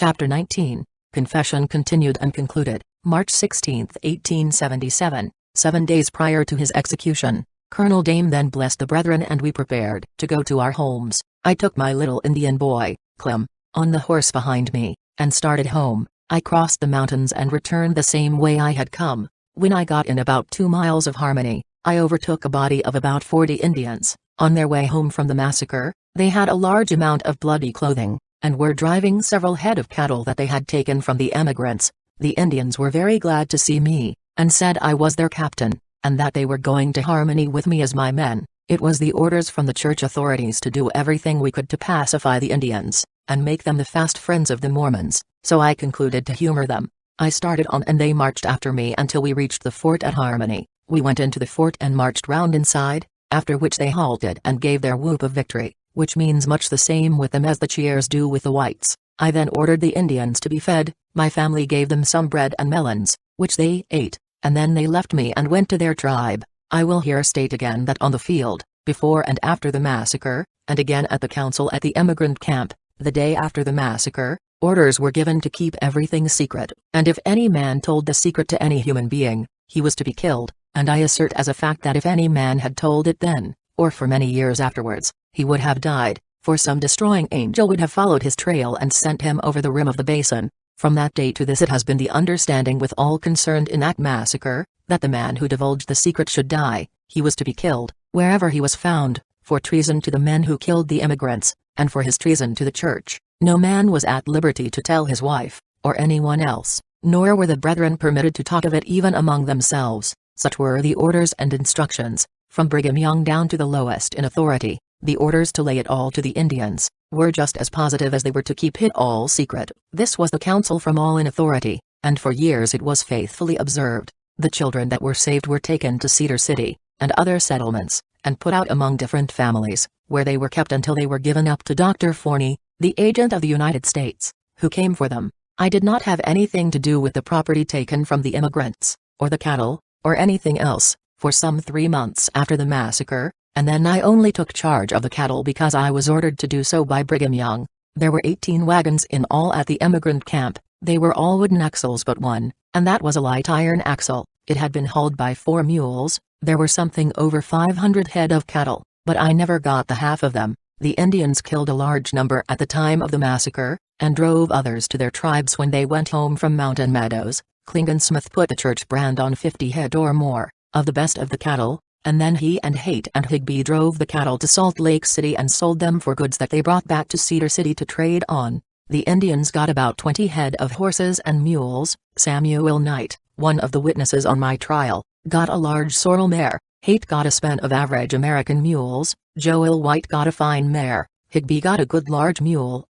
Chapter 19. Confession continued and concluded. March 16, 1877, 7 days prior to his execution, Colonel Dame then blessed the brethren and we prepared to go to our homes. I took my little Indian boy, Clem, on the horse behind me, and started home. I crossed the mountains and returned the same way I had come. When I got in about 2 miles of Harmony, I overtook a body of about 40 Indians. On their way home from the massacre, they had a large amount of bloody clothing, and were driving several head of cattle that they had taken from the emigrants. The Indians were very glad to see me, and said I was their captain, and that they were going to Harmony with me as my men. It was the orders from the church authorities to do everything we could to pacify the Indians, and make them the fast friends of the Mormons, so I concluded to humor them. I started on and they marched after me until we reached the fort at Harmony. We went into the fort and marched round inside, after which they halted and gave their whoop of victory, which means much the same with them as the cheers do with the whites. I then ordered the Indians to be fed. My family gave them some bread and melons, which they ate, and then they left me and went to their tribe. I will here state again that on the field, before and after the massacre, and again at the council at the emigrant camp, the day after the massacre, orders were given to keep everything secret, and if any man told the secret to any human being, he was to be killed, and I assert as a fact that if any man had told it then, or for many years afterwards, he would have died, for some destroying angel would have followed his trail and sent him over the rim of the basin. From that day to this it has been the understanding with all concerned in that massacre, that the man who divulged the secret should die. He was to be killed, wherever he was found, for treason to the men who killed the immigrants, and for his treason to the church. No man was at liberty to tell his wife, or anyone else, nor were the brethren permitted to talk of it even among themselves. Such were the orders and instructions, from Brigham Young down to the lowest in authority. The orders to lay it all to the Indians were just as positive as they were to keep it all secret. This was the counsel from all in authority, and for years it was faithfully observed. The children that were saved were taken to Cedar City, and other settlements, and put out among different families, where they were kept until they were given up to Dr. Forney, the agent of the United States, who came for them. I did not have anything to do with the property taken from the immigrants, or the cattle, or anything else, for some 3 months after the massacre, and then I only took charge of the cattle because I was ordered to do so by Brigham Young. There were 18 wagons in all at the emigrant camp. They were all wooden axles but one, and that was a light iron axle. It had been hauled by 4 mules. There were something over 500 head of cattle, but I never got the half of them. The Indians killed a large number at the time of the massacre, and drove others to their tribes when they went home from Mountain Meadows. Smith put the church brand on 50 head or more, of the best of the cattle, and then he and Haight and Higbee drove the cattle to Salt Lake City and sold them for goods that they brought back to Cedar City to trade on. The Indians got about 20 head of horses and mules. Samuel Knight, one of the witnesses on my trial, got a large sorrel mare. Haight got a span of average American mules. Joel White got a fine mare. Higbee got a good large mule.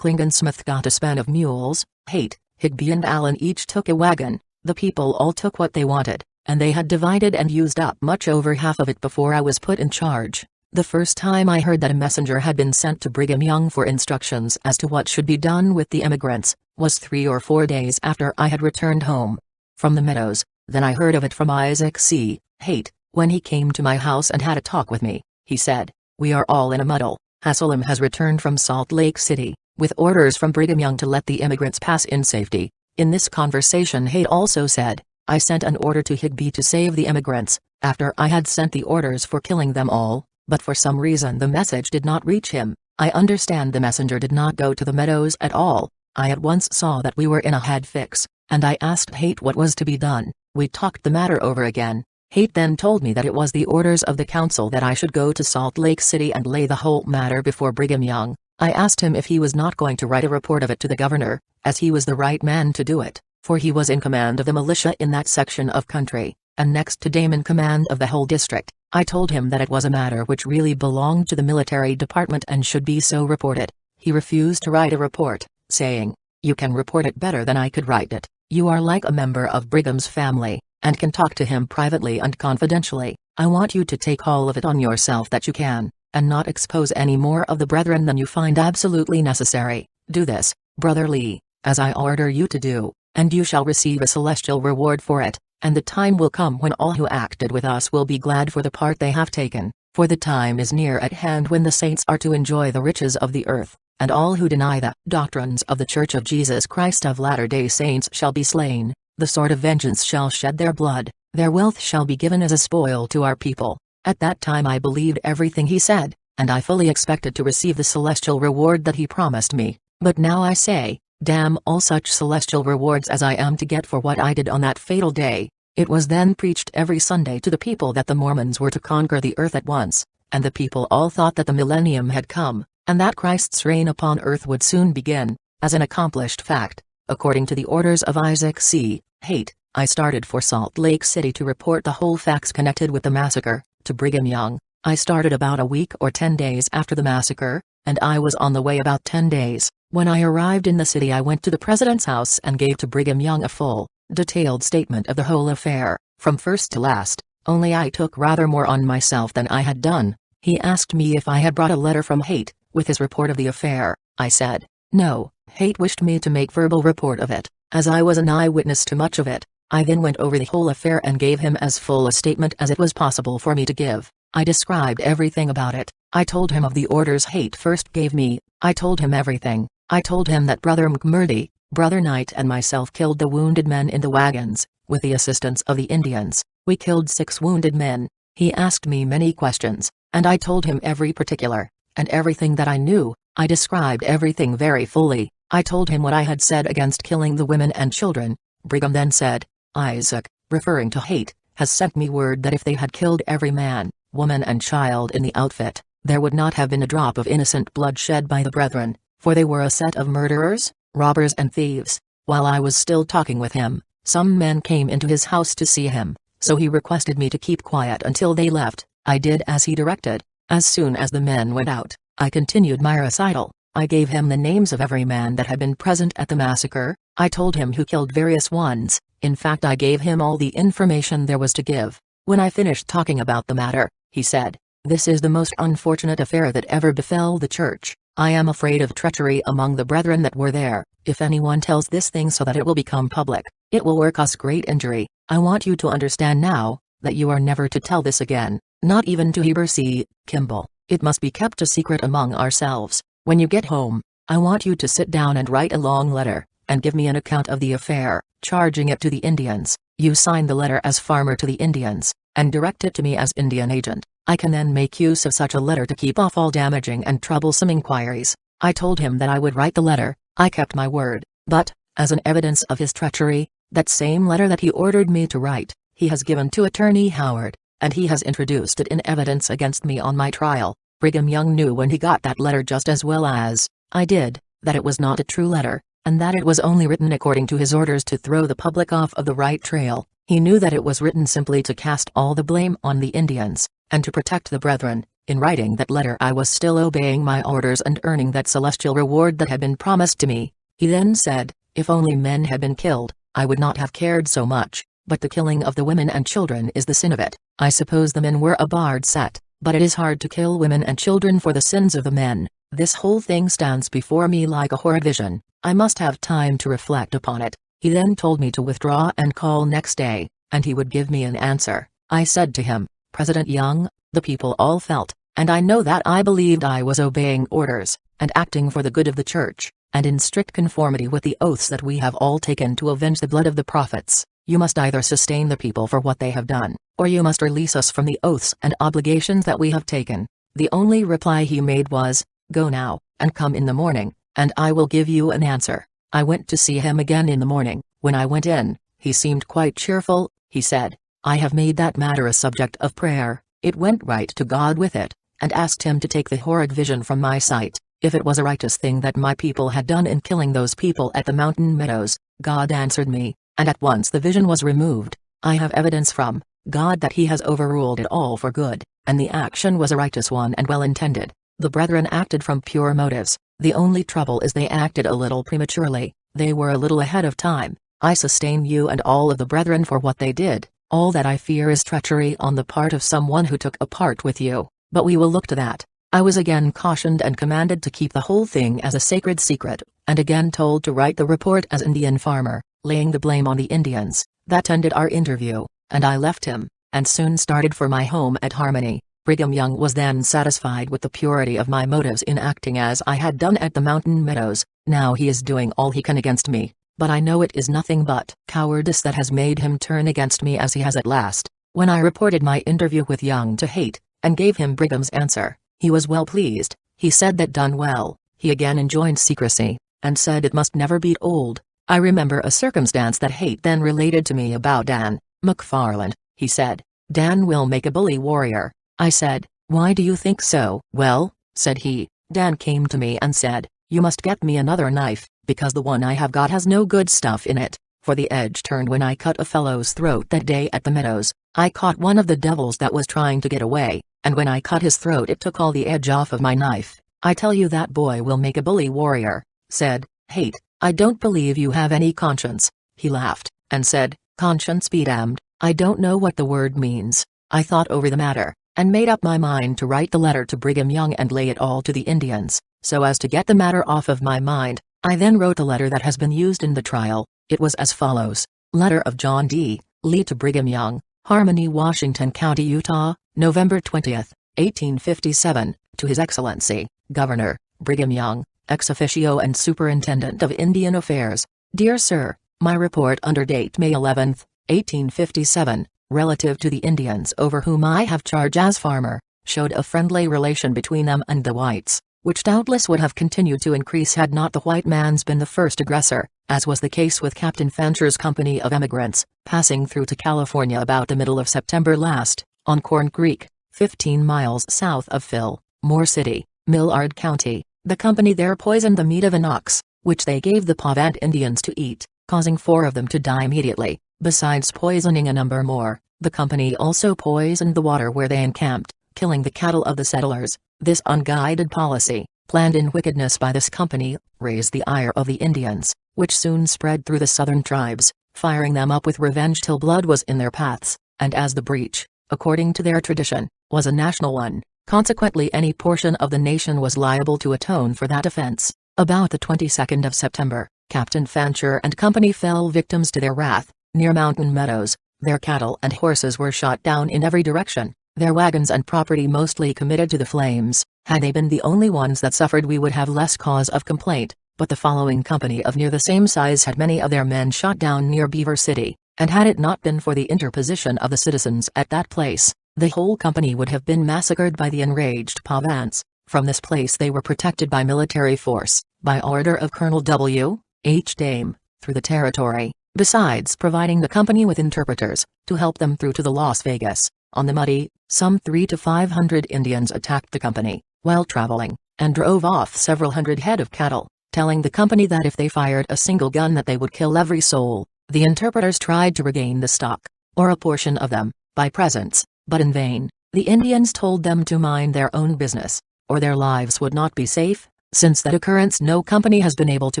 Smith got a span of mules. Haight, Higbee and Allen each took a wagon. The people all took what they wanted, and they had divided and used up much over half of it before I was put in charge. The first time I heard that a messenger had been sent to Brigham Young for instructions as to what should be done with the immigrants, was 3 or 4 days after I had returned home from the Meadows. Then I heard of it from Isaac C. Haight, when he came to my house and had a talk with me. He said, "We are all in a muddle. Haslam has returned from Salt Lake City, with orders from Brigham Young to let the immigrants pass in safety." In this conversation Haight also said, "I sent an order to Higbee to save the immigrants, after I had sent the orders for killing them all, but for some reason the message did not reach him. I understand the messenger did not go to the Meadows at all." I at once saw that we were in a had fix, and I asked Haight what was to be done. We talked the matter over again. Haight then told me that it was the orders of the council that I should go to Salt Lake City and lay the whole matter before Brigham Young. I asked him if he was not going to write a report of it to the governor, as he was the right man to do it, for he was in command of the militia in that section of country, and next to Dame in command of the whole district. I told him that it was a matter which really belonged to the military department and should be so reported. He refused to write a report, saying, "You can report it better than I could write it. You are like a member of Brigham's family, and can talk to him privately and confidentially. I want you to take all of it on yourself that you can, and not expose any more of the brethren than you find absolutely necessary. Do this, Brother Lee, as I order you to do, and you shall receive a celestial reward for it, and the time will come when all who acted with us will be glad for the part they have taken, for the time is near at hand when the saints are to enjoy the riches of the earth." and all who deny the doctrines of the Church of Jesus Christ of Latter-day Saints shall be slain. The sword of vengeance shall shed their blood, their wealth shall be given as a spoil to our people." At that time I believed everything he said, and I fully expected to receive the celestial reward that he promised me. But now I say, damn all such celestial rewards as I am to get for what I did on that fatal day. It was then preached every Sunday to the people that the Mormons were to conquer the earth at once, and the people all thought that the millennium had come, and that Christ's reign upon earth would soon begin. As an accomplished fact, according to the orders of Isaac C. Haight, I started for Salt Lake City to report the whole facts connected with the massacre, to Brigham Young. I started about a week or 10 days after the massacre, and I was on the way about 10 days. When I arrived in the city I went to the president's house and gave to Brigham Young a full, detailed statement of the whole affair, from first to last, only I took rather more on myself than I had done. He asked me if I had brought a letter from Haight, with his report of the affair. I said, no. Haight wished me to make verbal report of it, as I was an eyewitness to much of it. I then went over the whole affair and gave him as full a statement as it was possible for me to give. I described everything about it. I told him of the orders Haight first gave me. I told him everything. I told him that Brother McMurdy, Brother Knight and myself killed the wounded men in the wagons, with the assistance of the Indians. We killed 6 wounded men. He asked me many questions, and I told him every particular, and everything that I knew. I described everything very fully. I told him what I had said against killing the women and children. Brigham then said, Isaac, referring to Haight, has sent me word that if they had killed every man, woman and child in the outfit, there would not have been a drop of innocent blood shed by the brethren, for they were a set of murderers, robbers and thieves. While I was still talking with him, some men came into his house to see him, so he requested me to keep quiet until they left. I did as he directed. As soon as the men went out, I continued my recital. I gave him the names of every man that had been present at the massacre. I told him who killed various ones. In fact, I gave him all the information there was to give. When I finished talking about the matter, he said, "This is the most unfortunate affair that ever befell the church. I am afraid of treachery among the brethren that were there. If anyone tells this thing so that it will become public, it will work us great injury. I want you to understand now, that you are never to tell this again, not even to Heber C. Kimball. It must be kept a secret among ourselves. When you get home, I want you to sit down and write a long letter, and give me an account of the affair, charging it to the Indians. You sign the letter as farmer to the Indians, and direct it to me as Indian agent. I can then make use of such a letter to keep off all damaging and troublesome inquiries." I told him that I would write the letter. I kept my word, but, as an evidence of his treachery, that same letter that he ordered me to write, he has given to Attorney Howard, and he has introduced it in evidence against me on my trial. Brigham Young knew when he got that letter just as well as I did, that it was not a true letter, and that it was only written according to his orders to throw the public off of the right trail. He knew that it was written simply to cast all the blame on the Indians, and to protect the brethren. In writing that letter I was still obeying my orders and earning that celestial reward that had been promised to me. He then said, if only men had been killed, I would not have cared so much, but the killing of the women and children is the sin of it. I suppose the men were a barred set, but it is hard to kill women and children for the sins of the men. This whole thing stands before me like a horrid vision. I must have time to reflect upon it. He then told me to withdraw and call next day, and he would give me an answer. I said to him, President Young, the people all felt, and I know that I believed I was obeying orders, and acting for the good of the church, and in strict conformity with the oaths that we have all taken to avenge the blood of the prophets. You must either sustain the people for what they have done, or you must release us from the oaths and obligations that we have taken. The only reply he made was, go now, and come in the morning, and I will give you an answer. I went to see him again in the morning. When I went in, he seemed quite cheerful. He said, I have made that matter a subject of prayer. It went right to God with it, and asked him to take the horrid vision from my sight. If it was a righteous thing that my people had done in killing those people at the mountain meadows, God answered me, and at once the vision was removed. I have evidence from God that he has overruled it all for good, and the action was a righteous one and well intended. The brethren acted from pure motives. The only trouble is they acted a little prematurely. They were a little ahead of time. I sustain you and all of the brethren for what they did. All that I fear is treachery on the part of someone who took a part with you, but we will look to that. I was again cautioned and commanded to keep the whole thing as a sacred secret, and again told to write the report as Indian farmer, laying the blame on the Indians. That ended our interview, and I left him, and soon started for my home at Harmony. Brigham Young was then satisfied with the purity of my motives in acting as I had done at the Mountain Meadows. Now he is doing all he can against me, but I know it is nothing but cowardice that has made him turn against me as he has at last. When I reported my interview with Young to Haight, and gave him Brigham's answer, he was well pleased. He said that done well, he again enjoined secrecy, and said it must never be told. I remember a circumstance that Haight then related to me about Dan McFarland. He said, "Dan will make a bully warrior." I said, "Why do you think so?" "Well," said he, "Dan came to me and said, 'You must get me another knife, because the one I have got has no good stuff in it,' for the edge turned when I cut a fellow's throat that day at the Meadows. I caught one of the devils that was trying to get away, and when I cut his throat it took all the edge off of my knife. I tell you that boy will make a bully warrior." Said Haight, "I don't believe you have any conscience." He laughed, and said, "Conscience be damned, I don't know what the word means." I thought over the matter, and made up my mind to write the letter to Brigham Young and lay it all to the Indians, so as to get the matter off of my mind. I then wrote a letter that has been used in the trial. It was as follows. Letter of John D. Lee to Brigham Young, Harmony, Washington County, Utah, November 20, 1857, to His Excellency, Governor, Brigham Young, ex officio and Superintendent of Indian Affairs. Dear Sir, my report under date May 11, 1857, relative to the Indians over whom I have charge as farmer, showed a friendly relation between them and the whites, which doubtless would have continued to increase had not the white man's been the first aggressor, as was the case with Captain Fancher's company of emigrants, passing through to California about the middle of September last, on Corn Creek, 15 miles south of Fillmore City, Millard County. The company there poisoned the meat of an ox, which they gave the Pavant Indians to eat, causing 4 of them to die immediately. Besides poisoning a number more, the company also poisoned the water where they encamped, killing the cattle of the settlers. This unguided policy, planned in wickedness by this company, raised the ire of the Indians, which soon spread through the southern tribes, firing them up with revenge till blood was in their paths, and as the breach, according to their tradition, was a national one, consequently any portion of the nation was liable to atone for that offense. About the 22nd of September, Captain Fancher and company fell victims to their wrath. Near Mountain Meadows, their cattle and horses were shot down in every direction, their wagons and property mostly committed to the flames. Had they been the only ones that suffered we would have less cause of complaint, but the following company of near the same size had many of their men shot down near Beaver City, and had it not been for the interposition of the citizens at that place, the whole company would have been massacred by the enraged Pavants. From this place they were protected by military force, by order of Colonel W. H. Dame, through the territory, besides providing the company with interpreters, to help them through to the Las Vegas. On the Muddy, some 300 to 500 Indians attacked the company, while traveling, and drove off several hundred head of cattle, telling the company that if they fired a single gun that they would kill every soul. The interpreters tried to regain the stock, or a portion of them, by presents, but in vain. The Indians told them to mind their own business, or their lives would not be safe. Since that occurrence no company has been able to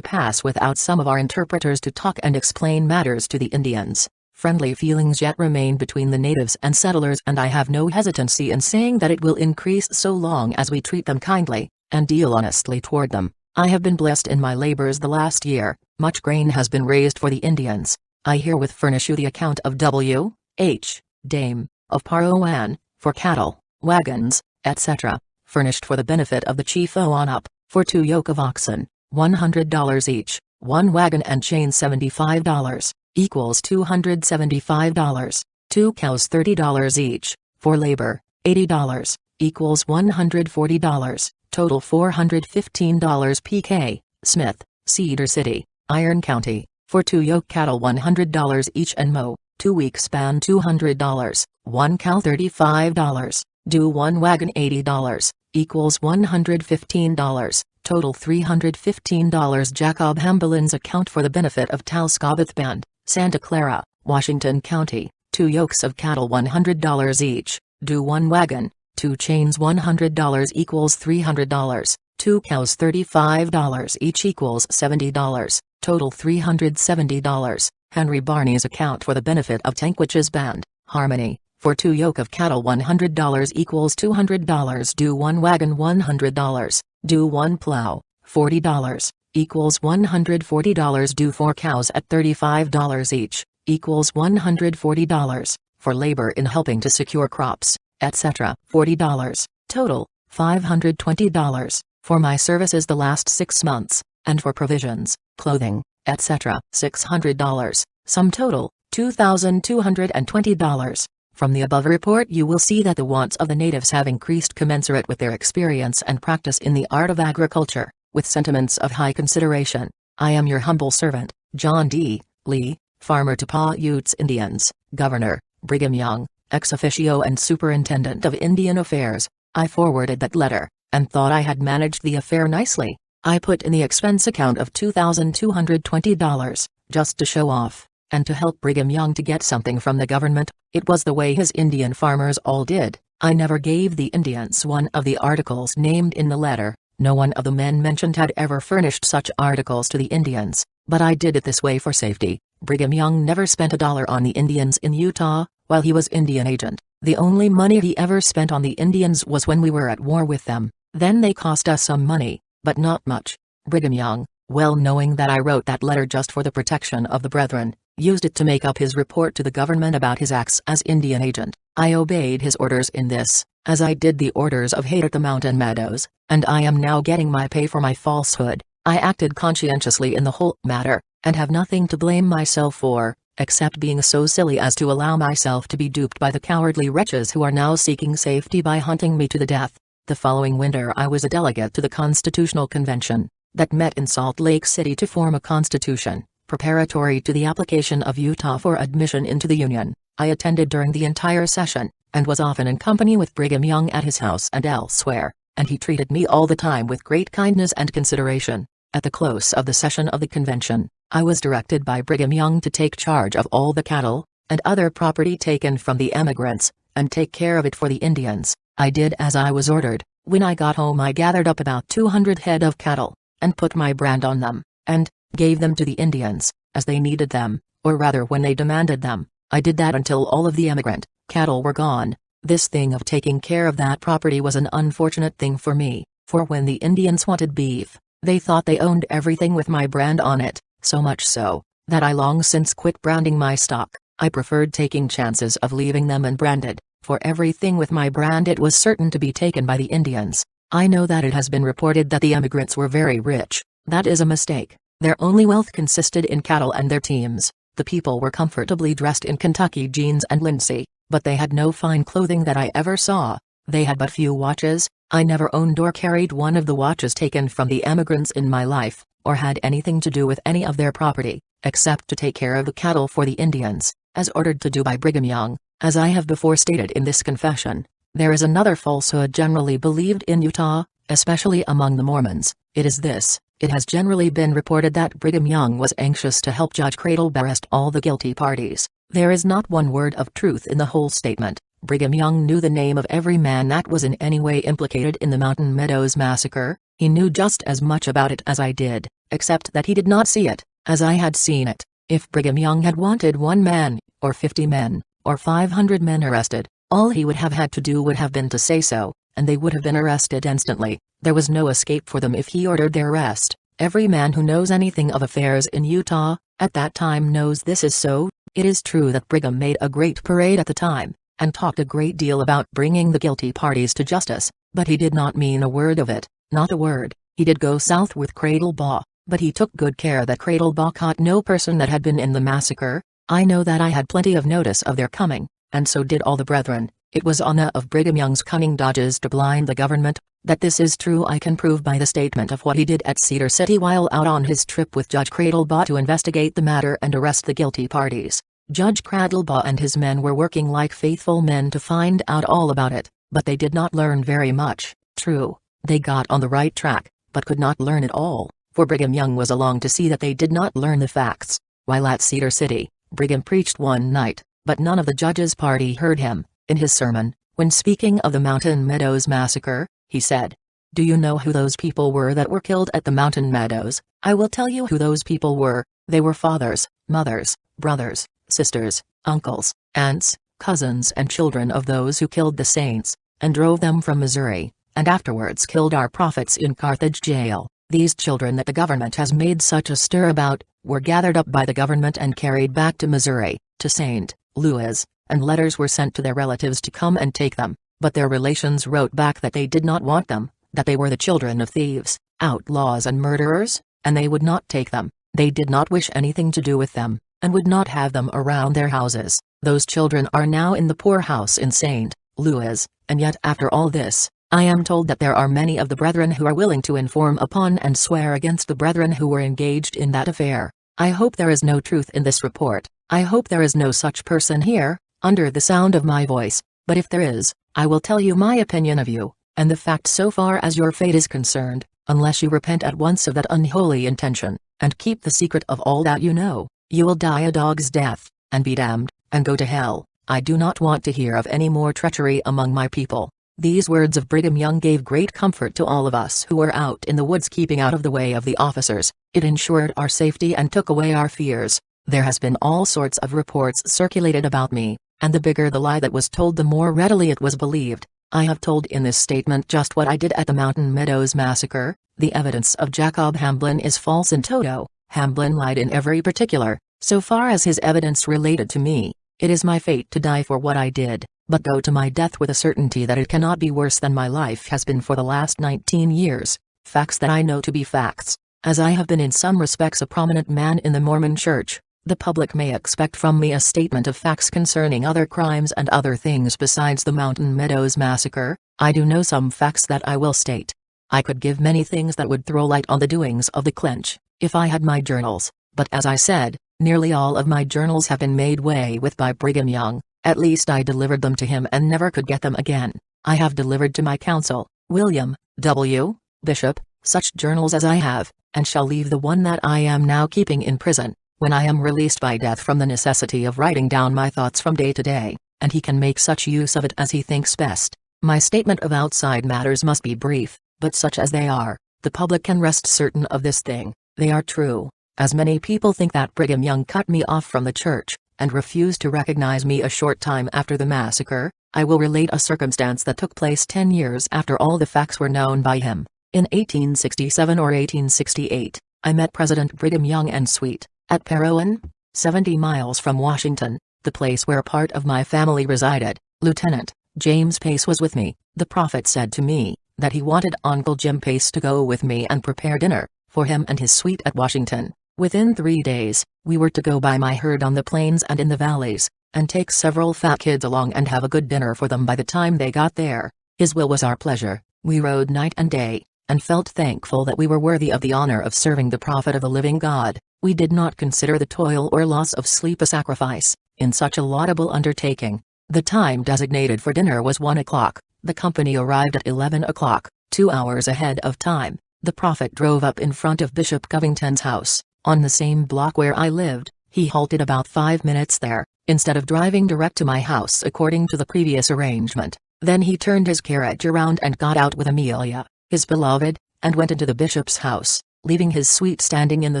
pass without some of our interpreters to talk and explain matters to the Indians. Friendly feelings yet remain between the natives and settlers, and I have no hesitancy in saying that it will increase so long as we treat them kindly, and deal honestly toward them. I have been blessed in my labors the last year. Much grain has been raised for the Indians. I herewith furnish you the account of W. H. Dame, of Parowan, for cattle, wagons, etc., furnished for the benefit of the chief Owanup, for 2 yoke of oxen, $100 each, 1 wagon and chain $75, equals $275, 2 cows $30 each, for labor, $80, equals $140, total $415 PK, Smith, Cedar City, Iron County, for 2 yoke cattle $100 each and mow, 2 week span $200, 1 cow $35, do 1 wagon $80, equals $115, total $315 Jacob Hambelin's account for the benefit of Talscobbeth Bend, Santa Clara, Washington County, 2 yokes of cattle $100 each, do 1 wagon, 2 chains $100 equals $300, 2 cows $35 each equals $70, total $370, Henry Barney's account for the benefit of Tankwitch's Band, Harmony, for 2 yoke of cattle $100 equals $200, do 1 wagon $100, do 1 plow, $40, equals $140, do 4 cows at $35 each, equals $140, for labor in helping to secure crops, etc. $40. Total, $520. For my services the last 6 months, and for provisions, clothing, etc. $600. Sum total, $2,220. From the above report you will see that the wants of the natives have increased commensurate with their experience and practice in the art of agriculture, with sentiments of high consideration. I am your humble servant, John D. Lee, farmer to Paiutes Indians, Governor, Brigham Young, ex officio and Superintendent of Indian Affairs. I forwarded that letter, and thought I had managed the affair nicely. I put in the expense account of $2,220, just to show off, and to help Brigham Young to get something from the government. It was the way his Indian farmers all did. I never gave the Indians one of the articles named in the letter. No one of the men mentioned had ever furnished such articles to the Indians, but I did it this way for safety. Brigham Young never spent $1 on the Indians in Utah, while he was Indian agent. The only money he ever spent on the Indians was when we were at war with them. Then they cost us some money, but not much. Brigham Young, well knowing that I wrote that letter just for the protection of the brethren, used it to make up his report to the government about his acts as Indian agent. I obeyed his orders in this, as I did the orders of Haight at the Mountain Meadows, and I am now getting my pay for my falsehood. I acted conscientiously in the whole matter, and have nothing to blame myself for, except being so silly as to allow myself to be duped by the cowardly wretches who are now seeking safety by hunting me to the death. The following winter I was a delegate to the Constitutional Convention, that met in Salt Lake City to form a constitution, preparatory to the application of Utah for admission into the Union. I attended during the entire session, and was often in company with Brigham Young at his house and elsewhere, and he treated me all the time with great kindness and consideration. At the close of the session of the convention, I was directed by Brigham Young to take charge of all the cattle, and other property taken from the emigrants, and take care of it for the Indians. I did as I was ordered. When I got home I gathered up about 200 head of cattle, and put my brand on them, and gave them to the Indians, as they needed them, or rather when they demanded them. I did that until all of the emigrant cattle were gone. This thing of taking care of that property was an unfortunate thing for me, for when the Indians wanted beef, they thought they owned everything with my brand on it, so much so, that I long since quit branding my stock. I preferred taking chances of leaving them unbranded. For everything with my brand it was certain to be taken by the Indians. I know that it has been reported that the emigrants were very rich. That is a mistake. Their only wealth consisted in cattle and their teams. The people were comfortably dressed in Kentucky jeans and linsey, but they had no fine clothing that I ever saw. They had but few watches. I never owned or carried one of the watches taken from the emigrants in my life, or had anything to do with any of their property, except to take care of the cattle for the Indians, as ordered to do by Brigham Young. As I have before stated in this confession, there is another falsehood generally believed in Utah, especially among the Mormons. It is this: it has generally been reported that Brigham Young was anxious to help Judge Cradlebaugh arrest all the guilty parties. There is not one word of truth in the whole statement. Brigham Young knew the name of every man that was in any way implicated in the Mountain Meadows massacre. He knew just as much about it as I did, except that he did not see it, as I had seen it. If Brigham Young had wanted 1 man, or 50 men, or 500 men arrested, all he would have had to do would have been to say so, and they would have been arrested instantly. There was no escape for them if he ordered their arrest. Every man who knows anything of affairs in Utah, at that time knows this is so. It is true that Brigham made a great parade at the time, and talked a great deal about bringing the guilty parties to justice, but he did not mean a word of it, not a word. He did go south with Cradlebaugh, but he took good care that Cradlebaugh caught no person that had been in the massacre. I know that I had plenty of notice of their coming, and so did all the brethren. It was one of Brigham Young's cunning dodges to blind the government. That this is true I can prove by the statement of what he did at Cedar City while out on his trip with Judge Cradlebaugh to investigate the matter and arrest the guilty parties. Judge Cradlebaugh and his men were working like faithful men to find out all about it, but they did not learn very much. True, they got on the right track, but could not learn it all, for Brigham Young was along to see that they did not learn the facts. While at Cedar City, Brigham preached one night, but none of the judge's party heard him. In his sermon, when speaking of the Mountain Meadows massacre, he said, "Do you know who those people were that were killed at the Mountain Meadows? I will tell you who those people were. They were fathers, mothers, brothers, sisters, uncles, aunts, cousins and children of those who killed the saints, and drove them from Missouri, and afterwards killed our prophets in Carthage jail. These children that the government has made such a stir about, were gathered up by the government and carried back to Missouri, to St. Louis, and letters were sent to their relatives to come and take them. but their relations wrote back that they did not want them, that they were the children of thieves, outlaws and murderers, and they would not take them. They did not wish anything to do with them, and would not have them around their houses. Those children are now in the poorhouse in St. Louis, and yet after all this, I am told that there are many of the brethren who are willing to inform upon and swear against the brethren who were engaged in that affair. I hope there is no truth in this report. I hope there is no such person here, under the sound of my voice, but if there is, I will tell you my opinion of you, and the fact so far as your fate is concerned, unless you repent at once of that unholy intention, and keep the secret of all that you know, you will die a dog's death, and be damned, and go to hell. I do not want to hear of any more treachery among my people. These words of Brigham Young gave great comfort to all of us who were out in the woods keeping out of the way of the officers. It ensured our safety and took away our fears. There has been all sorts of reports circulated about me, and the bigger the lie that was told the more readily it was believed. I have told in this statement just what I did at the Mountain Meadows massacre. The evidence of Jacob Hamblin is false in toto. Hamblin lied in every particular, so far as his evidence related to me. It is my fate to die for what I did, but go to my death with a certainty that it cannot be worse than my life has been for the last 19 years. Facts that I know to be facts. As I have been in some respects a prominent man in the Mormon Church, the public may expect from me a statement of facts concerning other crimes and other things besides the Mountain Meadows massacre. I do know some facts that I will state. I could give many things that would throw light on the doings of the Clinch, if I had my journals, but as I said, nearly all of my journals have been made way with by Brigham Young. At least I delivered them to him and never could get them again. I have delivered to my counsel, William W. Bishop, such journals as I have, and shall leave the one that I am now keeping in prison, when I am released by death from the necessity of writing down my thoughts from day to day, and he can make such use of it as he thinks best. My statement of outside matters must be brief, but such as they are, the public can rest certain of this thing, they are true. As many people think that Brigham Young cut me off from the church, and refused to recognize me a short time after the massacre, I will relate a circumstance that took place 10 years after all the facts were known by him. In 1867 or 1868, I met President Brigham Young and suite, at Parowan, 70 miles from Washington, the place where part of my family resided. Lieutenant James Pace was with me. The prophet said to me that he wanted Uncle Jim Pace to go with me and prepare dinner for him and his suite at Washington. Within 3 days, we were to go buy my herd on the plains and in the valleys, and take several fat kids along and have a good dinner for them by the time they got there. His will was our pleasure. We rode night and day, and felt thankful that we were worthy of the honor of serving the prophet of the living God. We did not consider the toil or loss of sleep a sacrifice, in such a laudable undertaking. The time designated for dinner was 1 o'clock. The company arrived at 11 o'clock, 2 hours ahead of time. The prophet drove up in front of Bishop Covington's house, on the same block where I lived. He halted about 5 minutes there, instead of driving direct to my house according to the previous arrangement. Then he turned his carriage around and got out with Amelia, his beloved, and went into the bishop's house, leaving his suite standing in the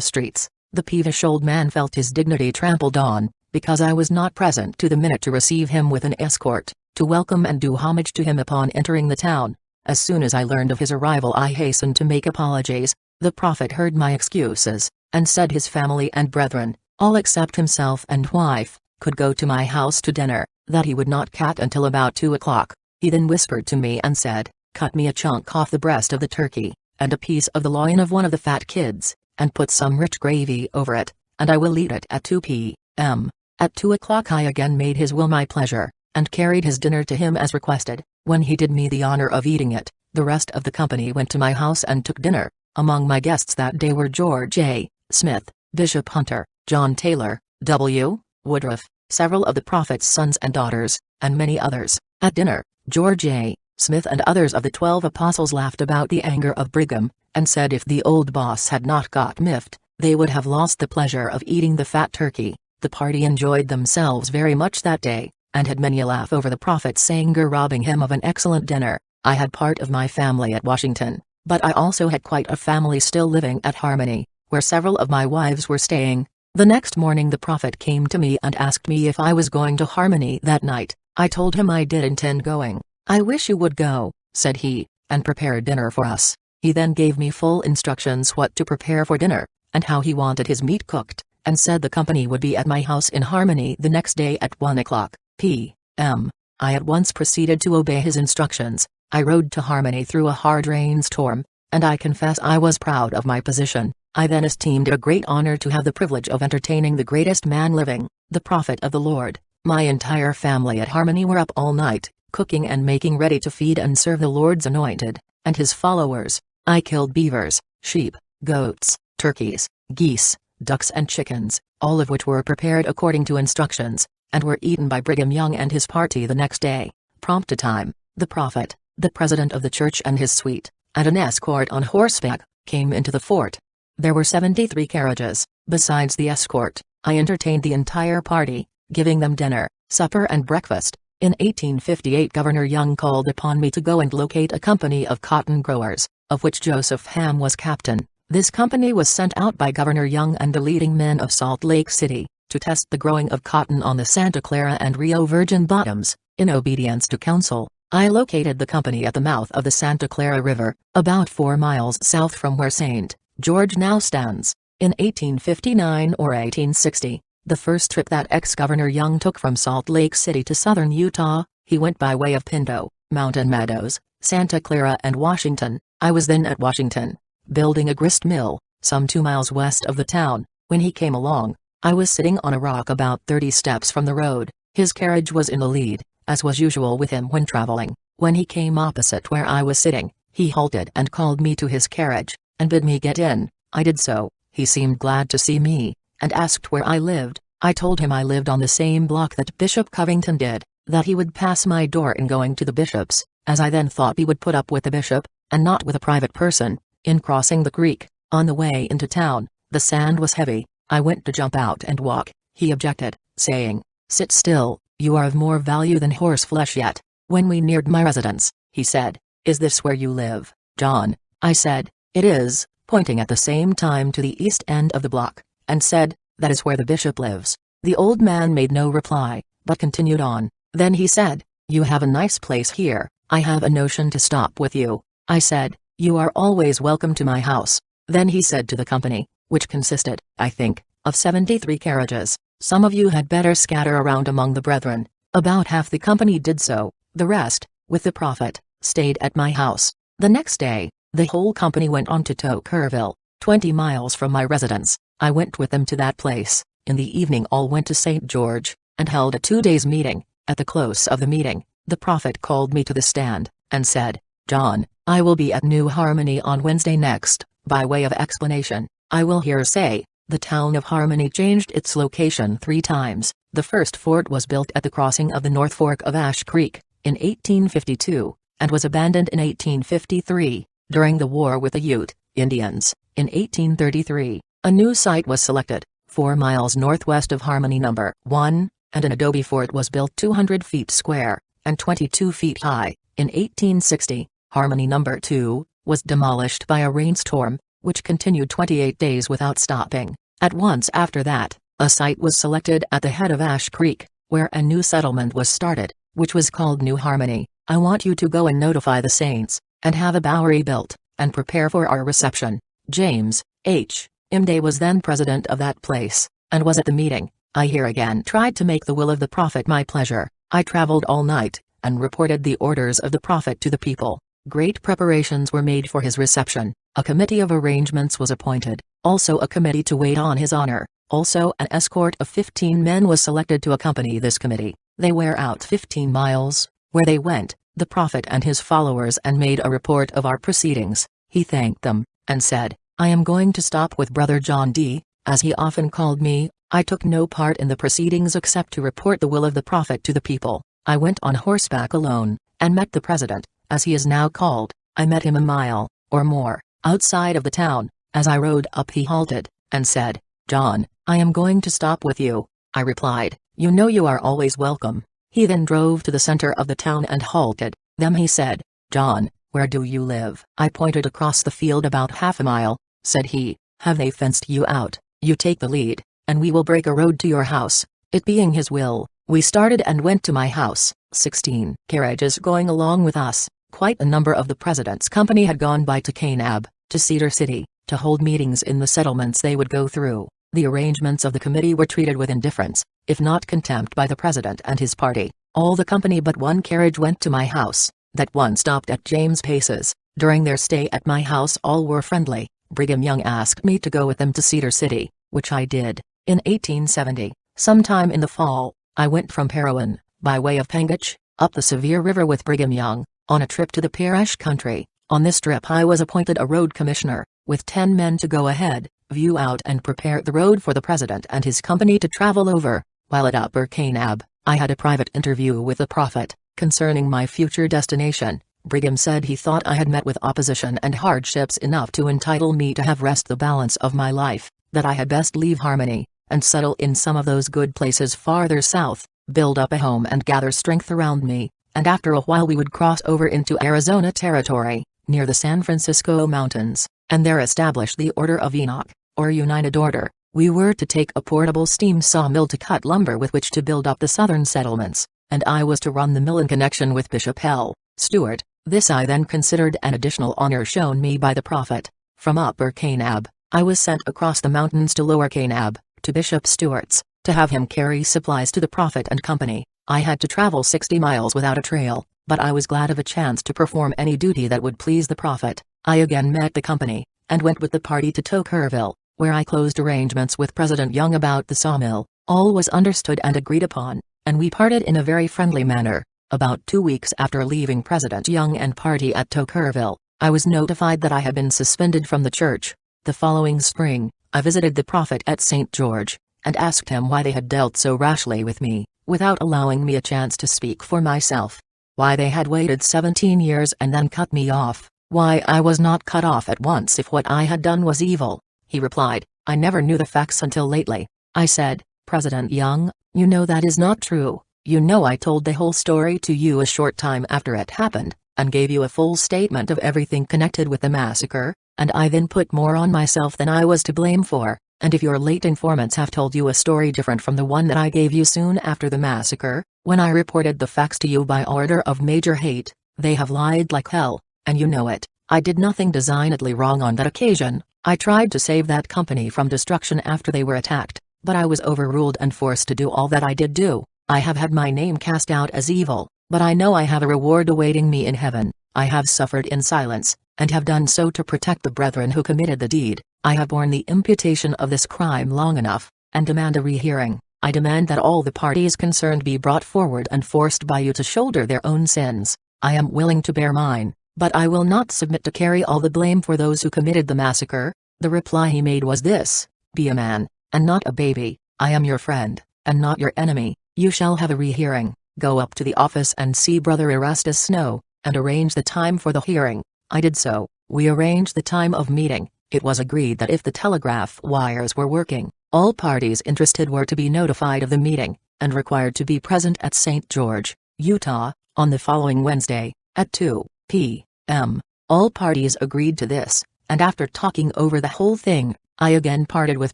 streets. The peevish old man felt his dignity trampled on, because I was not present to the minute to receive him with an escort, to welcome and do homage to him upon entering the town. As soon as I learned of his arrival I hastened to make apologies. The prophet heard my excuses, and said his family and brethren, all except himself and wife, could go to my house to dinner, that he would not cat until about 2 o'clock. He then whispered to me and said, "Cut me a chunk off the breast of the turkey, and a piece of the loin of one of the fat kids, and put some rich gravy over it, and I will eat it at 2 p.m. At 2 o'clock I again made his will my pleasure, and carried his dinner to him as requested. When he did me the honor of eating it, the rest of the company went to my house and took dinner. Among my guests that day were George A. Smith, Bishop Hunter, John Taylor, W. Woodruff, several of the prophet's sons and daughters, and many others. At dinner, George A. Smith and others of the 12 apostles laughed about the anger of Brigham, and said if the old boss had not got miffed, they would have lost the pleasure of eating the fat turkey. The party enjoyed themselves very much that day, and had many a laugh over the prophet's anger robbing him of an excellent dinner. I had part of my family at Washington, but I also had quite a family still living at Harmony, where several of my wives were staying. The next morning the prophet came to me and asked me if I was going to Harmony that night. I told him I did intend going. "I wish you would go," said he, "and prepare dinner for us." He then gave me full instructions what to prepare for dinner, and how he wanted his meat cooked, and said the company would be at my house in Harmony the next day at 1 o'clock p.m. I at once proceeded to obey his instructions. I rode to Harmony through a hard rainstorm, and I confess I was proud of my position. I then esteemed it a great honor to have the privilege of entertaining the greatest man living, the prophet of the Lord. My entire family at Harmony were up all night, cooking and making ready to feed and serve the Lord's anointed, and his followers. I killed beavers, sheep, goats, turkeys, geese, ducks and chickens, all of which were prepared according to instructions, and were eaten by Brigham Young and his party the next day. Prompt to time, the prophet, the president of the church and his suite, and an escort on horseback, came into the fort. There were 73 carriages. Besides the escort, I entertained the entire party, giving them dinner, supper and breakfast. In 1858 Governor Young called upon me to go and locate a company of cotton growers, of which Joseph Ham was captain. This company was sent out by Governor Young and the leading men of Salt Lake City, to test the growing of cotton on the Santa Clara and Rio Virgin bottoms. In obedience to counsel, I located the company at the mouth of the Santa Clara River, about 4 miles south from where St. George now stands. In 1859 or 1860, the first trip that ex-Governor Young took from Salt Lake City to southern Utah, he went by way of Pinto, Mountain Meadows, Santa Clara and Washington. I was then at Washington, building a grist mill, some 2 miles west of the town. When he came along, I was sitting on a rock about 30 steps from the road. His carriage was in the lead, as was usual with him when traveling. When he came opposite where I was sitting, he halted and called me to his carriage, and bid me get in. I did so. He seemed glad to see me, and asked where I lived. I told him I lived on the same block that Bishop Covington did, that he would pass my door in going to the bishop's, as I then thought he would put up with the bishop, and not with a private person. In crossing the creek, on the way into town, the sand was heavy. I went to jump out and walk. He objected, saying, "Sit still, you are of more value than horse flesh yet." When we neared my residence, he said, "Is this where you live, John?" I said, "It is," pointing at the same time to the east end of the block, and said, "That is where the bishop lives." The old man made no reply, but continued on. Then he said, "You have a nice place here. I have a notion to stop with you." I said, "You are always welcome to my house." Then he said to the company, which consisted, I think, of 73 carriages, "Some of you had better scatter around among the brethren." About half the company did so. The rest, with the prophet, stayed at my house. The next day, the whole company went on to Tokerville, 20 miles from my residence. I went with them to that place. In the evening all went to St. George, and held a 2 days meeting. At the close of the meeting, the prophet called me to the stand, and said, "John, I will be at New Harmony on Wednesday next." By way of explanation, I will here say, the town of Harmony changed its location 3 times. The first fort was built at the crossing of the North Fork of Ash Creek, in 1852, and was abandoned in 1853, during the war with the Ute Indians. In 1833, a new site was selected, 4 miles northwest of Harmony No. 1, and an adobe fort was built 200 feet square, and 22 feet high. In 1860, Harmony No. 2, was demolished by a rainstorm, which continued 28 days without stopping. At once after that, a site was selected at the head of Ash Creek, where a new settlement was started, which was called New Harmony. I want you to go and notify the saints, and have a Bowery built, and prepare for our reception. James H. Imday was then president of that place, and was at the meeting. I here again tried to make the will of the prophet my pleasure. I traveled all night, and reported the orders of the prophet to the people. Great preparations were made for his reception. A committee of arrangements was appointed, also a committee to wait on his honor. Also an escort of 15 men was selected to accompany this committee. They were out 15 miles, where they went, the prophet and his followers, and made a report of our proceedings. He thanked them, and said, "I am going to stop with Brother John D., as he often called me." I took no part in the proceedings except to report the will of the prophet to the people. I went on horseback alone, and met the president, as he is now called. I met him a mile, or more, outside of the town. As I rode up he halted, and said, "John, I am going to stop with you." I replied, "You know you are always welcome." He then drove to the center of the town and halted. Then he said, "John, where do you live?" I pointed across the field about half a mile. Said he, "Have they fenced you out? You take the lead, and we will break a road to your house." It being his will, we started and went to my house. 16 carriages going along with us. Quite a number of the president's company had gone by to Kanab, to Cedar City, to hold meetings in the settlements they would go through. The arrangements of the committee were treated with indifference, if not contempt, by the president and his party. All the company but one carriage went to my house. That one stopped at James Pace's. During their stay at my house all were friendly. Brigham Young asked me to go with them to Cedar City, which I did. In 1870, sometime in the fall, I went from Parowan, by way of Pengach, up the Sevier River with Brigham Young, on a trip to the Parish country. On this trip I was appointed a road commissioner, with 10 men to go ahead, view out and prepare the road for the President and his company to travel over. While at Upper Kanab, I had a private interview with the Prophet, concerning my future destination. Brigham said he thought I had met with opposition and hardships enough to entitle me to have rest the balance of my life, that I had best leave Harmony, and settle in some of those good places farther south, build up a home and gather strength around me, and after a while we would cross over into Arizona territory, near the San Francisco Mountains, and there establish the Order of Enoch, or United Order. We were to take a portable steam sawmill to cut lumber with which to build up the southern settlements, and I was to run the mill in connection with Bishop L. Stewart. This I then considered an additional honor shown me by the Prophet. From Upper Kanab, I was sent across the mountains to Lower Kanab, to Bishop Stewart's, to have him carry supplies to the Prophet and company. I had to travel 60 miles without a trail, but I was glad of a chance to perform any duty that would please the Prophet. I again met the company, and went with the party to Tokerville, where I closed arrangements with President Young about the sawmill. All was understood and agreed upon, and we parted in a very friendly manner. About 2 weeks after leaving President Young and party at Tokerville, I was notified that I had been suspended from the church. The following spring, I visited the Prophet at St. George, and asked him why they had dealt so rashly with me, without allowing me a chance to speak for myself. Why they had waited 17 years and then cut me off, why I was not cut off at once if what I had done was evil. He replied, "I never knew the facts until lately." I said, "President Young, you know that is not true. You know I told the whole story to you a short time after it happened, and gave you a full statement of everything connected with the massacre, and I then put more on myself than I was to blame for, and if your late informants have told you a story different from the one that I gave you soon after the massacre, when I reported the facts to you by order of Major Haight, they have lied like hell, and you know it. I did nothing designedly wrong on that occasion. I tried to save that company from destruction after they were attacked, but I was overruled and forced to do all that I did do. I have had my name cast out as evil, but I know I have a reward awaiting me in heaven. I have suffered in silence, and have done so to protect the brethren who committed the deed. I have borne the imputation of this crime long enough, and demand a rehearing. I demand that all the parties concerned be brought forward and forced by you to shoulder their own sins. I am willing to bear mine, but I will not submit to carry all the blame for those who committed the massacre." The reply he made was this: "Be a man, and not a baby. I am your friend, and not your enemy. You shall have a rehearing. Go up to the office and see Brother Erastus Snow, and arrange the time for the hearing." I did so. We arranged the time of meeting. It was agreed that if the telegraph wires were working, all parties interested were to be notified of the meeting, and required to be present at St. George, Utah, on the following Wednesday, at 2 p.m. All parties agreed to this, and after talking over the whole thing, I again parted with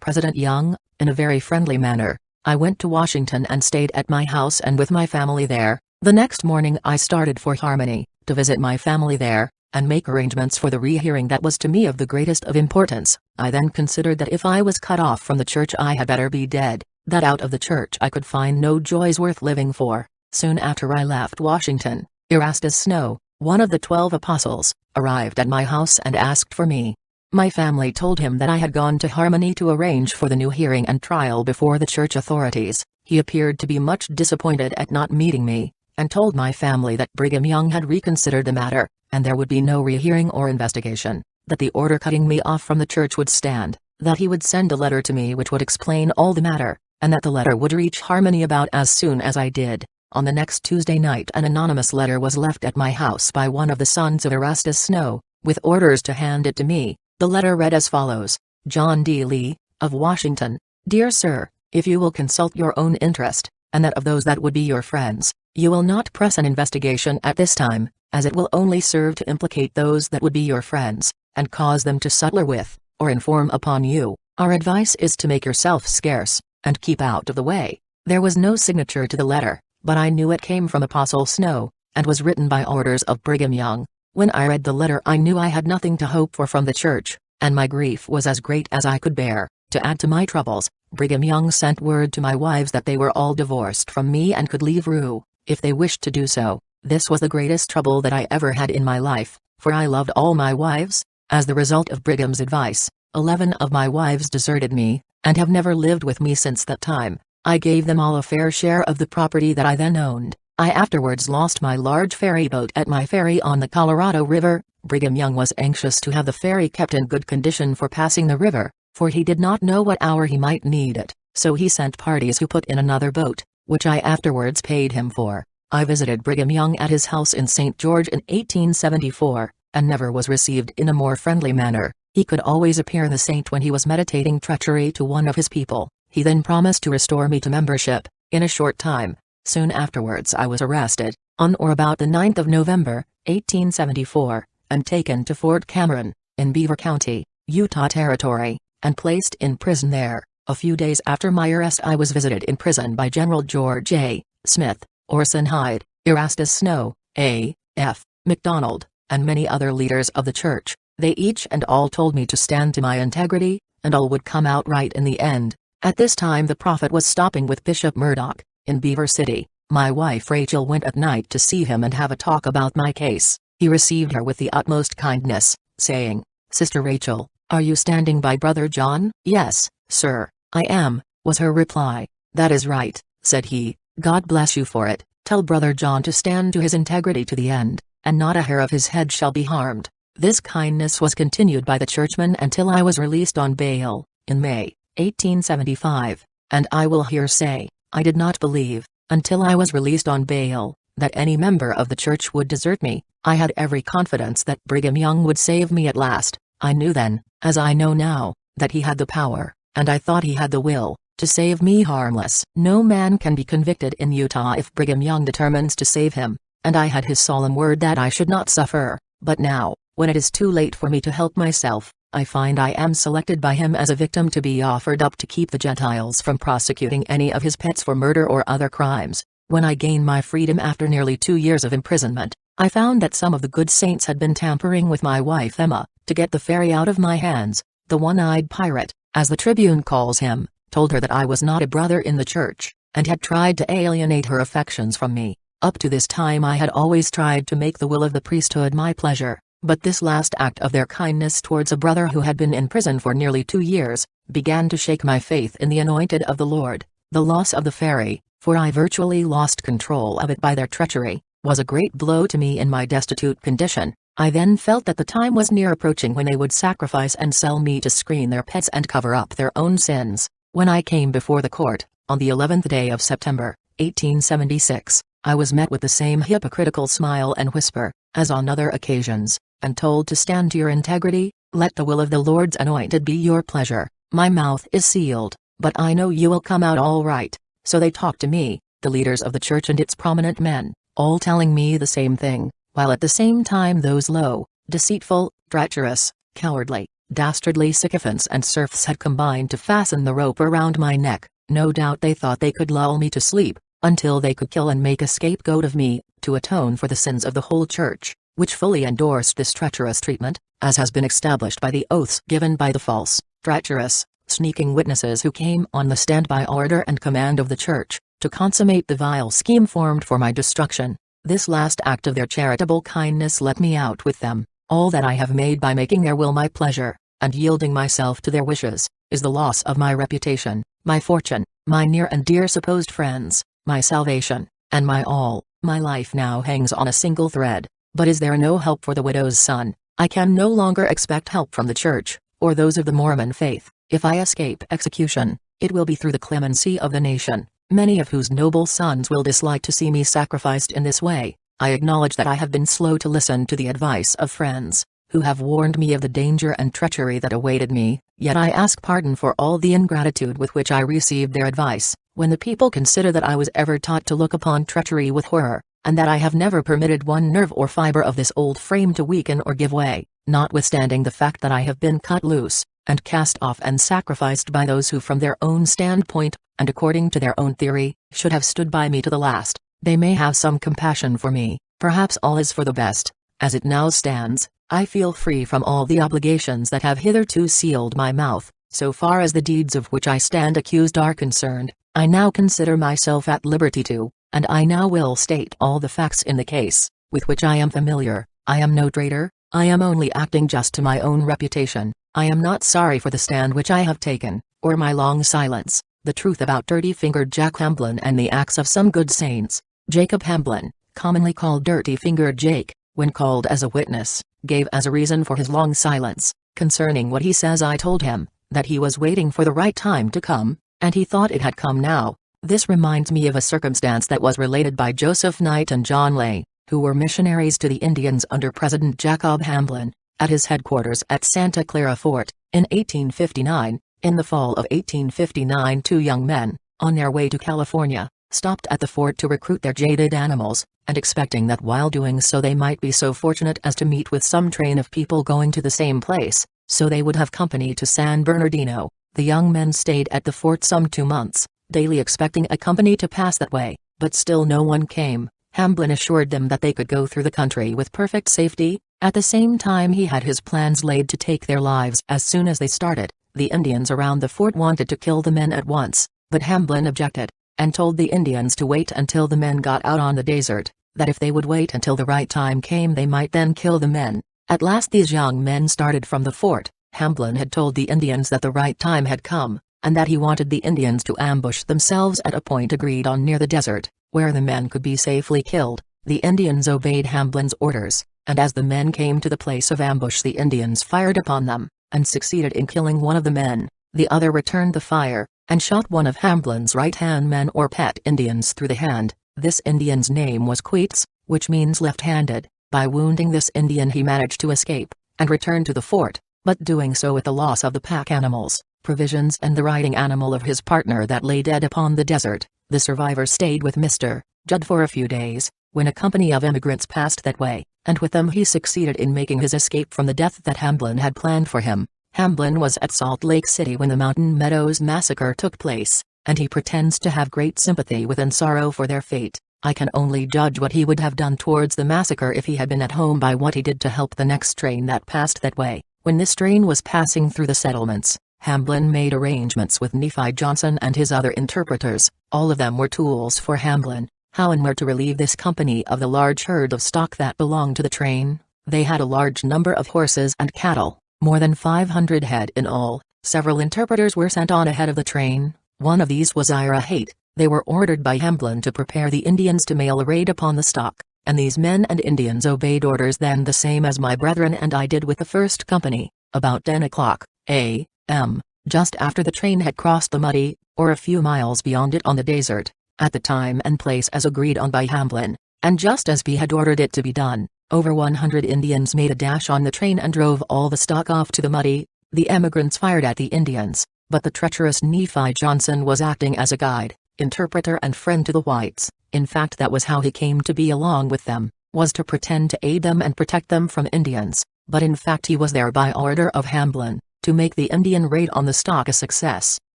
President Young, in a very friendly manner. I went to Washington and stayed at my house and with my family there. The next morning I started for Harmony, to visit my family there, and make arrangements for the rehearing that was to me of the greatest of importance. I then considered that if I was cut off from the church I had better be dead, that out of the church I could find no joys worth living for. Soon after I left Washington, Erastus Snow, one of the 12 apostles, arrived at my house and asked for me. My family told him that I had gone to Harmony to arrange for the new hearing and trial before the church authorities. He appeared to be much disappointed at not meeting me, and told my family that Brigham Young had reconsidered the matter, and there would be no rehearing or investigation, that the order cutting me off from the church would stand, that he would send a letter to me which would explain all the matter, and that the letter would reach Harmony about as soon as I did. On the next Tuesday night an anonymous letter was left at my house by one of the sons of Erastus Snow, with orders to hand it to me. The letter read as follows: John D. Lee, of Washington. Dear Sir, if you will consult your own interest, and that of those that would be your friends, you will not press an investigation at this time, as it will only serve to implicate those that would be your friends, and cause them to sutler with, or inform upon you. Our advice is to make yourself scarce, and keep out of the way. There was no signature to the letter, but I knew it came from Apostle Snow, and was written by orders of Brigham Young. When I read the letter I knew I had nothing to hope for from the church, and my grief was as great as I could bear. To add to my troubles, Brigham Young sent word to my wives that they were all divorced from me and could leave Rue. if they wished to do so. This was the greatest trouble that I ever had in my life, for I loved all my wives. As the result of Brigham's advice, 11 of my wives deserted me, and have never lived with me since that time. I gave them all a fair share of the property that I then owned. I afterwards lost my large ferry boat at my ferry on the Colorado River. Brigham Young was anxious to have the ferry kept in good condition for passing the river, for he did not know what hour he might need it, so he sent parties who put in another boat, which I afterwards paid him for. I visited Brigham Young at his house in St. George in 1874, and never was received in a more friendly manner. He could always appear the saint when he was meditating treachery to one of his people. He then promised to restore me to membership, in a short time. Soon afterwards I was arrested, on or about the 9th of November, 1874, and taken to Fort Cameron, in Beaver County, Utah Territory, and placed in prison there. A few days after my arrest I was visited in prison by General George A. Smith, Orson Hyde, Erastus Snow, A. F. McDonald, and many other leaders of the church. They each and all told me to stand to my integrity, and all would come out right in the end. At this time the prophet was stopping with Bishop Murdoch, in Beaver City. My wife Rachel went at night to see him and have a talk about my case. He received her with the utmost kindness, saying, "Sister Rachel, are you standing by Brother John?" "Yes, sir, I am," was her reply. "That is right," said he, "God bless you for it. Tell Brother John to stand to his integrity to the end, and not a hair of his head shall be harmed." This kindness was continued by the churchman until I was released on bail, in May, 1875, and I will here say, I did not believe, until I was released on bail, that any member of the church would desert me. I had every confidence that Brigham Young would save me at last. I knew then, as I know now, that he had the power, and I thought he had the will, to save me harmless. No man can be convicted in Utah if Brigham Young determines to save him, and I had his solemn word that I should not suffer. But now, when it is too late for me to help myself, I find I am selected by him as a victim to be offered up to keep the Gentiles from prosecuting any of his pets for murder or other crimes. When I gained my freedom after nearly 2 years of imprisonment, I found that some of the good saints had been tampering with my wife Emma, to get the ferry out of my hands. The one-eyed pirate, as the Tribune calls him, told her that I was not a brother in the church, and had tried to alienate her affections from me. Up to this time I had always tried to make the will of the priesthood my pleasure. But this last act of their kindness towards a brother who had been in prison for nearly 2 years, began to shake my faith in the anointed of the Lord. The loss of the ferry, for I virtually lost control of it by their treachery, was a great blow to me in my destitute condition. I then felt that the time was near approaching when they would sacrifice and sell me to screen their pets and cover up their own sins. When I came before the court, on the 11th day of September, 1876, I was met with the same hypocritical smile and whisper, as on other occasions, and told to stand to your integrity. Let the will of the Lord's anointed be your pleasure. My mouth is sealed, but I know you will come out all right. So they talked to me, the leaders of the church and its prominent men, all telling me the same thing, while at the same time those low, deceitful, treacherous, cowardly, dastardly sycophants and serfs had combined to fasten the rope around my neck. No doubt they thought they could lull me to sleep, until they could kill and make a scapegoat of me, to atone for the sins of the whole church, which fully endorsed this treacherous treatment, as has been established by the oaths given by the false, treacherous, sneaking witnesses who came on the stand by order and command of the church, to consummate the vile scheme formed for my destruction. This last act of their charitable kindness let me out with them. All that I have made by making their will my pleasure, and yielding myself to their wishes, is the loss of my reputation, my fortune, my near and dear supposed friends, my salvation, and my all. My life now hangs on a single thread. But is there no help for the widow's son? I can no longer expect help from the church, or those of the Mormon faith. If I escape execution, it will be through the clemency of the nation, many of whose noble sons will dislike to see me sacrificed in this way. I acknowledge that I have been slow to listen to the advice of friends, who have warned me of the danger and treachery that awaited me, yet I ask pardon for all the ingratitude with which I received their advice. When the people consider that I was ever taught to look upon treachery with horror, and that I have never permitted one nerve or fiber of this old frame to weaken or give way, notwithstanding the fact that I have been cut loose, and cast off and sacrificed by those who from their own standpoint, and according to their own theory, should have stood by me to the last, they may have some compassion for me. Perhaps all is for the best. As it now stands, I feel free from all the obligations that have hitherto sealed my mouth. So far as the deeds of which I stand accused are concerned, I now consider myself at liberty to and I now will state all the facts in the case, with which I am familiar. I am no traitor, I am only acting just to my own reputation. I am not sorry for the stand which I have taken, or my long silence. The truth about Dirty-Fingered Jack Hamblin and the acts of some good saints. Jacob Hamblin, commonly called Dirty-Fingered Jake, when called as a witness, gave as a reason for his long silence, concerning what he says I told him, that he was waiting for the right time to come, and he thought it had come now. This reminds me of a circumstance that was related by Joseph Knight and John Lay, who were missionaries to the Indians under President Jacob Hamblin, at his headquarters at Santa Clara Fort, in 1859. In the fall of 1859, two young men, on their way to California, stopped at the fort to recruit their jaded animals, and expecting that while doing so they might be so fortunate as to meet with some train of people going to the same place, so they would have company to San Bernardino. The young men stayed at the fort some 2 months, daily expecting a company to pass that way, but still no one came. Hamblin assured them that they could go through the country with perfect safety. At the same time he had his plans laid to take their lives as soon as they started. The Indians around the fort wanted to kill the men at once, but Hamblin objected, and told the Indians to wait until the men got out on the desert, that if they would wait until the right time came they might then kill the men. At last these young men started from the fort. Hamblin had told the Indians that the right time had come, and that he wanted the Indians to ambush themselves at a point agreed on near the desert, where the men could be safely killed. The Indians obeyed Hamblin's orders, and as the men came to the place of ambush the Indians fired upon them, and succeeded in killing one of the men. The other returned the fire, and shot one of Hamblin's right-hand men or pet Indians through the hand. This Indian's name was Queets, which means left-handed. By wounding this Indian he managed to escape, and return to the fort, but doing so with the loss of the pack animals, provisions and the riding animal of his partner that lay dead upon the desert. The survivor stayed with Mr. Judd for a few days, when a company of immigrants passed that way, and with them he succeeded in making his escape from the death that Hamblin had planned for him. Hamblin was at Salt Lake City when the Mountain Meadows massacre took place, and he pretends to have great sympathy with and sorrow for their fate. I can only judge what he would have done towards the massacre if he had been at home by what he did to help the next train that passed that way. When this train was passing through the settlements, Hamblin made arrangements with Nephi Johnson and his other interpreters. All of them were tools for Hamblin. How and where to relieve this company of the large herd of stock that belonged to the train. They had a large number of horses and cattle, more than 500 head in all. Several interpreters were sent on ahead of the train. One of these was Ira Haight. They were ordered by Hamblin to prepare the Indians to mail a raid upon the stock, and these men and Indians obeyed orders then the same as my brethren and I did with the first company. About 10 o'clock a.m., just after the train had crossed the Muddy, or a few miles beyond it on the desert, at the time and place as agreed on by Hamblin, and just as he had ordered it to be done, over 100 Indians made a dash on the train and drove all the stock off to the Muddy. The emigrants fired at the Indians, but the treacherous Nephi Johnson was acting as a guide, interpreter and friend to the whites. In fact that was how he came to be along with them, was to pretend to aid them and protect them from Indians, but in fact he was there by order of Hamblin, to make the Indian raid on the stock a success.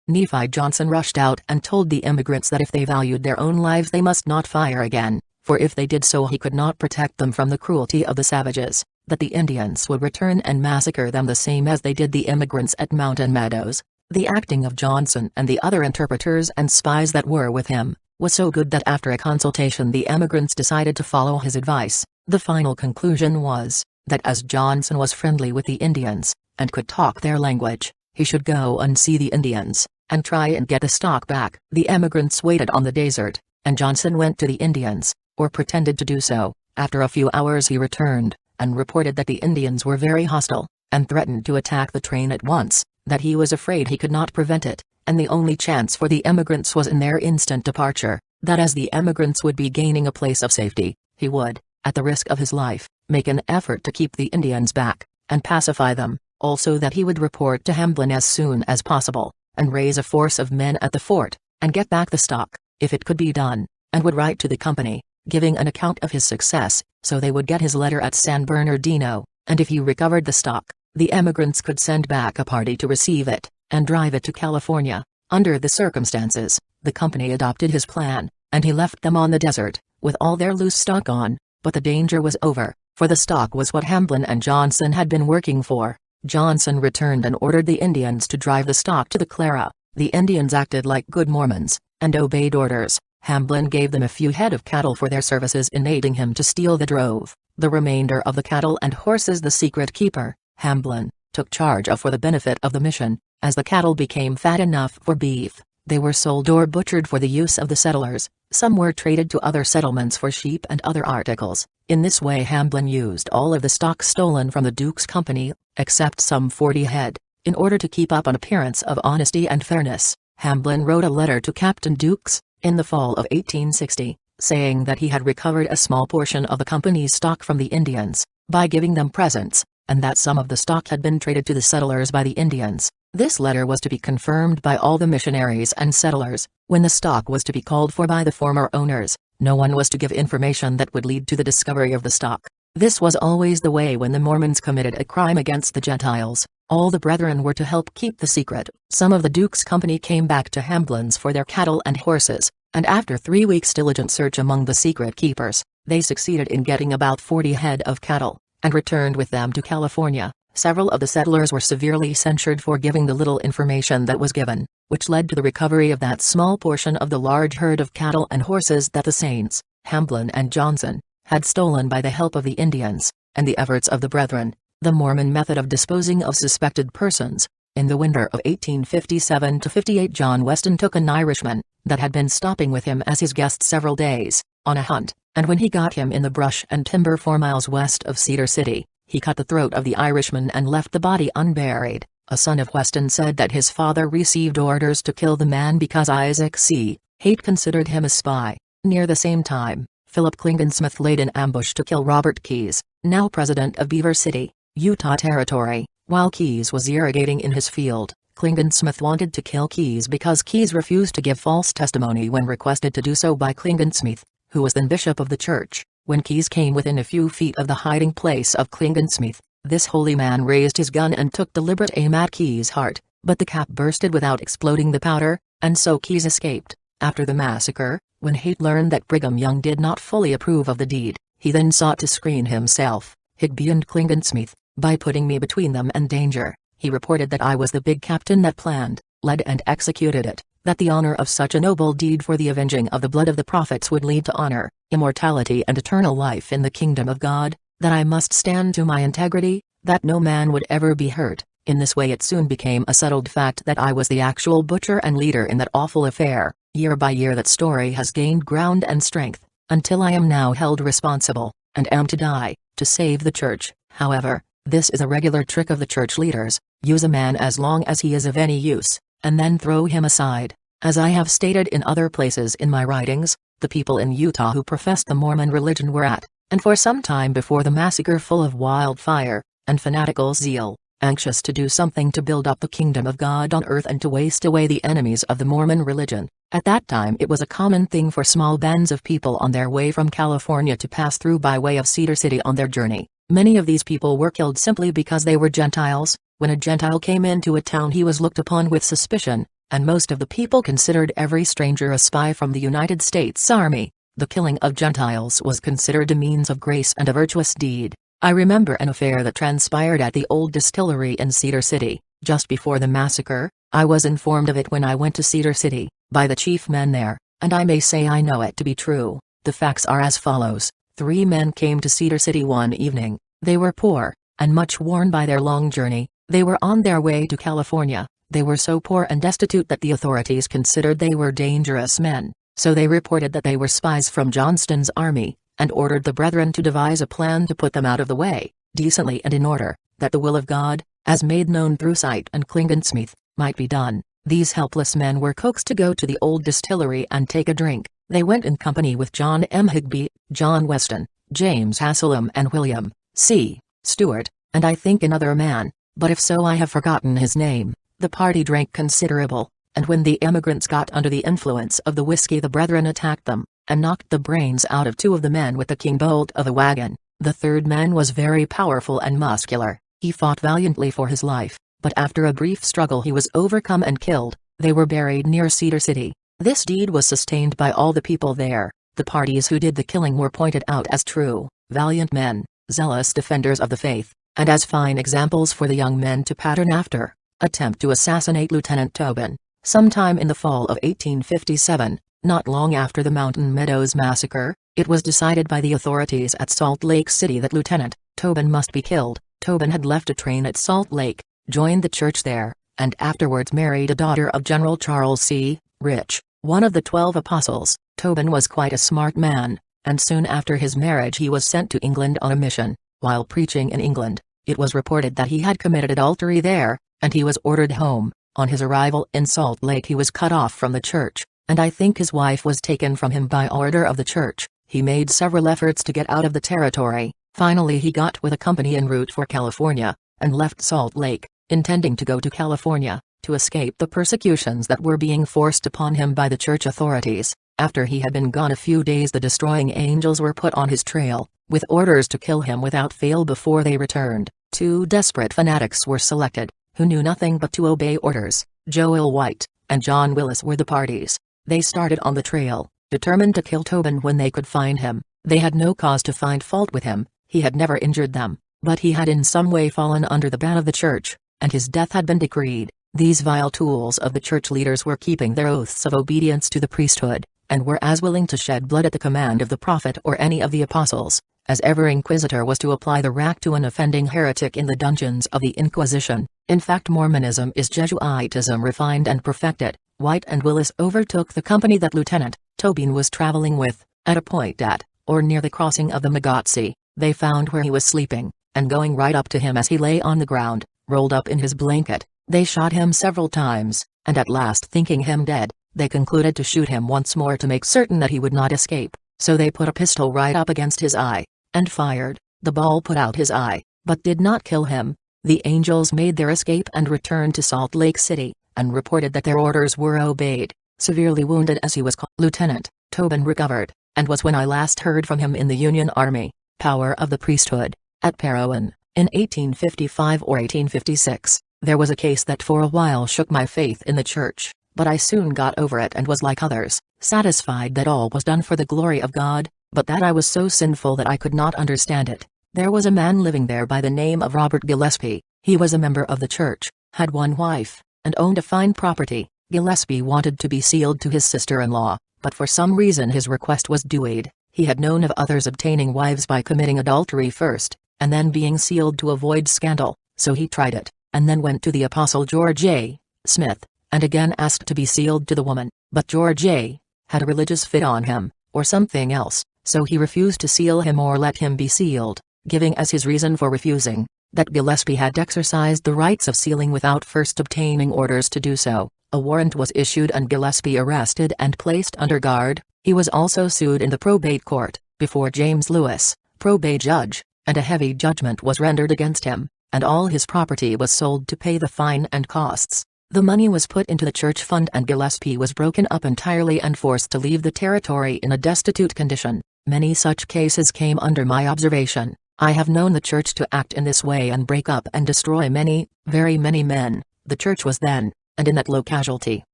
Nephi Johnson rushed out and told the immigrants that if they valued their own lives they must not fire again, for if they did so he could not protect them from the cruelty of the savages, that the Indians would return and massacre them the same as they did the immigrants at Mountain Meadows. The acting of Johnson and the other interpreters and spies that were with him was so good that after a consultation the emigrants decided to follow his advice. The final conclusion was, that as Johnson was friendly with the Indians, and could talk their language, he should go and see the Indians, and try and get the stock back. The emigrants waited on the desert, and Johnson went to the Indians, or pretended to do so. After a few hours he returned, and reported that the Indians were very hostile, and threatened to attack the train at once, that he was afraid he could not prevent it, and the only chance for the emigrants was in their instant departure, that as the emigrants would be gaining a place of safety, he would, at the risk of his life, make an effort to keep the Indians back, and pacify them. Also that he would report to Hamblin as soon as possible, and raise a force of men at the fort, and get back the stock, if it could be done, and would write to the company, giving an account of his success, so they would get his letter at San Bernardino, and if he recovered the stock, the emigrants could send back a party to receive it, and drive it to California. Under the circumstances, the company adopted his plan, and he left them on the desert, with all their loose stock on, but the danger was over, for the stock was what Hamblin and Johnson had been working for. Johnson returned and ordered the Indians to drive the stock to the Clara. The Indians acted like good Mormons, and obeyed orders. Hamblin gave them a few head of cattle for their services in aiding him to steal the drove. The remainder of the cattle and horses the secret keeper, Hamblin, took charge of for the benefit of the mission. As the cattle became fat enough for beef, they were sold or butchered for the use of the settlers. Some were traded to other settlements for sheep and other articles. In this way Hamblin used all of the stock stolen from the Duke's company, except some 40 head. In order to keep up an appearance of honesty and fairness, Hamblin wrote a letter to Captain Dukes, in the fall of 1860, saying that he had recovered a small portion of the company's stock from the Indians, by giving them presents, and that some of the stock had been traded to the settlers by the Indians. This letter was to be confirmed by all the missionaries and settlers. When the stock was to be called for by the former owners, no one was to give information that would lead to the discovery of the stock. This was always the way when the Mormons committed a crime against the Gentiles. All the brethren were to help keep the secret. Some of the Duke's company came back to Hamblin's for their cattle and horses, and after 3 weeks' diligent search among the secret keepers, they succeeded in getting about 40 head of cattle, and returned with them to California. Several of the settlers were severely censured for giving the little information that was given, which led to the recovery of that small portion of the large herd of cattle and horses that the Saints, Hamblin and Johnson, had stolen by the help of the Indians, and the efforts of the brethren. The Mormon method of disposing of suspected persons. In the winter of 1857-58 John Weston took an Irishman, that had been stopping with him as his guest several days, on a hunt, and when he got him in the brush and timber 4 miles west of Cedar City, he cut the throat of the Irishman and left the body unburied. A son of Weston said that his father received orders to kill the man because Isaac C. Haight considered him a spy. Near the same time, Philip Klingensmith laid an ambush to kill Robert Keyes, now president of Beaver City, Utah Territory. While Keyes was irrigating in his field, Klingensmith wanted to kill Keyes because Keyes refused to give false testimony when requested to do so by Klingensmith, who was then bishop of the church. When Keyes came within a few feet of the hiding place of Klingensmith, this holy man raised his gun and took deliberate aim at Keyes' heart, but the cap bursted without exploding the powder, and so Keyes escaped. After the massacre, when Haight learned that Brigham Young did not fully approve of the deed, he then sought to screen himself, Higby and Klingensmith, by putting me between them and danger. He reported that I was the big captain that planned, led and executed it, that the honor of such a noble deed for the avenging of the blood of the prophets would lead to honor, immortality and eternal life in the kingdom of God, that I must stand to my integrity, that no man would ever be hurt. In this way it soon became a settled fact that I was the actual butcher and leader in that awful affair. Year by year that story has gained ground and strength, until I am now held responsible, and am to die, to save the church. However, this is a regular trick of the church leaders: use a man as long as he is of any use, and then throw him aside. As I have stated in other places in my writings, the people in Utah who professed the Mormon religion were at, and for some time before the massacre, full of wildfire and fanatical zeal, anxious to do something to build up the kingdom of God on earth and to waste away the enemies of the Mormon religion. At that time it was a common thing for small bands of people on their way from California to pass through by way of Cedar City on their journey. Many of these people were killed simply because they were Gentiles. When a Gentile came into a town he was looked upon with suspicion, and most of the people considered every stranger a spy from the United States Army. The killing of Gentiles was considered a means of grace and a virtuous deed. I remember an affair that transpired at the old distillery in Cedar City, just before the massacre. I was informed of it when I went to Cedar City, by the chief men there, and I may say I know it to be true. The facts are as follows. 3 men came to Cedar City one evening. They were poor, and much worn by their long journey. They were on their way to California. They were so poor and destitute that the authorities considered they were dangerous men, so they reported that they were spies from Johnston's army, and ordered the brethren to devise a plan to put them out of the way, decently and in order, that the will of God, as made known through Sight and Klingensmith, might be done. These helpless men were coaxed to go to the old distillery and take a drink. They went in company with John M. Higby, John Weston, James Haslam and William C. Stewart, and I think another man, but if so I have forgotten his name. The party drank considerable, and when the emigrants got under the influence of the whiskey the brethren attacked them, and knocked the brains out of 2 of the men with the king bolt of a wagon. The 3rd man was very powerful and muscular. He fought valiantly for his life, but after a brief struggle he was overcome and killed. They were buried near Cedar City. This deed was sustained by all the people there. The parties who did the killing were pointed out as true, valiant men, zealous defenders of the faith, and as fine examples for the young men to pattern after. Attempt to assassinate Lieutenant Tobin. Sometime in the fall of 1857, Not long after the Mountain Meadows massacre, it was decided by the authorities at Salt Lake City that Lieutenant Tobin must be killed. Tobin had left a train at Salt Lake, joined the church there, and afterwards married a daughter of General Charles C. Rich, one of the 12 apostles. Tobin was quite a smart man, and soon after his marriage he was sent to England on a mission. While preaching in England, it was reported that he had committed adultery there, and he was ordered home. On his arrival in Salt Lake he was cut off from the church, and I think his wife was taken from him by order of the church. He made several efforts to get out of the territory. Finally he got with a company en route for California, and left Salt Lake, intending to go to California, to escape the persecutions that were being forced upon him by the church authorities. After he had been gone a few days the destroying angels were put on his trail, with orders to kill him without fail before they returned. 2 desperate fanatics were selected, who knew nothing but to obey orders. Joel White and John Willis were the parties. They started on the trail, determined to kill Tobin when they could find him. They had no cause to find fault with him, he had never injured them, but he had in some way fallen under the ban of the church, and his death had been decreed. These vile tools of the church leaders were keeping their oaths of obedience to the priesthood, and were as willing to shed blood at the command of the prophet or any of the apostles, as ever inquisitor was to apply the rack to an offending heretic in the dungeons of the Inquisition. In fact, Mormonism is Jesuitism refined and perfected. White and Willis overtook the company that Lieutenant Tobin was traveling with, at a point at, or near the crossing of the Magotsi. They found where he was sleeping, and going right up to him as he lay on the ground, rolled up in his blanket, they shot him several times, and at last thinking him dead, they concluded to shoot him once more to make certain that he would not escape. So they put a pistol right up against his eye, and fired. The ball put out his eye, but did not kill him. The angels made their escape and returned to Salt Lake City, and reported that their orders were obeyed. Severely wounded as he was called, Lieutenant Tobin recovered, and was when I last heard from him in the Union Army. Power of the priesthood. At Parowan, in 1855 or 1856, there was a case that for a while shook my faith in the church, but I soon got over it and was like others, satisfied that all was done for the glory of God, but that I was so sinful that I could not understand it. There was a man living there by the name of Robert Gillespie. He was a member of the church, had one wife, and owned a fine property. Gillespie wanted to be sealed to his sister-in-law, but for some reason his request was denied. He had known of others obtaining wives by committing adultery first, and then being sealed to avoid scandal, so he tried it, and then went to the Apostle George A. Smith, and again asked to be sealed to the woman, but George A. had a religious fit on him, or something else, so he refused to seal him or let him be sealed, giving as his reason for refusing, that Gillespie had exercised the rights of sealing without first obtaining orders to do so. A warrant was issued and Gillespie arrested and placed under guard. He was also sued in the probate court, before James Lewis, probate judge, and a heavy judgment was rendered against him, and all his property was sold to pay the fine and costs. The money was put into the church fund and Gillespie was broken up entirely and forced to leave the territory in a destitute condition. Many such cases came under my observation. I have known the church to act in this way and break up and destroy many, very many men. The church was then, and in that low casualty,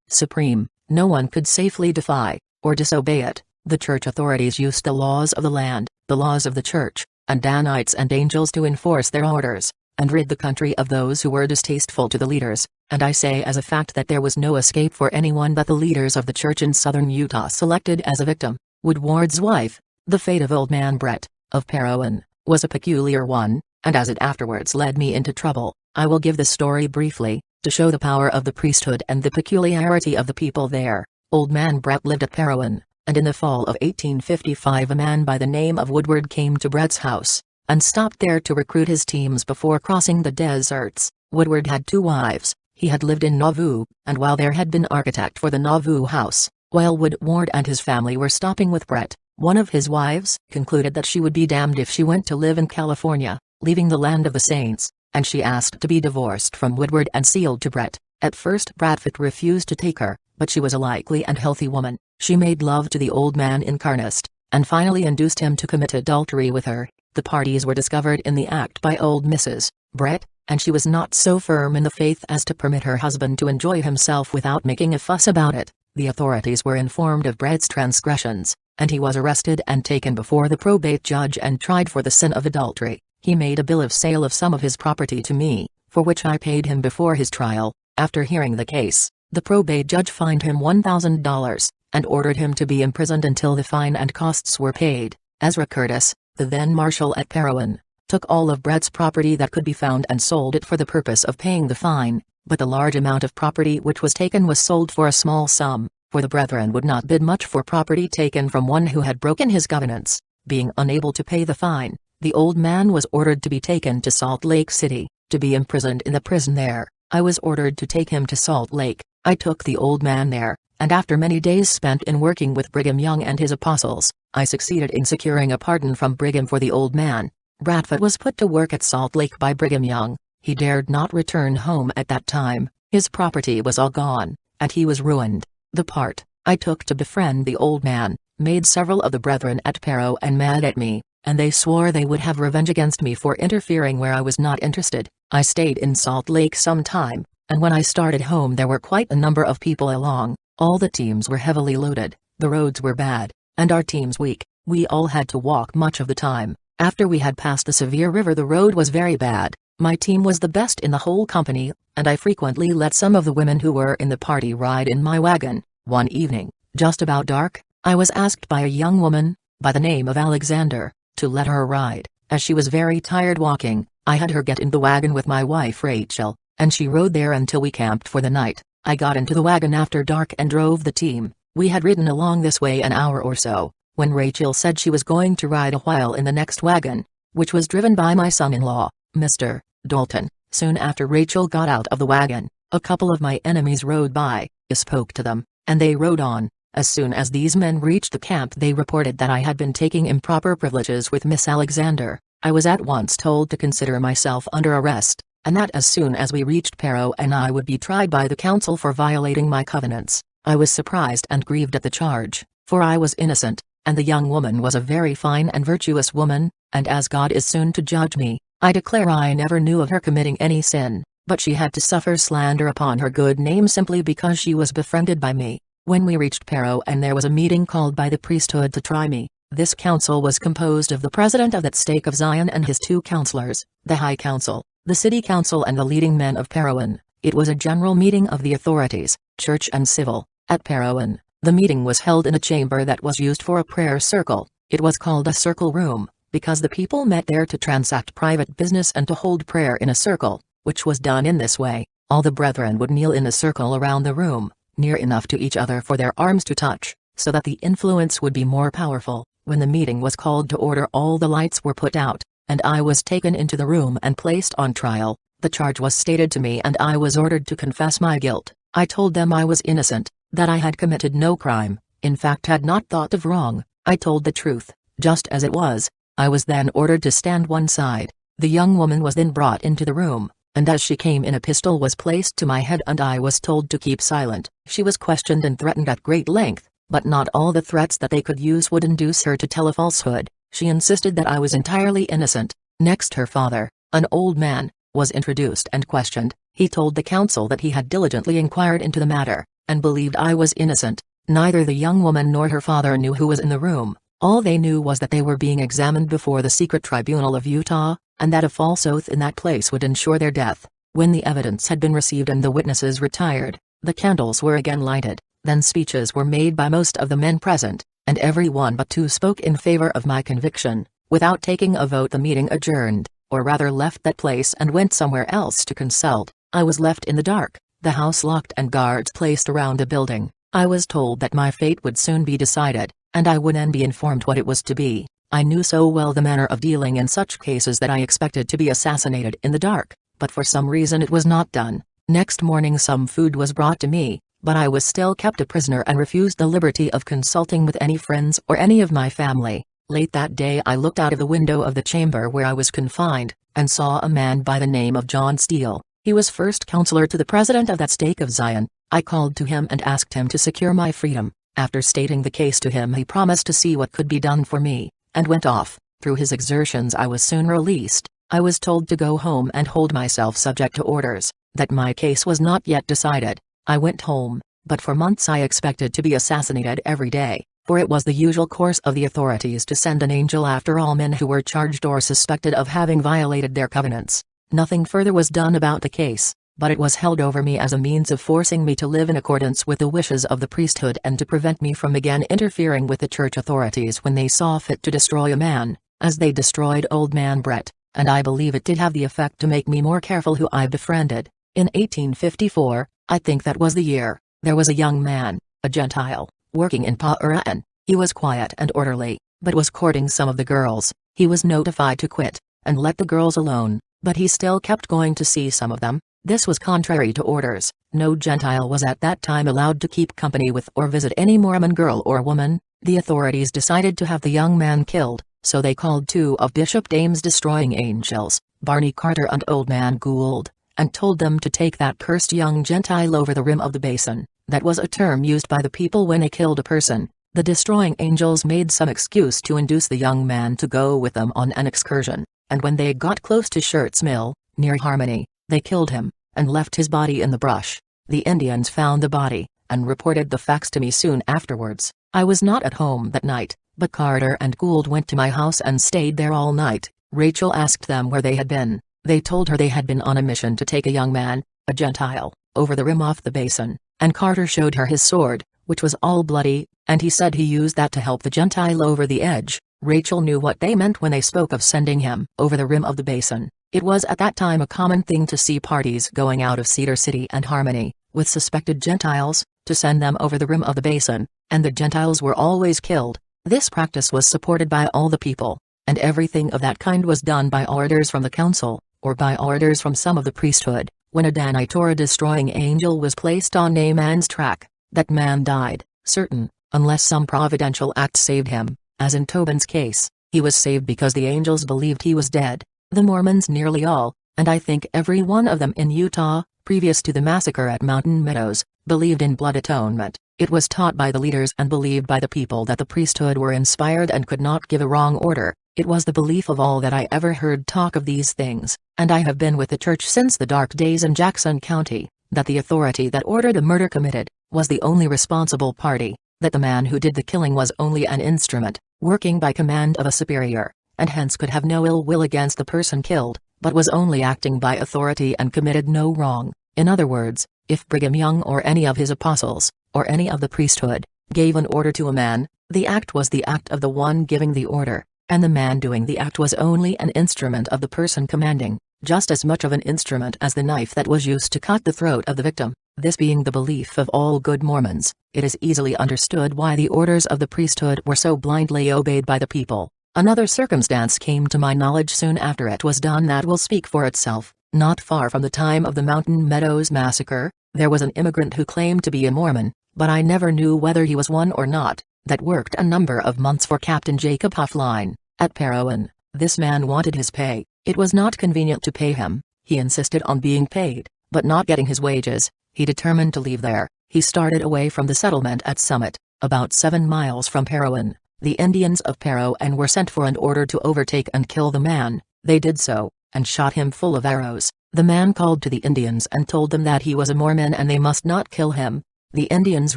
supreme. No one could safely defy or disobey it. The church authorities used the laws of the land, the laws of the church, and Danites and angels to enforce their orders, and rid the country of those who were distasteful to the leaders, and I say as a fact that there was no escape for anyone but the leaders of the church in southern Utah selected as a victim. Woodward's wife, the fate of old man Brett, of Parowan, was a peculiar one, and as it afterwards led me into trouble, I will give the story briefly, to show the power of the priesthood and the peculiarity of the people there. Old man Brett lived at Parowan, and in the fall of 1855 a man by the name of Woodward came to Brett's house, and stopped there to recruit his teams before crossing the deserts. Woodward had 2 wives. He had lived in Nauvoo, and while there had been architect for the Nauvoo house, while Woodward and his family were stopping with Brett, one of his wives concluded that she would be damned if she went to live in California, leaving the land of the saints, and she asked to be divorced from Woodward and sealed to Brett. At first Bradford refused to take her, but she was a likely and healthy woman. She made love to the old man in earnest, and finally induced him to commit adultery with her. The parties were discovered in the act by old Mrs. Brett, and she was not so firm in the faith as to permit her husband to enjoy himself without making a fuss about it. The authorities were informed of Brett's transgressions, and he was arrested and taken before the probate judge and tried for the sin of adultery. He made a bill of sale of some of his property to me, for which I paid him before his trial. After hearing the case, the probate judge fined him $1,000, and ordered him to be imprisoned until the fine and costs were paid. Ezra Curtis, the then marshal at Parowan, took all of Brett's property that could be found and sold it for the purpose of paying the fine, but the large amount of property which was taken was sold for a small sum, for the brethren would not bid much for property taken from one who had broken his covenants. Being unable to pay the fine, the old man was ordered to be taken to Salt Lake City, to be imprisoned in the prison there. I was ordered to take him to Salt Lake. I took the old man there, and after many days spent in working with Brigham Young and his apostles, I succeeded in securing a pardon from Brigham for the old man. Bradford was put to work at Salt Lake by Brigham Young. He dared not return home at that time. His property was all gone, and he was ruined. The part I took to befriend the old man made several of the brethren at Parowan mad at me, and they swore they would have revenge against me for interfering where I was not interested. I stayed in Salt Lake some time, and when I started home there were quite a number of people along. All the teams were heavily loaded, the roads were bad, and our teams weak. We all had to walk much of the time. After we had passed the Sevier River the road was very bad. My team was the best in the whole company, and I frequently let some of the women who were in the party ride in my wagon. One evening, just about dark, I was asked by a young woman, by the name of Alexander, to let her ride, as she was very tired walking. I had her get in the wagon with my wife Rachel, and she rode there until we camped for the night. I got into the wagon after dark and drove the team. We had ridden along this way an hour or so, when Rachel said she was going to ride a while in the next wagon, which was driven by my son-in-law, Mr. Dalton. Soon after Rachel got out of the wagon, a couple of my enemies rode by. I spoke to them, and they rode on. As soon as these men reached the camp they reported that I had been taking improper privileges with Miss Alexander. I was at once told to consider myself under arrest, and that as soon as we reached Parowan I would be tried by the council for violating my covenants. I was surprised and grieved at the charge, for I was innocent, and the young woman was a very fine and virtuous woman, and as God is soon to judge me, I declare I never knew of her committing any sin, but she had to suffer slander upon her good name simply because she was befriended by me. When we reached Parowan there was a meeting called by the priesthood to try me. This council was composed of the president of that stake of Zion and his 2 counselors, the high council, the city council and the leading men of Parowan. It was a general meeting of the authorities, church and civil, at Parowan. The meeting was held in a chamber that was used for a prayer circle. It was called a circle room, because the people met there to transact private business and to hold prayer in a circle, which was done in this way. All the brethren would kneel in a circle around the room, near enough to each other for their arms to touch, so that the influence would be more powerful. When the meeting was called to order all the lights were put out, and I was taken into the room and placed on trial. The charge was stated to me and I was ordered to confess my guilt. I told them I was innocent, that I had committed no crime, in fact had not thought of wrong. I told the truth, just as it was. I was then ordered to stand one side. The young woman was then brought into the room, and as she came in a pistol was placed to my head and I was told to keep silent. She was questioned and threatened at great length, but not all the threats that they could use would induce her to tell a falsehood. She insisted that I was entirely innocent. Next her father, an old man, was introduced and questioned. He told the council that he had diligently inquired into the matter, and believed I was innocent. Neither the young woman nor her father knew who was in the room. All they knew was that they were being examined before the secret tribunal of Utah, and that a false oath in that place would ensure their death. When the evidence had been received and the witnesses retired, the candles were again lighted. Then speeches were made by most of the men present, and every one but 2 spoke in favor of my conviction. Without taking a vote the meeting adjourned, or rather left that place and went somewhere else to consult. I was left in the dark, the house locked and guards placed around the building. I was told that my fate would soon be decided, and I would then be informed what it was to be. I knew so well the manner of dealing in such cases that I expected to be assassinated in the dark, but for some reason it was not done. Next morning some food was brought to me, but I was still kept a prisoner and refused the liberty of consulting with any friends or any of my family. Late that day I looked out of the window of the chamber where I was confined, and saw a man by the name of John Steele. He was first counselor to the president of that stake of Zion. I called to him and asked him to secure my freedom. After stating the case to him he promised to see what could be done for me, and went off. Through his exertions I was soon released. I was told to go home and hold myself subject to orders, that my case was not yet decided. I went home, but for months I expected to be assassinated every day, for it was the usual course of the authorities to send an angel after all men who were charged or suspected of having violated their covenants. Nothing further was done about the case, but it was held over me as a means of forcing me to live in accordance with the wishes of the priesthood and to prevent me from again interfering with the church authorities when they saw fit to destroy a man, as they destroyed old man Brett, and I believe it did have the effect to make me more careful who I befriended. In 1854, I think that was the year, there was a young man, a Gentile, working in Paran. He was quiet and orderly, but was courting some of the girls. He was notified to quit, and let the girls alone, but he still kept going to see some of them. This was contrary to orders. No Gentile was at that time allowed to keep company with or visit any Mormon girl or woman. The authorities decided to have the young man killed, so they called two of Bishop Dame's destroying angels, Barney Carter and Old Man Gould, and told them to take that cursed young Gentile over the rim of the basin. That was a term used by the people when they killed a person. The destroying angels made some excuse to induce the young man to go with them on an excursion, and when they got close to Shirt's Mill, near Harmony, they killed him, and left his body in the brush. The Indians found the body, and reported the facts to me soon afterwards. I was not at home that night, but Carter and Gould went to my house and stayed there all night. Rachel asked them where they had been. They told her they had been on a mission to take a young man, a Gentile, over the rim off the basin, and Carter showed her his sword, which was all bloody, and he said he used that to help the Gentile over the edge. Rachel knew what they meant when they spoke of sending him over the rim of the basin. It was at that time a common thing to see parties going out of Cedar City and Harmony, with suspected Gentiles, to send them over the rim of the basin, and the Gentiles were always killed. This practice was supported by all the people, and everything of that kind was done by orders from the council, or by orders from some of the priesthood. When a Danite or a destroying angel was placed on a man's track, that man died, certain, unless some providential act saved him, as in Tobin's case. He was saved because the angels believed he was dead. The Mormons nearly all, and I think every one of them in Utah, previous to the massacre at Mountain Meadows, believed in blood atonement. It was taught by the leaders and believed by the people that the priesthood were inspired and could not give a wrong order. It was the belief of all that I ever heard talk of these things, and I have been with the church since the dark days in Jackson County, that the authority that ordered the murder committed was the only responsible party, that the man who did the killing was only an instrument, working by command of a superior, and hence could have no ill will against the person killed, but was only acting by authority and committed no wrong. In other words, if Brigham Young or any of his apostles, or any of the priesthood, gave an order to a man, the act was the act of the one giving the order, and the man doing the act was only an instrument of the person commanding, just as much of an instrument as the knife that was used to cut the throat of the victim. This being the belief of all good Mormons, it is easily understood why the orders of the priesthood were so blindly obeyed by the people. Another circumstance came to my knowledge soon after it was done that will speak for itself. Not far from the time of the Mountain Meadows massacre, there was an immigrant who claimed to be a Mormon, but I never knew whether he was one or not, that worked a number of months for Captain Jacob Huffline, at Parowan. This man wanted his pay. It was not convenient to pay him. He insisted on being paid, but not getting his wages. He determined to leave there. He started away from the settlement at Summit, about 7 miles from Parowan. The Indians of Parowan were sent for and ordered to overtake and kill the man. They did so, and shot him full of arrows. The man called to the Indians and told them that he was a Mormon and they must not kill him. The Indians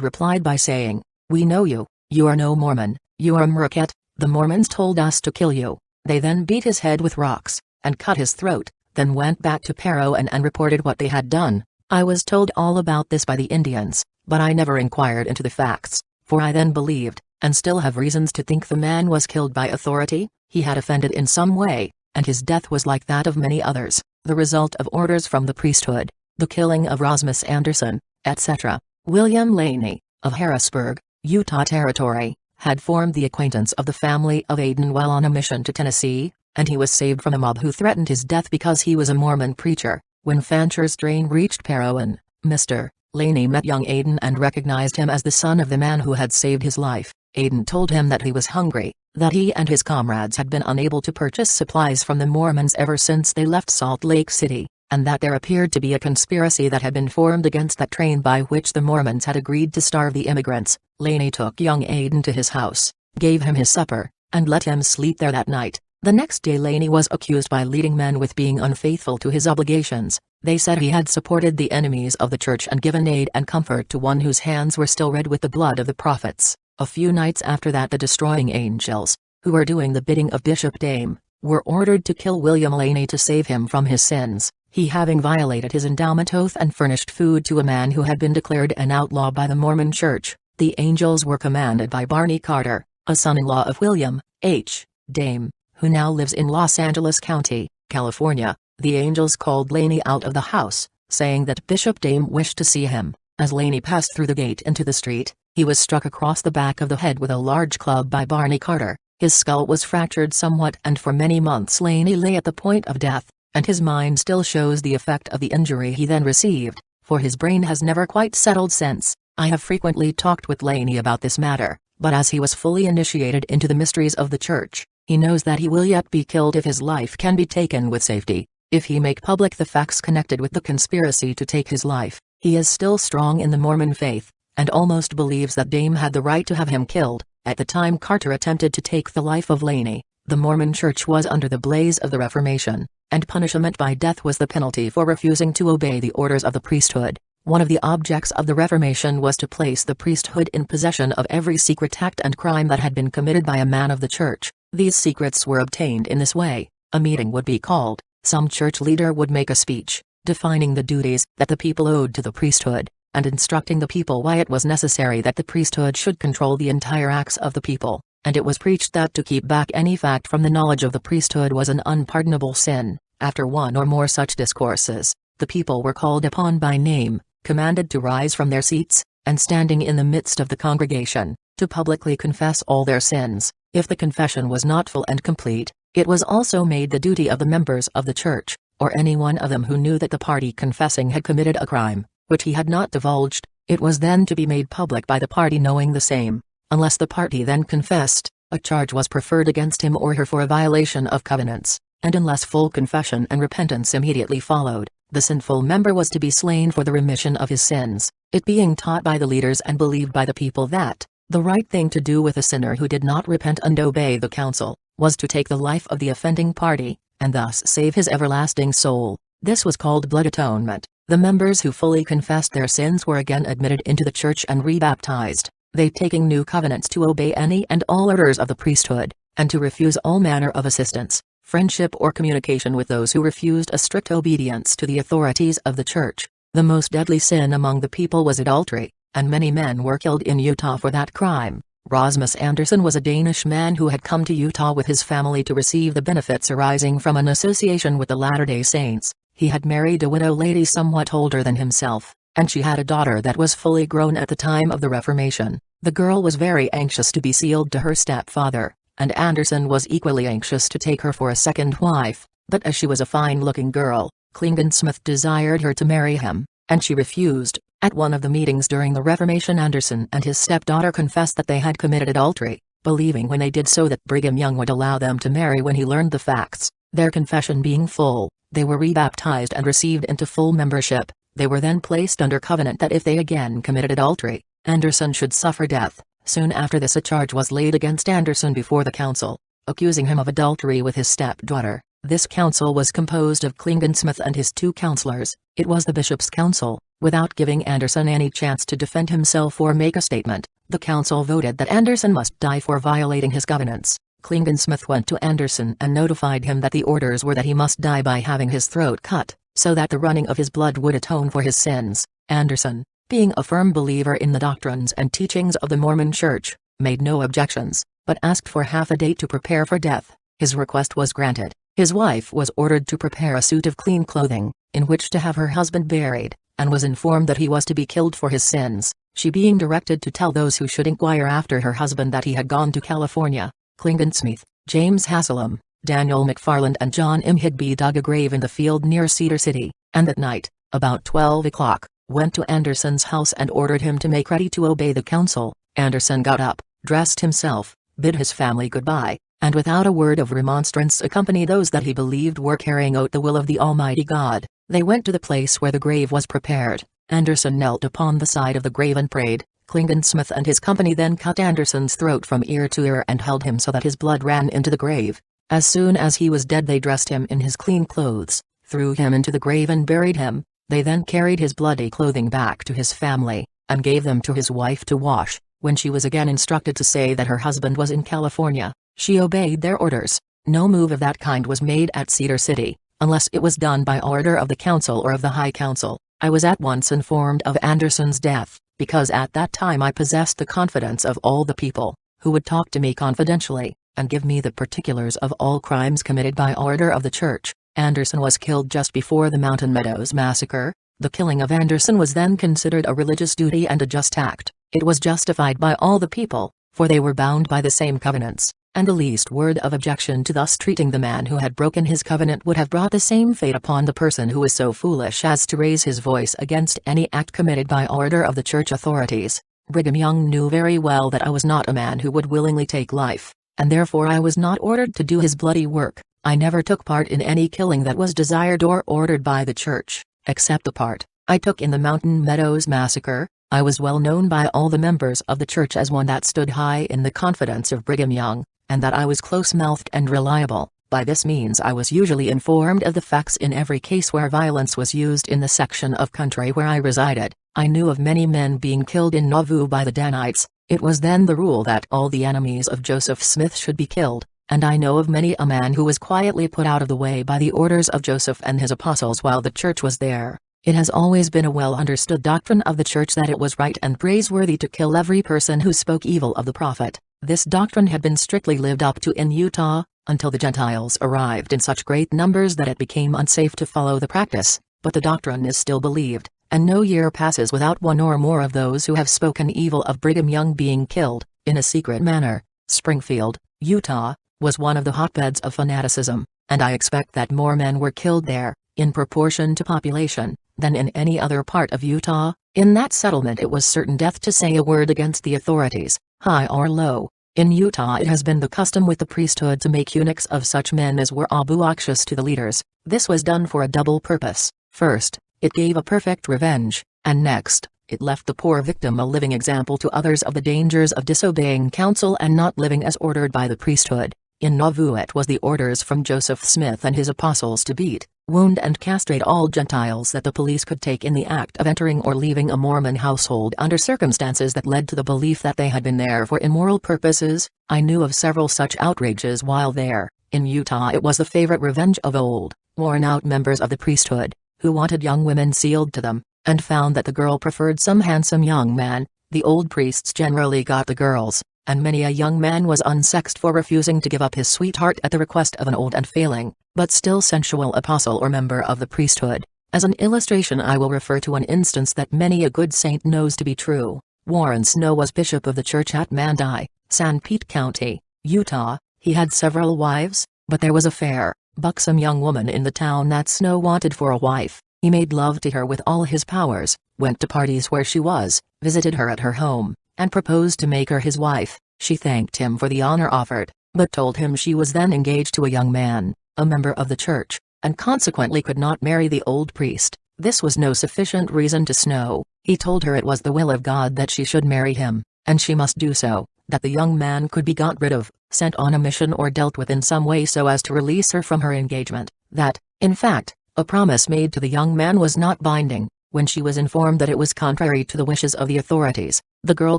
replied by saying, "We know you. You are no Mormon, you are a Marquette. The Mormons told us to kill you." They then beat his head with rocks, and cut his throat, then went back to Parowan and reported what they had done. I was told all about this by the Indians, but I never inquired into the facts, for I then believed, and still have reasons to think the man was killed by authority. He had offended in some way, and his death was like that of many others, the result of orders from the priesthood. The killing of Rasmus Anderson, etc. William Laney, of Harrisburg, Utah Territory, had formed the acquaintance of the family of Aden while on a mission to Tennessee, and he was saved from a mob who threatened his death because he was a Mormon preacher. When Fancher's train reached Parowan, Mr. Laney met young Aden and recognized him as the son of the man who had saved his life. Aden told him that he was hungry, that he and his comrades had been unable to purchase supplies from the Mormons ever since they left Salt Lake City, and that there appeared to be a conspiracy that had been formed against that train by which the Mormons had agreed to starve the immigrants. Laney took young Aden to his house, gave him his supper, and let him sleep there that night. The next day Laney was accused by leading men with being unfaithful to his obligations. They said he had supported the enemies of the church and given aid and comfort to one whose hands were still red with the blood of the prophets. A few nights after that the destroying angels, who were doing the bidding of Bishop Dame, were ordered to kill William Laney to save him from his sins. he having violated his endowment oath and furnished food to a man who had been declared an outlaw by the Mormon Church. The angels were commanded by Barney Carter, a son-in-law of William H. Dame, who now lives in Los Angeles County, California. The angels called Laney out of the house, saying that Bishop Dame wished to see him. As Laney passed through the gate into the street, he was struck across the back of the head with a large club by Barney Carter. His skull was fractured somewhat, and for many months Laney lay at the point of death, and his mind still shows the effect of the injury he then received, for his brain has never quite settled since. I have frequently talked with Laney about this matter, but as he was fully initiated into the mysteries of the church, he knows that he will yet be killed if his life can be taken with safety. If he make public the facts connected with the conspiracy to take his life, he is still strong in the Mormon faith, and almost believes that Dame had the right to have him killed. At the time Carter attempted to take the life of Laney, the Mormon Church was under the blaze of the Reformation, and punishment by death was the penalty for refusing to obey the orders of the priesthood. One of the objects of the Reformation was to place the priesthood in possession of every secret act and crime that had been committed by a man of the church. These secrets were obtained in this way. A meeting would be called, some church leader would make a speech, defining the duties that the people owed to the priesthood, and instructing the people why it was necessary that the priesthood should control the entire acts of the people, and it was preached that to keep back any fact from the knowledge of the priesthood was an unpardonable sin. After one or more such discourses, the people were called upon by name, commanded to rise from their seats, and standing in the midst of the congregation, to publicly confess all their sins. If the confession was not full and complete, it was also made the duty of the members of the church, or any one of them who knew that the party confessing had committed a crime, which he had not divulged, it was then to be made public by the party knowing the same. Unless the party then confessed, a charge was preferred against him or her for a violation of covenants, and unless full confession and repentance immediately followed, the sinful member was to be slain for the remission of his sins, it being taught by the leaders and believed by the people that the right thing to do with a sinner who did not repent and obey the counsel was to take the life of the offending party, and thus save his everlasting soul. This was called blood atonement. The members who fully confessed their sins were again admitted into the church and rebaptized, they taking new covenants to obey any and all orders of the priesthood, and to refuse all manner of assistance, friendship or communication with those who refused a strict obedience to the authorities of the church. The most deadly sin among the people was adultery, and many men were killed in Utah for that crime. Rasmus Anderson was a Danish man who had come to Utah with his family to receive the benefits arising from an association with the Latter-day Saints. He had married a widow lady somewhat older than himself, and she had a daughter that was fully grown at the time of the Reformation. The girl was very anxious to be sealed to her stepfather, and Anderson was equally anxious to take her for a second wife, but as she was a fine-looking girl, Klingensmith desired her to marry him, and she refused. At one of the meetings during the Reformation, Anderson and his stepdaughter confessed that they had committed adultery, believing when they did so that Brigham Young would allow them to marry when he learned the facts. Their confession being full, they were rebaptized and received into full membership. They were then placed under covenant that if they again committed adultery, Anderson should suffer death. Soon after this a charge was laid against Anderson before the council, accusing him of adultery with his stepdaughter. This council was composed of Klingensmith and his two counselors. It was the bishop's council. Without giving Anderson any chance to defend himself or make a statement, the council voted that Anderson must die for violating his covenants. Klingensmith went to Anderson and notified him that the orders were that he must die by having his throat cut, so that the running of his blood would atone for his sins. Anderson, being a firm believer in the doctrines and teachings of the Mormon Church, made no objections, but asked for half a day to prepare for death. His request was granted. His wife was ordered to prepare a suit of clean clothing, in which to have her husband buried, and was informed that he was to be killed for his sins, she being directed to tell those who should inquire after her husband that he had gone to California. Klingensmith, James Haslam, Daniel McFarland and John M. Higby dug a grave in the field near Cedar City, and that night, about 12 o'clock, went to Anderson's house and ordered him to make ready to obey the council. Anderson got up, dressed himself, bid his family goodbye, and without a word of remonstrance accompanied those that he believed were carrying out the will of the Almighty God. They went to the place where the grave was prepared. Anderson knelt upon the side of the grave and prayed. Klingensmith and his company then cut Anderson's throat from ear to ear and held him so that his blood ran into the grave. As soon as he was dead they dressed him in his clean clothes, threw him into the grave and buried him. They then carried his bloody clothing back to his family, and gave them to his wife to wash. When she was again instructed to say that her husband was in California, she obeyed their orders. No move of that kind was made at Cedar City. unless it was done by order of the council or of the High Council. I was at once informed of Anderson's death, because at that time I possessed the confidence of all the people, who would talk to me confidentially, and give me the particulars of all crimes committed by order of the church. Anderson was killed just before the Mountain Meadows massacre. The killing of Anderson was then considered a religious duty and a just act. It was justified by all the people, for they were bound by the same covenants, and the least word of objection to thus treating the man who had broken his covenant would have brought the same fate upon the person who was so foolish as to raise his voice against any act committed by order of the church authorities. Brigham Young knew very well that I was not a man who would willingly take life, and therefore I was not ordered to do his bloody work. I never took part in any killing that was desired or ordered by the church, except the part I took in the Mountain Meadows massacre. I was well known by all the members of the church as one that stood high in the confidence of Brigham Young, and that I was close-mouthed and reliable. By this means I was usually informed of the facts in every case where violence was used in the section of country where I resided. I knew of many men being killed in Nauvoo by the Danites. It was then the rule that all the enemies of Joseph Smith should be killed, and I know of many a man who was quietly put out of the way by the orders of Joseph and his apostles while the church was there. It has always been a well-understood doctrine of the church that it was right and praiseworthy to kill every person who spoke evil of the prophet. This doctrine had been strictly lived up to in Utah, until the Gentiles arrived in such great numbers that it became unsafe to follow the practice, but the doctrine is still believed, and no year passes without one or more of those who have spoken evil of Brigham Young being killed, in a secret manner. Springfield, Utah, was one of the hotbeds of fanaticism, and I expect that more men were killed there, in proportion to population, than in any other part of Utah. In that settlement it was certain death to say a word against the authorities, high or low. In Utah it has been the custom with the priesthood to make eunuchs of such men as were obnoxious to the leaders. This was done for a double purpose. First, it gave a perfect revenge, and next, it left the poor victim a living example to others of the dangers of disobeying counsel and not living as ordered by the priesthood. In Nauvoo it was the orders from Joseph Smith and his apostles to beat, wound and castrate all Gentiles that the police could take in the act of entering or leaving a Mormon household under circumstances that led to the belief that they had been there for immoral purposes. I knew of several such outrages while there. In Utah it was the favorite revenge of old, worn-out members of the priesthood, who wanted young women sealed to them, and found that the girl preferred some handsome young man. The old priests generally got the girls, and many a young man was unsexed for refusing to give up his sweetheart at the request of an old and failing, but still sensual apostle or member of the priesthood. As an illustration I will refer to an instance that many a good saint knows to be true. Warren Snow was bishop of the church at Manti, San Pete County, Utah. He had several wives, but there was a fair, buxom young woman in the town that Snow wanted for a wife. He made love to her with all his powers, went to parties where she was, visited her at her home, and proposed to make her his wife. She thanked him for the honor offered, but told him she was then engaged to a young man, a member of the church, and consequently could not marry the old priest. This was no sufficient reason to Snow. He told her it was the will of God that she should marry him, and she must do so, that the young man could be got rid of, sent on a mission or dealt with in some way so as to release her from her engagement. That, in fact, a promise made to the young man was not binding. When she was informed that it was contrary to the wishes of the authorities, the girl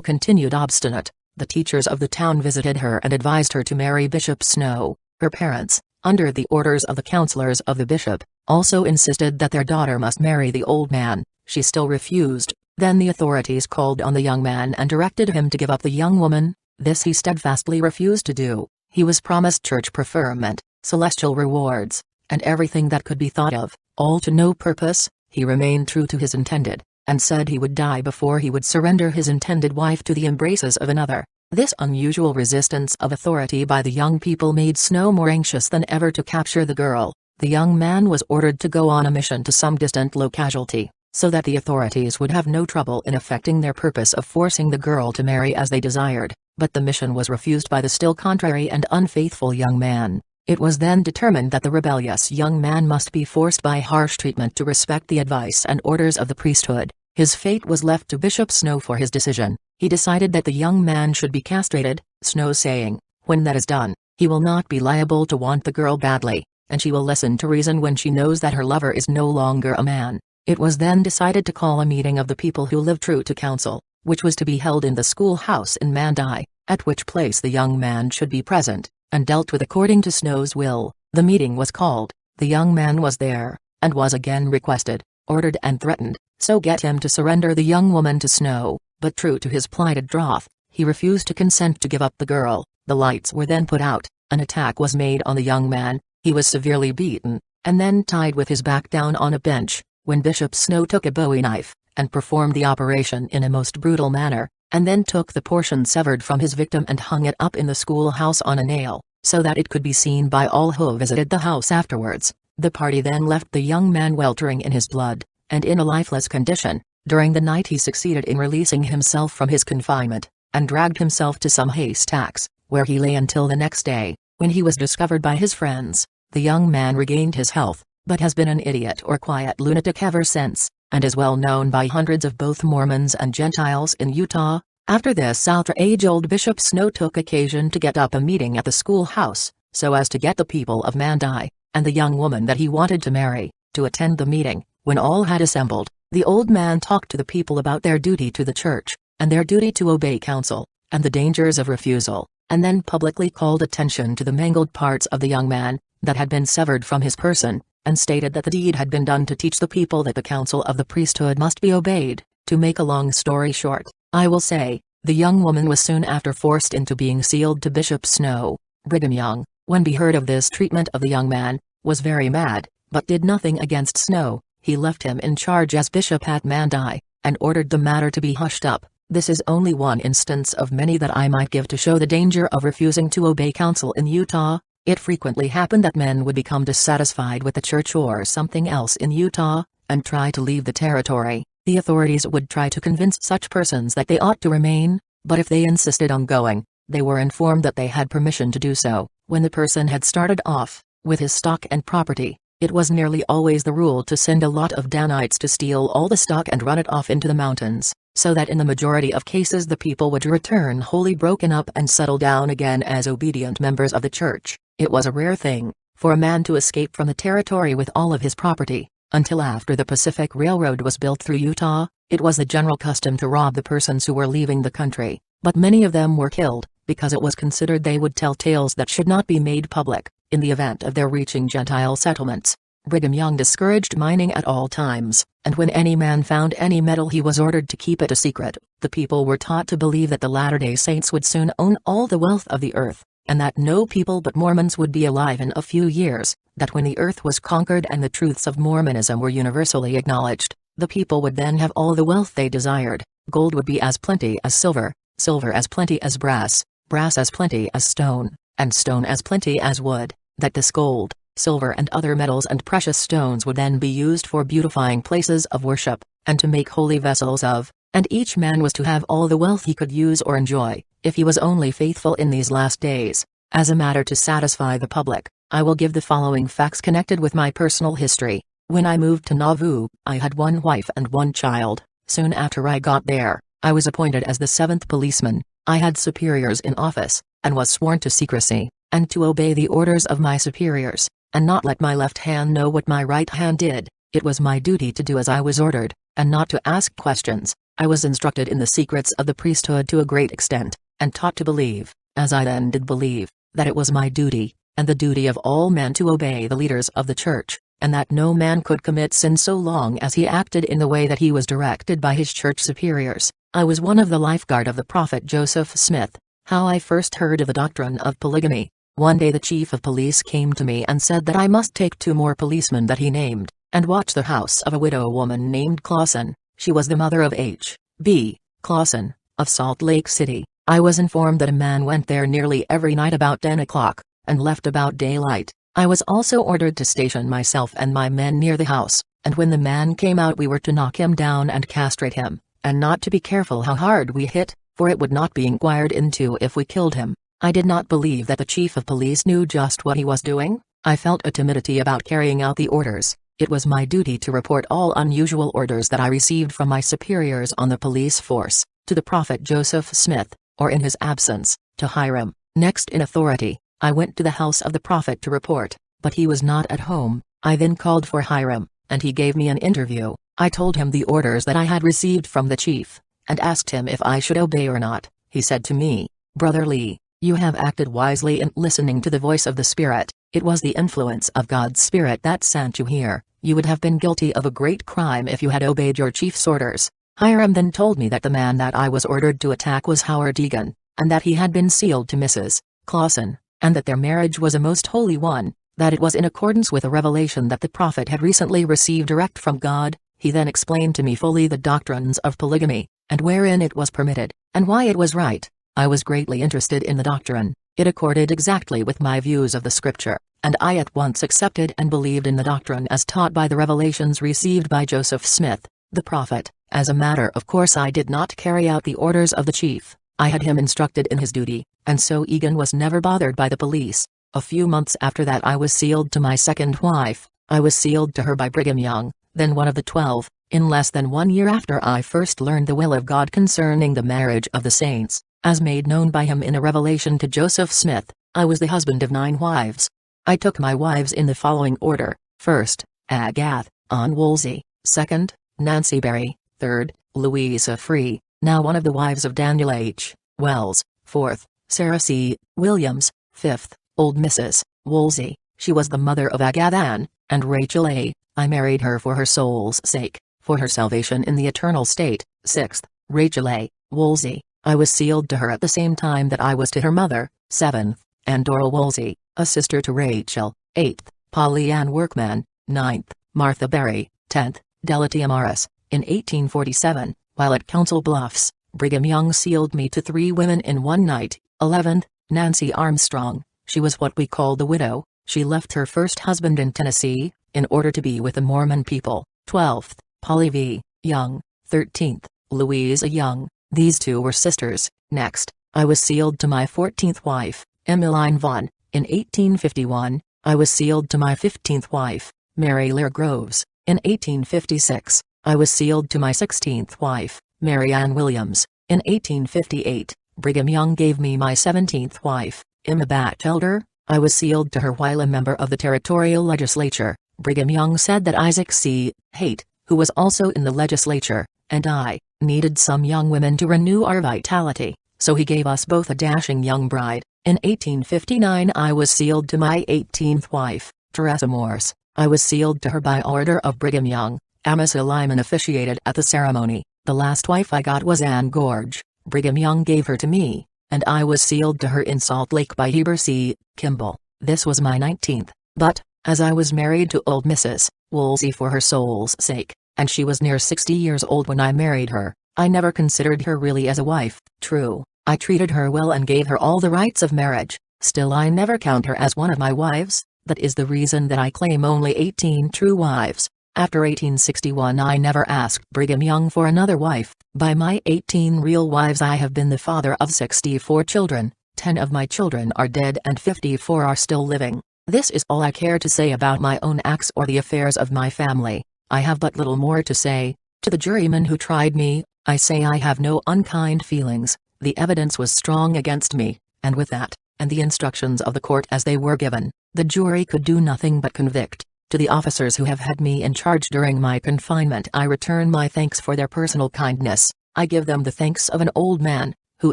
continued obstinate. The teachers of the town visited her and advised her to marry Bishop Snow. Her parents, under the orders of the counselors of the bishop, also insisted that their daughter must marry the old man. She still refused. Then the authorities called on the young man and directed him to give up the young woman. This he steadfastly refused to do. He was promised church preferment, celestial rewards, and everything that could be thought of, all to no purpose. He remained true to his intended, and said he would die before he would surrender his intended wife to the embraces of another. This unusual resistance of authority by the young people made Snow more anxious than ever to capture the girl. The young man was ordered to go on a mission to some distant locality, so that the authorities would have no trouble in effecting their purpose of forcing the girl to marry as they desired. But the mission was refused by the still contrary and unfaithful young man. It was then determined that the rebellious young man must be forced by harsh treatment to respect the advice and orders of the priesthood. His fate was left to Bishop Snow for his decision. He decided that the young man should be castrated, Snow saying, when that is done, he will not be liable to want the girl badly, and she will listen to reason when she knows that her lover is no longer a man. It was then decided to call a meeting of the people who lived true to counsel, which was to be held in the schoolhouse in Manti, at which place the young man should be present, and dealt with according to Snow's will. The meeting was called, The young man was there, and was again requested, ordered and threatened, so get him to surrender the young woman to Snow, but true to his plighted troth, he refused to consent to give up the girl. The lights were then put out, an attack was made on the young man, he was severely beaten, and then tied with his back down on a bench, when Bishop Snow took a bowie knife, and performed the operation in a most brutal manner, and then took the portion severed from his victim and hung it up in the schoolhouse on a nail, so that it could be seen by all who visited the house afterwards. The party then left the young man weltering in his blood, and in a lifeless condition. During the night he succeeded in releasing himself from his confinement, and dragged himself to some haystacks, where he lay until the next day, when he was discovered by his friends. The young man regained his health, but has been an idiot or quiet lunatic ever since, and is well known by hundreds of both Mormons and Gentiles in Utah. After this outrage-old Bishop Snow took occasion to get up a meeting at the schoolhouse, so as to get the people of Manti, and the young woman that he wanted to marry, to attend the meeting. When all had assembled, the old man talked to the people about their duty to the church, and their duty to obey counsel, and the dangers of refusal, and then publicly called attention to the mangled parts of the young man, that had been severed from his person, and stated that the deed had been done to teach the people that the counsel of the priesthood must be obeyed. To make a long story short, I will say, the young woman was soon after forced into being sealed to Bishop Snow. Brigham Young, when he heard of this treatment of the young man, was very mad, but did nothing against Snow. He left him in charge as bishop at Manti, and ordered the matter to be hushed up. This is only one instance of many that I might give to show the danger of refusing to obey counsel in Utah. It frequently happened that men would become dissatisfied with the church or something else in Utah, and try to leave the territory. The authorities would try to convince such persons that they ought to remain, but if they insisted on going, they were informed that they had permission to do so. When the person had started off, with his stock and property, it was nearly always the rule to send a lot of Danites to steal all the stock and run it off into the mountains, so that in the majority of cases the people would return wholly broken up and settle down again as obedient members of the church. It was a rare thing for a man to escape from the territory with all of his property. Until after the Pacific Railroad was built through Utah, it was the general custom to rob the persons who were leaving the country, but many of them were killed, because it was considered they would tell tales that should not be made public, in the event of their reaching Gentile settlements. Brigham Young discouraged mining at all times, and when any man found any metal he was ordered to keep it a secret. The people were taught to believe that the Latter-day Saints would soon own all the wealth of the earth, and that no people but Mormons would be alive in a few years, that when the earth was conquered and the truths of Mormonism were universally acknowledged, the people would then have all the wealth they desired. Gold would be as plenty as silver, silver as plenty as brass, brass as plenty as stone, and stone as plenty as wood, that this gold, silver and other metals and precious stones would then be used for beautifying places of worship, and to make holy vessels of, and each man was to have all the wealth he could use or enjoy, if he was only faithful in these last days. As a matter to satisfy the public, I will give the following facts connected with my personal history. When I moved to Nauvoo, I had one wife and one child. Soon after I got there, I was appointed as the 7th policeman. I had superiors in office, and was sworn to secrecy, and to obey the orders of my superiors, and not let my left hand know what my right hand did. It was my duty to do as I was ordered, and not to ask questions. I was instructed in the secrets of the priesthood to a great extent, and taught to believe, as I then did believe, that it was my duty, and the duty of all men to obey the leaders of the church, and that no man could commit sin so long as he acted in the way that he was directed by his church superiors. I was one of the lifeguard of the prophet Joseph Smith. How I first heard of the doctrine of polygamy. One day the chief of police came to me and said that I must take 2 more policemen that he named, and watch the house of a widow woman named Clausen. She was the mother of H.B. Clausen, of Salt Lake City. I was informed that a man went there nearly every night about 10 o'clock, and left about daylight. I was also ordered to station myself and my men near the house, and when the man came out we were to knock him down and castrate him, and not to be careful how hard we hit, for it would not be inquired into if we killed him. I did not believe that the chief of police knew just what he was doing. I felt a timidity about carrying out the orders. It was my duty to report all unusual orders that I received from my superiors on the police force, to the prophet Joseph Smith, or in his absence, to Hiram. Next in authority, I went to the house of the prophet to report, but he was not at home. I then called for Hiram, and he gave me an interview. I told him the orders that I had received from the chief, and asked him if I should obey or not. He said to me, "Brother Lee, you have acted wisely in listening to the voice of the Spirit. It was the influence of God's Spirit that sent you here. You would have been guilty of a great crime if you had obeyed your chief's orders." Hiram then told me that the man that I was ordered to attack was Howard Egan, and that he had been sealed to Mrs. Clausen, and that their marriage was a most holy one, that it was in accordance with a revelation that the prophet had recently received direct from God. He then explained to me fully the doctrines of polygamy, and wherein it was permitted, and why it was right. I was greatly interested in the doctrine. It accorded exactly with my views of the scripture, and I at once accepted and believed in the doctrine as taught by the revelations received by Joseph Smith, the prophet. As a matter of course I did not carry out the orders of the chief. I had him instructed in his duty, and so Egan was never bothered by the police. A few months after that I was sealed to my second wife. I was sealed to her by Brigham Young, then one of the 12, in less than 1 year after I first learned the will of God concerning the marriage of the saints, as made known by him in a revelation to Joseph Smith. I was the husband of 9 wives. I took my wives in the following order: first, Agath, Ann Woolsey; second, Nancy Berry; third, Louisa Free, now one of the wives of Daniel H. Wells; fourth, Sarah C. Williams; fifth, old Mrs. Woolsey. She was the mother of Agatha Ann, and Rachel A. I married her for her soul's sake, for her salvation in the eternal state. Sixth, Rachel A. Woolsey. I was sealed to her at the same time that I was to her mother. Seventh, Andorra Woolsey, a sister to Rachel. Eighth, Polly Ann Workman. Ninth, Martha Berry. 10th, Delatia Morris. In 1847, while at Council Bluffs, Brigham Young sealed me to 3 women in one night. 11th, Nancy Armstrong. She was what we call the widow. She left her first husband in Tennessee, in order to be with the Mormon people. 12th, Polly V. Young. 13th, Louisa Young. These 2 were sisters. Next, I was sealed to my 14th wife, Emmeline Vaughn. In 1851, I was sealed to my 15th wife, Mary Lear Groves. In 1856, I was sealed to my 16th wife, Mary Ann Williams. In 1858, Brigham Young gave me my 17th wife, Emma Batchelder. I was sealed to her while a member of the territorial legislature. Brigham Young said that Isaac C. Haight, who was also in the legislature, and I, needed some young women to renew our vitality, so he gave us both a dashing young bride. In 1859 I was sealed to my 18th wife, Teresa Morse. I was sealed to her by order of Brigham Young. Amasa Lyman officiated at the ceremony. The last wife I got was Ann Gorge. Brigham Young gave her to me, and I was sealed to her in Salt Lake by Heber C. Kimball. This was my 19th, but, as I was married to old Mrs. Woolsey for her soul's sake, and she was near 60 years old when I married her, I never considered her really as a wife. True, I treated her well and gave her all the rights of marriage, still I never count her as one of my wives. That is the reason that I claim only 18 true wives. After 1861 I never asked Brigham Young for another wife. By my 18 real wives I have been the father of 64 children. 10 of my children are dead and 54 are still living. This is all I care to say about my own acts or the affairs of my family. I have but little more to say. To the jurymen who tried me, I say I have no unkind feelings. The evidence was strong against me, and with that, and the instructions of the court as they were given, the jury could do nothing but convict. To the officers who have had me in charge during my confinement I return my thanks for their personal kindness. I give them the thanks of an old man, who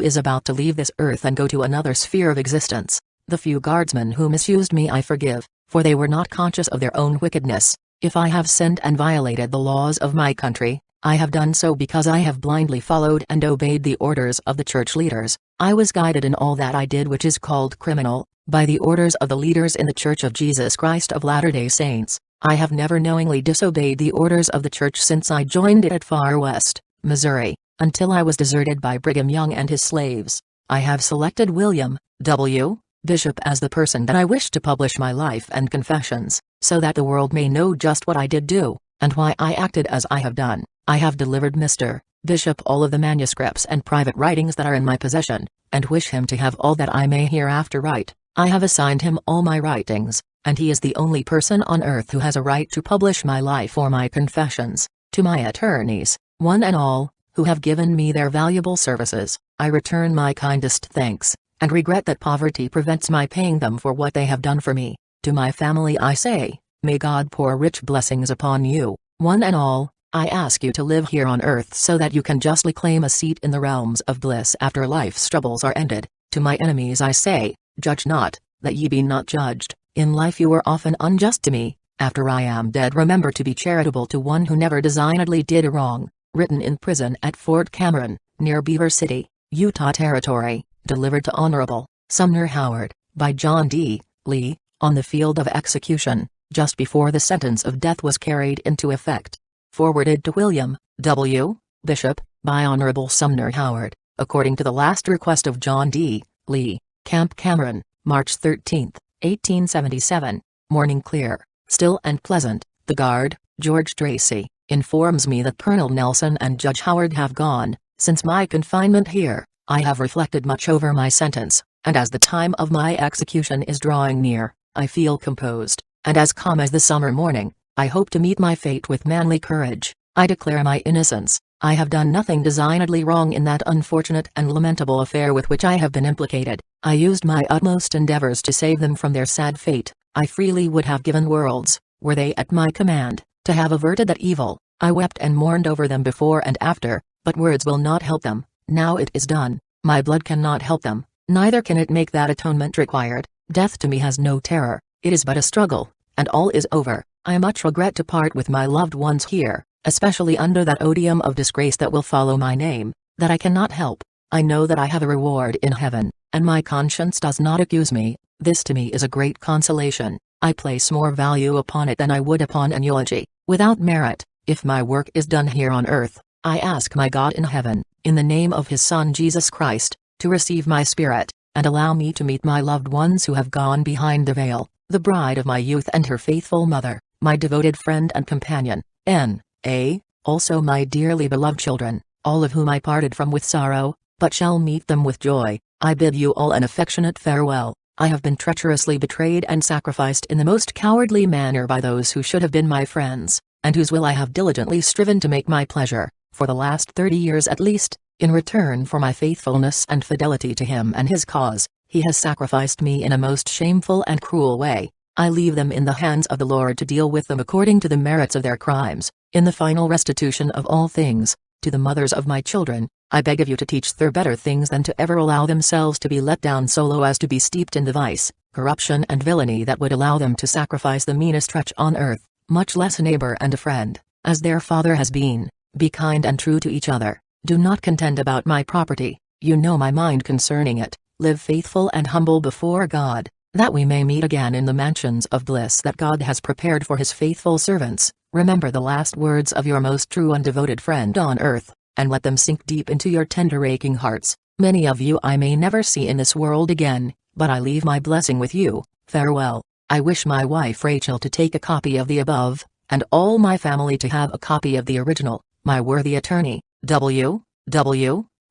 is about to leave this earth and go to another sphere of existence. The few guardsmen who misused me I forgive, for they were not conscious of their own wickedness. If I have sinned and violated the laws of my country, I have done so because I have blindly followed and obeyed the orders of the church leaders. I was guided in all that I did which is called criminal, by the orders of the leaders in the Church of Jesus Christ of Latter-day Saints. I have never knowingly disobeyed the orders of the church since I joined it at Far West, Missouri, until I was deserted by Brigham Young and his slaves. I have selected William W. Bishop as the person that I wish to publish my life and confessions, so that the world may know just what I did do, and why I acted as I have done. I have delivered Mr. Bishop all of the manuscripts and private writings that are in my possession, and wish him to have all that I may hereafter write. I have assigned him all my writings, and he is the only person on earth who has a right to publish my life or my confessions. To my attorneys, one and all, who have given me their valuable services, I return my kindest thanks, and regret that poverty prevents my paying them for what they have done for me. To my family I say, may God pour rich blessings upon you. One and all, I ask you to live here on earth so that you can justly claim a seat in the realms of bliss after life's troubles are ended. To my enemies I say, judge not, that ye be not judged. In life you were often unjust to me. After I am dead, remember to be charitable to one who never designedly did a wrong. Written in prison at Fort Cameron, near Beaver City, Utah Territory. Delivered to Honorable Sumner Howard, by John D. Lee, on the field of execution, just before the sentence of death was carried into effect. Forwarded to William W. Bishop, by Honorable Sumner Howard, according to the last request of John D. Lee, Camp Cameron, March 13, 1877. Morning clear, still and pleasant. The guard, George Tracy, informs me that Colonel Nelson and Judge Howard have gone. Since my confinement here, I have reflected much over my sentence, and as the time of my execution is drawing near, I feel composed, and as calm as the summer morning. I hope to meet my fate with manly courage. I declare my innocence. I have done nothing designedly wrong in that unfortunate and lamentable affair with which I have been implicated. I used my utmost endeavors to save them from their sad fate. I freely would have given worlds, were they at my command, to have averted that evil. I wept and mourned over them before and after, but words will not help them. Now it is done. My blood cannot help them, neither can it make that atonement required. Death to me has no terror. It is but a struggle, and all is over. I much regret to part with my loved ones here, especially under that odium of disgrace that will follow my name, that I cannot help. I know that I have a reward in heaven, and my conscience does not accuse me. This to me is a great consolation. I place more value upon it than I would upon an eulogy, without merit. If my work is done here on earth, I ask my God in heaven, in the name of his Son Jesus Christ, to receive my spirit, and allow me to meet my loved ones who have gone behind the veil, the bride of my youth and her faithful mother, my devoted friend and companion, N.A., also my dearly beloved children, all of whom I parted from with sorrow, but shall meet them with joy. I bid you all an affectionate farewell. I have been treacherously betrayed and sacrificed in the most cowardly manner by those who should have been my friends, and whose will I have diligently striven to make my pleasure, for the last 30 years at least. In return for my faithfulness and fidelity to him and his cause, he has sacrificed me in a most shameful and cruel way. I leave them in the hands of the Lord to deal with them according to the merits of their crimes. In the final restitution of all things, to the mothers of my children, I beg of you to teach them better things than to ever allow themselves to be let down so low as to be steeped in the vice, corruption and villainy that would allow them to sacrifice the meanest wretch on earth, much less a neighbor and a friend, as their father has been. Be kind and true to each other. Do not contend about my property. You know my mind concerning it. Live faithful and humble before God, that we may meet again in the mansions of bliss that God has prepared for his faithful servants. Remember the last words of your most true and devoted friend on earth, and let them sink deep into your tender aching hearts. Many of you I may never see in this world again, but I leave my blessing with you. Farewell. I wish my wife Rachel to take a copy of the above, and all my family to have a copy of the original. My worthy attorney, W.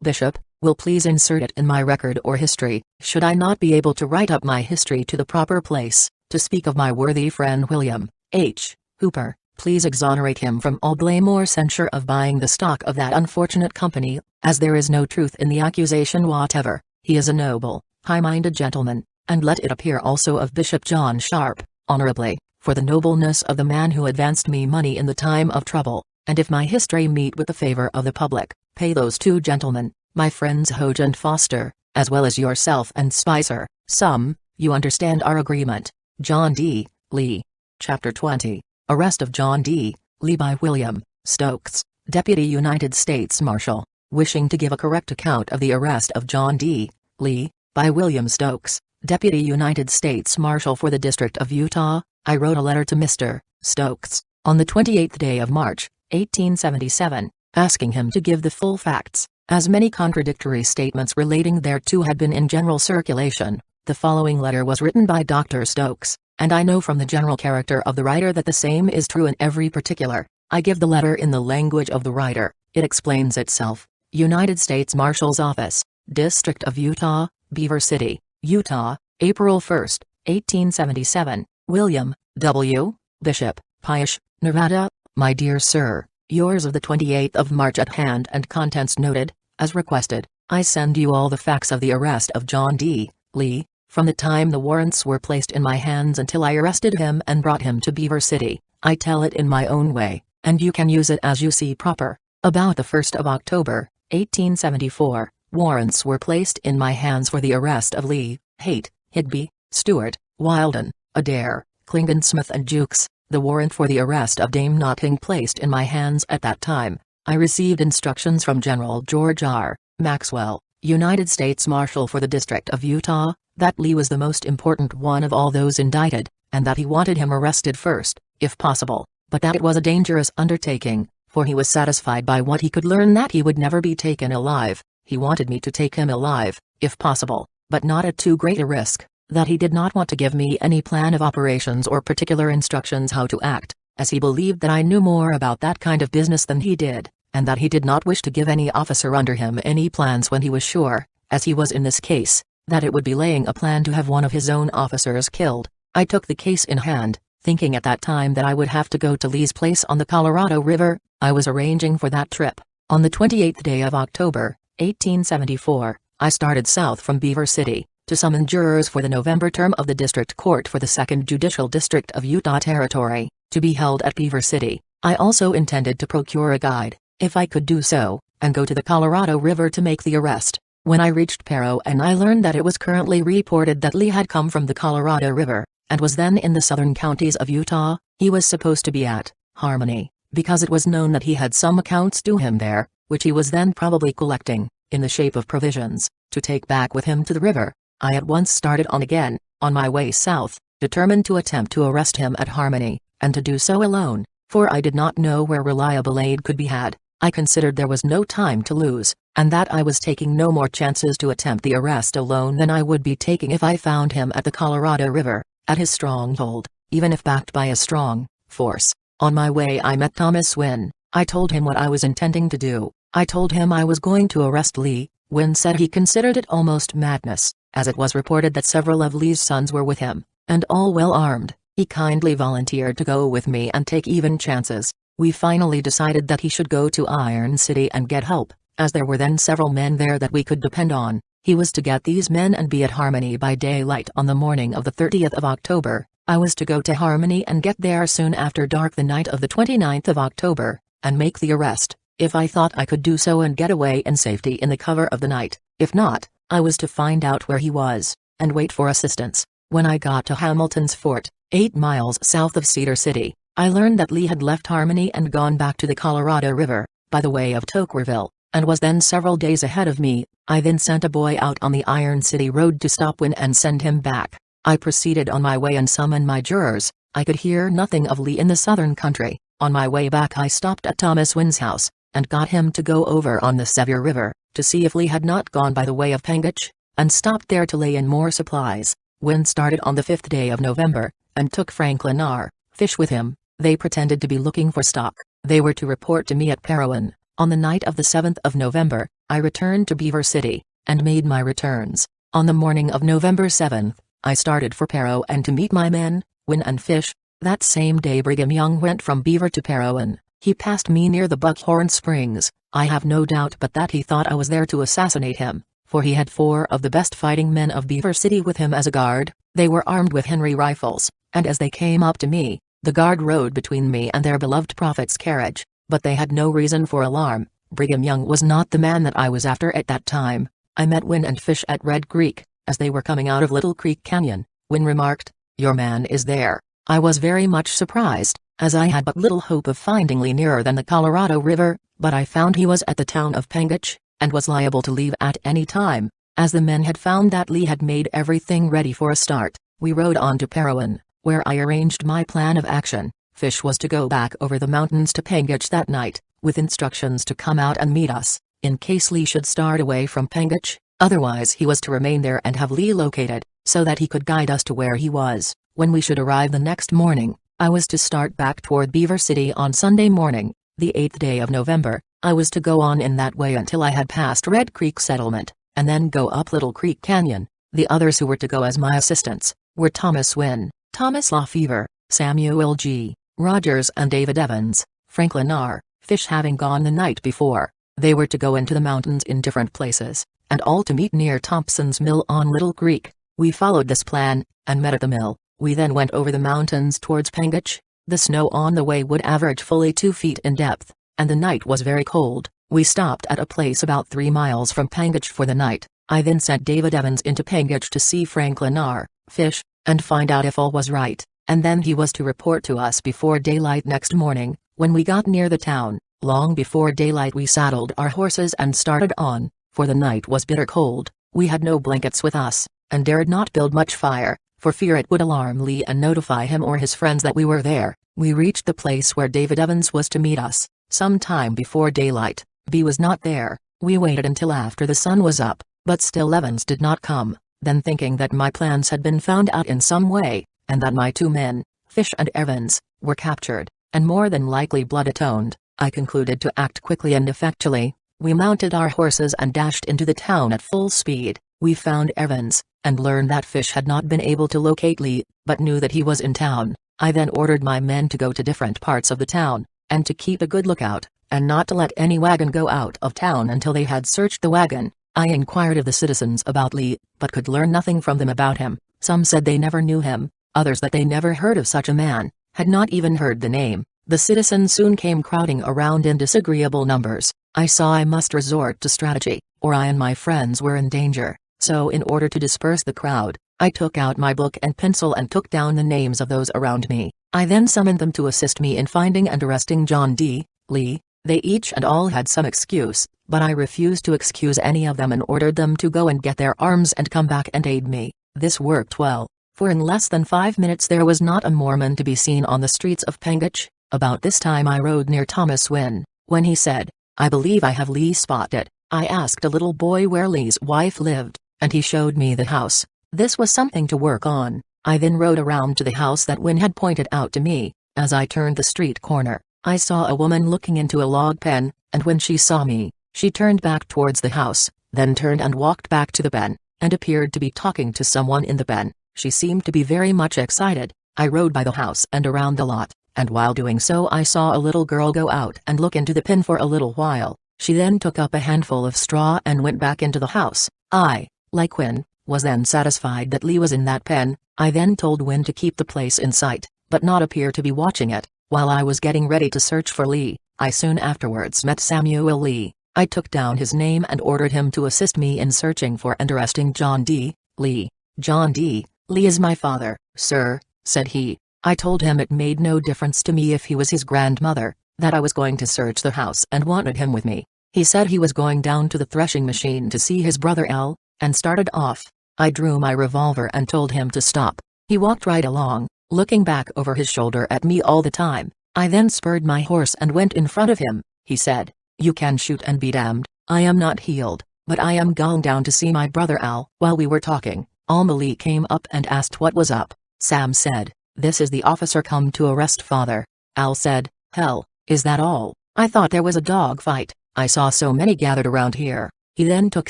Bishop, will please insert it in my record or history. Should I not be able to write up my history to the proper place, to speak of my worthy friend William H. Hooper, please exonerate him from all blame or censure of buying the stock of that unfortunate company, as there is no truth in the accusation whatever. He is a noble, high-minded gentleman, and let it appear also of Bishop John Sharp, honorably, for the nobleness of the man who advanced me money in the time of trouble. And if my history meet with the favor of the public, pay those two gentlemen, my friends Hodge and Foster, as well as yourself and Spicer, some. You understand our agreement. John D. Lee. Chapter 20. Arrest of John D. Lee by William Stokes, Deputy United States Marshal. Wishing to give a correct account of the arrest of John D. Lee, by William Stokes, Deputy United States Marshal for the District of Utah, I wrote a letter to Mr. Stokes, on the 28th day of March, 1877, asking him to give the full facts, as many contradictory statements relating thereto had been in general circulation. The following letter was written by Dr. Stokes, and I know from the general character of the writer that the same is true in every particular. I give the letter in the language of the writer. It explains itself. United States Marshal's Office, District of Utah, Beaver City, Utah, April 1, 1877. William W. Bishop, Pioche, Nevada. My dear sir, yours of the 28th of March at hand and contents noted, as requested. I send you all the facts of the arrest of John D. Lee, from the time the warrants were placed in my hands until I arrested him and brought him to Beaver City. I tell it in my own way, and you can use it as you see proper. About the 1st of October, 1874, warrants were placed in my hands for the arrest of Lee, Haight, Higby, Stewart, Wilden, Adair, Klingensmith and Jukes. The warrant for the arrest of Dame Notting placed in my hands at that time. I received instructions from General George R. Maxwell, United States Marshal for the District of Utah, that Lee was the most important one of all those indicted, and that he wanted him arrested first, if possible, but that it was a dangerous undertaking, for he was satisfied by what he could learn that he would never be taken alive. He wanted me to take him alive, if possible, but not at too great a risk, that he did not want to give me any plan of operations or particular instructions how to act, as he believed that I knew more about that kind of business than he did, and that he did not wish to give any officer under him any plans when he was sure, as he was in this case, that it would be laying a plan to have one of his own officers killed. I took the case in hand, thinking at that time that I would have to go to Lee's place on the Colorado River. I was arranging for that trip. On the 28th day of October, 1874, I started south from Beaver City, to summon jurors for the November term of the District Court for the 2nd Judicial District of Utah Territory, to be held at Beaver City. I also intended to procure a guide, if I could do so, and go to the Colorado River to make the arrest. When I reached Parowan, I learned that it was currently reported that Lee had come from the Colorado River, and was then in the southern counties of Utah. He was supposed to be at Harmony, because it was known that he had some accounts due him there, which he was then probably collecting, in the shape of provisions, to take back with him to the river. I at once started on again, on my way south, determined to attempt to arrest him at Harmony, and to do so alone, for I did not know where reliable aid could be had. I considered there was no time to lose, and that I was taking no more chances to attempt the arrest alone than I would be taking if I found him at the Colorado River, at his stronghold, even if backed by a strong force. On my way I met Thomas Wynn. I told him what I was intending to do. I told him I was going to arrest Lee. Wynn said he considered it almost madness, as it was reported that several of Lee's sons were with him, and all well armed. He kindly volunteered to go with me and take even chances. We finally decided that he should go to Iron City and get help, as there were then several men there that we could depend on. He was to get these men and be at Harmony by daylight on the morning of the 30th of October. I was to go to Harmony and get there soon after dark the night of the 29th of October, and make the arrest, if I thought I could do so and get away in safety in the cover of the night. If not, I was to find out where he was, and wait for assistance. When I got to Hamilton's Fort, 8 miles south of Cedar City, I learned that Lee had left Harmony and gone back to the Colorado River, by the way of Toquerville, and was then several days ahead of me. I then sent a boy out on the Iron City road to stop Wynn and send him back. I proceeded on my way and summoned my jurors. I could hear nothing of Lee in the southern country. On my way back I stopped at Thomas Wynn's house, and got him to go over on the Sevier River, to see if Lee had not gone by the way of Pangitch, and stopped there to lay in more supplies. Wynn started on the 5th day of November, and took Franklin R. Fish with him. They pretended to be looking for stock. They were to report to me at Parowan. On the night of the 7th of November, I returned to Beaver City, and made my returns. On the morning of November 7th, I started for Parowan to meet my men, Wynn and Fish. That same day Brigham Young went from Beaver to Parowan. He passed me near the Buckhorn Springs. I have no doubt but that he thought I was there to assassinate him, for he had 4 of the best fighting men of Beaver City with him as a guard. They were armed with Henry rifles, and as they came up to me, the guard rode between me and their beloved prophet's carriage, but they had no reason for alarm. Brigham Young was not the man that I was after at that time. I met Wynn and Fish at Red Creek. As they were coming out of Little Creek Canyon, Wynn remarked, "Your man is there." I was very much surprised, as I had but little hope of finding Lee nearer than the Colorado River, but I found he was at the town of Pangitch, and was liable to leave at any time. As the men had found that Lee had made everything ready for a start, we rode on to Parowan, where I arranged my plan of action. Fish was to go back over the mountains to Pangitch that night, with instructions to come out and meet us, in case Lee should start away from Pangitch. Otherwise he was to remain there and have Lee located, so that he could guide us to where he was. When we should arrive the next morning, I was to start back toward Beaver City on Sunday morning, the 8th day of November. I was to go on in that way until I had passed Red Creek Settlement, and then go up Little Creek Canyon. The others who were to go as my assistants were Thomas Wynn, Thomas Lafever, Samuel G. Rogers and David Evans. Franklin R. Fish having gone the night before, they were to go into the mountains in different places, and all to meet near Thompson's Mill on Little Creek. We followed this plan, and met at the mill. We then went over the mountains towards Pangitch. The snow on the way would average fully 2 feet in depth, and the night was very cold. We stopped at a place about 3 miles from Pangitch for the night. I then sent David Evans into Pangitch to see Franklin R. Fish. and find out if all was right, and then he was to report to us before daylight next morning. When we got near the town, long before daylight we saddled our horses and started on, for the night was bitter cold. We had no blankets with us, and dared not build much fire, for fear it would alarm Lee and notify him or his friends that we were there. We reached the place where David Evans was to meet us, some time before daylight. B was not there. We waited until after the sun was up, but still Evans did not come. Then, thinking that my plans had been found out in some way, and that my two men, Fish and Evans, were captured, and more than likely blood atoned, I concluded to act quickly and effectually. We mounted our horses and dashed into the town at full speed. We found Evans, and learned that Fish had not been able to locate Lee, but knew that he was in town. I then ordered my men to go to different parts of the town, and to keep a good lookout, and not to let any wagon go out of town until they had searched the wagon. I inquired of the citizens about Lee, but could learn nothing from them about him. Some said they never knew him, others that they never heard of such a man, had not even heard the name. The citizens soon came crowding around in disagreeable numbers. I saw I must resort to strategy, or I and my friends were in danger. So in order to disperse the crowd, I took out my book and pencil and took down the names of those around me. I then summoned them to assist me in finding and arresting John D. Lee. They each and all had some excuse, but I refused to excuse any of them and ordered them to go and get their arms and come back and aid me. This worked well, for in less than 5 minutes there was not a Mormon to be seen on the streets of Pengach. About this time I rode near Thomas Wynne, when he said, "I believe I have Lee spotted." I asked a little boy where Lee's wife lived, and he showed me the house. This was something to work on. I then rode around to the house that Wynne had pointed out to me. As I turned the street corner, I saw a woman looking into a log pen, and when she saw me, she turned back towards the house, then turned and walked back to the pen, and appeared to be talking to someone in the pen. She seemed to be very much excited. I rode by the house and around the lot, and while doing so I saw a little girl go out and look into the pen for a little while. She then took up a handful of straw and went back into the house. I, like Wynne, was then satisfied that Lee was in that pen. I then told Wynne to keep the place in sight, but not appear to be watching it. While I was getting ready to search for Lee, I soon afterwards met Samuel Lee. I took down his name and ordered him to assist me in searching for and arresting John D. Lee. "John D. Lee is my father, sir," said he. I told him it made no difference to me if he was his grandmother, that I was going to search the house and wanted him with me. He said he was going down to the threshing machine to see his brother Al, and started off. I drew my revolver and told him to stop. He walked right along, looking back over his shoulder at me all the time. I then spurred my horse and went in front of him. He said, "You can shoot and be damned. I am not healed, but I am going down to see my brother Al." While we were talking, Alma Lee came up and asked what was up. Sam said, "This is the officer come to arrest father." Al said, "Hell, is that all? I thought there was a dog fight. I saw so many gathered around here." He then took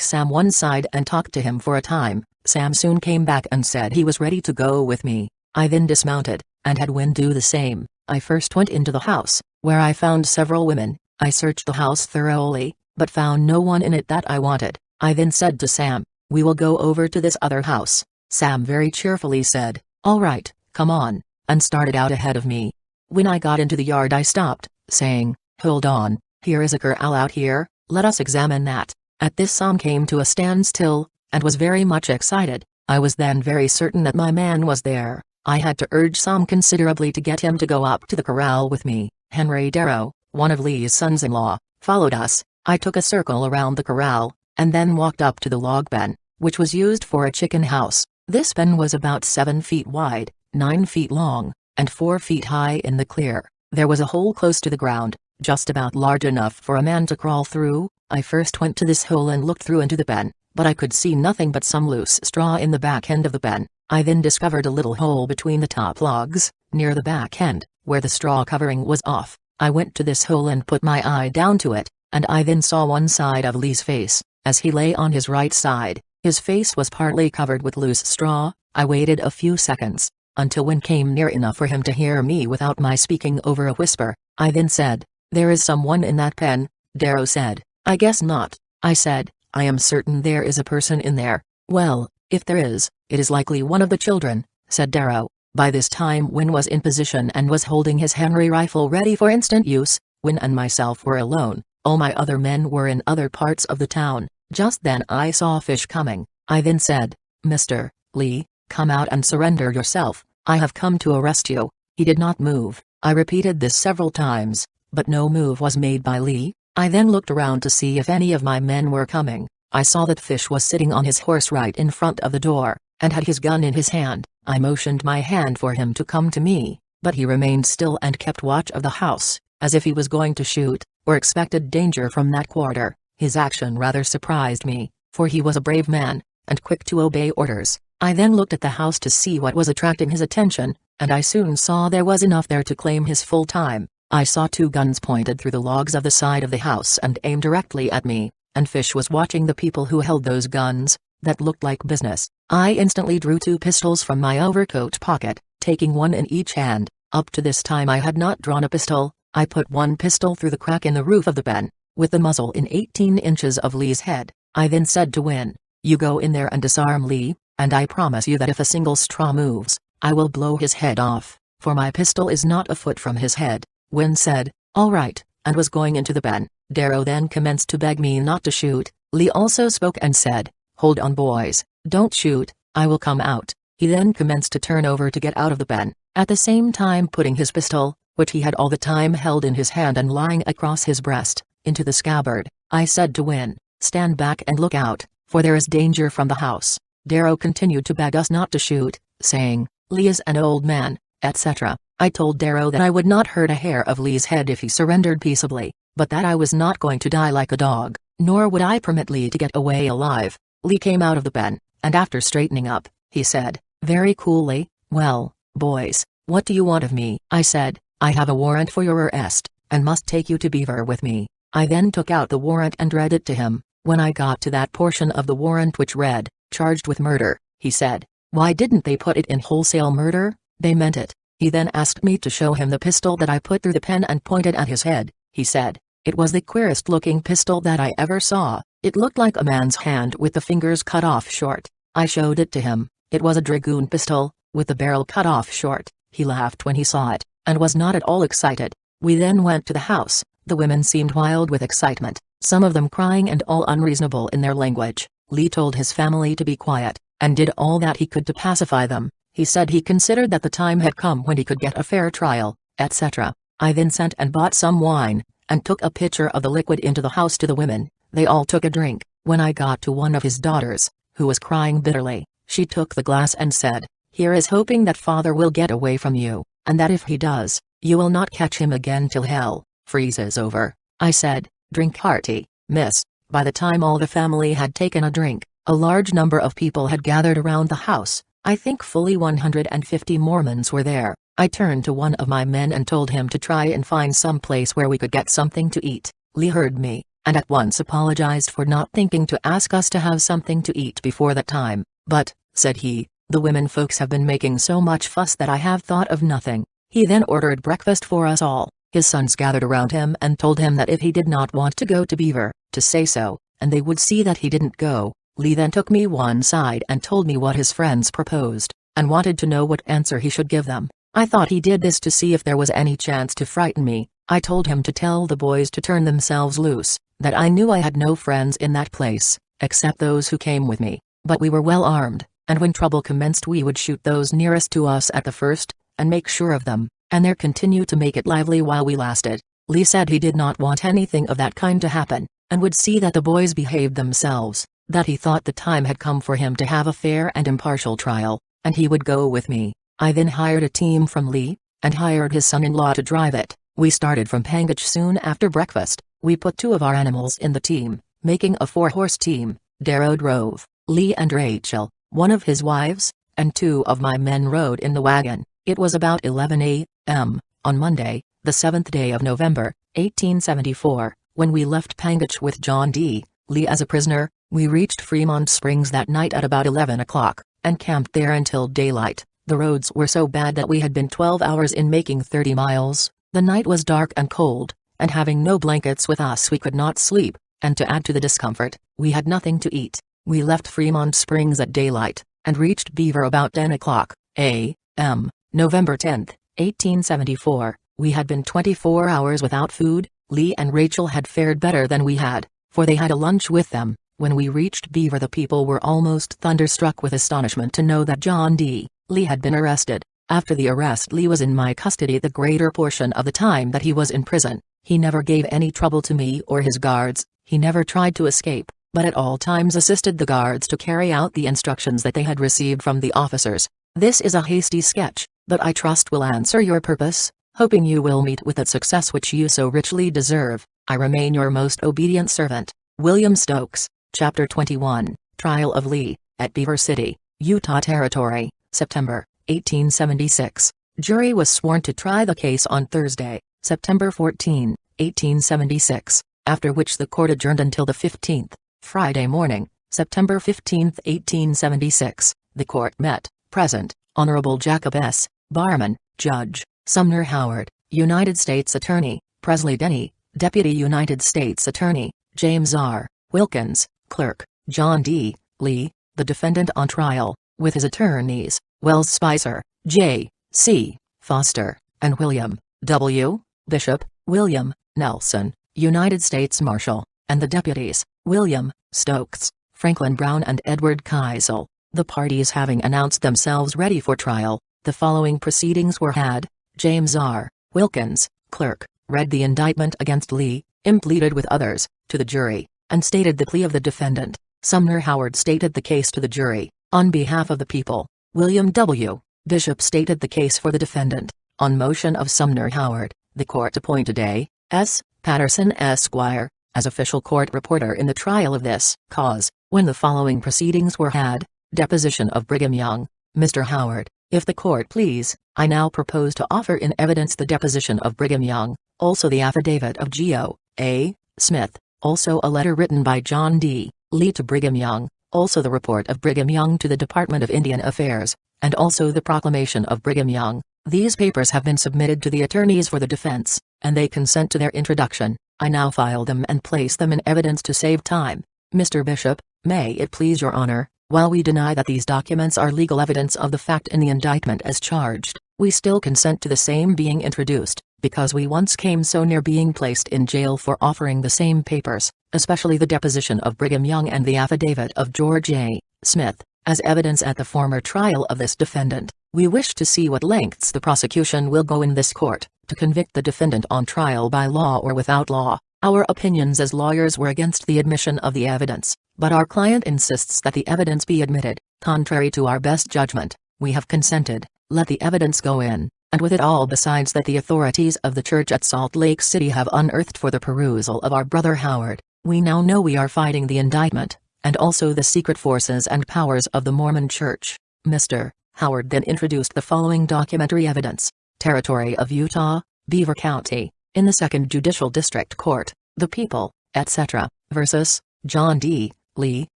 Sam one side and talked to him for a time. Sam soon came back and said he was ready to go with me. I then dismounted, and had Wynne do the same. I first went into the house, where I found several women. I searched the house thoroughly, but found no one in it that I wanted. I then said to Sam, "We will go over to this other house." Sam very cheerfully said, "All right, come on," and started out ahead of me. When I got into the yard I stopped, saying, "Hold on, here is a corral out here, let us examine that." At this Sam came to a standstill, and was very much excited. I was then very certain that my man was there. I had to urge Sam considerably to get him to go up to the corral with me. Henry Darrow, one of Lee's sons-in-law, followed us. I took a circle around the corral, and then walked up to the log pen, which was used for a chicken house. This pen was about 7 feet wide, 9 feet long, and 4 feet high in the clear. There was a hole close to the ground, just about large enough for a man to crawl through. I first went to this hole and looked through into the pen, but I could see nothing but some loose straw in the back end of the pen. I then discovered a little hole between the top logs, near the back end, where the straw covering was off. I went to this hole and put my eye down to it, and I then saw one side of Lee's face. As he lay on his right side, his face was partly covered with loose straw. I waited a few seconds, until Wynne came near enough for him to hear me without my speaking over a whisper. I then said, "There is someone in that pen." Darrow said, "I guess not." I said, "I am certain there is a person in there." "Well, if there is, it is likely one of the children," said Darrow. By this time Wynne was in position and was holding his Henry rifle ready for instant use. Wynne and myself were alone. All my other men were in other parts of the town. Just then I saw Fish coming. I then said, "Mr. Lee, Come out and surrender yourself. I have come to arrest you." He did not move. I repeated this several times, but no move was made by Lee. I then looked around to see if any of my men were coming. I saw that Fish was sitting on his horse right in front of the door, and had his gun in his hand. I motioned my hand for him to come to me, but he remained still and kept watch of the house, as if he was going to shoot, or expected danger from that quarter. His action rather surprised me, for he was a brave man, and quick to obey orders. I then looked at the house to see what was attracting his attention, and I soon saw there was enough there to claim his full time. I saw 2 guns pointed through the logs of the side of the house and aimed directly at me, and Fish was watching the people who held those guns. That looked like business. I instantly drew 2 pistols from my overcoat pocket, taking one in each hand. Up to this time I had not drawn a pistol. I put one pistol through the crack in the roof of the pen, with the muzzle in 18 inches of Lee's head. I then said to Win, "You go in there and disarm Lee, and I promise you that if a single straw moves, I will blow his head off, for my pistol is not a foot from his head." Win said, "All right," and was going into the pen. Darrow then commenced to beg me not to shoot. Lee also spoke and said, "Hold on boys, don't shoot, I will come out." He then commenced to turn over to get out of the pen, at the same time putting his pistol, which he had all the time held in his hand and lying across his breast, into the scabbard. I said to Win, "Stand back and look out, for there is danger from the house." Darrow continued to beg us not to shoot, saying, "Lee is an old man," etc. I told Darrow that I would not hurt a hair of Lee's head if he surrendered peaceably, but that I was not going to die like a dog, nor would I permit Lee to get away alive. Lee came out of the pen, and after straightening up, he said, very coolly, "Well, boys, what do you want of me?" I said, "I have a warrant for your arrest, and must take you to Beaver with me." I then took out the warrant and read it to him. When I got to that portion of the warrant which read, "Charged with murder," he said, "Why didn't they put it in wholesale murder? They meant it." He then asked me to show him the pistol that I put through the pen and pointed at his head. He said, "It was the queerest looking pistol that I ever saw. It looked like a man's hand with the fingers cut off short." I showed it to him. It was a dragoon pistol, with the barrel cut off short. He laughed when he saw it, and was not at all excited. We then went to the house. The women seemed wild with excitement, some of them crying and all unreasonable in their language. Lee told his family to be quiet, and did all that he could to pacify them. He said he considered that the time had come when he could get a fair trial, etc. I then sent and bought some wine, and took a pitcher of the liquid into the house to the women. They all took a drink. When I got to one of his daughters, who was crying bitterly, she took the glass and said, "Here is hoping that father will get away from you, and that if he does, you will not catch him again till hell freezes over." I said, "Drink hearty, miss." By the time all the family had taken a drink, a large number of people had gathered around the house. I think fully 150 Mormons were there. I turned to one of my men and told him to try and find some place where we could get something to eat. Lee heard me, and at once apologized for not thinking to ask us to have something to eat before that time. "But," said he, "the women folks have been making so much fuss that I have thought of nothing." He then ordered breakfast for us all. His sons gathered around him and told him that if he did not want to go to Beaver, to say so, and they would see that he didn't go. Lee then took me one side and told me what his friends proposed, and wanted to know what answer he should give them. I thought he did this to see if there was any chance to frighten me. I told him to tell the boys to turn themselves loose, that I knew I had no friends in that place, except those who came with me, but we were well armed, and when trouble commenced we would shoot those nearest to us at the first, and make sure of them, and there continue to make it lively while we lasted. Lee said he did not want anything of that kind to happen, and would see that the boys behaved themselves, that he thought the time had come for him to have a fair and impartial trial, and he would go with me. I then hired a team from Lee, and hired his son-in-law to drive it. We started from Pangach soon after breakfast. We put 2 of our animals in the team, making a 4-horse team. Darrow drove, Lee and Rachel, one of his wives, and 2 of my men rode in the wagon. It was about 11 a.m., on Monday, the 7th day of November, 1874, when we left Pangach with John D. Lee as a prisoner. We reached Fremont Springs that night at about 11 o'clock, and camped there until daylight. The roads were so bad that we had been 12 hours in making 30 miles. The night was dark and cold, and having no blankets with us we could not sleep, and to add to the discomfort, we had nothing to eat. We left Fremont Springs at daylight, and reached Beaver about 10 o'clock a.m., November 10, 1874. We had been 24 hours without food. Lee and Rachel had fared better than we had, for they had a lunch with them. When we reached Beaver, the people were almost thunderstruck with astonishment to know that John D. Lee had been arrested. After the arrest, Lee was in my custody the greater portion of the time that he was in prison. He never gave any trouble to me or his guards, he never tried to escape, but at all times assisted the guards to carry out the instructions that they had received from the officers. This is a hasty sketch, but I trust will answer your purpose, hoping you will meet with that success which you so richly deserve. I remain your most obedient servant, William Stokes. Chapter 21, Trial of Lee, at Beaver City, Utah Territory, September, 1876. Jury was sworn to try the case on Thursday, September 14, 1876, after which the court adjourned until the 15th, Friday morning, September 15, 1876. The court met. Present, Honorable Jacob S. Barman, Judge, Sumner Howard, United States Attorney, Presley Denny, Deputy United States Attorney, James R. Wilkins, Clerk, John D. Lee, the defendant on trial, with his attorneys, Wells Spicer, J. C. Foster, and William W. Bishop, William Nelson, United States Marshal, and the deputies, William Stokes, Franklin Brown and Edward Keisel. The parties having announced themselves ready for trial, the following proceedings were had. James R. Wilkins, Clerk, read the indictment against Lee, impleaded with others, to the jury, and stated the plea of the defendant. Sumner Howard stated the case to the jury, on behalf of the people. William W. Bishop stated the case for the defendant. On motion of Sumner Howard, the court appointed A. S. Patterson Esquire, as official court reporter in the trial of this cause. When the following proceedings were had: deposition of Brigham Young. Mr. Howard, if the court please, I now propose to offer in evidence the deposition of Brigham Young, also the affidavit of Geo. A. Smith, also a letter written by John D. Lee to Brigham Young, also the report of Brigham Young to the Department of Indian Affairs, and also the proclamation of Brigham Young. These papers have been submitted to the attorneys for the defense, and they consent to their introduction. I now file them and place them in evidence to save time. Mr. Bishop, may it please your honor, while we deny that these documents are legal evidence of the fact in the indictment as charged, we still consent to the same being introduced, because we once came so near being placed in jail for offering the same papers, especially the deposition of Brigham Young and the affidavit of George A. Smith, as evidence at the former trial of this defendant. We wish to see what lengths the prosecution will go in this court, to convict the defendant on trial by law or without law. Our opinions as lawyers were against the admission of the evidence, but our client insists that the evidence be admitted. Contrary to our best judgment, we have consented. Let the evidence go in, and with it all besides that the authorities of the church at Salt Lake City have unearthed for the perusal of our brother Howard. We now know we are fighting the indictment, and also the secret forces and powers of the Mormon Church. Mr. Howard then introduced the following documentary evidence. Territory of Utah, Beaver County, in the 2nd Judicial District Court, the People, etc., versus John D. Lee,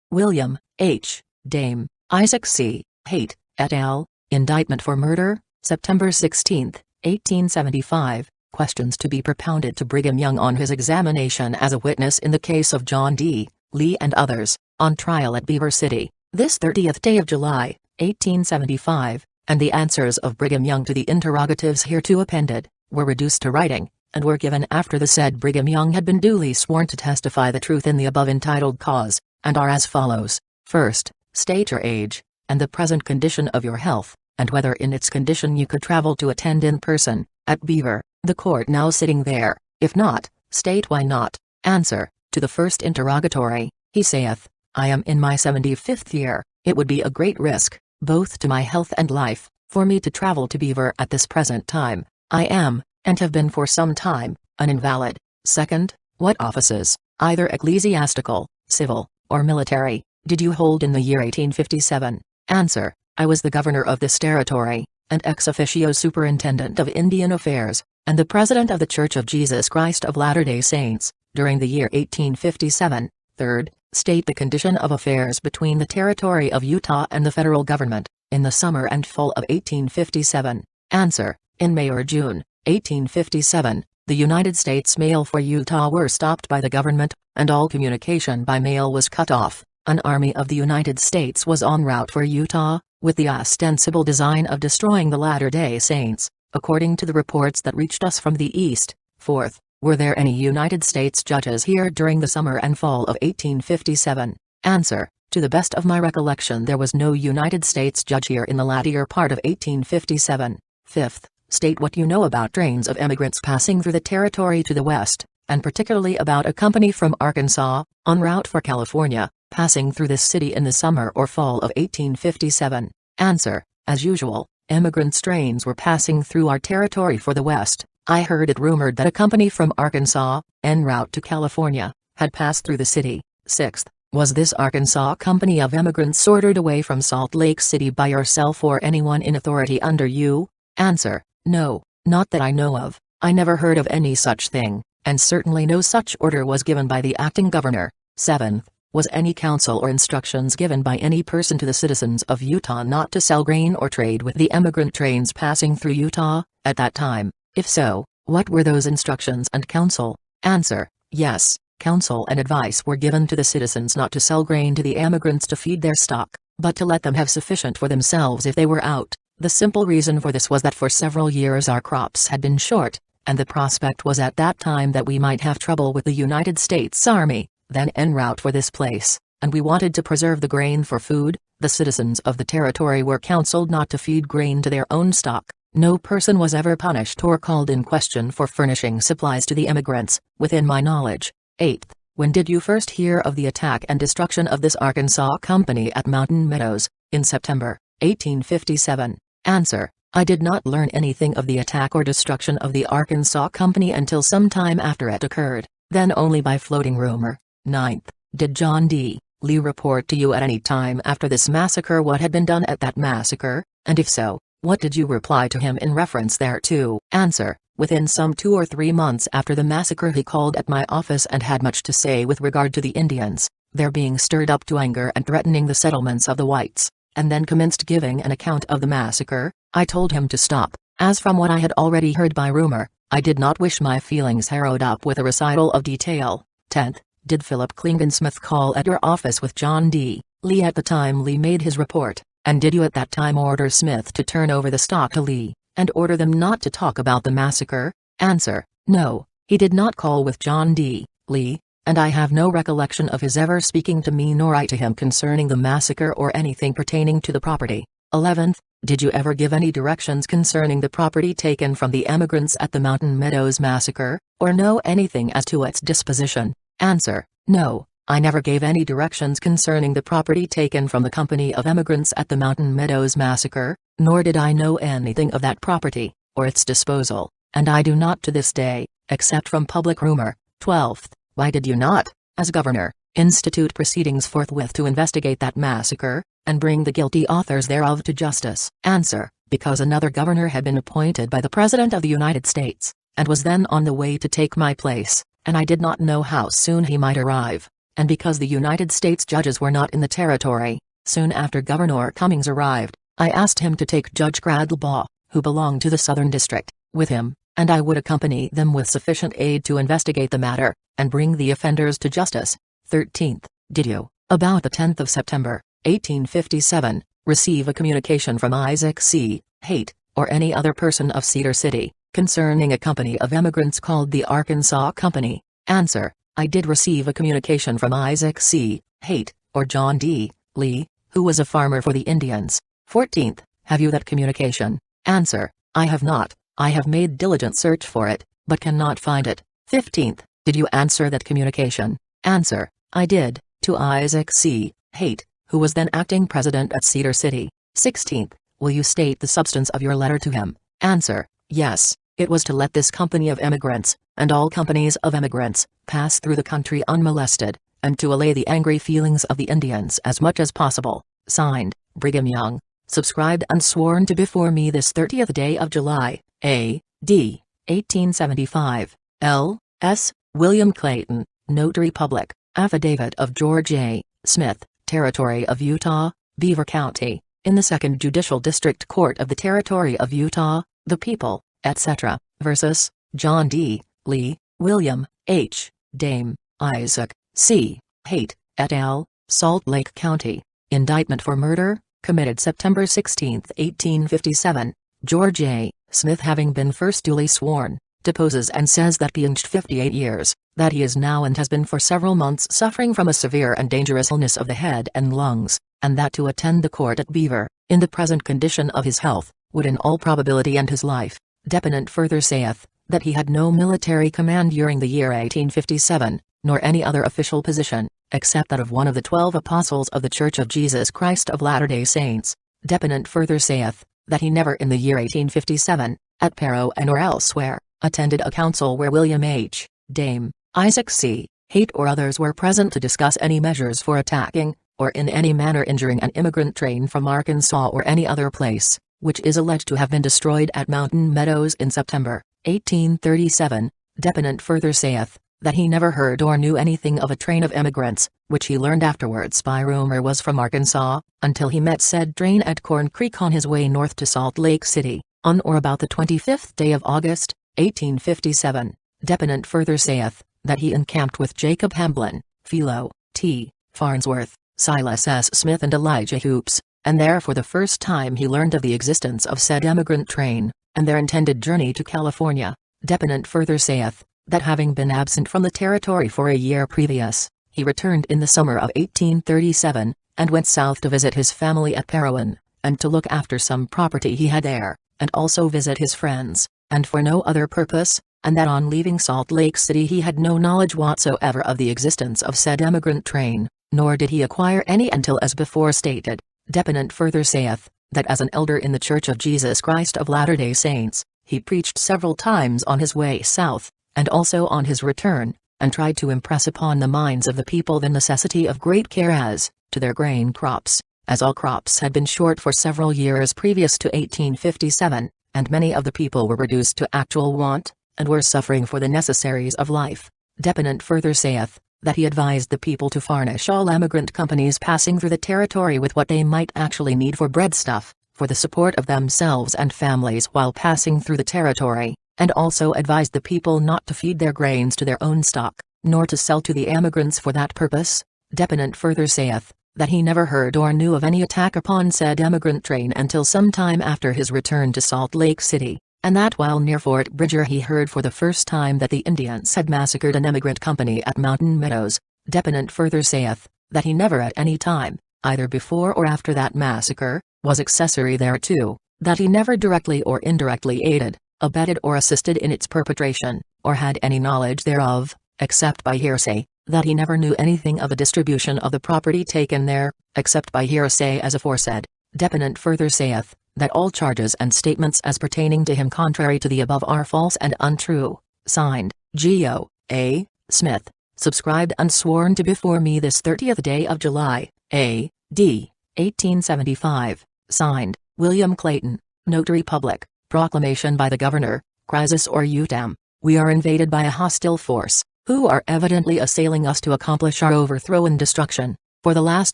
William H. Dame, Isaac C. Haight, et al., indictment for murder, September 16, 1875, questions to be propounded to Brigham Young on his examination as a witness in the case of John D. Lee and others, on trial at Beaver City, this 30th day of July, 1875, and the answers of Brigham Young to the interrogatives hereto appended, were reduced to writing, and were given after the said Brigham Young had been duly sworn to testify the truth in the above entitled cause, and are as follows. First, state your age, and the present condition of your health, and whether in its condition you could travel to attend in person, at Beaver, the court now sitting there. If not, state why not. Answer, to the first interrogatory, he saith, I am in my 75th year. It would be a great risk, both to my health and life, for me to travel to Beaver at this present time. I am, and have been for some time, an invalid. Second, what offices, either ecclesiastical, civil, or military, did you hold in the year 1857? Answer, I was the governor of this territory, and ex officio superintendent of Indian Affairs, and the president of the Church of Jesus Christ of Latter-day Saints, during the year 1857. Third, state the condition of affairs between the territory of Utah and the federal government, in the summer and fall of 1857. Answer, in May or June, 1857, the United States mail for Utah were stopped by the government, and all communication by mail was cut off. An army of the United States was en route for Utah, with the ostensible design of destroying the Latter-day Saints, according to the reports that reached us from the East. Fourth, were there any United States judges here during the summer and fall of 1857? Answer: to the best of my recollection there was no United States judge here in the latter part of 1857. Fifth, state what you know about trains of immigrants passing through the territory to the west, and particularly about a company from Arkansas, en route for California, passing through this city in the summer or fall of 1857. Answer: as usual, immigrant trains were passing through our territory for the west. I heard it rumored that a company from Arkansas, en route to California, had passed through the city. Sixth, was this Arkansas company of immigrants ordered away from Salt Lake City by yourself or anyone in authority under you? Answer: no, not that I know of. I never heard of any such thing, and certainly no such order was given by the acting governor. Seventh, was any counsel or instructions given by any person to the citizens of Utah not to sell grain or trade with the immigrant trains passing through Utah, at that time? If so, what were those instructions and counsel? Answer: yes, counsel and advice were given to the citizens not to sell grain to the immigrants to feed their stock, but to let them have sufficient for themselves if they were out. The simple reason for this was that for several years our crops had been short, and the prospect was at that time that we might have trouble with the United States Army, then en route for this place, and we wanted to preserve the grain for food. The citizens of the territory were counseled not to feed grain to their own stock. No person was ever punished or called in question for furnishing supplies to the immigrants, within my knowledge. Eighth, when did you first hear of the attack and destruction of this Arkansas company at Mountain Meadows? In September, 1857. Answer: I did not learn anything of the attack or destruction of the Arkansas company until some time after it occurred, then only by floating rumor. Ninth, did John D. Lee report to you at any time after this massacre what had been done at that massacre, and if so, what did you reply to him in reference thereto? Answer: within some 2 or 3 months after the massacre he called at my office and had much to say with regard to the Indians, their being stirred up to anger and threatening the settlements of the whites, and then commenced giving an account of the massacre. I told him to stop, as from what I had already heard by rumor, I did not wish my feelings harrowed up with a recital of detail. 10th, did Philip Klingensmith call at your office with John D. Lee at the time Lee made his report, and did you at that time order Smith to turn over the stock to Lee, and order them not to talk about the massacre? Answer: no, he did not call with John D. Lee, and I have no recollection of his ever speaking to me nor I to him concerning the massacre or anything pertaining to the property. 11th, did you ever give any directions concerning the property taken from the emigrants at the Mountain Meadows massacre, or know anything as to its disposition? Answer: no, I never gave any directions concerning the property taken from the company of emigrants at the Mountain Meadows massacre, nor did I know anything of that property, or its disposal, and I do not to this day, except from public rumor. 12th, why did you not, as governor, institute proceedings forthwith to investigate that massacre, and bring the guilty authors thereof to justice? Answer: because another governor had been appointed by the President of the United States, and was then on the way to take my place, and I did not know how soon he might arrive, and because the United States judges were not in the territory. Soon after Governor Cummings arrived, I asked him to take Judge Cradlebaugh, who belonged to the Southern District, with him, and I would accompany them with sufficient aid to investigate the matter, and bring the offenders to justice. 13th, did you, about the 10th of September, 1857, receive a communication from Isaac C. Haight, or any other person of Cedar City, concerning a company of emigrants called the Arkansas Company? Answer: I did receive a communication from Isaac C. Haight, or John D. Lee, who was a farmer for the Indians. 14th, have you that communication? Answer: I have not. I have made diligent search for it, but cannot find it. 15th, did you answer that communication? Answer: I did, to Isaac C. Haight, who was then acting president at Cedar City. 16th, will you state the substance of your letter to him? Answer: yes, it was to let this company of emigrants, and all companies of emigrants, pass through the country unmolested, and to allay the angry feelings of the Indians as much as possible. Signed, Brigham Young. Subscribed and sworn to before me this 30th day of July, A.D. 1875. L. S. William Clayton, Notary Public. Affidavit of George A. Smith, Territory of Utah, Beaver County, in the 2nd Judicial District Court of the Territory of Utah, the people, etc., versus John D. Lee, William H. Dame, Isaac C. Haight, et al., Salt Lake County. Indictment for murder, committed September 16, 1857, George A. Smith having been first duly sworn, deposes and says that being 58 years, that he is now and has been for several months suffering from a severe and dangerous illness of the head and lungs, and that to attend the court at Beaver, in the present condition of his health, would in all probability end his life. Deponent further saith, that he had no military command during the year 1857, nor any other official position, except that of one of the 12 apostles of the Church of Jesus Christ of Latter-day Saints. Deponent further saith, that he never in the year 1857, at Parowan or elsewhere, attended a council where William H. Dame, Isaac C. Haight or others were present to discuss any measures for attacking, or in any manner injuring an immigrant train from Arkansas or any other place, which is alleged to have been destroyed at Mountain Meadows in September, 1837. Deponent further saith, that he never heard or knew anything of a train of emigrants, which he learned afterwards by rumor was from Arkansas, until he met said train at Corn Creek on his way north to Salt Lake City, on or about the 25th day of August, 1857. Deponent further saith, that he encamped with Jacob Hamblin, Philo, T. Farnsworth, Silas S. Smith and Elijah Hoops, and there for the first time he learned of the existence of said emigrant train, and their intended journey to California. Deponent further saith, that having been absent from the territory for a year previous, he returned in the summer of 1837, and went south to visit his family at Parowan, and to look after some property he had there, and also visit his friends, and for no other purpose, and that on leaving Salt Lake City he had no knowledge whatsoever of the existence of said emigrant train, nor did he acquire any until as before stated. Deponent further saith, that as an elder in the Church of Jesus Christ of Latter-day Saints, he preached several times on his way south, and also on his return, and tried to impress upon the minds of the people the necessity of great care as to their grain crops, as all crops had been short for several years previous to 1857, and many of the people were reduced to actual want, and were suffering for the necessaries of life. Deponent further saith, that he advised the people to furnish all emigrant companies passing through the territory with what they might actually need for breadstuff, for the support of themselves and families while passing through the territory, and also advised the people not to feed their grains to their own stock, nor to sell to the emigrants for that purpose. Deponent further saith, that he never heard or knew of any attack upon said emigrant train until some time after his return to Salt Lake City, and that while near Fort Bridger he heard for the first time that the Indians had massacred an emigrant company at Mountain Meadows. Deponent further saith, that he never at any time, either before or after that massacre, was accessory thereto, that he never directly or indirectly aided, abetted or assisted in its perpetration, or had any knowledge thereof, except by hearsay, that he never knew anything of the distribution of the property taken there, except by hearsay as aforesaid. Deponent further saith, that all charges and statements as pertaining to him contrary to the above are false and untrue. Signed, Geo. A. Smith, subscribed and sworn to before me this 30th day of July, A.D. 1875. Signed, William Clayton, Notary Public. Proclamation by the Governor, Crisis or Utam. We are invaded by a hostile force, who are evidently assailing us to accomplish our overthrow and destruction. For the last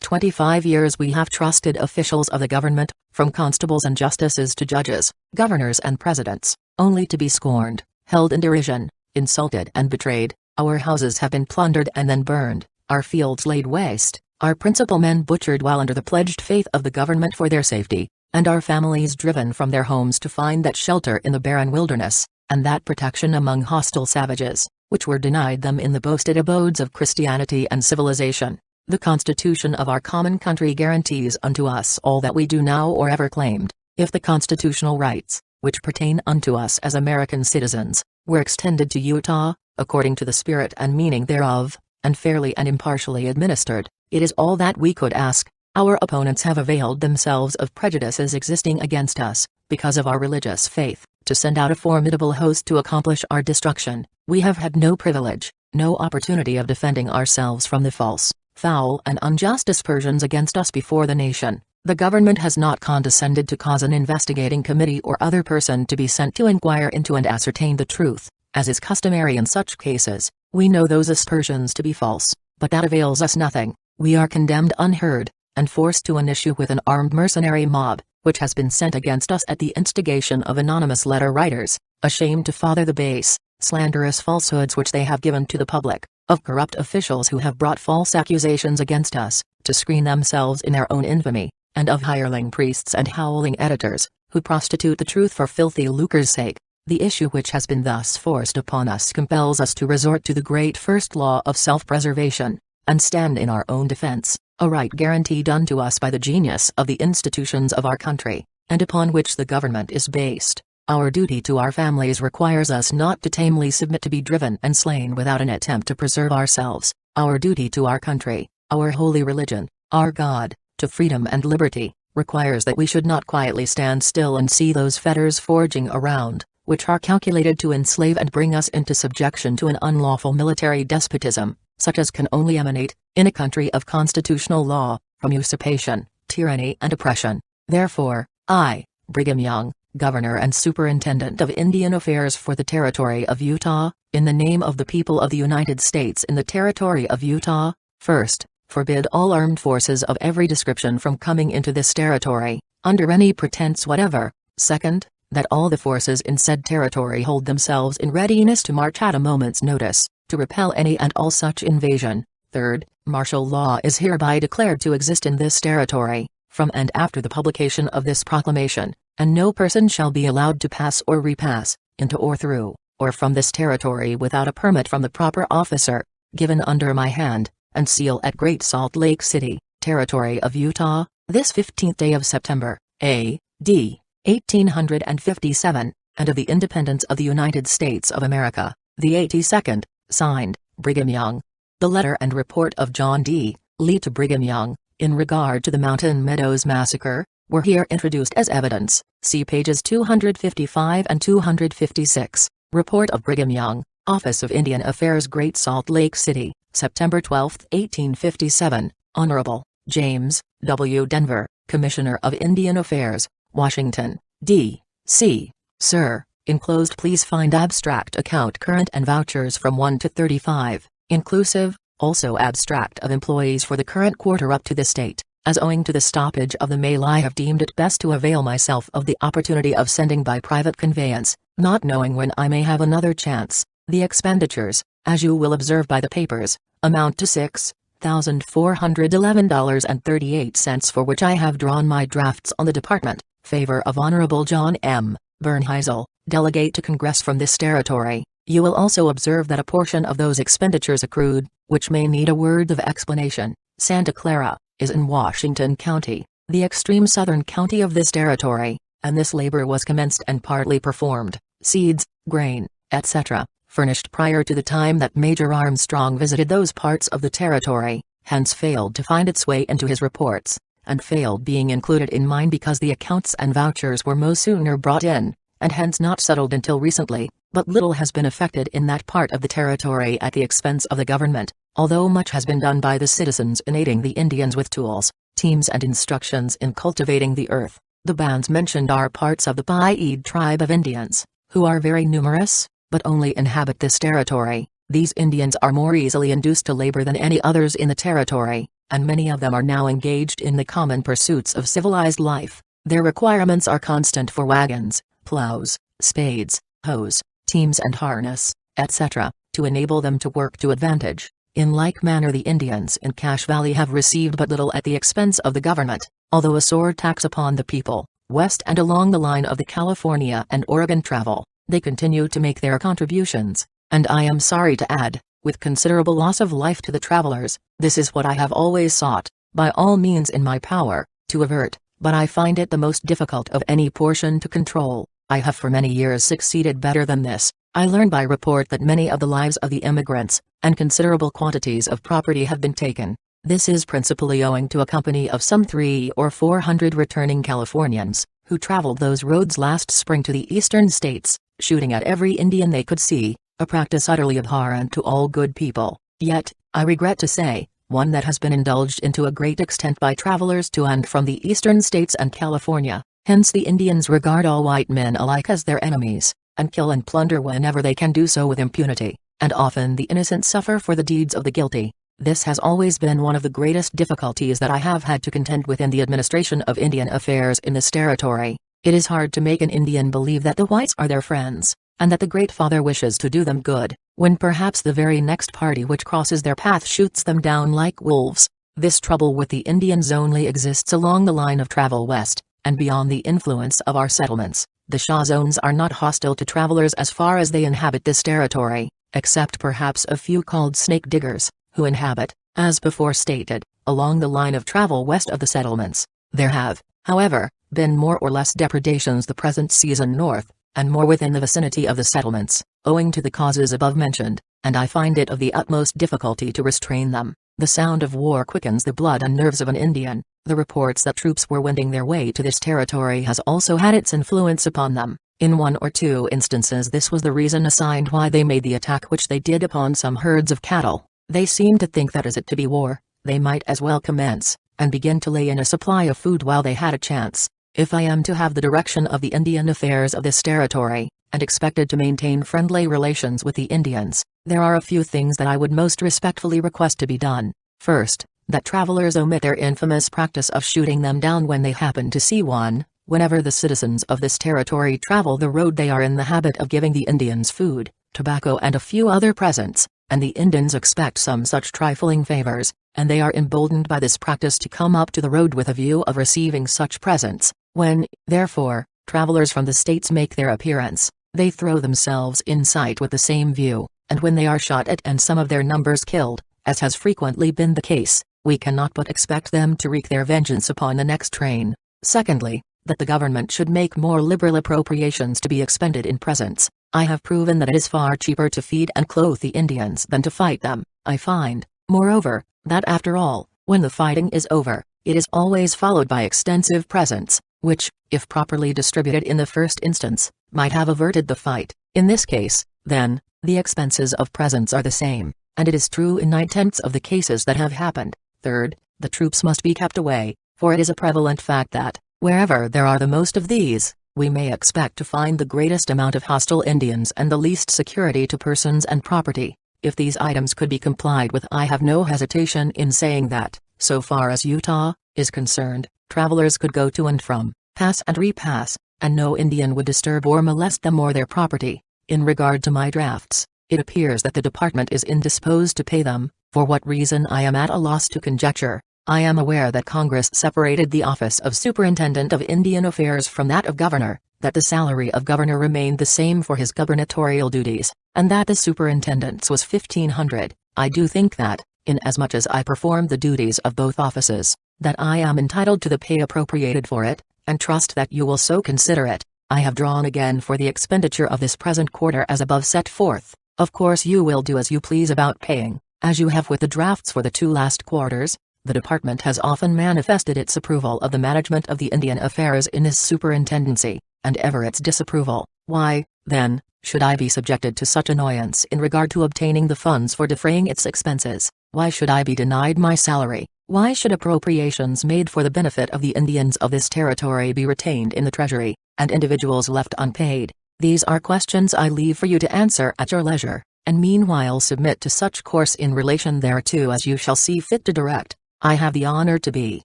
25 years we have trusted officials of the government, from constables and justices to judges, governors and presidents, only to be scorned, held in derision, insulted and betrayed. Our houses have been plundered and then burned, our fields laid waste, our principal men butchered while under the pledged faith of the government for their safety, and our families driven from their homes to find that shelter in the barren wilderness, and that protection among hostile savages, which were denied them in the boasted abodes of Christianity and civilization. The Constitution of our common country guarantees unto us all that we do now or ever claimed, if the constitutional rights, which pertain unto us as American citizens, were extended to Utah, according to the spirit and meaning thereof, and fairly and impartially administered. It is all that we could ask. Our opponents have availed themselves of prejudices existing against us, because of our religious faith, to send out a formidable host to accomplish our destruction. We have had no privilege, no opportunity of defending ourselves from the false, foul and unjust aspersions against us before the nation. The government has not condescended to cause an investigating committee or other person to be sent to inquire into and ascertain the truth, as is customary in such cases. We know those aspersions to be false, but that avails us nothing. We are condemned unheard, and forced to an issue with an armed mercenary mob, which has been sent against us at the instigation of anonymous letter writers, ashamed to father the base, slanderous falsehoods which they have given to the public, of corrupt officials who have brought false accusations against us, to screen themselves in their own infamy, and of hireling priests and howling editors, who prostitute the truth for filthy lucre's sake. The issue which has been thus forced upon us compels us to resort to the great first law of self-preservation, and stand in our own defense, a right guaranteed unto us by the genius of the institutions of our country, and upon which the government is based. Our duty to our families requires us not to tamely submit to be driven and slain without an attempt to preserve ourselves. Our duty to our country, our holy religion, our God, to freedom and liberty, requires that we should not quietly stand still and see those fetters forging around, which are calculated to enslave and bring us into subjection to an unlawful military despotism, such as can only emanate, in a country of constitutional law, from usurpation, tyranny and oppression. Therefore, I, Brigham Young, Governor and Superintendent of Indian Affairs for the Territory of Utah, in the name of the people of the United States in the Territory of Utah, first, forbid all armed forces of every description from coming into this territory, under any pretense whatever. Second, that all the forces in said territory hold themselves in readiness to march at a moment's notice, to repel any and all such invasion. Third, martial law is hereby declared to exist in this territory, from and after the publication of this proclamation, and no person shall be allowed to pass or repass, into or through, or from this territory without a permit from the proper officer, given under my hand, and seal at Great Salt Lake City, Territory of Utah, this 15th day of September, A.D. 1857, and of the independence of the United States of America, the 82nd, signed, Brigham Young. The letter and report of John D. Lee to Brigham Young, in regard to the Mountain Meadows Massacre, were here introduced as evidence. See pages 255 and 256. Report of Brigham Young, Office of Indian Affairs, Great Salt Lake City, September 12, 1857. Honorable James W. Denver, Commissioner of Indian Affairs, Washington, D.C. Sir, enclosed please find abstract account current and vouchers from 1 to 35, inclusive, also abstract of employees for the current quarter up to this date. As owing to the stoppage of the mail I have deemed it best to avail myself of the opportunity of sending by private conveyance, not knowing when I may have another chance. The expenditures, as you will observe by the papers, amount to $6,411.38, for which I have drawn my drafts on the department. Favor of Honorable John M. Bernheisel, Delegate to Congress from this territory. You will also observe that a portion of those expenditures accrued, which may need a word of explanation. Santa Clara is in Washington County, the extreme southern county of this territory, and this labor was commenced and partly performed. Seeds, grain, etc., furnished prior to the time that Major Armstrong visited those parts of the territory, hence failed to find its way into his reports, and failed being included in mine because the accounts and vouchers were no sooner brought in, and hence not settled until recently. But little has been effected in that part of the territory at the expense of the government, although much has been done by the citizens in aiding the Indians with tools, teams and instructions in cultivating the earth. The bands mentioned are parts of the Paiute tribe of Indians, who are very numerous, but only inhabit this territory. These Indians are more easily induced to labor than any others in the territory, and many of them are now engaged in the common pursuits of civilized life. Their requirements are constant for wagons, plows, spades, hoes, teams and harness, etc., to enable them to work to advantage. In like manner the Indians in Cache Valley have received but little at the expense of the government, although a sore tax upon the people, west and along the line of the California and Oregon travel, they continue to make their contributions, and I am sorry to add, with considerable loss of life to the travelers. This is what I have always sought, by all means in my power, to avert, but I find it the most difficult of any portion to control. I have for many years succeeded better than this. I learn by report that many of the lives of the immigrants, and considerable quantities of property have been taken. This is principally owing to a company of some 300 or 400 returning Californians, who traveled those roads last spring to the eastern states, shooting at every Indian they could see, a practice utterly abhorrent to all good people, yet, I regret to say, one that has been indulged in to a great extent by travelers to and from the eastern states and California. Hence the Indians regard all white men alike as their enemies, and kill and plunder whenever they can do so with impunity, and often the innocent suffer for the deeds of the guilty. This has always been one of the greatest difficulties that I have had to contend with in the administration of Indian affairs in this territory. It is hard to make an Indian believe that the whites are their friends, and that the Great Father wishes to do them good, when perhaps the very next party which crosses their path shoots them down like wolves. This trouble with the Indians only exists along the line of travel west, and beyond the influence of our settlements. The Shah zones are not hostile to travelers as far as they inhabit this territory, except perhaps a few called snake diggers, who inhabit, as before stated, along the line of travel west of the settlements. There have, however, been more or less depredations the present season north, and more within the vicinity of the settlements, owing to the causes above mentioned, and I find it of the utmost difficulty to restrain them. The sound of war quickens the blood and nerves of an Indian. The reports that troops were wending their way to this territory has also had its influence upon them. In one or two instances this was the reason assigned why they made the attack which they did upon some herds of cattle. They seemed to think that as it to be war, they might as well commence, and begin to lay in a supply of food while they had a chance. If I am to have the direction of the Indian affairs of this territory, and expected to maintain friendly relations with the Indians, there are a few things that I would most respectfully request to be done. First, that travelers omit their infamous practice of shooting them down when they happen to see one. Whenever the citizens of this territory travel the road they are in the habit of giving the Indians food, tobacco and a few other presents, and the Indians expect some such trifling favors, and they are emboldened by this practice to come up to the road with a view of receiving such presents. When, therefore, travelers from the states make their appearance, they throw themselves in sight with the same view, and when they are shot at and some of their numbers killed, as has frequently been the case, we cannot but expect them to wreak their vengeance upon the next train. Secondly, that the government should make more liberal appropriations to be expended in presents. I have proven that it is far cheaper to feed and clothe the Indians than to fight them. I find, moreover, that after all, when the fighting is over, it is always followed by extensive presents, which, if properly distributed in the first instance, might have averted the fight. In this case, then, the expenses of presents are the same, and it is true in 9/10 of the cases that have happened. Third, the troops must be kept away, for it is a prevalent fact that, wherever there are the most of these, we may expect to find the greatest amount of hostile Indians and the least security to persons and property. If these items could be complied with, I have no hesitation in saying that, so far as Utah is concerned, travelers could go to and from, pass and repass, and no Indian would disturb or molest them or their property. In regard to my drafts, it appears that the department is indisposed to pay them, for what reason I am at a loss to conjecture. I am aware that Congress separated the office of Superintendent of Indian Affairs from that of Governor, that the salary of Governor remained the same for his gubernatorial duties, and that the Superintendent's was $1,500. I do think that, inasmuch as I perform the duties of both offices, that I am entitled to the pay appropriated for it, and trust that you will so consider it. I have drawn again for the expenditure of this present quarter as above set forth. Of course you will do as you please about paying, as you have with the drafts for the 2 last quarters. The department has often manifested its approval of the management of the Indian affairs in this superintendency, and ever its disapproval. Why, then, should I be subjected to such annoyance in regard to obtaining the funds for defraying its expenses? Why should I be denied my salary? Why should appropriations made for the benefit of the Indians of this territory be retained in the treasury, and individuals left unpaid? These are questions I leave for you to answer at your leisure, and meanwhile submit to such course in relation thereto as you shall see fit to direct. I have the honor to be,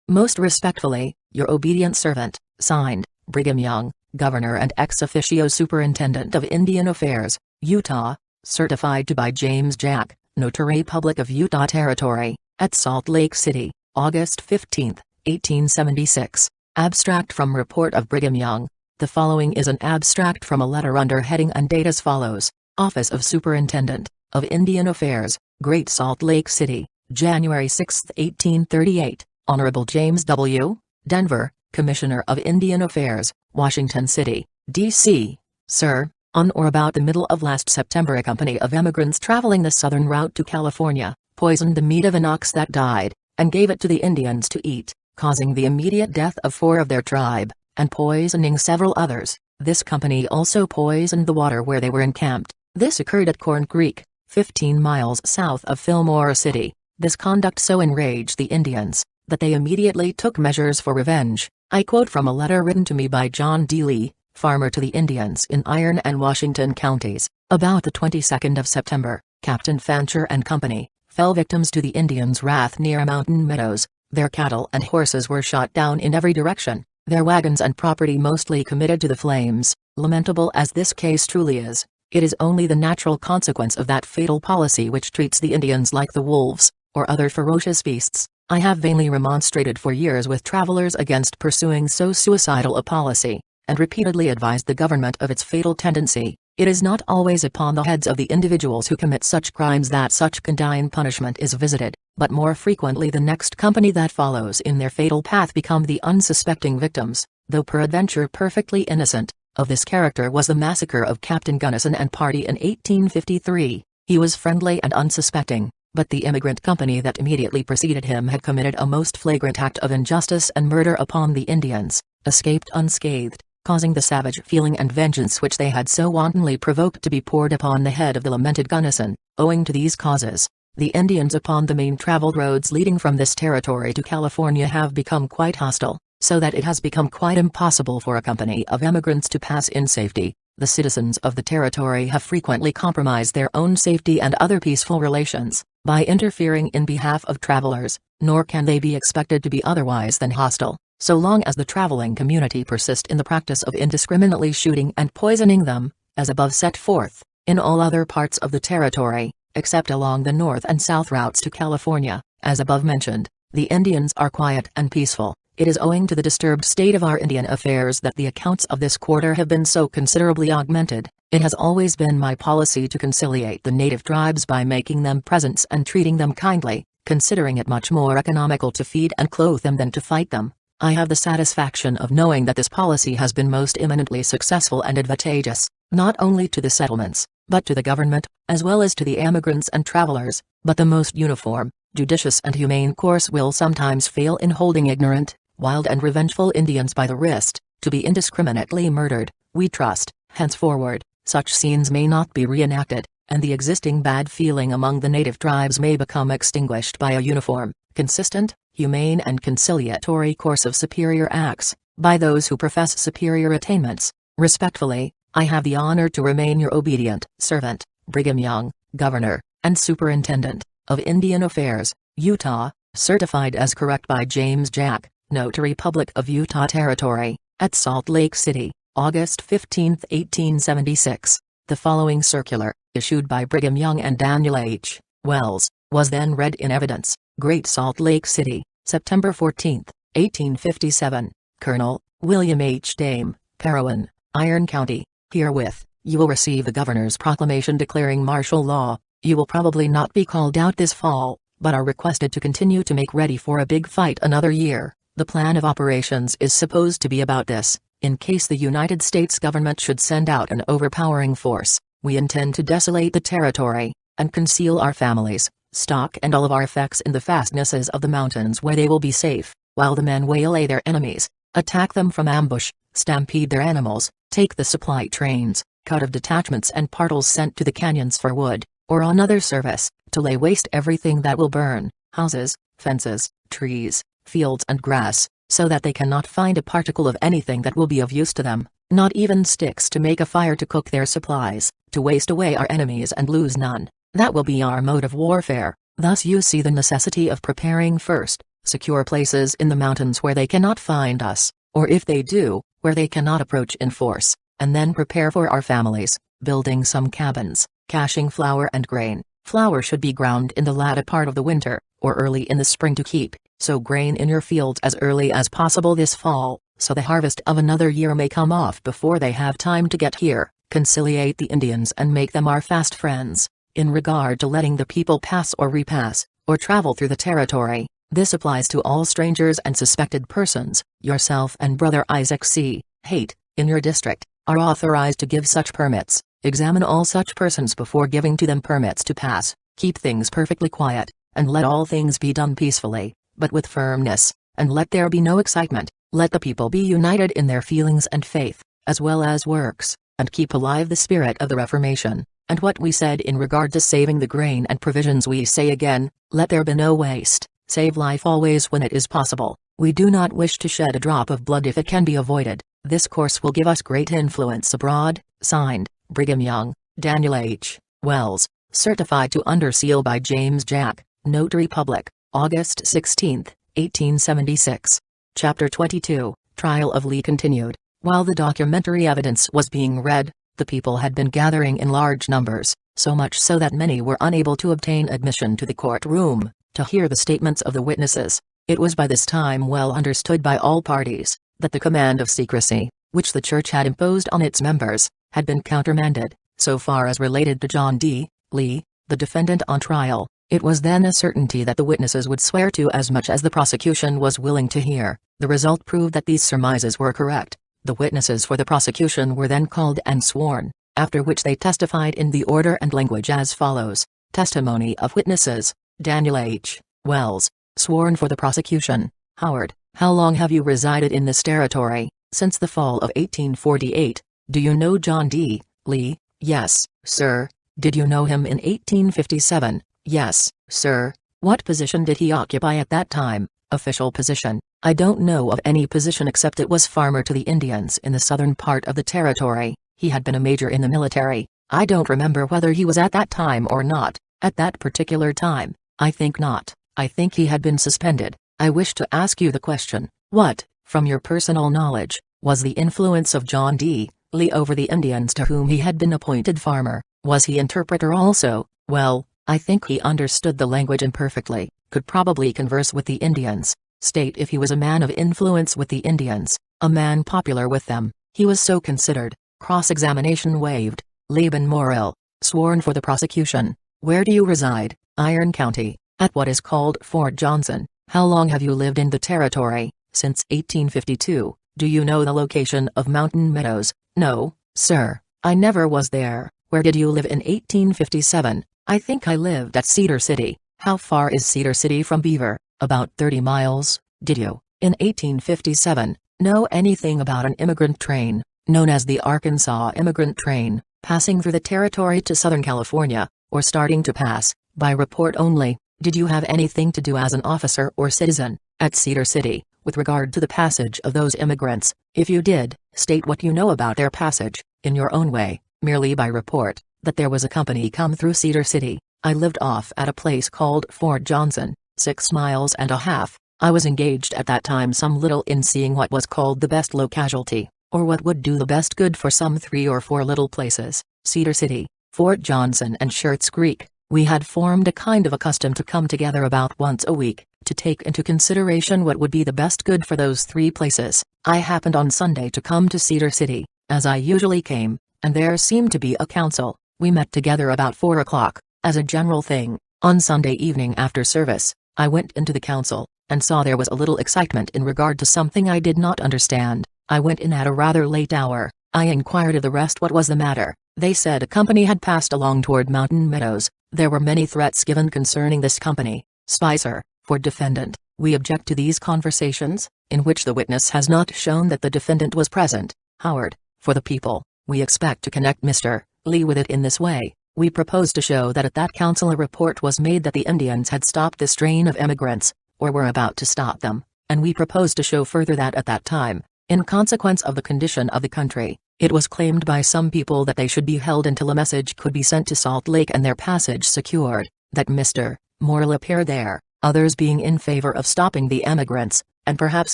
most respectfully, your obedient servant, signed, Brigham Young, Governor and ex officio Superintendent of Indian Affairs, Utah, certified to by James Jack, Notary Public of Utah Territory, at Salt Lake City, August 15, 1876. Abstract from Report of Brigham Young. The following is an abstract from a letter under heading and date as follows. Office of Superintendent of Indian Affairs, Great Salt Lake City, January 6, 1838. Honorable James W. Denver, Commissioner of Indian Affairs, Washington City, D.C. Sir, on or about the middle of last September a company of emigrants traveling the southern route to California, poisoned the meat of an ox that died, and gave it to the Indians to eat, causing the immediate death of 4 of their tribe, and poisoning several others. This company also poisoned the water where they were encamped. This occurred at Corn Creek, 15 miles south of Fillmore City. This conduct so enraged the Indians, that they immediately took measures for revenge. I quote from a letter written to me by John D. Lee, farmer to the Indians in Iron and Washington counties, about the 22nd of September. Captain Fancher and Company fell victims to the Indians' wrath near Mountain Meadows. Their cattle and horses were shot down in every direction, their wagons and property mostly committed to the flames. Lamentable as this case truly is, it is only the natural consequence of that fatal policy which treats the Indians like the wolves, or other ferocious beasts. I have vainly remonstrated for years with travelers against pursuing so suicidal a policy, and repeatedly advised the government of its fatal tendency. It is not always upon the heads of the individuals who commit such crimes that such condign punishment is visited, but more frequently the next company that follows in their fatal path become the unsuspecting victims, though peradventure perfectly innocent. Of this character was the massacre of Captain Gunnison and party in 1853. He was friendly and unsuspecting, but the immigrant company that immediately preceded him had committed a most flagrant act of injustice and murder upon the Indians, escaped unscathed, causing the savage feeling and vengeance which they had so wantonly provoked to be poured upon the head of the lamented Gunnison. Owing to these causes, the Indians upon the main traveled roads leading from this territory to California have become quite hostile, so that it has become quite impossible for a company of emigrants to pass in safety. The citizens of the territory have frequently compromised their own safety and other peaceful relations, by interfering in behalf of travelers, nor can they be expected to be otherwise than hostile, so long as the traveling community persist in the practice of indiscriminately shooting and poisoning them, as above set forth. In all other parts of the territory, except along the north and south routes to California, as above mentioned, the Indians are quiet and peaceful. It is owing to the disturbed state of our Indian affairs that the accounts of this quarter have been so considerably augmented. It has always been my policy to conciliate the native tribes by making them presents and treating them kindly, considering it much more economical to feed and clothe them than to fight them. I have the satisfaction of knowing that this policy has been most eminently successful and advantageous, not only to the settlements, but to the government, as well as to the emigrants and travelers, but the most uniform, judicious and humane course will sometimes fail in holding ignorant, wild and revengeful Indians by the wrist, to be indiscriminately murdered. We trust, henceforward, such scenes may not be reenacted, and the existing bad feeling among the native tribes may become extinguished by a uniform, consistent, humane and conciliatory course of superior acts, by those who profess superior attainments. Respectfully, I have the honor to remain your obedient servant, Brigham Young, Governor, and Superintendent, of Indian Affairs, Utah, certified as correct by James Jack, Notary Public of Utah Territory, at Salt Lake City, August 15, 1876. The following circular, issued by Brigham Young and Daniel H. Wells, was then read in evidence, Great Salt Lake City, September 14, 1857. Colonel William H. Dame, Parowan, Iron County. Herewith, you will receive the Governor's proclamation declaring martial law. You will probably not be called out this fall, but are requested to continue to make ready for a big fight another year. The plan of operations is supposed to be about this: in case the United States government should send out an overpowering force, we intend to desolate the territory, and conceal our families, stock and all of our effects in the fastnesses of the mountains where they will be safe, while the men waylay their enemies, attack them from ambush, stampede their animals, take the supply trains, cut of detachments and partles sent to the canyons for wood, or on other service, to lay waste everything that will burn, houses, fences, trees, fields and grass, so that they cannot find a particle of anything that will be of use to them, not even sticks to make a fire to cook their supplies, to waste away our enemies and lose none. That will be our mode of warfare. Thus you see the necessity of preparing first, secure places in the mountains where they cannot find us, or if they do, where they cannot approach in force, and then prepare for our families, building some cabins, caching flour and grain. Flour should be ground in the latter part of the winter, or early in the spring to keep, sow grain in your fields as early as possible this fall, so the harvest of another year may come off before they have time to get here. Conciliate the Indians and make them our fast friends. In regard to letting the people pass or repass, or travel through the territory, this applies to all strangers and suspected persons. Yourself and Brother Isaac C. Haight, in your district, are authorized to give such permits. Examine all such persons before giving to them permits to pass. Keep things perfectly quiet, and let all things be done peacefully, but with firmness, and let there be no excitement. Let the people be united in their feelings and faith, as well as works, and keep alive the spirit of the Reformation. And what we said in regard to saving the grain and provisions we say again, let there be no waste. Save life always when it is possible. We do not wish to shed a drop of blood if it can be avoided. This course will give us great influence abroad. Signed, Brigham Young, Daniel H. Wells, certified to under seal by James Jack, Notary Public, August 16, 1876. Chapter 22, Trial of Lee continued. While the documentary evidence was being read, the people had been gathering in large numbers, so much so that many were unable to obtain admission to the courtroom, to hear the statements of the witnesses. It was by this time well understood by all parties, that the command of secrecy, which the church had imposed on its members, had been countermanded. So far as related to John D. Lee, the defendant on trial, it was then a certainty that the witnesses would swear to as much as the prosecution was willing to hear. The result proved that these surmises were correct. The witnesses for the prosecution were then called and sworn, after which they testified in the order and language as follows. Testimony of witnesses. Daniel H. Wells, sworn for the prosecution. Howard, how long have you resided in this territory? Since the fall of 1848. Do you know John D. Lee? Yes, sir. Did you know him in 1857? Yes, sir. What position did he occupy at that time? Official position. I don't know of any position except it was farmer to the Indians in the southern part of the territory. He had been a major in the military. I don't remember whether he was at that time or not. At that particular time, I think not. I think he had been suspended. I wish to ask you the question, what, from your personal knowledge, was the influence of John D. Lee over the Indians to whom he had been appointed farmer? Was he interpreter also? Well, I think he understood the language imperfectly, could probably converse with the Indians. State if he was a man of influence with the Indians, a man popular with them. He was so considered. Cross-examination waived. Laban Morrill, sworn for the prosecution. Where do you reside? Iron County, at what is called Fort Johnson. How long have you lived in the territory? Since 1852. Do you know the location of Mountain Meadows? No, sir, I never was there. Where did you live in 1857? I think I lived at Cedar City. How far is Cedar City from Beaver? About 30 miles. Did you, in 1857, know anything about an immigrant train, known as the Arkansas Immigrant Train, passing through the territory to Southern California, or starting to pass, by report only? Did you have anything to do as an officer or citizen, at Cedar City, with regard to the passage of those immigrants? If you did, state what you know about their passage, in your own way, merely by report, that there was a company come through Cedar City. I lived off at a place called Fort Johnson, 6 miles and a half. I was engaged at that time some little in seeing what was called the best locality, or what would do the best good for some 3 or 4 little places. Cedar City, Fort Johnson and Schertz Creek. We had formed a kind of a custom to come together about once a week, to take into consideration what would be the best good for those 3 places. I happened on Sunday to come to Cedar City, as I usually came, and there seemed to be a council. We met together about 4 o'clock, as a general thing. On Sunday evening after service, I went into the council, and saw there was a little excitement in regard to something I did not understand. I went in at a rather late hour. I inquired of the rest what was the matter. They said a company had passed along toward Mountain Meadows. There were many threats given concerning this company. Spicer, for defendant, we object to these conversations, in which the witness has not shown that the defendant was present. Howard, for the people, we expect to connect Mr. Lee with it in this way. We propose to show that at that council a report was made that the Indians had stopped this train of immigrants, or were about to stop them, and we propose to show further that at that time, in consequence of the condition of the country, it was claimed by some people that they should be held until a message could be sent to Salt Lake and their passage secured, that Mr. Morrill appeared there, others being in favor of stopping the emigrants, and perhaps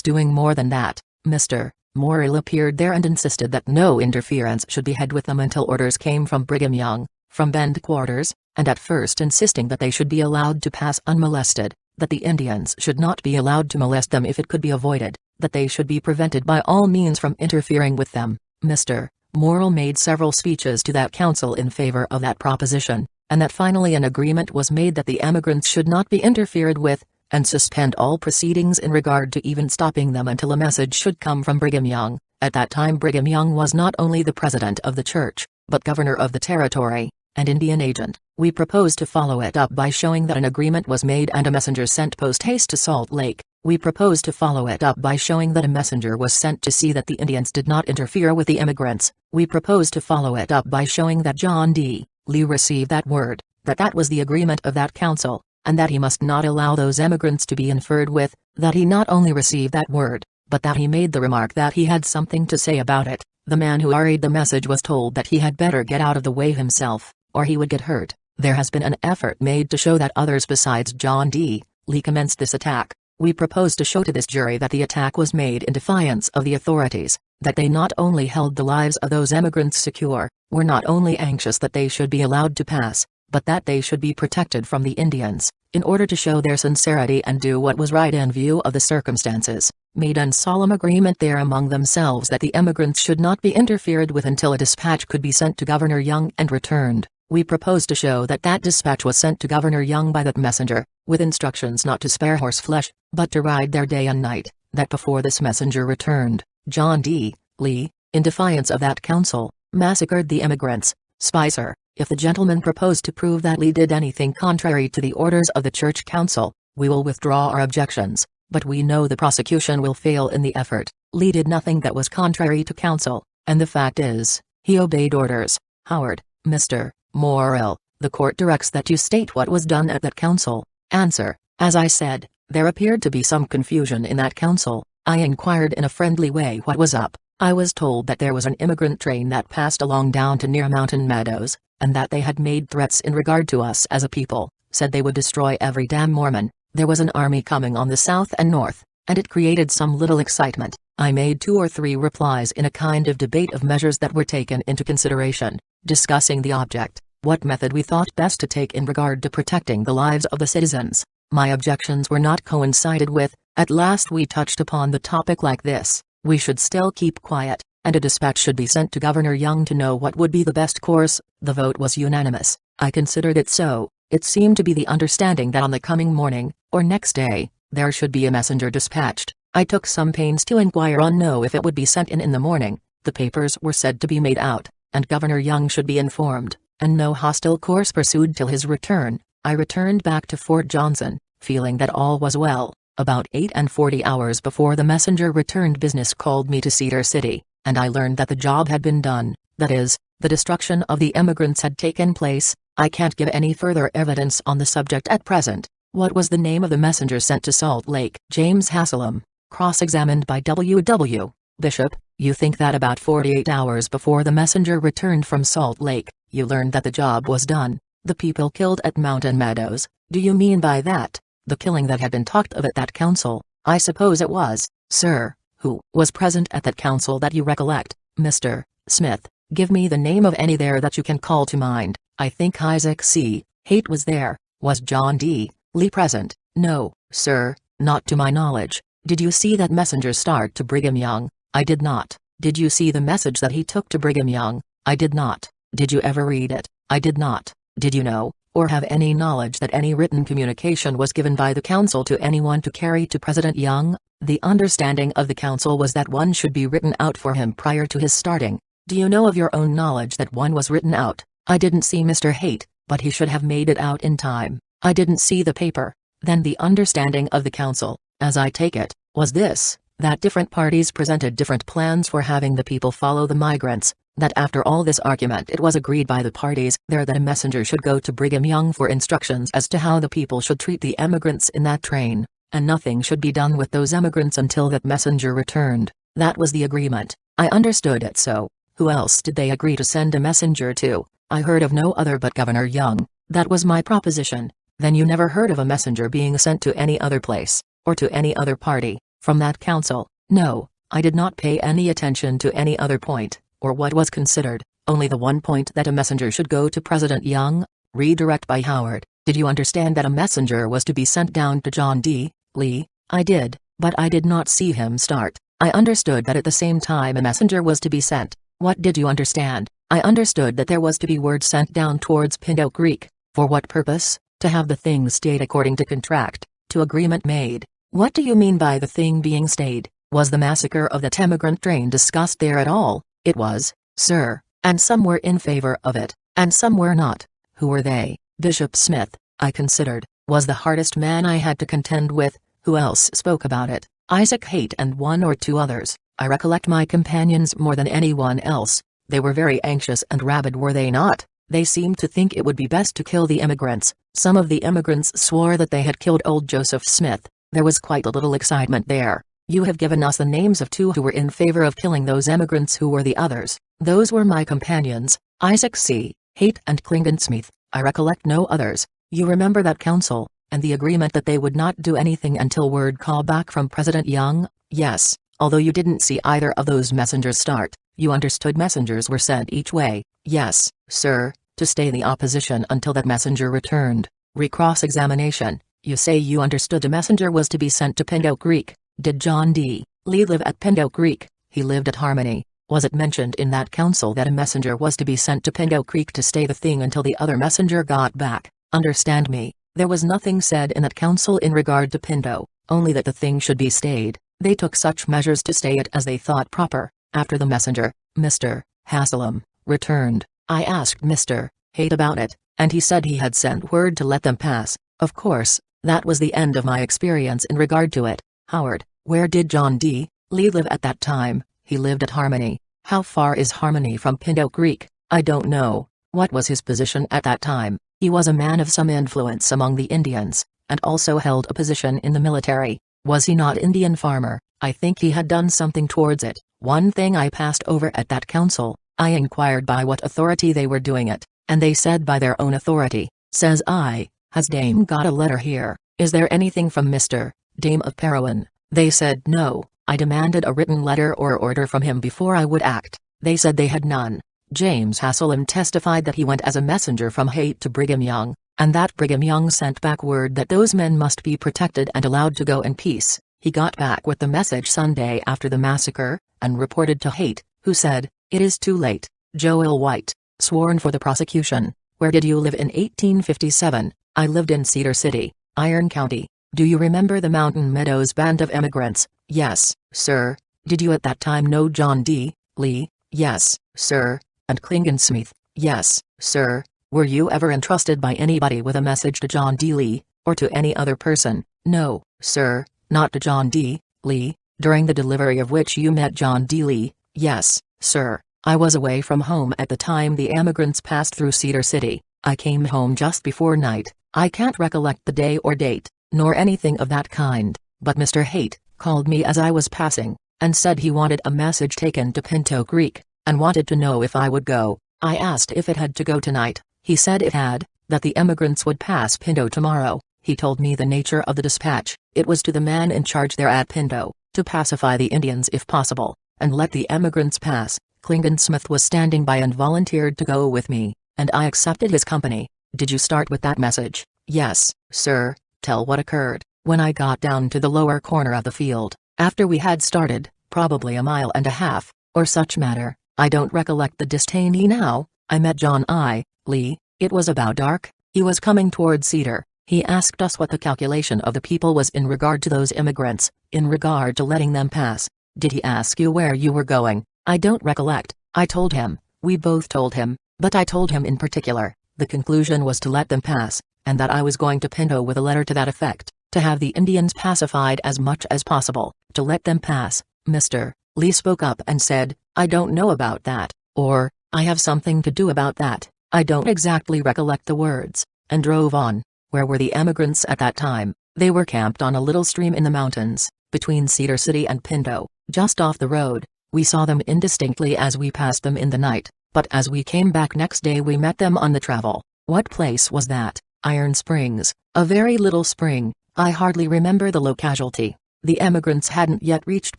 doing more than that. Mr. Morrill appeared there and insisted that no interference should be had with them until orders came from Brigham Young, from Bend quarters, and at first insisting that they should be allowed to pass unmolested, that the Indians should not be allowed to molest them if it could be avoided, that they should be prevented by all means from interfering with them. Mr. Morrill made several speeches to that council in favor of that proposition, and that finally an agreement was made that the emigrants should not be interfered with, and suspend all proceedings in regard to even stopping them until a message should come from Brigham Young. At that time Brigham Young was not only the president of the church, but governor of the territory, and Indian agent. We propose to follow it up by showing that an agreement was made and a messenger sent post-haste to Salt Lake. We propose to follow it up by showing that a messenger was sent to see that the Indians did not interfere with the immigrants. We propose to follow it up by showing that John D. Lee received that word, that was the agreement of that council, and that he must not allow those emigrants to be inferred with, that he not only received that word, but that he made the remark that he had something to say about it. The man who carried the message was told that he had better get out of the way himself, or he would get hurt. There has been an effort made to show that others besides John D. Lee commenced this attack. We propose to show to this jury that the attack was made in defiance of the authorities, that they not only held the lives of those emigrants secure, were not only anxious that they should be allowed to pass, but that they should be protected from the Indians, in order to show their sincerity and do what was right in view of the circumstances, made an solemn agreement there among themselves that the emigrants should not be interfered with until a dispatch could be sent to Governor Young and returned. We proposed to show that that dispatch was sent to Governor Young by that messenger, with instructions not to spare horse flesh, but to ride there day and night, that before this messenger returned, John D. Lee, in defiance of that counsel, massacred the emigrants. Spicer, if the gentleman proposed to prove that Lee did anything contrary to the orders of the Church Council, we will withdraw our objections, but we know the prosecution will fail in the effort. Lee did nothing that was contrary to counsel, and the fact is, he obeyed orders. Howard, Mr. Morrill, the court directs that you state what was done at that council. Answer, as I said, there appeared to be some confusion in that council. I inquired in a friendly way what was up. I was told that there was an immigrant train that passed along down to near Mountain Meadows, and that they had made threats in regard to us as a people, said they would destroy every damn Mormon. There was an army coming on the south and north, and it created some little excitement. I made 2 or 3 replies in a kind of debate of measures that were taken into consideration, discussing the object, what method we thought best to take in regard to protecting the lives of the citizens. My objections were not coincided with. At last we touched upon the topic like this: we should still keep quiet, and a dispatch should be sent to Governor Young to know what would be the best course. The vote was unanimous. I considered it so. It seemed to be the understanding that on the coming morning, or next day, there should be a messenger dispatched. I took some pains to inquire on know if it would be sent in the morning. The papers were said to be made out, and Governor Young should be informed, and no hostile course pursued till his return. I returned back to Fort Johnson, feeling that all was well. About 8:40 hours before the messenger returned, business called me to Cedar City, and I learned that the job had been done, that is, the destruction of the immigrants had taken place. I can't give any further evidence on the subject at present. What was the name of the messenger sent to Salt Lake? James Haslam, cross-examined by W.W. Bishop. You think that about 48 hours before the messenger returned from Salt Lake, you learned that the job was done, the people killed at Mountain Meadows? Do you mean by that the killing that had been talked of at that council? I suppose it was, sir. Who was present at that council that you recollect? Mr. Smith, give me the name of any there that you can call to mind. I think Isaac C. Haight was there. Was John D. Lee present? No, sir, not to my knowledge. Did you see that messenger start to Brigham Young? I did not. Did you see the message that he took to Brigham Young? I did not. Did you ever read it? I did not. Did you know, or have any knowledge that any written communication was given by the council to anyone to carry to President Young? The understanding of the council was that one should be written out for him prior to his starting. Do you know of your own knowledge that one was written out? I didn't see Mr. Haight, but he should have made it out in time. I didn't see the paper. Then the understanding of the council, as I take it, was this: that different parties presented different plans for having the people follow the migrants, that after all this argument it was agreed by the parties there that a messenger should go to Brigham Young for instructions as to how the people should treat the emigrants in that train, and nothing should be done with those emigrants until that messenger returned. That was the agreement. I understood it so. Who else did they agree to send a messenger to? I heard of no other but Governor Young. That was my proposition. Then you never heard of a messenger being sent to any other place, or to any other party, from that council? No, I did not pay any attention to any other point, or what was considered, only the one point that a messenger should go to President Young. Redirect by Howard. Did you understand that a messenger was to be sent down to John D. Lee? I did, but I did not see him start. I understood that at the same time a messenger was to be sent. What did you understand? I understood that there was to be word sent down towards Pinto Creek. For what purpose? To have the thing stayed according to contract, to agreement made. What do you mean by the thing being stayed? Was the massacre of that emigrant train discussed there at all? It was, sir, and some were in favor of it, and some were not. Who were they? Bishop Smith, I considered, was the hardest man I had to contend with. Who else spoke about it? Isaac Haight and 1 or 2 others. I recollect my companions more than anyone else. They were very anxious and rabid, were they not? They seemed to think it would be best to kill the immigrants. Some of the immigrants swore that they had killed old Joseph Smith. There was quite a little excitement there. You have given us the names of 2 who were in favor of killing those emigrants. Who were the others? Those were my companions, Isaac C. Haight and Clingan Smith. I recollect no others. You remember that council, and the agreement that they would not do anything until word call back from President Young? Yes, although you didn't see either of those messengers start, you understood messengers were sent each way. Yes, sir, to stay the opposition until that messenger returned. Recross-examination: you say you understood a messenger was to be sent to Pinto Creek. Did John D. Lee live at Pinto Creek? He lived at Harmony. Was it mentioned in that council that a messenger was to be sent to Pinto Creek to stay the thing until the other messenger got back? Understand me, there was nothing said in that council in regard to Pinto, only that the thing should be stayed. They took such measures to stay it as they thought proper. After the messenger, Mr. Haslam, returned, I asked Mr. Haight about it, and he said he had sent word to let them pass. Of course, that was the end of my experience in regard to it. Howard, where did John D. Lee live at that time? He lived at Harmony. How far is Harmony from Pinto Creek? I don't know. What was his position at that time? He was a man of some influence among the Indians, and also held a position in the military. Was he not Indian farmer? I think he had done something towards it. One thing I passed over at that council, I inquired by what authority they were doing it, and they said by their own authority. Says I, has Dame got a letter here? Is there anything from Mr. Dame of Parowan? They said no. I demanded a written letter or order from him before I would act. They said they had none. James Haslam testified that he went as a messenger from Haight to Brigham Young, and that Brigham Young sent back word that those men must be protected and allowed to go in peace. He got back with the message Sunday after the massacre, and reported to Haight, who said, "It is too late." Joel White, sworn for the prosecution. Where did you live in 1857? I lived in Cedar City, Iron County. Do you remember the Mountain Meadows band of immigrants? Yes, sir. Did you at that time know John D. Lee? Yes, sir. And Klingensmith? Yes, sir. Were you ever entrusted by anybody with a message to John D. Lee, or to any other person? No, sir, not to John D. Lee. During the delivery of which you met John D. Lee? Yes, sir. I was away from home at the time the emigrants passed through Cedar City. I came home just before night. I can't recollect the day or date, nor anything of that kind, but Mr. Haight called me as I was passing, and said he wanted a message taken to Pinto Creek, and wanted to know if I would go. I asked if it had to go tonight. He said it had, that the emigrants would pass Pinto tomorrow. He told me the nature of the dispatch. It was to the man in charge there at Pinto, to pacify the Indians if possible, and let the emigrants pass. Klingensmith was standing by and volunteered to go with me, and I accepted his company. Did you start with that message? Yes, sir. Tell what occurred. When I got down to the lower corner of the field, after we had started, probably a mile and a half, or such matter, I don't recollect the detainee now, I met John I. Lee. It was about dark. He was coming toward Cedar. He asked us what the calculation of the people was in regard to those immigrants, in regard to letting them pass. Did he ask you where you were going? I don't recollect. I told him. We both told him, but I told him in particular. The conclusion was to let them pass, and that I was going to Pinto with a letter to that effect, to have the Indians pacified as much as possible, to let them pass. Mr. Lee spoke up and said, I don't know about that, or, I have something to do about that. I don't exactly recollect the words, and drove on. Where were the emigrants at that time? They were camped on a little stream in the mountains, between Cedar City and Pinto, just off the road. We saw them indistinctly as we passed them in the night, but as we came back next day we met them on the travel. What place was that? Iron Springs, a very little spring. I hardly remember the locality. The emigrants hadn't yet reached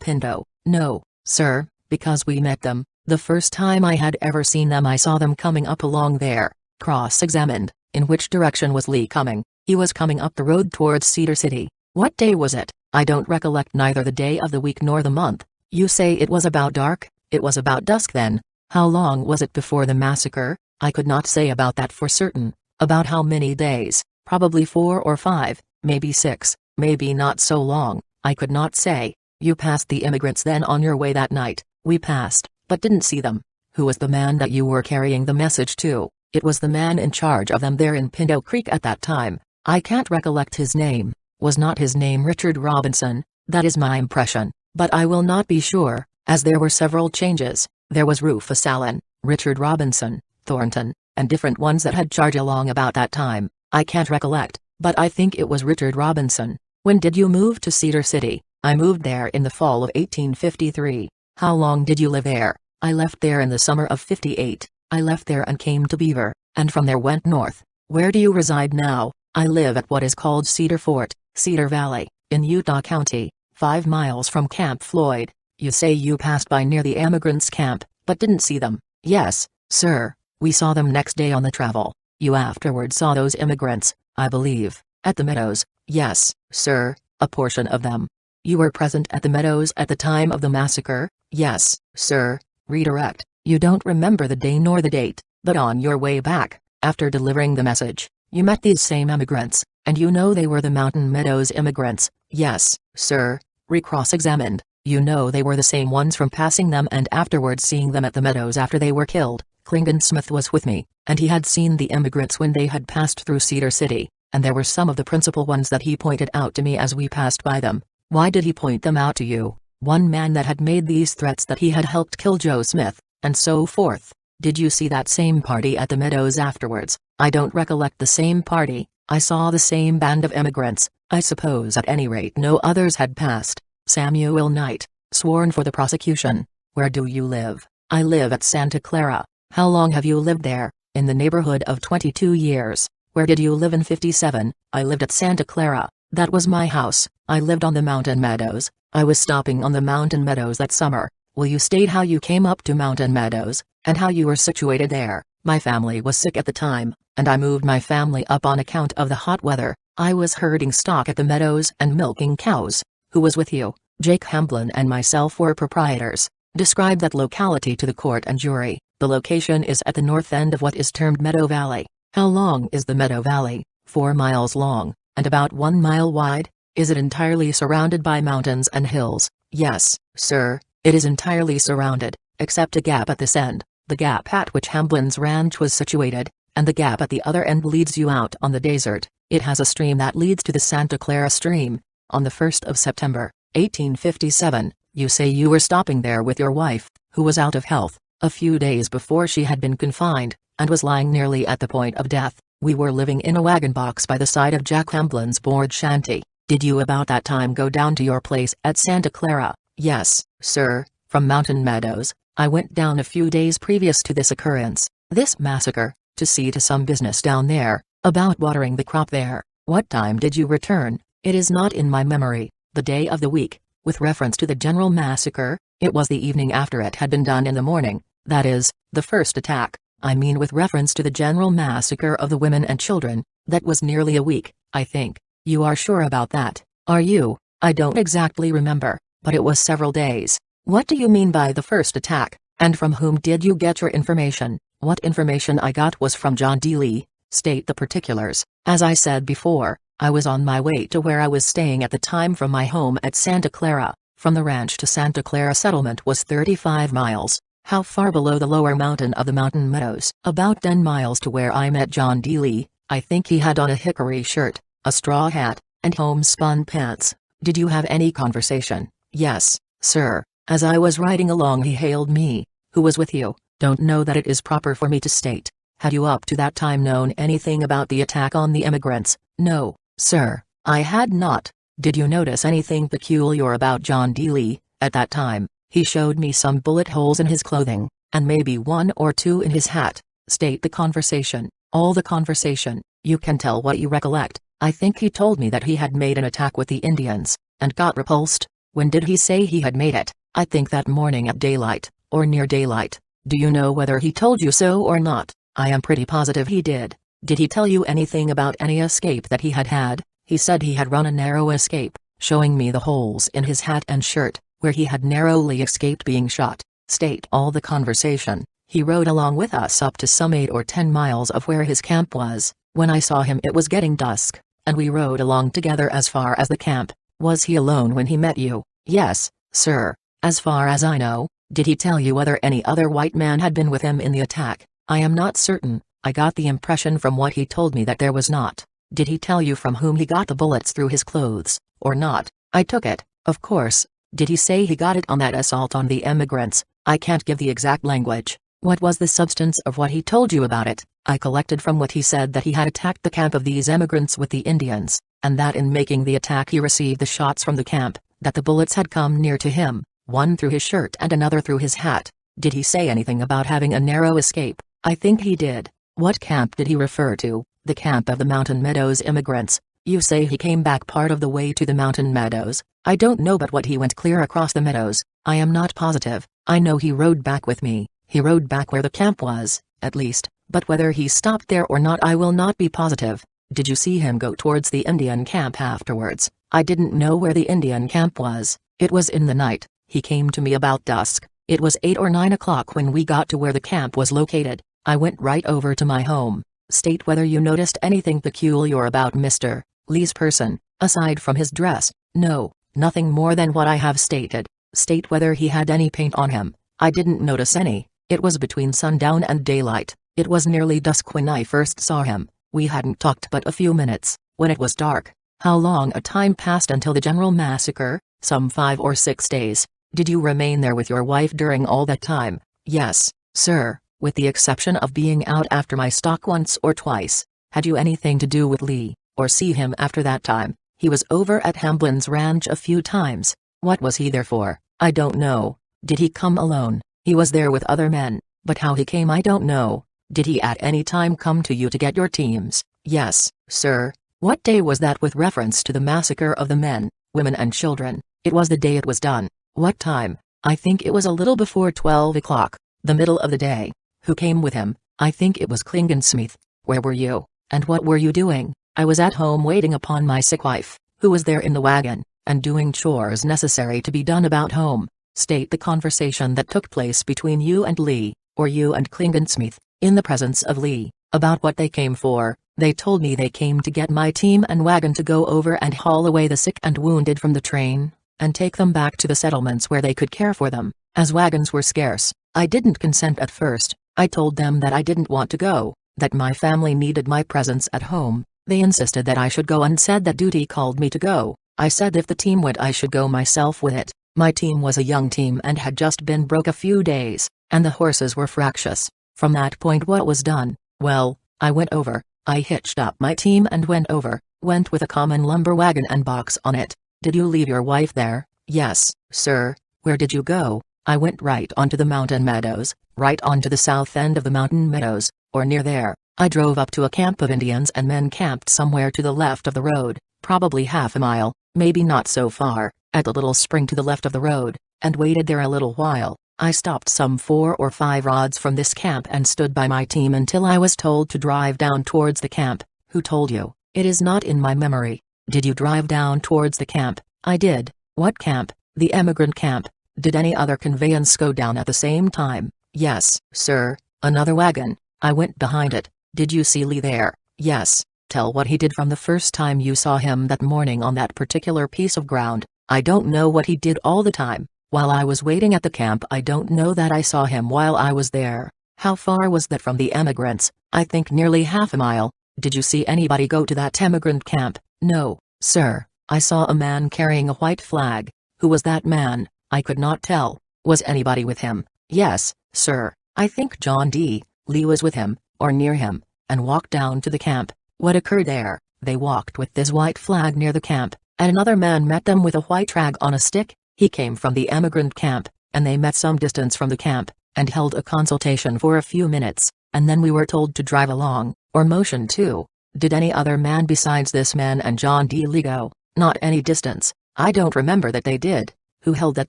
Pinto. No, sir, because we met them. The first time I had ever seen them I saw them coming up along there. Cross-examined. In which direction was Lee coming? He was coming up the road towards Cedar City. What day was it? I don't recollect neither the day of the week nor the month. You say it was about dark? It was about dusk then. How long was it before the massacre? I could not say about that for certain. About how many days? Probably 4 or 5, maybe 6, maybe not so long. I could not say. You passed the immigrants then on your way that night? We passed, but didn't see them. Who was the man that you were carrying the message to? It was the man in charge of them there in Pinto Creek at that time. I can't recollect his name. Was not his name Richard Robinson? That is my impression, but I will not be sure, as there were several changes. There was Rufus Allen, Richard Robinson, Thornton, and different ones that had charge along about that time. I can't recollect, but I think it was Richard Robinson. When did you move to Cedar City? I moved there in the fall of 1853. How long did you live there? I left there in the summer of '58. I left there and came to Beaver, and from there went north. Where do you reside now? I live at what is called Cedar Fort, Cedar Valley, in Utah County, 5 miles from Camp Floyd. You say you passed by near the emigrants' camp, but didn't see them. Yes, sir. We saw them next day on the travel. You afterward saw those immigrants, I believe, at the Meadows. Yes, sir, a portion of them. You were present at the Meadows at the time of the massacre? Yes, sir. Redirect. You don't remember the day nor the date, but on your way back, after delivering the message, you met these same immigrants, and you know they were the Mountain Meadows immigrants. Yes, sir. Recross-examined. You know they were the same ones from passing them and afterwards seeing them at the Meadows after they were killed. Clingan Smith was with me, and he had seen the immigrants when they had passed through Cedar City, and there were some of the principal ones that he pointed out to me as we passed by them. Why did he point them out to you? One man that had made these threats that he had helped kill Joe Smith, and so forth. Did you see that same party at the Meadows afterwards? I don't recollect the same party. I saw the same band of immigrants. I suppose at any rate no others had passed. Samuel Knight, sworn for the prosecution. Where do you live? I live at Santa Clara. How long have you lived there? In the neighborhood of 22 years. Where did you live in 57? I lived at Santa Clara. That was my house. I lived on the Mountain Meadows. I was stopping on the Mountain Meadows that summer. Will you state how you came up to Mountain Meadows, and how you were situated there? My family was sick at the time, and I moved my family up on account of the hot weather. I was herding stock at the Meadows and milking cows. Who was with you? Jake Hamblin and myself were proprietors. Describe that locality to the court and jury. The location is at the north end of what is termed Meadow Valley. How long is the Meadow Valley? 4 miles long, and about 1 mile wide. Is it entirely surrounded by mountains and hills? Yes, sir, it is entirely surrounded, except a gap at this end, the gap at which Hamblin's ranch was situated, and the gap at the other end leads you out on the desert. It has a stream that leads to the Santa Clara stream. On the 1st of September, 1857, you say you were stopping there with your wife, who was out of health, a few days before she had been confined, and was lying nearly at the point of death. We were living in a wagon box by the side of Jack Hamblin's board shanty. Did you about that time go down to your place at Santa Clara? Yes, sir, from Mountain Meadows. I went down a few days previous to this occurrence, this massacre, to see to some business down there, about watering the crop there. What time did you return? It is not in my memory. The day of the week. With reference to the general massacre, it was the evening after it had been done in the morning, that is, the first attack. I mean with reference to the general massacre of the women and children, that was nearly a week, I think. You are sure about that, are you? I don't exactly remember, but it was several days. What do you mean by the first attack, and from whom did you get your information? What information I got was from John D. Lee. State the particulars. As I said before, I was on my way to where I was staying at the time from my home at Santa Clara. From the ranch to Santa Clara settlement was 35 miles. How far below the lower mountain of the Mountain Meadows? About 10 miles to where I met John D. Lee. I think he had on a hickory shirt, a straw hat, and homespun pants. Did you have any conversation? Yes, sir. As I was riding along he hailed me. Who was with you? Don't know that it is proper for me to state. Had you up to that time known anything about the attack on the immigrants? No, sir, I had not. Did you notice anything peculiar about John D. Lee, at that time? He showed me some bullet holes in his clothing, and maybe 1 or 2 in his hat. State the conversation, all the conversation. You can tell what you recollect. I think he told me that he had made an attack with the Indians, and got repulsed. When did he say he had made it? I think that morning at daylight, or near daylight. Do you know whether he told you so or not? I am pretty positive he did. Did he tell you anything about any escape that he had had? He said he had run a narrow escape, showing me the holes in his hat and shirt, where he had narrowly escaped being shot. State all the conversation. He rode along with us up to some 8 or 10 miles of where his camp was. When I saw him it was getting dusk, and we rode along together as far as the camp. Was he alone when he met you? Yes, sir. As far as I know. Did he tell you whether any other white man had been with him in the attack? I am not certain. I got the impression from what he told me that there was not. Did he tell you from whom he got the bullets through his clothes, or not? I took it, of course. Did he say he got it on that assault on the immigrants? I can't give the exact language. What was the substance of what he told you about it? I collected from what he said that he had attacked the camp of these immigrants with the Indians, and that in making the attack he received the shots from the camp, that the bullets had come near to him, one through his shirt and another through his hat. Did he say anything about having a narrow escape? I think he did. What camp did he refer to? The camp of the Mountain Meadows immigrants. You say he came back part of the way to the Mountain Meadows. I don't know but what he went clear across the meadows. I am not positive. I know he rode back with me. He rode back where the camp was, at least. but whether he stopped there or not I will not be positive. Did you see him go towards the Indian camp afterwards? I didn't know where the Indian camp was. It was in the night. He came to me about dusk. It was 8 or 9 o'clock when we got to where the camp was located. I went right over to my home. State whether you noticed anything peculiar about Mr. Lee's person, aside from his dress. No, nothing more than what I have stated. State whether he had any paint on him. I didn't notice any. It was between sundown and daylight. It was nearly dusk when I first saw him. We hadn't talked but a few minutes, when it was dark. How long a time passed until the general massacre? Some 5 or 6 days. Did you remain there with your wife during all that time? Yes, sir, with the exception of being out after my stock once or twice. Had you anything to do with Lee, or see him after that time? He was over at Hamblin's ranch a few times. What was he there for? I don't know. Did he come alone? He was there with other men, but how he came I don't know. Did he at any time come to you to get your teams? Yes, sir. What day was that with reference to the massacre of the men, women and children? It was the day it was done. What time? I think it was a little before 12 o'clock, the middle of the day. Who came with him? I think it was Klingensmith. Where were you, and what were you doing? I was at home waiting upon my sick wife, who was there in the wagon, and doing chores necessary to be done about home. State the conversation that took place between you and Lee, or you and Klingensmith, in the presence of Lee, about what they came for. They told me they came to get my team and wagon to go over and haul away the sick and wounded from the train, and take them back to the settlements where they could care for them, as wagons were scarce. I didn't consent at first. I told them that I didn't want to go, that my family needed my presence at home. They insisted that I should go and said that duty called me to go. I said if the team went I should go myself with it. My team was a young team and had just been broke a few days, and the horses were fractious. From that point what was done? Well, I went over. I hitched up my team and went over, went with a common lumber wagon and box on it. Did you leave your wife there? Yes, sir. Where did you go? I went right onto the mountain meadows, right onto the south end of the mountain meadows, or near there. I drove up to a camp of Indians and men camped somewhere to the left of the road, probably half a mile, maybe not so far, at the little spring to the left of the road, and waited there a little while. I stopped some 4 or 5 rods from this camp and stood by my team until I was told to drive down towards the camp. Who told you? It is not in my memory. Did you drive down towards the camp? I did. What camp? The emigrant camp. Did any other conveyance go down at the same time? Yes, sir. Another wagon. I went behind it. Did you see Lee there? Yes. Tell what he did from the first time you saw him that morning on that particular piece of ground. I don't know what he did all the time. While I was waiting at the camp I don't know that I saw him while I was there. How far was that from the emigrants? I think nearly half a mile. Did you see anybody go to that emigrant camp? No, sir. I saw a man carrying a white flag. Who was that man? I could not tell. Was anybody with him? Yes, sir. I think John D. Lee was with him, or near him, and walked down to the camp. What occurred there? They walked with this white flag near the camp, and another man met them with a white rag on a stick. He came from the emigrant camp, and they met some distance from the camp, and held a consultation for a few minutes, and then we were told to drive along, or motion to. Did any other man besides this man and John D. Lee go? Not any distance. I don't remember that they did. Who held that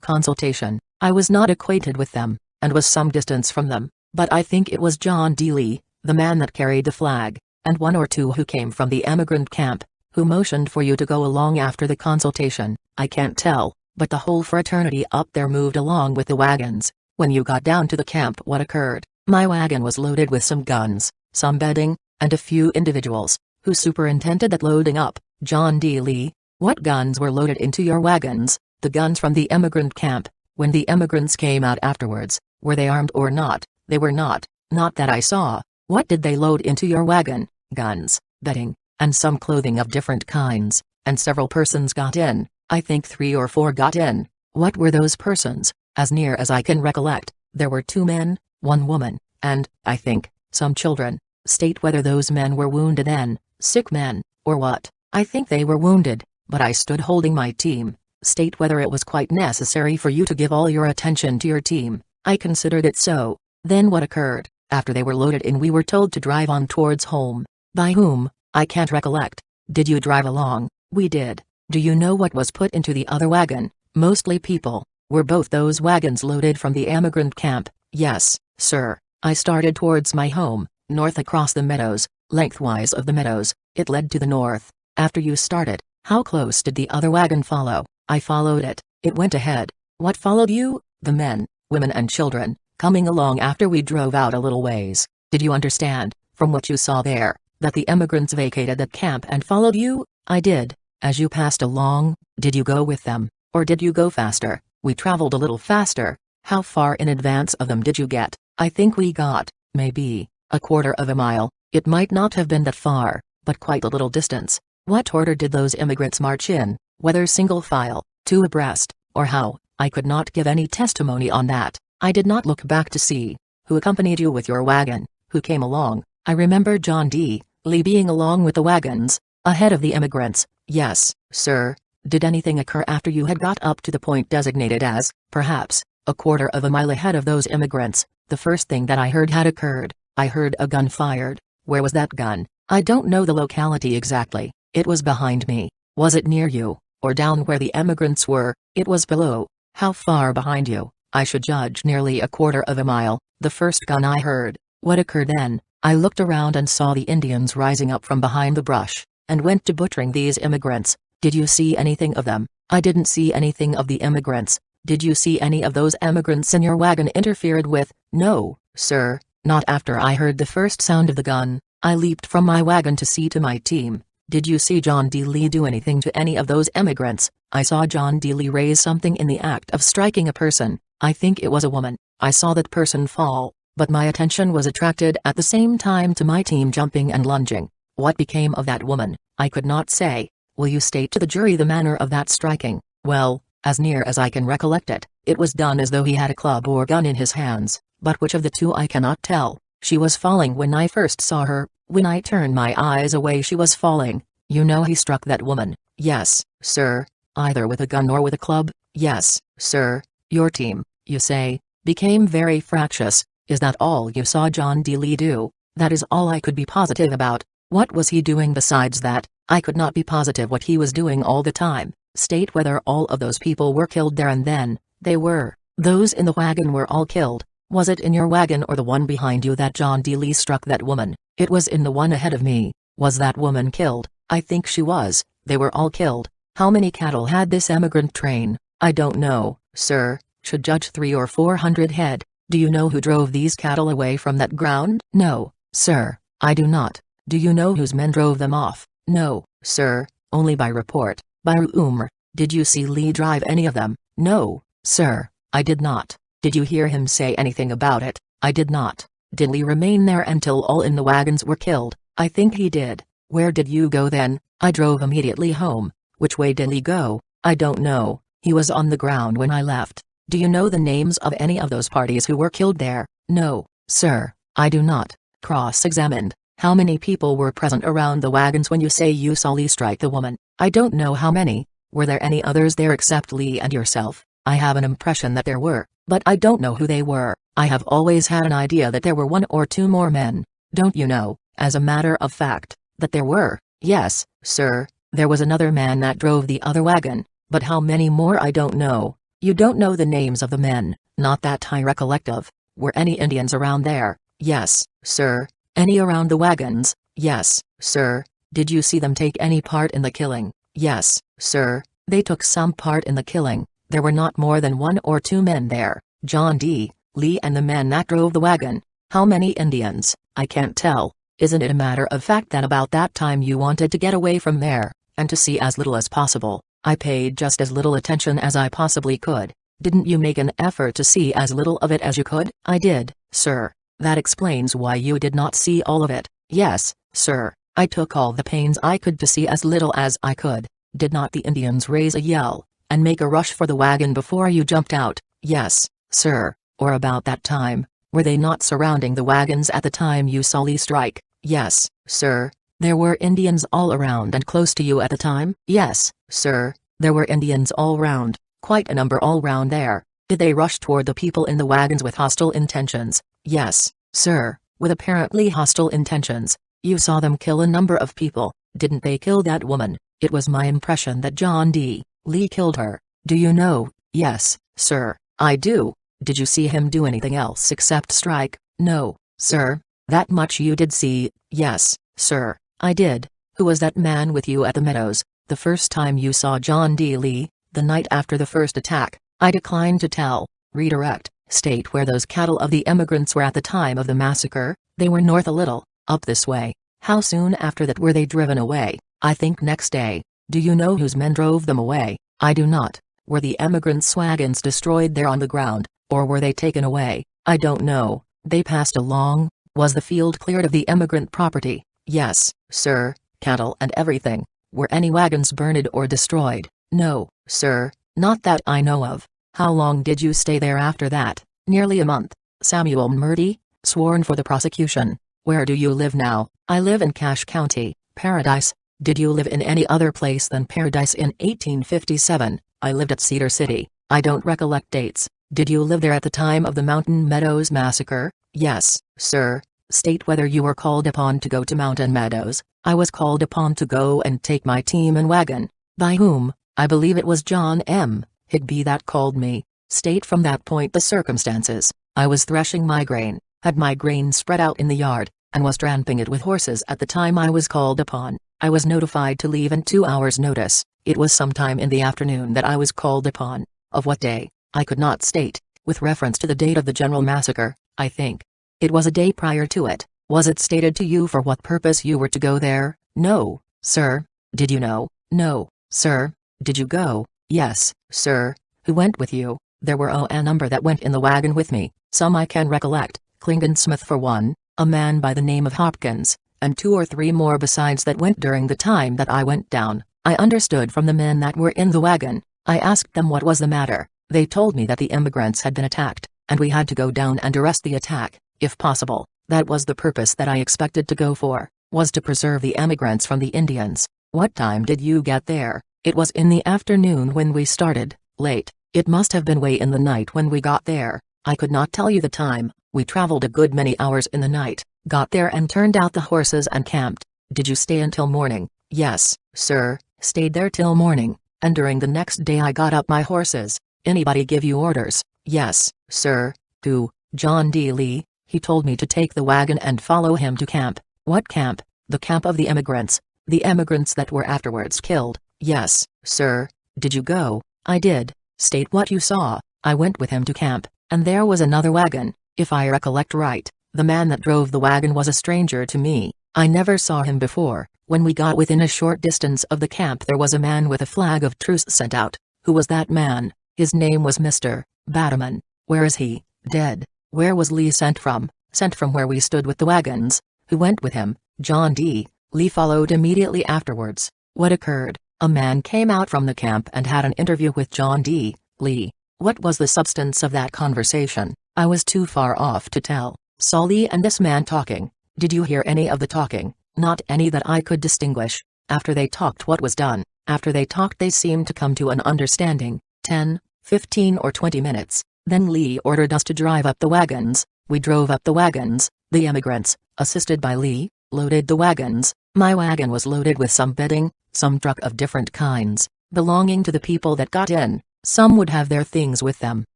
consultation? I was not acquainted with them, and was some distance from them, but I think it was John D. Lee, the man that carried the flag, and 1 or 2 who came from the emigrant camp, who motioned for you to go along after the consultation. I can't tell. But the whole fraternity up there moved along with the wagons. When you got down to the camp what occurred? My wagon was loaded with some guns, some bedding, and a few individuals. Who superintended that loading up? John D. Lee. What guns were loaded into your wagons? The guns from the emigrant camp. When the emigrants came out afterwards, were they armed or not? They were not. Not that I saw. What did they load into your wagon? Guns, bedding, and some clothing of different kinds, and several persons got in. I think 3 or 4 got in. What were those persons? As near as I can recollect, there were 2 men, 1 woman, and, I think, some children. State whether those men were wounded then, sick men, or what. I think they were wounded, but I stood holding my team. State whether it was quite necessary for you to give all your attention to your team. I considered it so. Then what occurred? After they were loaded in we were told to drive on towards home. By whom? I can't recollect. Did you drive along? We did. Do you know what was put into the other wagon? Mostly people. Were both those wagons loaded from the emigrant camp? Yes, sir. I started towards my home, North across the meadows, lengthwise of the meadows, it led to the north. After you started, how close did the other wagon follow? I followed it. It went ahead. What followed you? The men, women and children, coming along after we drove out a little ways. Did you understand, from what you saw there, that the immigrants vacated that camp and followed you? I did. As you passed along, did you go with them, or did you go faster? We traveled a little faster. How far in advance of them did you get? I think we got, maybe, a quarter of a mile. It might not have been that far, but quite a little distance. What order did those immigrants march in, whether single file, two abreast, or how? I could not give any testimony on that. I did not look back to see. Who accompanied you with your wagon? Who came along? I remember John D. Lee being along with the wagons, ahead of the immigrants. Yes, sir. Did anything occur after you had got up to the point designated as, perhaps, a quarter of a mile ahead of those immigrants? The first thing that I heard had occurred. I heard a gun fired. Where was that gun? I don't know the locality exactly. It was behind me. Was it near you, or down where the immigrants were? It was below. How far behind you? I should judge nearly a quarter of a mile. The first gun I heard. What occurred then? I looked around and saw the Indians rising up from behind the brush, and went to butchering these immigrants. Did you see anything of them? I didn't see anything of the immigrants. Did you see any of those immigrants in your wagon interfered with? No, sir, not after I heard the first sound of the gun. I leaped from my wagon to see to my team. Did you see John D. Lee do anything to any of those immigrants? I saw John D. Lee raise something in the act of striking a person. I think it was a woman. I saw that person fall, but my attention was attracted at the same time to my team jumping and lunging. What became of that woman? I could not say. Will you state to the jury the manner of that striking? Well, as near as I can recollect it, it was done as though he had a club or gun in his hands, but which of the two I cannot tell. She was falling when I first saw her. When I turned my eyes away she was falling. You know he struck that woman? Yes, sir. Either with a gun or with a club? Yes, sir. Your team, you say, became very fractious. Is that all you saw John D. Lee do? That is all I could be positive about. What was he doing besides that? I could not be positive what he was doing all the time. State whether all of those people were killed there and then. They were. Those in the wagon were all killed. Was it in your wagon or the one behind you that John D. Lee struck that woman? It was in the one ahead of me. Was that woman killed? I think she was. They were all killed. How many cattle had this emigrant train? I don't know, sir. Should judge 300 or 400 head. Do you know who drove these cattle away from that ground? No, sir, I do not. Do you know whose men drove them off? No, sir, only by report. By rumor. Did you see Lee drive any of them? No, sir, I did not. Did you hear him say anything about it? I did not. Did Lee remain there until all in the wagons were killed? I think he did. Where did you go then? I drove immediately home. Which way did Lee go? I don't know. He was on the ground when I left. Do you know the names of any of those parties who were killed there? No, sir, I do not. Cross-examined. How many people were present around the wagons when you say you saw Lee strike the woman? I don't know how many. Were there any others there except Lee and yourself? I have an impression that there were, but I don't know who they were. I have always had an idea that there were 1 or 2 more men. Don't you know, as a matter of fact, that there were? Yes, sir, there was another man that drove the other wagon, but how many more I don't know. You don't know the names of the men? Not that I recollect of. Were any Indians around there? Yes, sir. Any around the wagons? Yes, sir. Did you see them take any part in the killing? Yes, sir. They took some part in the killing. There were not more than 1 or 2 men there. John D. Lee and the men that drove the wagon. How many Indians? I can't tell. Isn't it a matter of fact that about that time you wanted to get away from there, and to see as little as possible? I paid just as little attention as I possibly could. Didn't you make an effort to see as little of it as you could? I did, sir. That explains why you did not see all of it. Yes, sir. I took all the pains I could to see as little as I could. Did not the Indians raise a yell, and make a rush for the wagon before you jumped out? Yes, sir. Or about that time, were they not surrounding the wagons at the time you saw Lee strike? Yes, sir. There were Indians all around and close to you at the time? Yes, sir. There were Indians all round, quite a number all round there. Did they rush toward the people in the wagons with hostile intentions? Yes, sir, with apparently hostile intentions. You saw them kill a number of people. Didn't they kill that woman? It was my impression that John D. Lee killed her. Do you know? Yes, sir, I do. Did you see him do anything else except strike? No, sir. That much you did see. Yes, sir, I did. Who was that man with you at the Meadows, the first time you saw John D. Lee, the night after the first attack? I decline to tell. Redirect. State where those cattle of the immigrants were at the time of the massacre. They were north a little, up this way. How soon after that were they driven away? I think next day. Do you know whose men drove them away? I do not. Were the emigrants' wagons destroyed there on the ground, or were they taken away? I don't know. They passed along. Was the field cleared of the immigrant property? Yes, sir, cattle and everything. Were any wagons burned or destroyed? No, sir, not that I know of. How long did you stay there after that? Nearly a month. Samuel Murdy, sworn for the prosecution. Where do you live now? I live in Cache County, Paradise. Did you live in any other place than Paradise in 1857? I lived at Cedar City. I don't recollect dates. Did you live there at the time of the Mountain Meadows massacre? Yes, sir. State whether you were called upon to go to Mountain Meadows. I was called upon to go and take my team and wagon. By whom? I believe it was John M. Higby that called me. State from that point the circumstances. I was threshing my grain, had my grain spread out in the yard, and was tramping it with horses at the time I was called upon. I was notified to leave in 2 hours' notice. It was sometime in the afternoon that I was called upon. Of what day? I could not state. With reference to the date of the general massacre, I think it was a day prior to it. Was it stated to you for what purpose you were to go there? No, sir. Did you know? No, sir. Did you go? Yes, sir. Who went with you? There were a number that went in the wagon with me. Some I can recollect. Clingan Smith for one, a man by the name of Hopkins, and 2 or 3 more besides that went during the time that I went down. I understood from the men that were in the wagon. I asked them what was the matter. They told me that the immigrants had been attacked, and we had to go down and arrest the attack, if possible. That was the purpose that I expected to go for, was to preserve the emigrants from the Indians. What time did you get there? It was in the afternoon when we started, late. It must have been way in the night when we got there. I could not tell you the time. We traveled a good many hours in the night, got there and turned out the horses and camped. Did you stay until morning? Yes, sir, stayed there till morning, and during the next day I got up my horses. Anybody give you orders? Yes, sir. Who? John D. Lee. He told me to take the wagon and follow him to camp. What camp? The camp of the immigrants. The immigrants that were afterwards killed. Yes, sir. Did you go? I did. State what you saw. I went with him to camp, and there was another wagon. If I recollect right, the man that drove the wagon was a stranger to me. I never saw him before. When we got within a short distance of the camp there was a man with a flag of truce sent out. Who was that man? His name was Mr. Batterman. Where is he? Dead. Where was Lee sent from? Sent from where we stood with the wagons. Who went with him? John D. Lee followed immediately afterwards. What occurred? A man came out from the camp and had an interview with John D. Lee. What was the substance of that conversation? I was too far off to tell. Saw Lee and this man talking. Did you hear any of the talking? Not any that I could distinguish. After they talked, what was done? After they talked they seemed to come to an understanding. 10, 15 or 20 minutes. Then Lee ordered us to drive up the wagons. We drove up the wagons. The immigrants, assisted by Lee, loaded the wagons. My wagon was loaded with some bedding, some truck of different kinds, belonging to the people that got in. Some would have their things with them,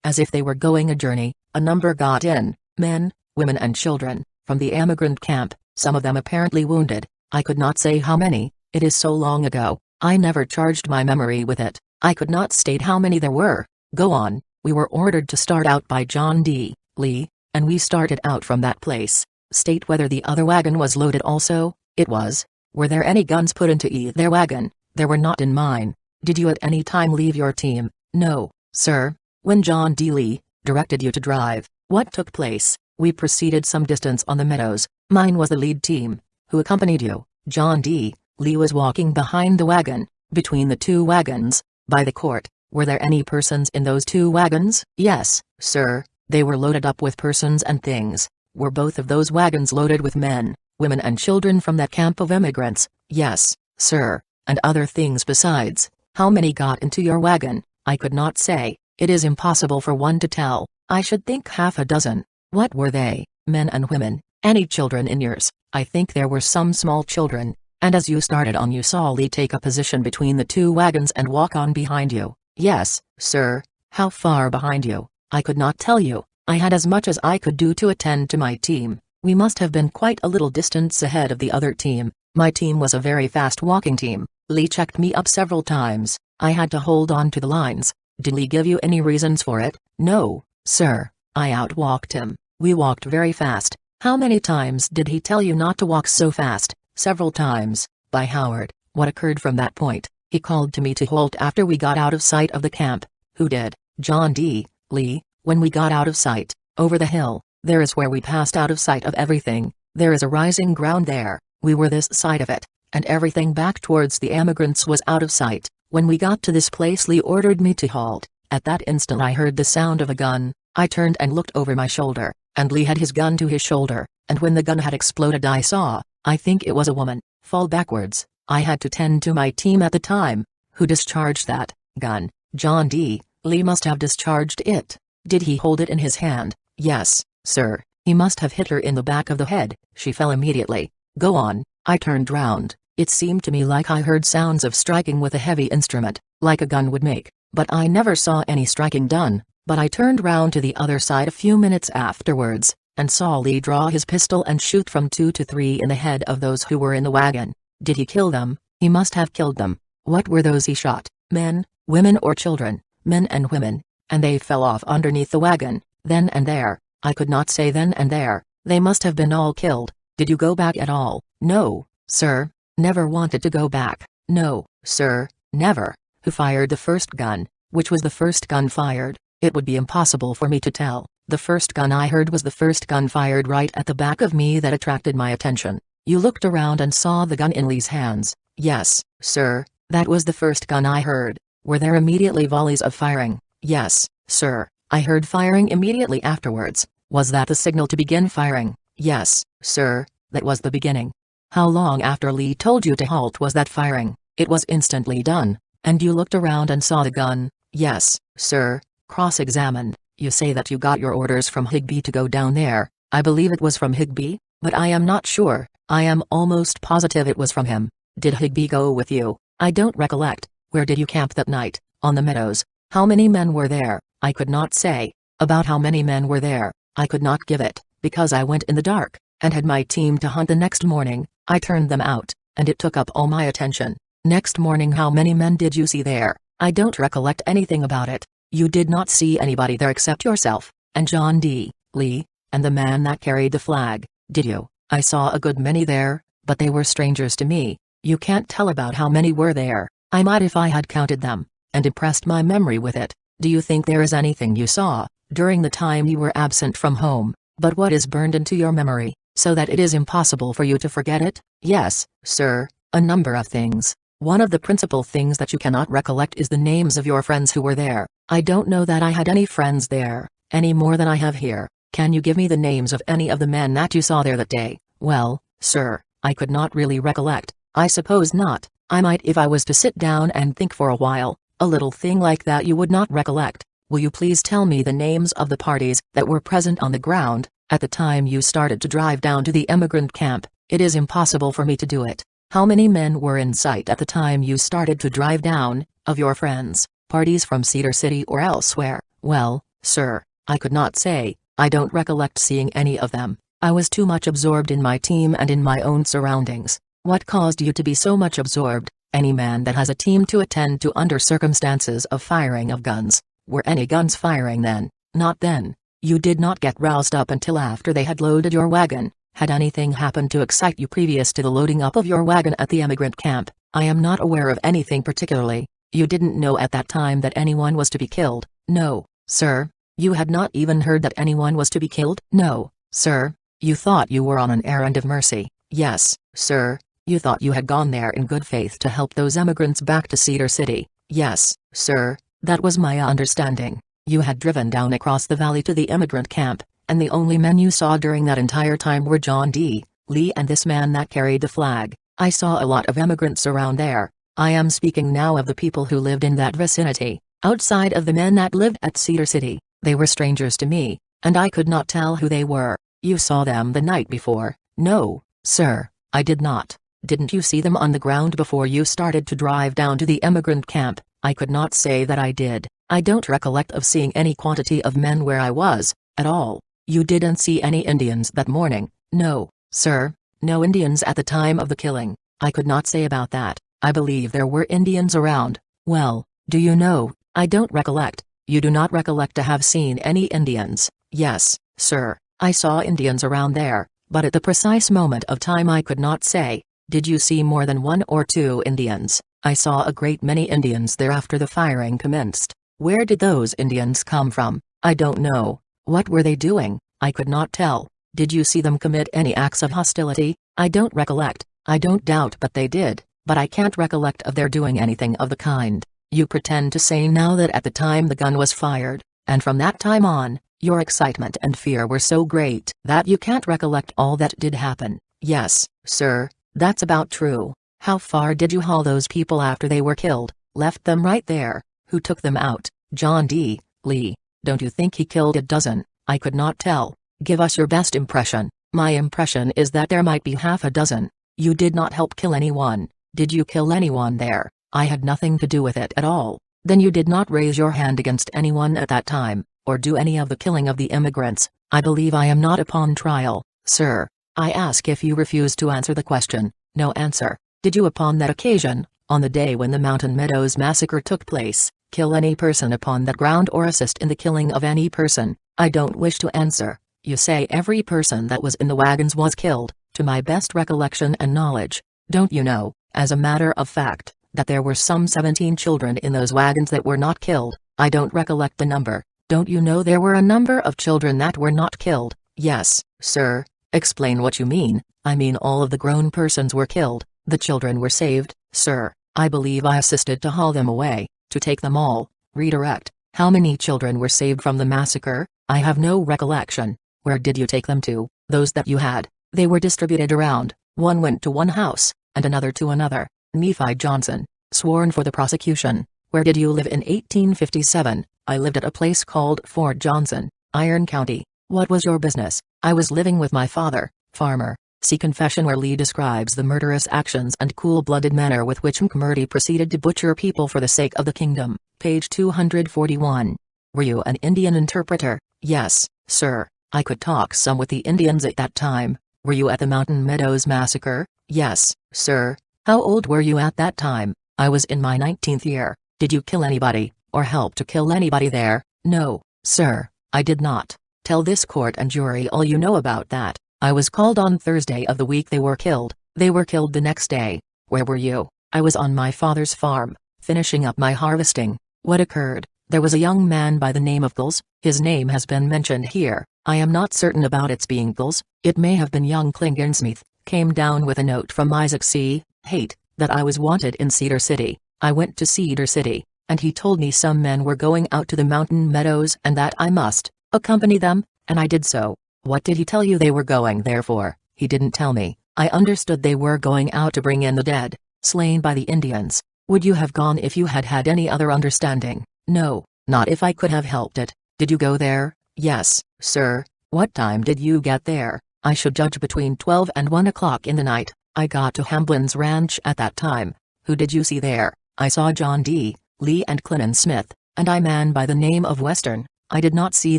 as if they were going a journey. A number got in, men, women and children, from the emigrant camp, some of them apparently wounded. I could not say how many. It is so long ago, I never charged my memory with it. I could not state how many there were. Go on. We were ordered to start out by John D. Lee, and we started out from that place. State whether the other wagon was loaded also. It was. Were there any guns put into either wagon? There were not in mine. Did you at any time leave your team? No, sir. When John D. Lee directed you to drive, what took place? We proceeded some distance on the meadows. Mine was the lead team. Who accompanied you? John D. Lee was walking behind the wagon, between the 2 wagons, by the court. Were there any persons in those 2 wagons? Yes, sir. They were loaded up with persons and things. Were both of those wagons loaded with men, women and children from that camp of immigrants? Yes, sir. And other things besides. How many got into your wagon? I could not say. It is impossible for one to tell. I should think half a dozen. What were they? Men and women? Any children in yours? I think there were some small children. And as you started on you saw Lee take a position between the 2 wagons and walk on behind you? Yes, sir. How far behind you? I could not tell you. I had as much as I could do to attend to my team. We must have been quite a little distance ahead of the other team. My team was a very fast-walking team. Lee checked me up several times. I had to hold on to the lines. Did Lee give you any reasons for it? No, sir. I outwalked him. We walked very fast. How many times did he tell you not to walk so fast? Several times. By Howard. What occurred from that point? He called to me to halt after we got out of sight of the camp. Who did? John D. Lee. When we got out of sight, over the hill, there is where we passed out of sight of everything. There is a rising ground there. We were this side of it, and everything back towards the emigrants was out of sight. When we got to this place, Lee ordered me to halt. At that instant I heard the sound of a gun. I turned and looked over my shoulder, and Lee had his gun to his shoulder, and when the gun had exploded I saw, I think it was a woman, fall backwards. I had to tend to my team at the time. Who discharged that gun? John D. Lee must have discharged it. Did he hold it in his hand? Yes, sir. He must have hit her in the back of the head. She fell immediately. Go on. I turned round. It seemed to me like I heard sounds of striking with a heavy instrument, like a gun would make, but I never saw any striking done. But I turned round to the other side a few minutes afterwards, and saw Lee draw his pistol and shoot from 2 to 3 in the head of those who were in the wagon. Did he kill them? He must have killed them. What were those he shot? Men, women or children? Men and women. And they fell off underneath the wagon, then and there. I could not say then and there. They must have been all killed. Did you go back at all? No, sir. Never wanted to go back. No, sir, never. Who fired the first gun? Which was the first gun fired? It would be impossible for me to tell. The first gun I heard was the first gun fired right at the back of me that attracted my attention. You looked around and saw the gun in Lee's hands. Yes, sir, that was the first gun I heard. Were there immediately volleys of firing? Yes, sir, I heard firing immediately afterwards. Was that the signal to begin firing? Yes, sir, that was the beginning. How long after Lee told you to halt was that firing? It was instantly done. And you looked around and saw the gun? Yes, sir. Cross-examined. You say that you got your orders from Higby to go down there. I believe it was from Higby, but I am not sure. I am almost positive it was from him. Did Higby go with you? I don't recollect. Where did you camp that night? On the meadows. How many men were there? I could not say. About how many men were there? I could not give it, because I went in the dark, and had my team to hunt the next morning. I turned them out, and it took up all my attention. Next morning, how many men did you see there? I don't recollect anything about it. You did not see anybody there except yourself, and John D. Lee, and the man that carried the flag, did you? I saw a good many there, but they were strangers to me. You can't tell about how many were there. I might if I had counted them, and impressed my memory with it. Do you think there is anything you saw, during the time you were absent from home, but what is burned into your memory, so that it is impossible for you to forget it? Yes, sir, a number of things. One of the principal things that you cannot recollect is the names of your friends who were there. I don't know that I had any friends there, any more than I have here. Can you give me the names of any of the men that you saw there that day? Well, sir, I could not really recollect. I suppose not. I might if I was to sit down and think for a while. A little thing like that you would not recollect. Will you please tell me the names of the parties that were present on the ground, at the time you started to drive down to the emigrant camp? It is impossible for me to do it. How many men were in sight at the time you started to drive down, of your friends, parties from Cedar City or elsewhere? Well, sir, I could not say. I don't recollect seeing any of them. I was too much absorbed in my team and in my own surroundings. What caused you to be so much absorbed? Any man that has a team to attend to under circumstances of firing of guns. Were any guns firing then? Not then. You did not get roused up until after they had loaded your wagon. Had anything happened to excite you previous to the loading up of your wagon at the emigrant camp? I am not aware of anything particularly. You didn't know at that time that anyone was to be killed? No, sir. You had not even heard that anyone was to be killed? No, sir. You thought you were on an errand of mercy? Yes, sir. You thought you had gone there in good faith to help those emigrants back to Cedar City? Yes, sir. That was my understanding. You had driven down across the valley to the immigrant camp, and the only men you saw during that entire time were John D. Lee and this man that carried the flag. I saw a lot of emigrants around there. I am speaking now of the people who lived in that vicinity, outside of the men that lived at Cedar City. They were strangers to me, and I could not tell who they were. You saw them the night before? No, sir, I did not. Didn't you see them on the ground before you started to drive down to the emigrant camp? I could not say that I did. I don't recollect of seeing any quantity of men where I was, at all. You didn't see any Indians that morning? No, sir, no Indians at the time of the killing. I could not say about that. I believe there were Indians around. Well, do you know, I don't recollect. You do not recollect to have seen any Indians? Yes, sir, I saw Indians around there, but at the precise moment of time I could not say. Did you see more than 1 or 2 Indians? I saw a great many Indians there after the firing commenced. Where did those Indians come from? I don't know. What were they doing? I could not tell. Did you see them commit any acts of hostility? I don't recollect. I don't doubt but they did, but I can't recollect of their doing anything of the kind. You pretend to say now that at the time the gun was fired, and from that time on, your excitement and fear were so great that you can't recollect all that did happen. Yes, sir, that's about true. How far did you haul those people after they were killed? Left them right there. Who took them out? John D. Lee. Don't you think he killed a dozen? I could not tell. Give us your best impression. My impression is that there might be half a dozen. You did not help kill anyone. Did you kill anyone there? I had nothing to do with it at all. Then you did not raise your hand against anyone at that time, or do any of the killing of the immigrants. I believe I am not upon trial, sir. I ask if you refuse to answer the question. No answer. Did you upon that occasion, on the day when the Mountain Meadows massacre took place, kill any person upon that ground or assist in the killing of any person? I don't wish to answer. You say every person that was in the wagons was killed, to my best recollection and knowledge. Don't you know, as a matter of fact, that there were some 17 children in those wagons that were not killed? I don't recollect the number. Don't you know there were a number of children that were not killed? Yes, sir. Explain what you mean. I mean all of the grown persons were killed, the children were saved, sir. I believe I assisted to haul them away, to take them all. Redirect. How many children were saved from the massacre? I have no recollection. Where did you take them to? Those that you had. They were distributed around. One went to one house, and another to another. Nephi Johnson, sworn for the prosecution. Where did you live in 1857? I lived at a place called Fort Johnson, Iron County. What was your business? I was living with my father, farmer. See confession where Lee describes the murderous actions and cool-blooded manner with which McMurdy proceeded to butcher people for the sake of the kingdom. Page 241. Were you an Indian interpreter? Yes, sir. I could talk some with the Indians at that time. Were you at the Mountain Meadows massacre? Yes, sir. How old were you at that time? I was in my 19th year. Did you kill anybody, or help to kill anybody there? No, sir, I did not. Tell this court and jury all you know about that. I was called on Thursday of the week they were killed. They were killed the next day. Where were you? I was on my father's farm, finishing up my harvesting. What occurred? There was a young man by the name of Gills. His name has been mentioned here. I am not certain about its being Gills. It may have been young Klingenschmidt. Came down with a note from Isaac C. Haight, that I was wanted in Cedar City. I went to Cedar City, and he told me some men were going out to the Mountain Meadows and that I must accompany them, and I did so. What did he tell you they were going there for? He didn't tell me. I understood they were going out to bring in the dead, slain by the Indians. Would you have gone if you had had any other understanding? No, not if I could have helped it. Did you go there? Yes, sir. What time did you get there? I should judge between 12 and 1 o'clock in the night. I got to Hamblin's ranch at that time. Who did you see there? I saw John D. Lee and Clinton Smith, and a man by the name of Western. I did not see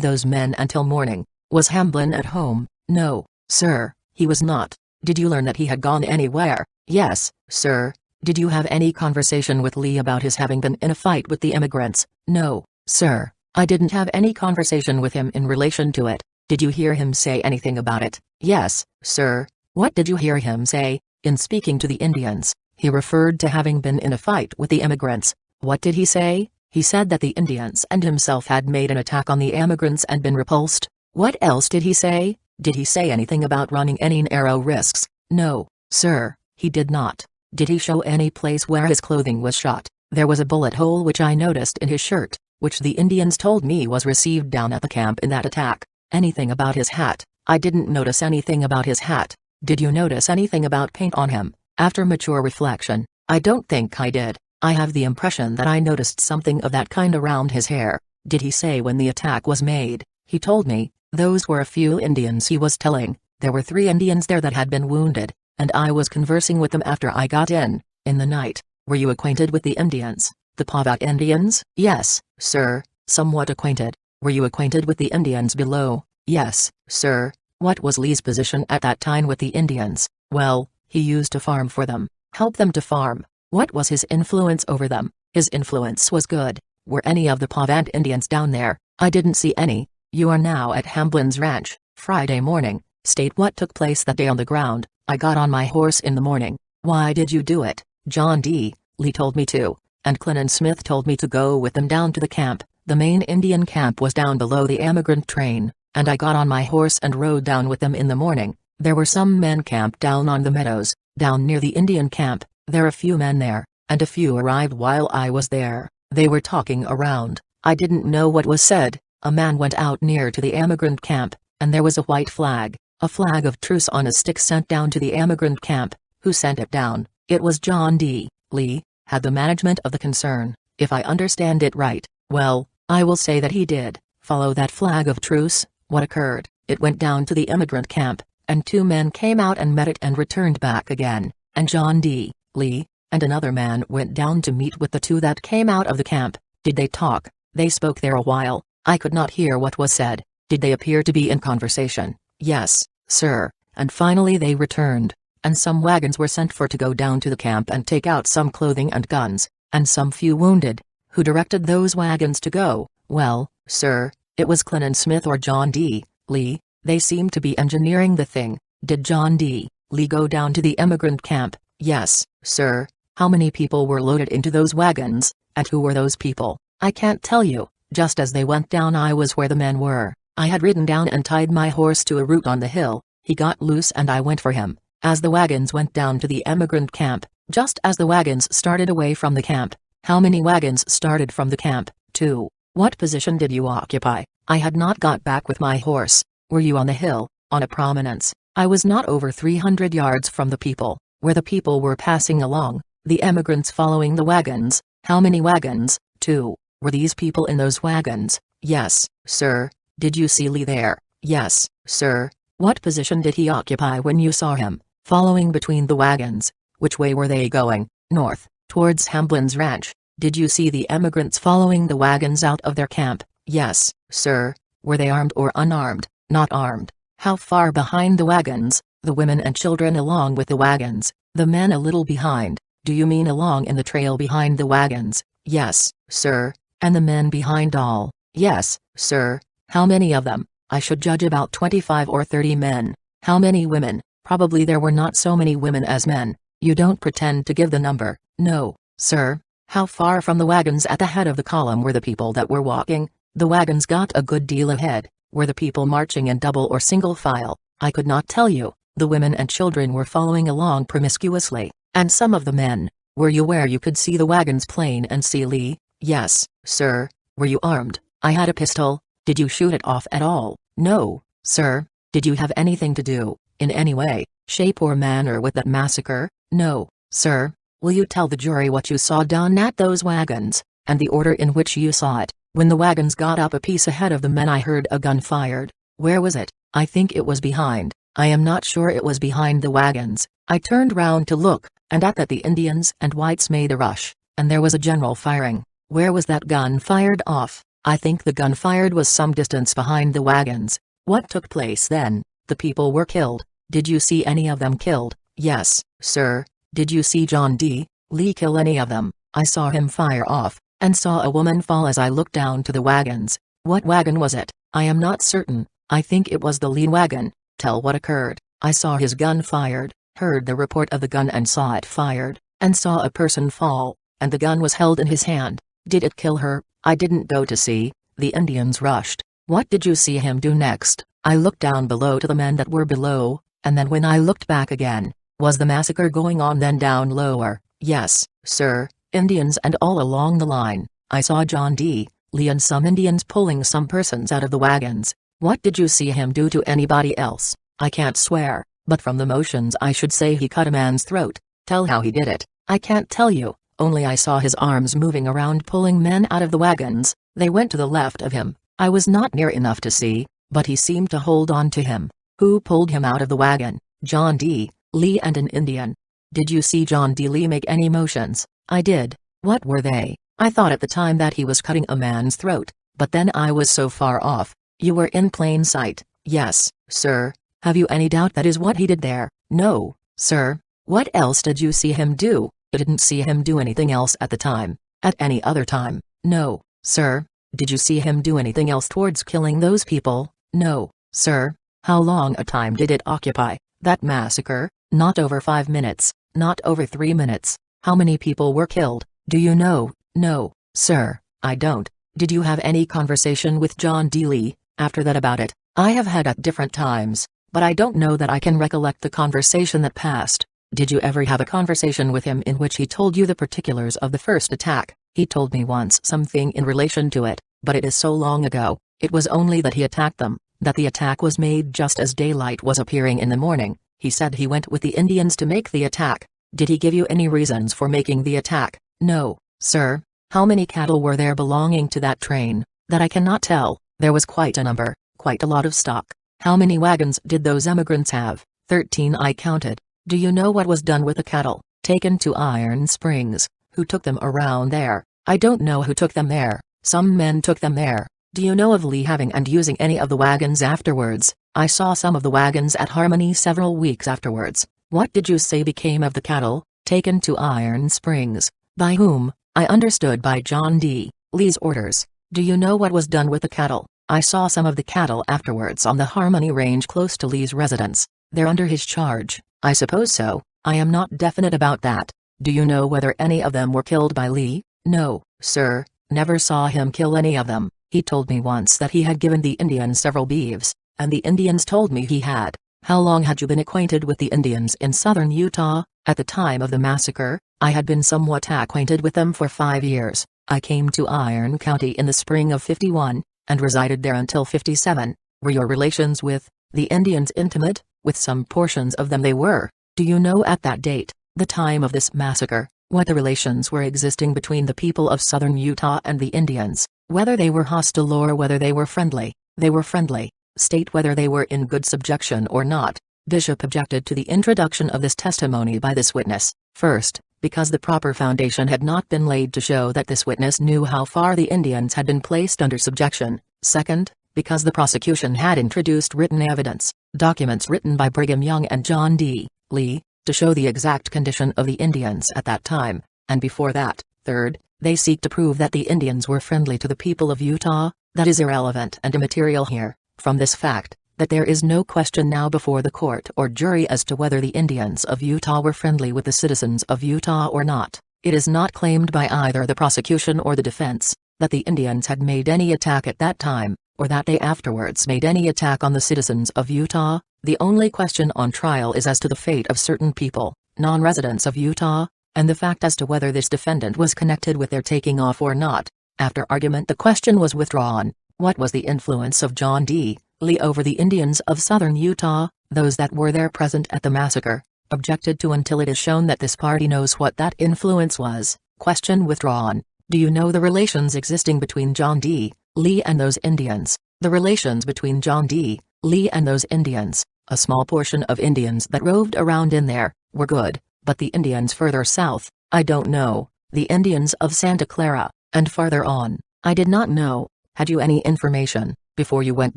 those men until morning. Was Hamblin at home? No, sir, he was not. Did you learn that he had gone anywhere? Yes, sir. Did you have any conversation with Lee about his having been in a fight with the immigrants? No, sir, I didn't have any conversation with him in relation to it. Did you hear him say anything about it? Yes, sir. What did you hear him say? In speaking to the Indians, he referred to having been in a fight with the immigrants. What did he say? He said that the Indians and himself had made an attack on the immigrants and been repulsed. What else did he say? Did he say anything about running any narrow risks? No, sir, he did not. Did he show any place where his clothing was shot? There was a bullet hole which I noticed in his shirt, which the Indians told me was received down at the camp in that attack. Anything about his hat? I didn't notice anything about his hat. Did you notice anything about paint on him? After mature reflection, I don't think I did. I have the impression that I noticed something of that kind around his hair. Did he say when the attack was made? He told me. Those were a few Indians he was telling. There were 3 Indians there that had been wounded, and I was conversing with them after I got in the night. Were you acquainted with the Indians? The Pavat Indians? Yes, sir, somewhat acquainted. Were you acquainted with the Indians below? Yes, sir. What was Lee's position at that time with the Indians? Well, he used to farm for them, help them to farm. What was his influence over them? His influence was good. Were any of the Pavant Indians down there? I didn't see any. You are now at Hamblin's ranch. Friday morning. State what took place that day on the ground. I got on my horse in the morning. Why did you do it? John D. Lee told me to, and Clinton Smith told me to go with them down to the camp. The main Indian camp was down below the emigrant train, and I got on my horse and rode down with them in the morning. There were some men camped down on the meadows, down near the Indian camp. There are a few men there, and a few arrived while I was there. They were talking around. I didn't know what was said. A man went out near to the emigrant camp, and there was a white flag, a flag of truce on a stick sent down to the emigrant camp. Who sent it down? It was John D. Lee, had the management of the concern, if I understand it right. Well, I will say that he did follow that flag of truce. What occurred? It went down to the immigrant camp, and two men came out and met it and returned back again, and John D. Lee and another man went down to meet with the two that came out of the camp. Did they talk? They spoke there a while. I could not hear what was said. Did they appear to be in conversation? Yes, sir, and finally they returned, and some wagons were sent for to go down to the camp and take out some clothing and guns, and some few wounded. Who directed those wagons to go? Well, sir, it was Clinton Smith or John D. Lee. They seemed to be engineering the thing. Did John D. Lee go down to the emigrant camp? Yes, sir. How many people were loaded into those wagons, and who were those people? I can't tell you. Just as they went down I was where the men were. I had ridden down and tied my horse to a root on the hill. He got loose and I went for him. As the wagons went down to the emigrant camp, just as the wagons started away from the camp. How many wagons started from the camp? 2. What position did you occupy? I had not got back with my horse. Were you on the hill, on a prominence? I was not over 300 yards from the people, where the people were passing along, the emigrants following the wagons. How many wagons? 2. Were these people in those wagons? Yes, sir. Did you see Lee there? Yes, sir. What position did he occupy when you saw him, following between the wagons? Which way were they going? North, towards Hamblin's ranch. Did you see the emigrants following the wagons out of their camp? Yes, sir. Were they armed or unarmed? Not armed. How far behind the wagons? The women and children along with the wagons, the men a little behind. Do you mean along in the trail behind the wagons? Yes, sir. And the men behind all? Yes, sir. How many of them? I should judge about 25 or 30 men. How many women? Probably there were not so many women as men. You don't pretend to give the number. No, sir. How far from the wagons at the head of the column were the people that were walking? The wagons got a good deal ahead. Were the people marching in double or single file? I could not tell you. The women and children were following along promiscuously, and some of the men. Were you where you could see the wagons plain and see Lee? Yes, sir. Were you armed? I had a pistol. Did you shoot it off at all? No, sir. Did you have anything to do, in any way, shape or manner with that massacre? No, sir. Will you tell the jury what you saw done at those wagons, and the order in which you saw it? When the wagons got up a piece ahead of the men I heard a gun fired. Where was it? I think it was behind. I am not sure it was behind the wagons. I turned round to look, and at that the Indians and whites made a rush, and there was a general firing. Where was that gun fired off? I think the gun fired was some distance behind the wagons. What took place then? The people were killed. Did you see any of them killed? Yes, sir. Did you see John D. Lee kill any of them? I saw him fire off, and saw a woman fall as I looked down to the wagons. What wagon was it? I am not certain. I think it was the Lee wagon. Tell what occurred. I saw his gun fired, heard the report of the gun and saw it fired, and saw a person fall, and the gun was held in his hand. Did it kill her? I didn't go to see. The Indians rushed. What did you see him do next? I looked down below to the men that were below, and then when I looked back again, was the massacre going on then down lower? Yes, sir. Indians and all along the line. I saw John D. Lee and some Indians pulling some persons out of the wagons. What did you see him do to anybody else? I can't swear, but from the motions I should say he cut a man's throat. Tell how he did it. I can't tell you, only I saw his arms moving around pulling men out of the wagons. They went to the left of him. I was not near enough to see, but he seemed to hold on to him. Who pulled him out of the wagon? John D. Lee and an Indian. Did you see John D. Lee make any motions? I did. What were they? I thought at the time that he was cutting a man's throat, but then I was so far off. You were in plain sight. Yes, sir. Have you any doubt that is what he did there? No, sir. What else did you see him do? I didn't see him do anything else at the time. At any other time? No, sir. Did you see him do anything else towards killing those people? No, sir. How long a time did it occupy, that massacre? Not over 5 minutes, not over 3 minutes. How many people were killed? Do you know? No, sir, I don't. Did you have any conversation with John D. Lee, after that about it? I have had at different times, but I don't know that I can recollect the conversation that passed. Did you ever have a conversation with him in which he told you the particulars of the first attack? He told me once something in relation to it, but it is so long ago. It was only that he attacked them, that the attack was made just as daylight was appearing in the morning. He said he went with the Indians to make the attack. Did he give you any reasons for making the attack? No, sir. How many cattle were there belonging to that train? That I cannot tell. There was quite a number, quite a lot of stock. How many wagons did those emigrants have? 13 I counted. Do you know what was done with the cattle? Taken to Iron Springs. Who took them around there? I don't know who took them there. Some men took them there. Do you know of Lee having and using any of the wagons afterwards? I saw some of the wagons at Harmony several weeks afterwards. What did you say became of the cattle? Taken to Iron Springs. By whom? I understood by John D. Lee's orders. Do you know what was done with the cattle? I saw some of the cattle afterwards on the Harmony Range close to Lee's residence. They're under his charge. I suppose so. I am not definite about that. Do you know whether any of them were killed by Lee? No, sir, never saw him kill any of them. He told me once that he had given the Indians several beeves, and the Indians told me he had. How long had you been acquainted with the Indians in southern Utah? At the time of the massacre, I had been somewhat acquainted with them for 5 years. I came to Iron County in the spring of '51, and resided there until '57. Were your relations with the Indians intimate? With some portions of them they were. Do you know at that date, the time of this massacre, what the relations were existing between the people of southern Utah and the Indians? Whether they were hostile or whether they were friendly? They were friendly. State whether they were in good subjection or not. Bishop objected to the introduction of this testimony by this witness. First, because the proper foundation had not been laid to show that this witness knew how far the Indians had been placed under subjection. Second, because the prosecution had introduced written evidence, documents written by Brigham Young and John D. Lee, to show the exact condition of the Indians at that time, and before that. Third, they seek to prove that the Indians were friendly to the people of Utah. That is irrelevant and immaterial here, from this fact, that there is no question now before the court or jury as to whether the Indians of Utah were friendly with the citizens of Utah or not. It is not claimed by either the prosecution or the defense, that the Indians had made any attack at that time, or that they afterwards made any attack on the citizens of Utah. The only question on trial is as to the fate of certain people, non-residents of Utah, and the fact as to whether this defendant was connected with their taking off or not. After argument the question was withdrawn. What was the influence of John D. Lee over the Indians of southern Utah, those that were there present at the massacre? Objected to until it is shown that this party knows what that influence was. Question withdrawn. Do you know the relations existing between John D. Lee and those Indians? The relations between John D. Lee and those Indians, a small portion of Indians that roved around in there, were good, but the Indians further south, I don't know. The Indians of Santa Clara, and farther on, I did not know. Had you any information, before you went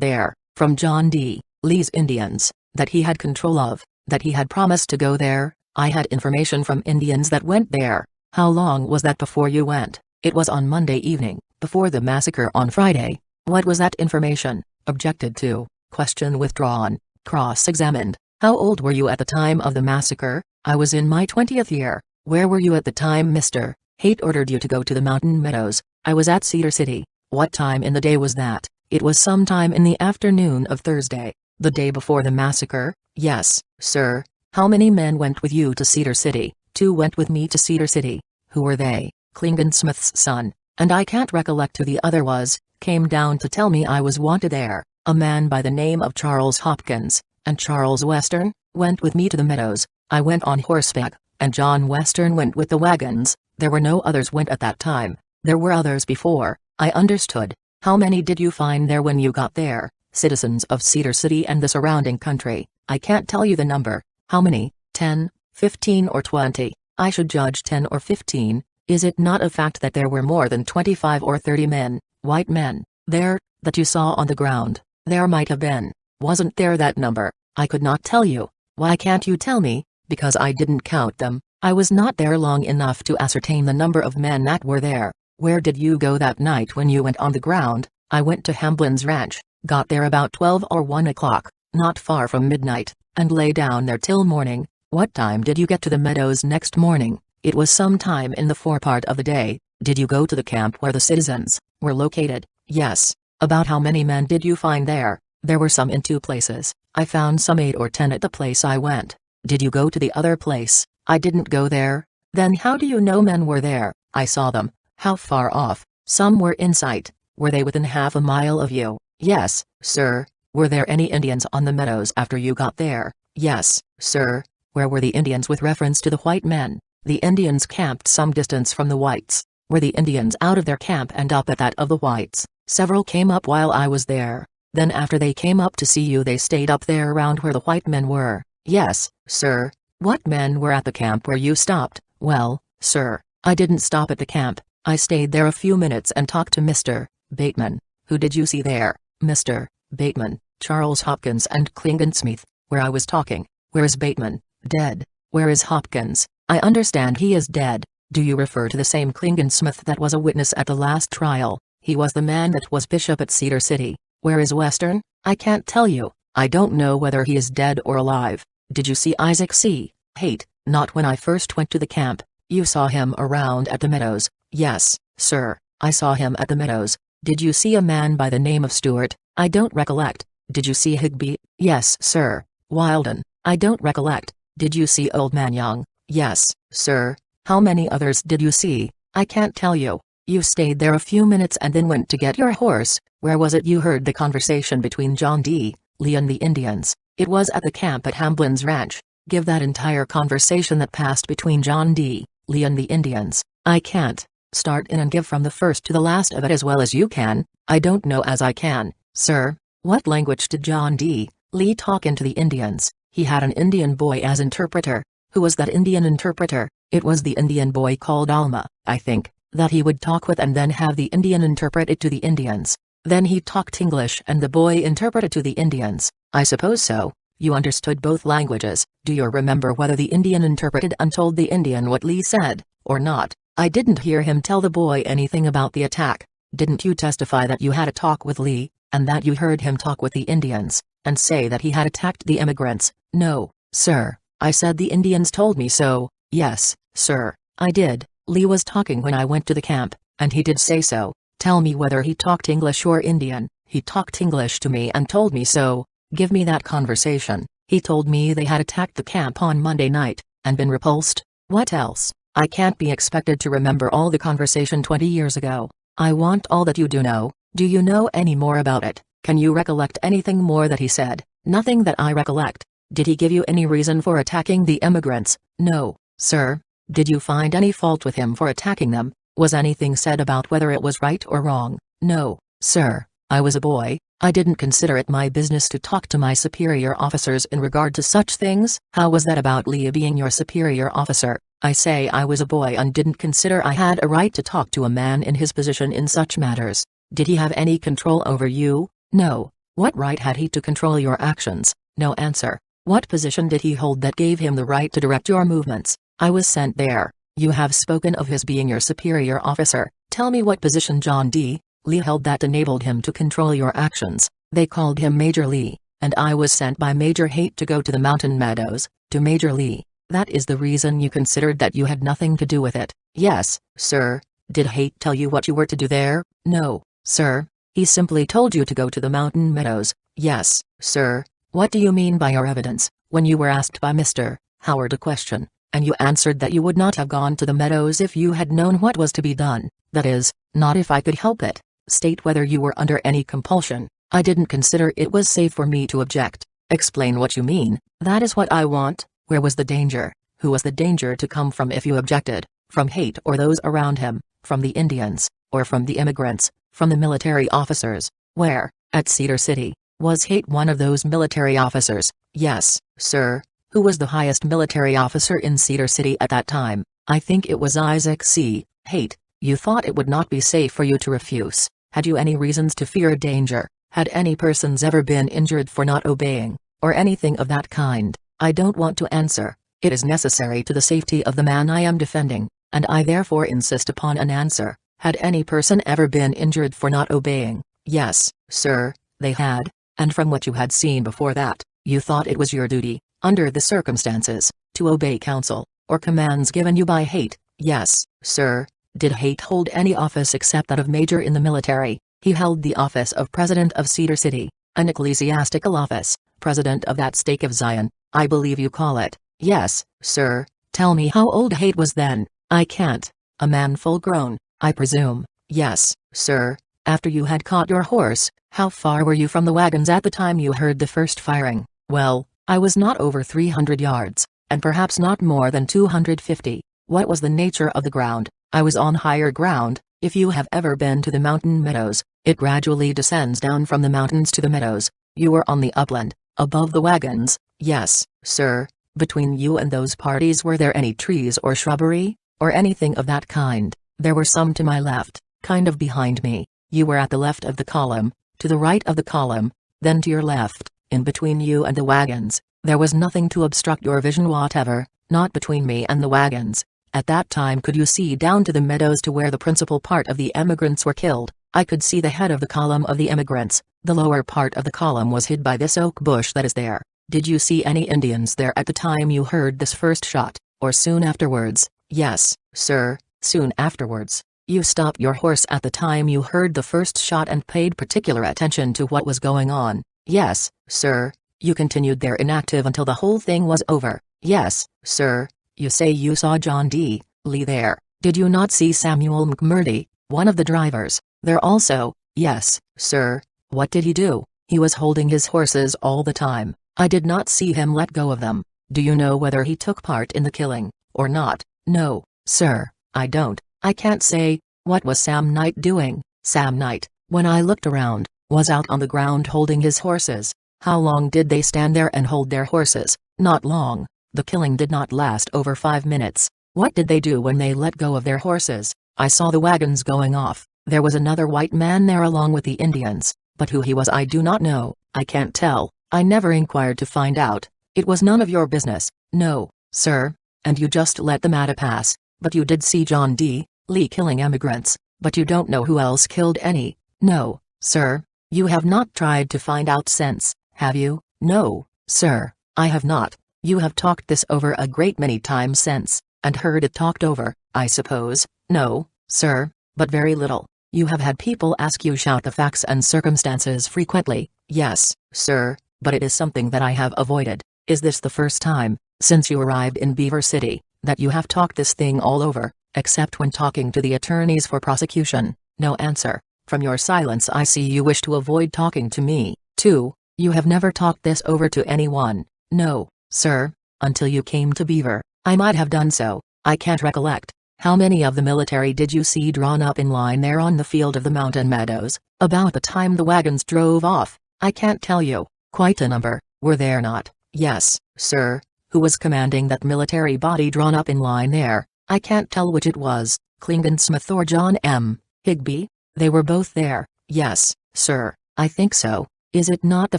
there, from John D. Lee's Indians, that he had control of, that he had promised to go there? I had information from Indians that went there. How long was that before you went? It was on Monday evening, before the massacre on Friday. What was that information? Objected to. Question withdrawn. Cross-examined. How old were you at the time of the massacre? I was in my 20th year. Where were you at the time, Mr. Haight ordered you to go to the Mountain Meadows. I was at Cedar City. What time in the day was that? It was sometime in the afternoon of Thursday. The day before the massacre? Yes, sir. How many men went with you to Cedar City? 2 went with me to Cedar City. Who were they? Clingan Smith's son, and I can't recollect who the other was. Came down to tell me I was wanted there. A man by the name of Charles Hopkins, and Charles Western, went with me to the Meadows. I went on horseback, and John Western went with the wagons. There were no others went at that time. There were others before, I understood. How many did you find there when you got there? Citizens of Cedar City and the surrounding country. I can't tell you the number. How many? 10, 15 or 20. I should judge 10 or 15. Is it not a fact that there were more than 25 or 30 men, white men, there, that you saw on the ground? There might have been. Wasn't there that number? I could not tell you. Why can't you tell me? Because I didn't count them. I was not there long enough to ascertain the number of men that were there. Where did you go that night when you went on the ground? I went to Hamblin's ranch, got there about 12 or 1 o'clock, not far from midnight, and lay down there till morning. What time did you get to the meadows next morning? It was some time in the forepart of the day. Did you go to the camp where the citizens were located? Yes. About how many men did you find there? There were some in 2 places. I found some 8 or 10 at the place I went. Did you go to the other place? I didn't go there. Then how do you know men were there? I saw them. How far off? Some were in sight. Were they within half a mile of you? Yes, sir. Were there any Indians on the meadows after you got there? Yes, sir. Where were the Indians with reference to the white men? The Indians camped some distance from the whites. Were the Indians out of their camp and up at that of the whites? Several came up while I was there. Then after they came up to see you they stayed up there around where the white men were? Yes, sir. What men were at the camp where you stopped? Well, sir, I didn't stop at the camp. I stayed there a few minutes and talked to Mr. Bateman. Who did you see there? Mr. Bateman, Charles Hopkins and Klingensmith. Where I was talking. Where is Bateman? Dead. Where is Hopkins? I understand he is dead. Do you refer to the same Klingensmith that was a witness at the last trial? He was the man that was bishop at Cedar City. Where is Western? I can't tell you. I don't know whether he is dead or alive. Did you see Isaac C. Haight? Not when I first went to the camp. You saw him around at the meadows? Yes, sir, I saw him at the meadows. Did you see a man by the name of Stewart? I don't recollect. Did you see Higby? Yes, sir. Wilden? I don't recollect. Did you see Old Man Young? Yes, sir. How many others did you see? I can't tell you. You stayed there a few minutes and then went to get your horse. Where was it you heard the conversation between John D. Lee and the Indians? It was at the camp at Hamblin's ranch. Give that entire conversation that passed between John D. Lee and the Indians. I can't. Start in and give from the first to the last of it as well as you can. I don't know as I can, sir. What language did John D. Lee talk into the Indians? He had an Indian boy as interpreter. Who was that Indian interpreter? It was the Indian boy called Alma, I think, that he would talk with and then have the Indian interpret it to the Indians. Then he talked English and the boy interpreted to the Indians. I suppose so. You understood both languages. Do you remember whether the Indian interpreted and told the Indian what Lee said, or not? I didn't hear him tell the boy anything about the attack. Didn't you testify that you had a talk with Lee, and that you heard him talk with the Indians, and say that he had attacked the immigrants? No, sir. I said the Indians told me so. Yes, sir, I did. Lee was talking when I went to the camp, and he did say so. Tell me whether he talked English or Indian. He talked English to me and told me so. Give me that conversation. He told me they had attacked the camp on Monday night, and been repulsed. What else? I can't be expected to remember all the conversation 20 years ago. I want all that you do know. Do you know any more about it? Can you recollect anything more that he said? Nothing that I recollect. Did he give you any reason for attacking the immigrants? No, sir. Did you find any fault with him for attacking them? Was anything said about whether it was right or wrong? No, sir. I was a boy. I didn't consider it my business to talk to my superior officers in regard to such things. How was that about Lee being your superior officer? I say I was a boy and didn't consider I had a right to talk to a man in his position in such matters. Did he have any control over you? No. What right had he to control your actions? No answer. What position did he hold that gave him the right to direct your movements? I was sent there. You have spoken of his being your superior officer. Tell me what position John D. Lee held that enabled him to control your actions. They called him Major Lee, and I was sent by Major Haight to go to the mountain meadows, to Major Lee. That is the reason you considered that you had nothing to do with it? Yes, sir. Did Haight tell you what you were to do there? No, sir. He simply told you to go to the mountain meadows. Yes, sir. What do you mean by your evidence? When you were asked by Mr. Howard a question, and you answered that you would not have gone to the meadows if you had known what was to be done, that is, not if I could help it. State whether you were under any compulsion. I didn't consider it was safe for me to object. Explain what you mean. That is what I want. Where was the danger? Who was the danger to come from if you objected? From Haight or those around him? From the Indians? Or from the immigrants? From the military officers? Where? At Cedar City. Was Haight one of those military officers? Yes, sir. Who was the highest military officer in Cedar City at that time? I think it was Isaac C. Haight. You thought it would not be safe for you to refuse. Had you any reasons to fear danger? Had any persons ever been injured for not obeying, or anything of that kind. I don't want to answer. It is necessary to the safety of the man I am defending, and I therefore insist upon an answer. Had any person ever been injured for not obeying? Yes, sir, they had, and from what you had seen before that, you thought it was your duty, under the circumstances, to obey counsel, or commands given you by Haight. Yes, sir. Did Haight hold any office except that of major in the military? He held the office of President of Cedar City, an ecclesiastical office, President of that stake of Zion, I believe you call it. Yes, sir. Tell me how old Haight was then. I can't. A man full grown, I presume. Yes, sir. After you had caught your horse, how far were you from the wagons at the time you heard the first firing? Well, I was not over 300 yards, and perhaps not more than 250. What was the nature of the ground? I was on higher ground. If you have ever been to the mountain meadows, it gradually descends down from the mountains to the meadows. You were on the upland, above the wagons. Yes, sir. Between you and those parties were there any trees or shrubbery, or anything of that kind? There were some to my left, kind of behind me. You were at the left of the column, to the right of the column, then to your left, in between you and the wagons. There was nothing to obstruct your vision whatever, not between me and the wagons. At that time could you see down to the meadows to where the principal part of the emigrants were killed? I could see the head of the column of the emigrants. The lower part of the column was hid by this oak bush that is there. Did you see any Indians there at the time you heard this first shot, or soon afterwards? Yes, sir, soon afterwards. You stopped your horse at the time you heard the first shot and paid particular attention to what was going on? Yes, sir. You continued there inactive until the whole thing was over? Yes, sir. You say you saw John D. Lee there. Did you not see Samuel McMurdy, one of the drivers, there also? Yes, sir. What did he do? He was holding his horses all the time. I did not see him let go of them. Do you know whether he took part in the killing, or not? No, sir, I don't. I can't say. What was Sam Knight doing? Sam Knight, when I looked around, was out on the ground holding his horses. How long did they stand there and hold their horses? Not long. The killing did not last over 5 minutes. What did they do when they let go of their horses? I saw the wagons going off. There was another white man there along with the Indians, but who he was I do not know. I can't tell. I never inquired to find out. It was none of your business. No, sir. And you just let the matter pass. But you did see John D. Lee killing emigrants, but you don't know who else killed any? No, sir. You have not tried to find out since, have you? No, sir, I have not. You have talked this over a great many times since, and heard it talked over, I suppose? No, sir, but very little. You have had people ask you shout the facts and circumstances frequently? Yes, sir, but it is something that I have avoided. Is this the first time, since you arrived in Beaver City, that you have talked this thing all over, except when talking to the attorneys for prosecution? No answer. From your silence I see you wish to avoid talking to me, too. You have never talked this over to anyone? No, sir, until you came to Beaver. I might have done so. I can't recollect. How many of the military did you see drawn up in line there on the field of the mountain meadows, about the time the wagons drove off? I can't tell you. Quite a number, were there not? Yes, sir. Who was commanding that military body drawn up in line there? I can't tell which it was, Clingman Smith or John M. Higby. They were both there. Yes, sir, I think so. Is it not the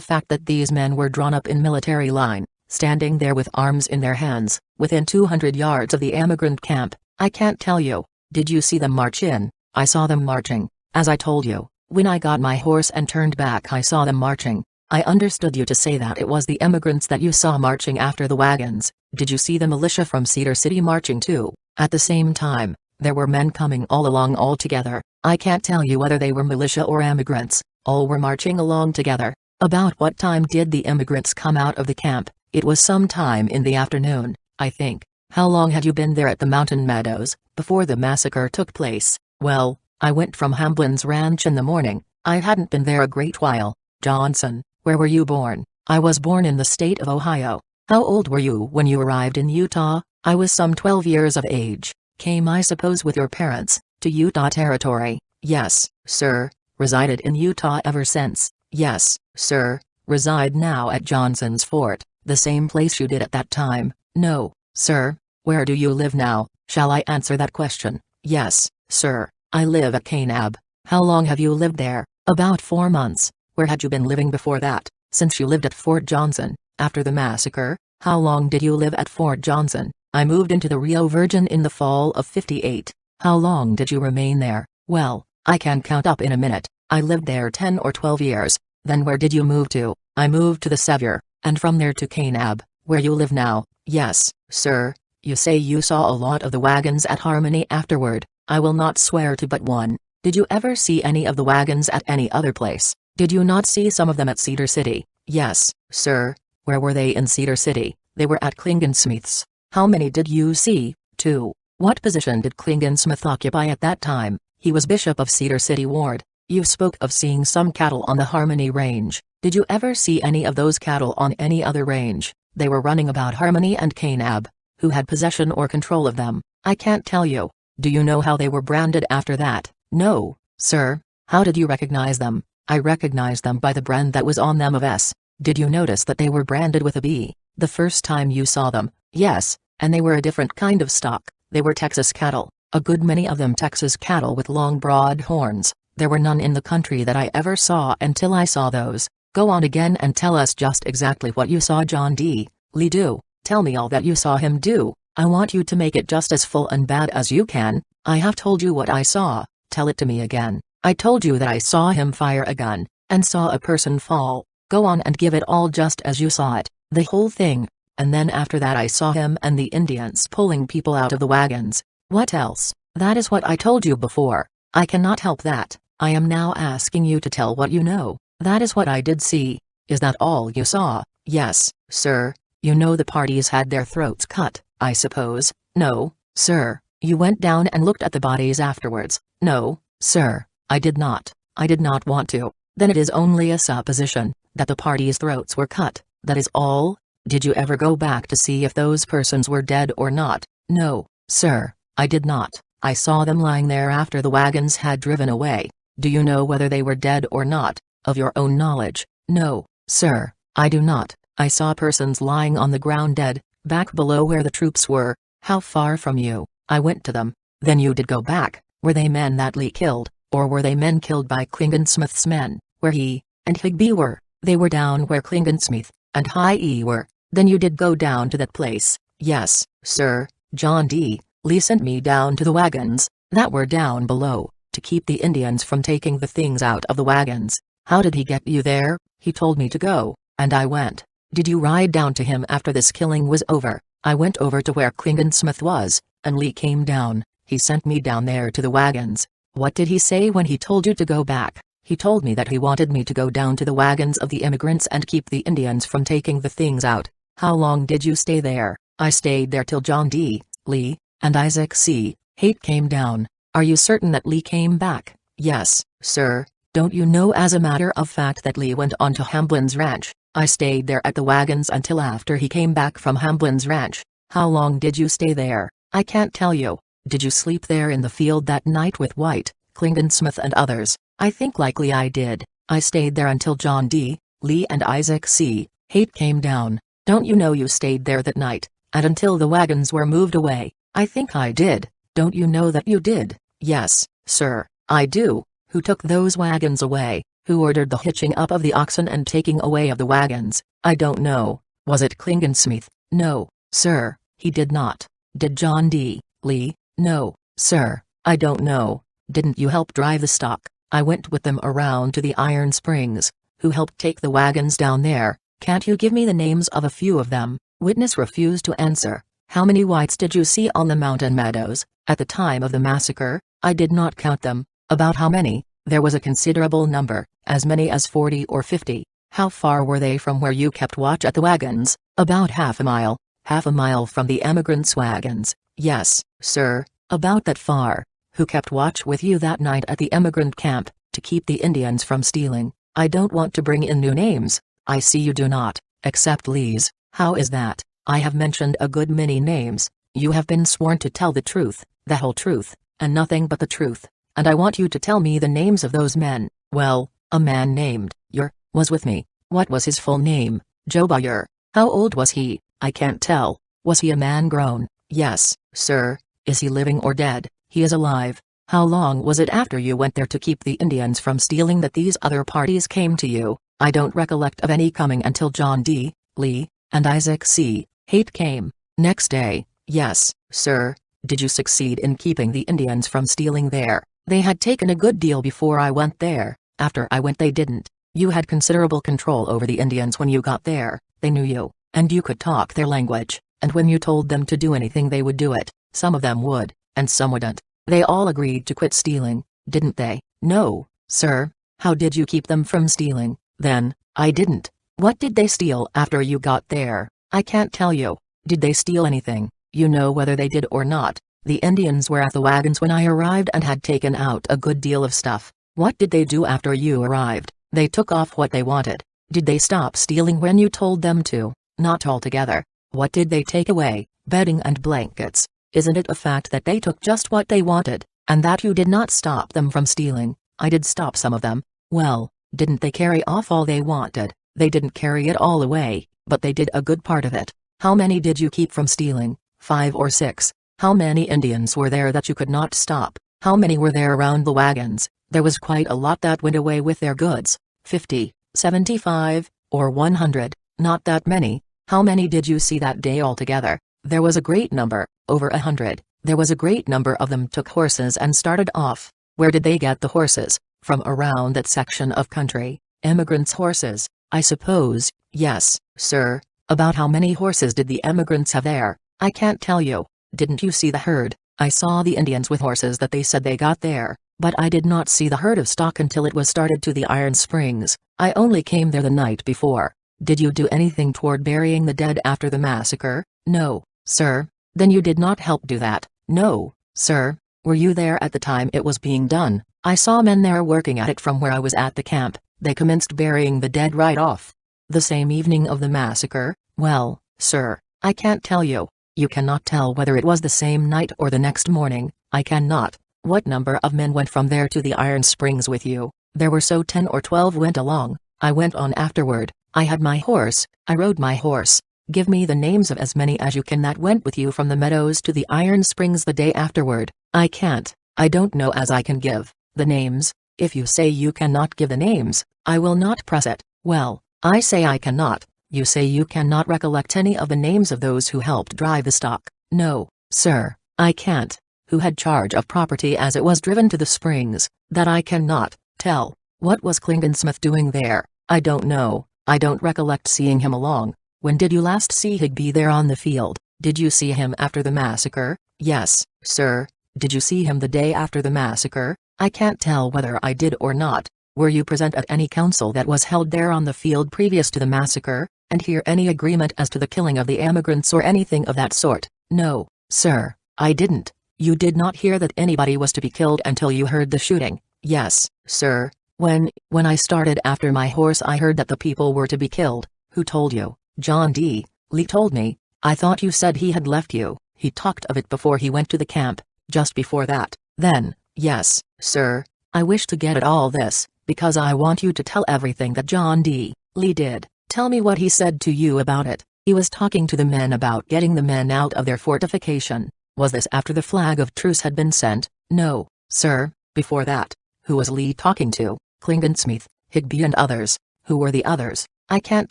fact that these men were drawn up in military line, standing there with arms in their hands, within 200 yards of the emigrant camp? I can't tell you. Did you see them march in? I saw them marching, as I told you. When I got my horse and turned back I saw them marching. I understood you to say that it was the emigrants that you saw marching after the wagons. Did you see the militia from Cedar City marching too? At the same time, there were men coming all along all together. I can't tell you whether they were militia or emigrants. All were marching along together. About what time did the emigrants come out of the camp? It was some time in the afternoon, I think. How long had you been there at the mountain meadows, before the massacre took place? Well, I went from Hamblin's ranch in the morning. I hadn't been there a great while. Johnson, where were you born? I was born in the state of Ohio. How old were you when you arrived in Utah? I was some 12 years of age. Came I suppose with your parents, to Utah Territory? Yes, sir. Resided in Utah ever since? Yes, sir. Reside now at Johnson's Fort, the same place you did at that time? No, sir. Where do you live now? Shall I answer that question? Yes, sir. I live at Kanab. How long have you lived there? About 4 months. Where had you been living before that, since you lived at Fort Johnson? After the massacre, how long did you live at Fort Johnson? I moved into the Rio Virgin in the fall of '58. How long did you remain there? Well, I can count up in a minute. I lived there 10 or 12 years. Then where did you move to? I moved to the Sevier, and from there to Kanab, where you live now. Yes, sir. You say you saw a lot of the wagons at Harmony afterward. I will not swear to but one. Did you ever see any of the wagons at any other place? Did you not see some of them at Cedar City? Yes, sir. Where were they in Cedar City? They were at Klingensmith's. How many did you see? 2. What position did Klingensmith occupy at that time? He was Bishop of Cedar City Ward. You spoke of seeing some cattle on the Harmony Range. Did you ever see any of those cattle on any other range? They were running about Harmony and Kanab. Who had possession or control of them? I can't tell you. Do you know how they were branded after that? No, sir. How did you recognize them? I recognized them by the brand that was on them of S. Did you notice that they were branded with a B? The first time you saw them? Yes, and they were a different kind of stock. They were Texas cattle, a good many of them Texas cattle with long broad horns. There were none in the country that I ever saw until I saw those. Go on again and tell us just exactly what you saw John D. Lee do. Tell me all that you saw him do. I want you to make it just as full and bad as you can. I have told you what I saw. Tell it to me again. I told you that I saw him fire a gun, and saw a person fall. Go on and give it all just as you saw it, the whole thing. And then after that I saw him and the Indians pulling people out of the wagons. What else? That is what I told you before. I cannot help that. I am now asking you to tell what you know. That is what I did see. Is that all you saw? Yes, sir. You know the parties had their throats cut, I suppose. No, sir. You went down and looked at the bodies afterwards. No, sir, I did not. I did not want to. Then it is only a supposition, that the parties' throats were cut, that is all? Did you ever go back to see if those persons were dead or not? No, sir, I did not. I saw them lying there after the wagons had driven away. Do you know whether they were dead or not, of your own knowledge? No, sir, I do not. I saw persons lying on the ground dead, back below where the troops were. How far from you? I went to them. Then you did go back. Were they men that Lee killed, or were they men killed by Klingensmith's men? Where he and Higby were? They were down where Klingensmith and High E were. Then you did go down to that place? Yes, sir. John D. Lee sent me down to the wagons, that were down below, to keep the Indians from taking the things out of the wagons. How did he get you there? He told me to go, and I went. Did you ride down to him after this killing was over? I went over to where Klingensmith was, and Lee came down. He sent me down there to the wagons. What did he say when he told you to go back? He told me that he wanted me to go down to the wagons of the immigrants and keep the Indians from taking the things out. How long did you stay there? I stayed there till John D. Lee and Isaac C. Haight came down. Are you certain that Lee came back? Yes, sir. Don't you know as a matter of fact that Lee went on to Hamblin's ranch? I stayed there at the wagons until after he came back from Hamblin's ranch. How long did you stay there? I can't tell you. Did you sleep there in the field that night with White, Klingensmith and others? I think likely I did. I stayed there until John D. Lee and Isaac C. Haight came down. Don't you know you stayed there that night, and until the wagons were moved away? I think I did. Don't you know that you did? Yes, sir, I do. Who took those wagons away? Who ordered the hitching up of the oxen and taking away of the wagons? I don't know. Was it Klingensmith? No, sir, he did not. Did John D. Lee? No, sir, I don't know. Didn't you help drive the stock? I went with them around to the Iron Springs. Who helped take the wagons down there? Can't you give me the names of a few of them? Witness refused to answer. How many whites did you see on the mountain meadows, at the time of the massacre? I did not count them. About how many? There was a considerable number, as many as 40 or 50. How far were they from where you kept watch at the wagons? About half a mile. Half a mile from the emigrants' wagons? Yes, sir, about that far. Who kept watch with you that night at the emigrant camp, to keep the Indians from stealing? I don't want to bring in new names. I see you do not, except Lee's. How is that? I have mentioned a good many names. You have been sworn to tell the truth, the whole truth, and nothing but the truth. And I want you to tell me the names of those men. Well, a man named Yer was with me. What was his full name? Joe Yer. How old was he? I can't tell. Was he a man grown? Yes, sir. Is he living or dead? He is alive. How long was it after you went there to keep the Indians from stealing that these other parties came to you? I don't recollect of any coming until John D. Lee, and Isaac C. Haight came. Next day, yes, sir. Did you succeed in keeping the Indians from stealing there? They had taken a good deal before I went there. After I went they didn't. You had considerable control over the Indians when you got there. They knew you, and you could talk their language, and when you told them to do anything they would do it. Some of them would, and some wouldn't. They all agreed to quit stealing, didn't they? No, sir. How did you keep them from stealing, then? I didn't. What did they steal after you got there? I can't tell you. Did they steal anything? You know whether they did or not. The Indians were at the wagons when I arrived and had taken out a good deal of stuff. What did they do after you arrived? They took off what they wanted. Did they stop stealing when you told them to? Not altogether. What did they take away? Bedding and blankets. Isn't it a fact that they took just what they wanted, and that you did not stop them from stealing? I did stop some of them. Well, didn't they carry off all they wanted? They didn't carry it all away, but they did a good part of it. How many did you keep from stealing? 5 or 6. How many Indians were there that you could not stop? How many were there around the wagons? There was quite a lot that went away with their goods. 50, 75, or 100, not that many. How many did you see that day altogether? There was a great number, over 100. There was a great number of them took horses and started off. Where did they get the horses? From around that section of country. Emigrants' horses, I suppose. Yes, sir. About how many horses did the emigrants have there? I can't tell you. Didn't you see the herd? I saw the Indians with horses that they said they got there, but I did not see the herd of stock until it was started to the Iron Springs. I only came there the night before. Did you do anything toward burying the dead after the massacre? No, sir. Then you did not help do that? No, sir. Were you there at the time it was being done? I saw men there working at it from where I was at the camp. They commenced burying the dead right off. The same evening of the massacre? Well, sir, I can't tell you. You cannot tell whether it was the same night or the next morning. I cannot. What number of men went from there to the Iron Springs with you? There were so 10 or 12 went along. I went on afterward. I had my horse. I rode my horse. Give me the names of as many as you can that went with you from the meadows to the Iron Springs the day afterward. I can't. I don't know as I can give the names. If you say you cannot give the names, I will not press it. Well, I say I cannot. You say you cannot recollect any of the names of those who helped drive the stock. No, sir, I can't. Who had charge of property as it was driven to the springs? That I cannot tell. What was Klingensmith doing there? I don't know. I don't recollect seeing him along. When did you last see Higby there on the field? Did you see him after the massacre? Yes, sir. Did you see him the day after the massacre? I can't tell whether I did or not. Were you present at any council that was held there on the field previous to the massacre, and hear any agreement as to the killing of the emigrants or anything of that sort? No, sir, I didn't. You did not hear that anybody was to be killed until you heard the shooting? Yes, sir. When I started after my horse I heard that the people were to be killed. Who told you? John D. Lee told me. I thought you said he had left you. He talked of it before he went to the camp. Just before that. Then, yes, sir. I wish to get at all this, because I want you to tell everything that John D. Lee did. Tell me what he said to you about it. He was talking to the men about getting the men out of their fortification. Was this after the flag of truce had been sent? No, sir, before that. Who was Lee talking to? Klingensmith, Higby and others. Who were the others? I can't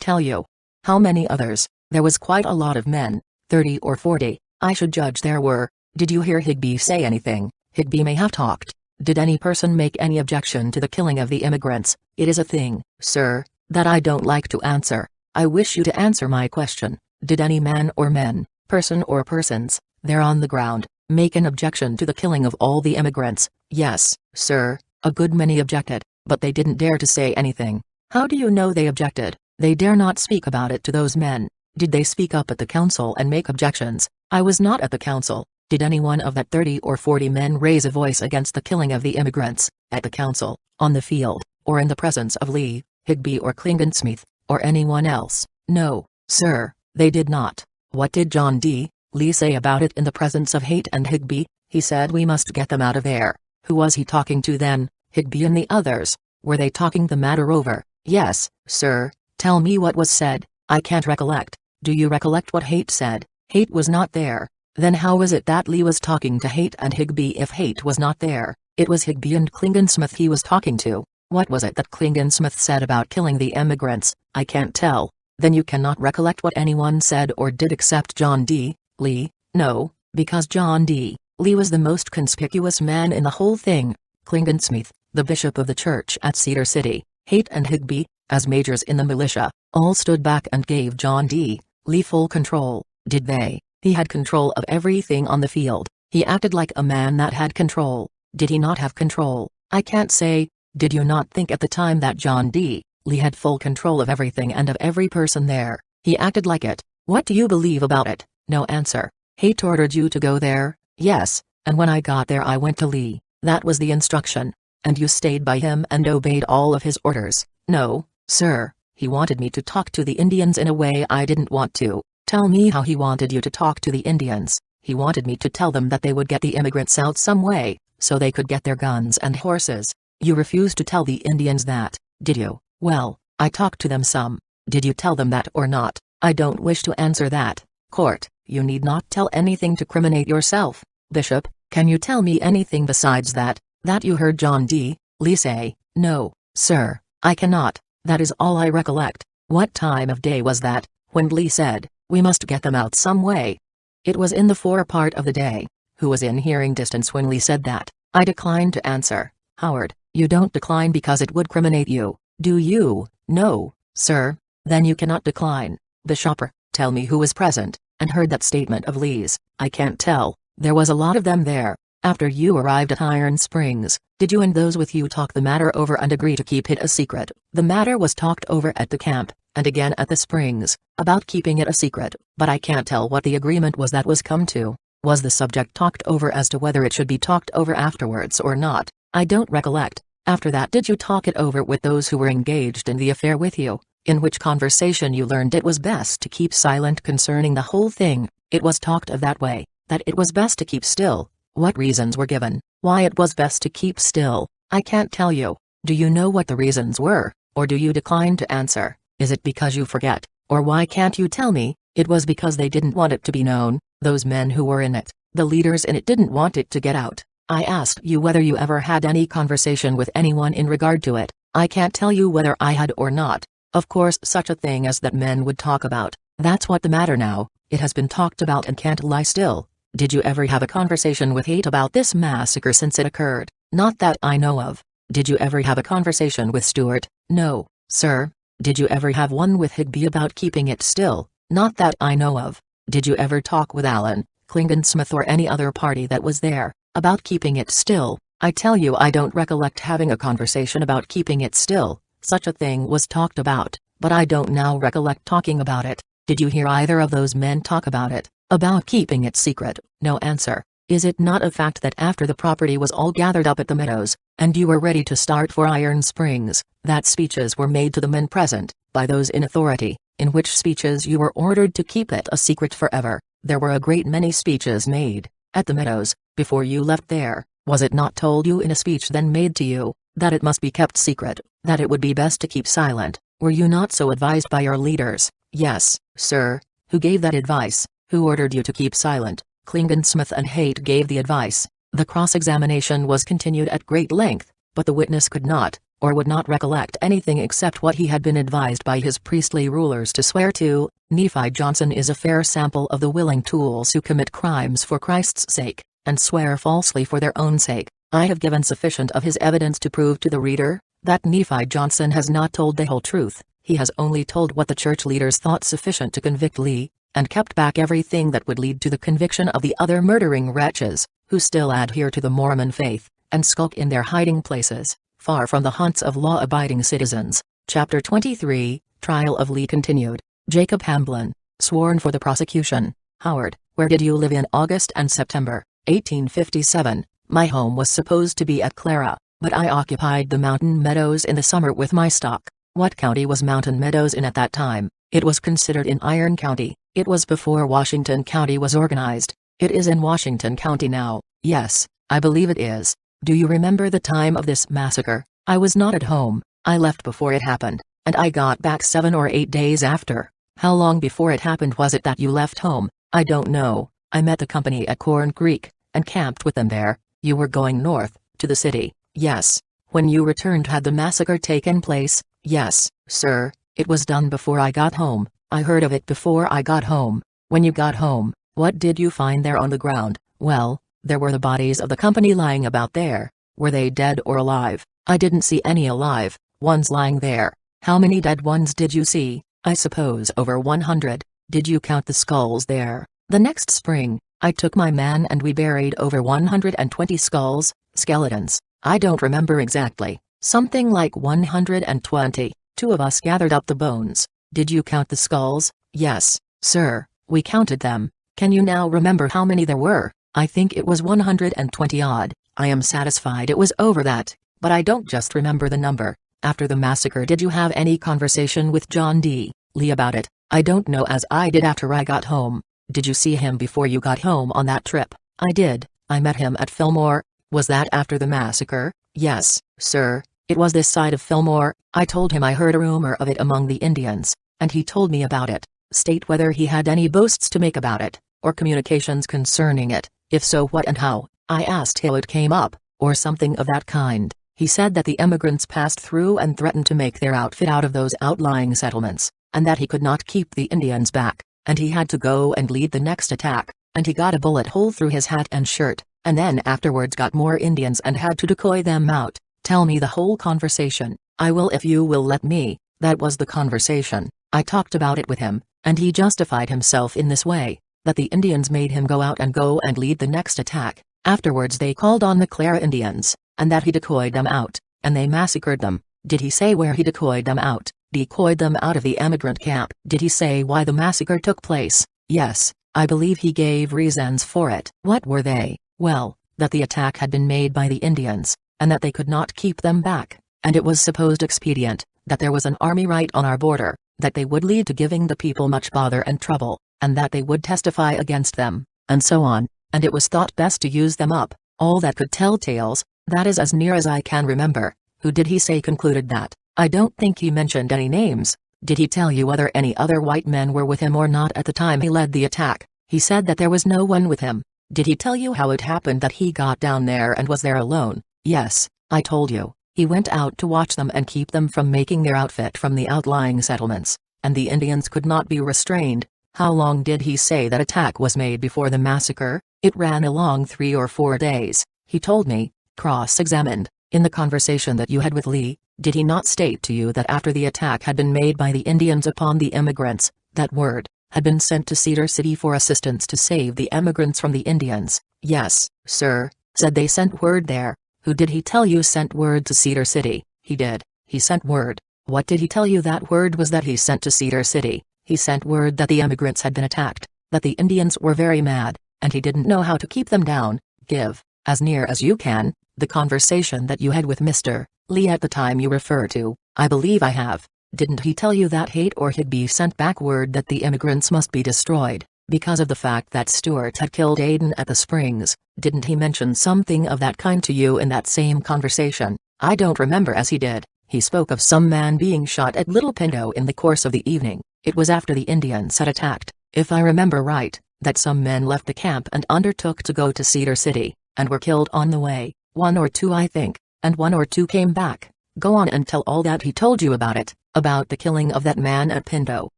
tell you. How many others? There was quite a lot of men, 30 or 40, I should judge there were. Did you hear Higby say anything? Higby may have talked. Did any person make any objection to the killing of the immigrants? It is a thing, sir, that I don't like to answer. I wish you to answer my question. Did any man or men, person or persons, there on the ground, make an objection to the killing of all the immigrants? Yes, sir, a good many objected, but they didn't dare to say anything. How do you know they objected? They dare not speak about it to those men. Did they speak up at the council and make objections? I was not at the council. Did any one of that 30 or 40 men raise a voice against the killing of the immigrants, at the council, on the field, or in the presence of Lee, Higby or Klingensmith, or anyone else? No, sir, they did not. What did John D. Lee say about it in the presence of Haight and Higby? He said we must get them out of there. Who was he talking to then? Higby and the others. Were they talking the matter over? Yes, sir. Tell me what was said. I can't recollect. Do you recollect what Haight said? Haight was not there. Then how was it that Lee was talking to Haight and Higby if Haight was not there? It was Higby and Klingensmith he was talking to. What was it that Klingensmith said about killing the emigrants? I can't tell. Then you cannot recollect what anyone said or did except John D. Lee? No, because John D. Lee was the most conspicuous man in the whole thing. Klingensmith, the bishop of the church at Cedar City, Haight and Higby, as majors in the militia, all stood back and gave John D. Lee full control, did they? He had control of everything on the field. He acted like a man that had control. Did he not have control? I can't say. Did you not think at the time that John D. Lee had full control of everything and of every person there? He acted like it. What do you believe about it? No answer. Haight ordered you to go there? Yes, and when I got there I went to Lee. That was the instruction. And you stayed by him and obeyed all of his orders? No, sir. He wanted me to talk to the Indians in a way I didn't want to. Tell me how he wanted you to talk to the Indians. He wanted me to tell them that they would get the immigrants out some way, so they could get their guns and horses. You refused to tell the Indians that, did you? Well, I talked to them some. Did you tell them that or not? I don't wish to answer that. Court, you need not tell anything to criminate yourself. Bishop, can you tell me anything besides that you heard John D. Lee say? No, sir, I cannot. That is all I recollect. What time of day was that, when Lee said, we must get them out some way? It was in the forepart of the day. Who was in hearing distance when Lee said that? I declined to answer. Howard, you don't decline because it would criminate you, do you? No, sir. Then you cannot decline. Bishop, tell me who was present, and heard that statement of Lee's. I can't tell. There was a lot of them there. After you arrived at Iron Springs, did you and those with you talk the matter over and agree to keep it a secret? The matter was talked over at the camp, and again at the Springs, about keeping it a secret, but I can't tell what the agreement was that was come to. Was the subject talked over as to whether it should be talked over afterwards or not? I don't recollect. After that, did you talk it over with those who were engaged in the affair with you? In which conversation you learned it was best to keep silent concerning the whole thing. It was talked of that way, that it was best to keep still. What reasons were given, why it was best to keep still? I can't tell you. Do you know what the reasons were, or do you decline to answer? Is it because you forget, or why can't you tell me? It was because they didn't want it to be known. Those men who were in it, the leaders in it, didn't want it to get out. I asked you whether you ever had any conversation with anyone in regard to it. I can't tell you whether I had or not. Of course, such a thing as that men would talk about. That's what the matter now. It has been talked about and can't lie still. Did you ever have a conversation with Haight about this massacre since it occurred? Not that I know of. Did you ever have a conversation with Stewart? No, sir. Did you ever have one with Higby about keeping it still? Not that I know of. Did you ever talk with Allen, Klingensmith, or any other party that was there, about keeping it still? I tell you, I don't recollect having a conversation about keeping it still. Such a thing was talked about, but I don't now recollect talking about it. Did you hear either of those men talk about it, about keeping it secret? No answer. Is it not a fact that after the property was all gathered up at the Meadows, and you were ready to start for Iron Springs, that speeches were made to the men present, by those in authority, in which speeches you were ordered to keep it a secret forever? There were a great many speeches made, at the Meadows, before you left there. Was it not told you in a speech then made to you, that it must be kept secret, that it would be best to keep silent? Were you not so advised by your leaders? Yes, sir. Who gave that advice? Who ordered you to keep silent? Klingensmith and Haight gave the advice. The cross-examination was continued at great length, but the witness could not, or would not recollect anything except what he had been advised by his priestly rulers to swear to. Nephi Johnson is a fair sample of the willing tools who commit crimes for Christ's sake, and swear falsely for their own sake. I have given sufficient of his evidence to prove to the reader, that Nephi Johnson has not told the whole truth. He has only told what the church leaders thought sufficient to convict Lee, and kept back everything that would lead to the conviction of the other murdering wretches, who still adhere to the Mormon faith, and skulk in their hiding places, far from the haunts of law-abiding citizens. Chapter 23, Trial of Lee continued. Jacob Hamblin, sworn for the prosecution. Howard, where did you live in August and September, 1857? My home was supposed to be at Clara, but I occupied the Mountain Meadows in the summer with my stock. What county was Mountain Meadows in at that time? It was considered in Iron County. It was before Washington County was organized. It is in Washington County now. Yes, I believe it is. Do you remember the time of this massacre? I was not at home. I left before it happened, and I got back 7 or 8 days after. How long before it happened was it that you left home? I don't know. I met the company at Corn Creek, and camped with them there. You were going north, to the city. Yes. When you returned, had the massacre taken place? Yes, sir. It was done before I got home. I heard of it before I got home. When you got home, what did you find there on the ground? Well, there were the bodies of the company lying about there. Were they dead or alive? I didn't see any alive ones lying there. How many dead ones did you see? I suppose over 100. Did you count the skulls there? The next spring, I took my man and we buried over 120 skulls, skeletons. I don't remember exactly. Something like 120. Two of us gathered up the bones. Did you count the skulls? Yes, sir, we counted them. Can you now remember how many there were? I think it was 120 odd. I am satisfied it was over that, but I don't just remember the number. After the massacre, did you have any conversation with John D. Lee about it? I don't know, as I did after I got home. Did you see him before you got home on that trip? I did. I met him at Fillmore. Was that after the massacre? Yes, sir, it was this side of Fillmore. I told him I heard a rumor of it among the Indians, and he told me about it. State whether he had any boasts to make about it, or communications concerning it. If so, what and how? I asked how it came up, or something of that kind. He said that the immigrants passed through and threatened to make their outfit out of those outlying settlements, and that he could not keep the Indians back, and he had to go and lead the next attack, and he got a bullet hole through his hat and shirt, and then afterwards got more Indians and had to decoy them out. Tell me the whole conversation. I will if you will let me. That was the conversation. I talked about it with him, and he justified himself in this way, that the Indians made him go out and lead the next attack. Afterwards they called on the Clara Indians, and that he decoyed them out, and they massacred them. Did he say where he decoyed them out? Decoyed them out of the emigrant camp. Did he say why the massacre took place? Yes, I believe he gave reasons for it. What were they? Well, that the attack had been made by the Indians, and that they could not keep them back, and it was supposed expedient, that there was an army right on our border, that they would lead to giving the people much bother and trouble, and that they would testify against them, and so on, and it was thought best to use them up. All that could tell tales. That is as near as I can remember. Who did he say concluded that? I don't think he mentioned any names. Did he tell you whether any other white men were with him or not at the time he led the attack? He said that there was no one with him. Did he tell you how it happened that he got down there and was there alone? Yes, I told you. He went out to watch them and keep them from making their outfit from the outlying settlements, and the Indians could not be restrained. How long did he say that attack was made before the massacre? It ran along 3 or 4 days. He told me, cross-examined, in the conversation that you had with Lee, did he not state to you that after the attack had been made by the Indians upon the immigrants, that word had been sent to Cedar City for assistance to save the immigrants from the Indians? Yes, sir, said they sent word there. Who did he tell you sent word to Cedar City? He did. He sent word. What did he tell you that word was that he sent to Cedar City? He sent word that the immigrants had been attacked, that the Indians were very mad, and he didn't know how to keep them down. Give, as near as you can, the conversation that you had with Mr. Lee at the time you refer to. I believe I have. Didn't he tell you that Haight or Higby sent back word that the immigrants must be destroyed, because of the fact that Stuart had killed Aiden at the Springs? Didn't he mention something of that kind to you in that same conversation? I don't remember as he did. He spoke of some man being shot at Little Pinto in the course of the evening. It was after the Indians had attacked, if I remember right, that some men left the camp and undertook to go to Cedar City, and were killed on the way. 1 or 2 I think, and 1 or 2 came back. Go on and tell all that he told you about it, about the killing of that man at Pinto,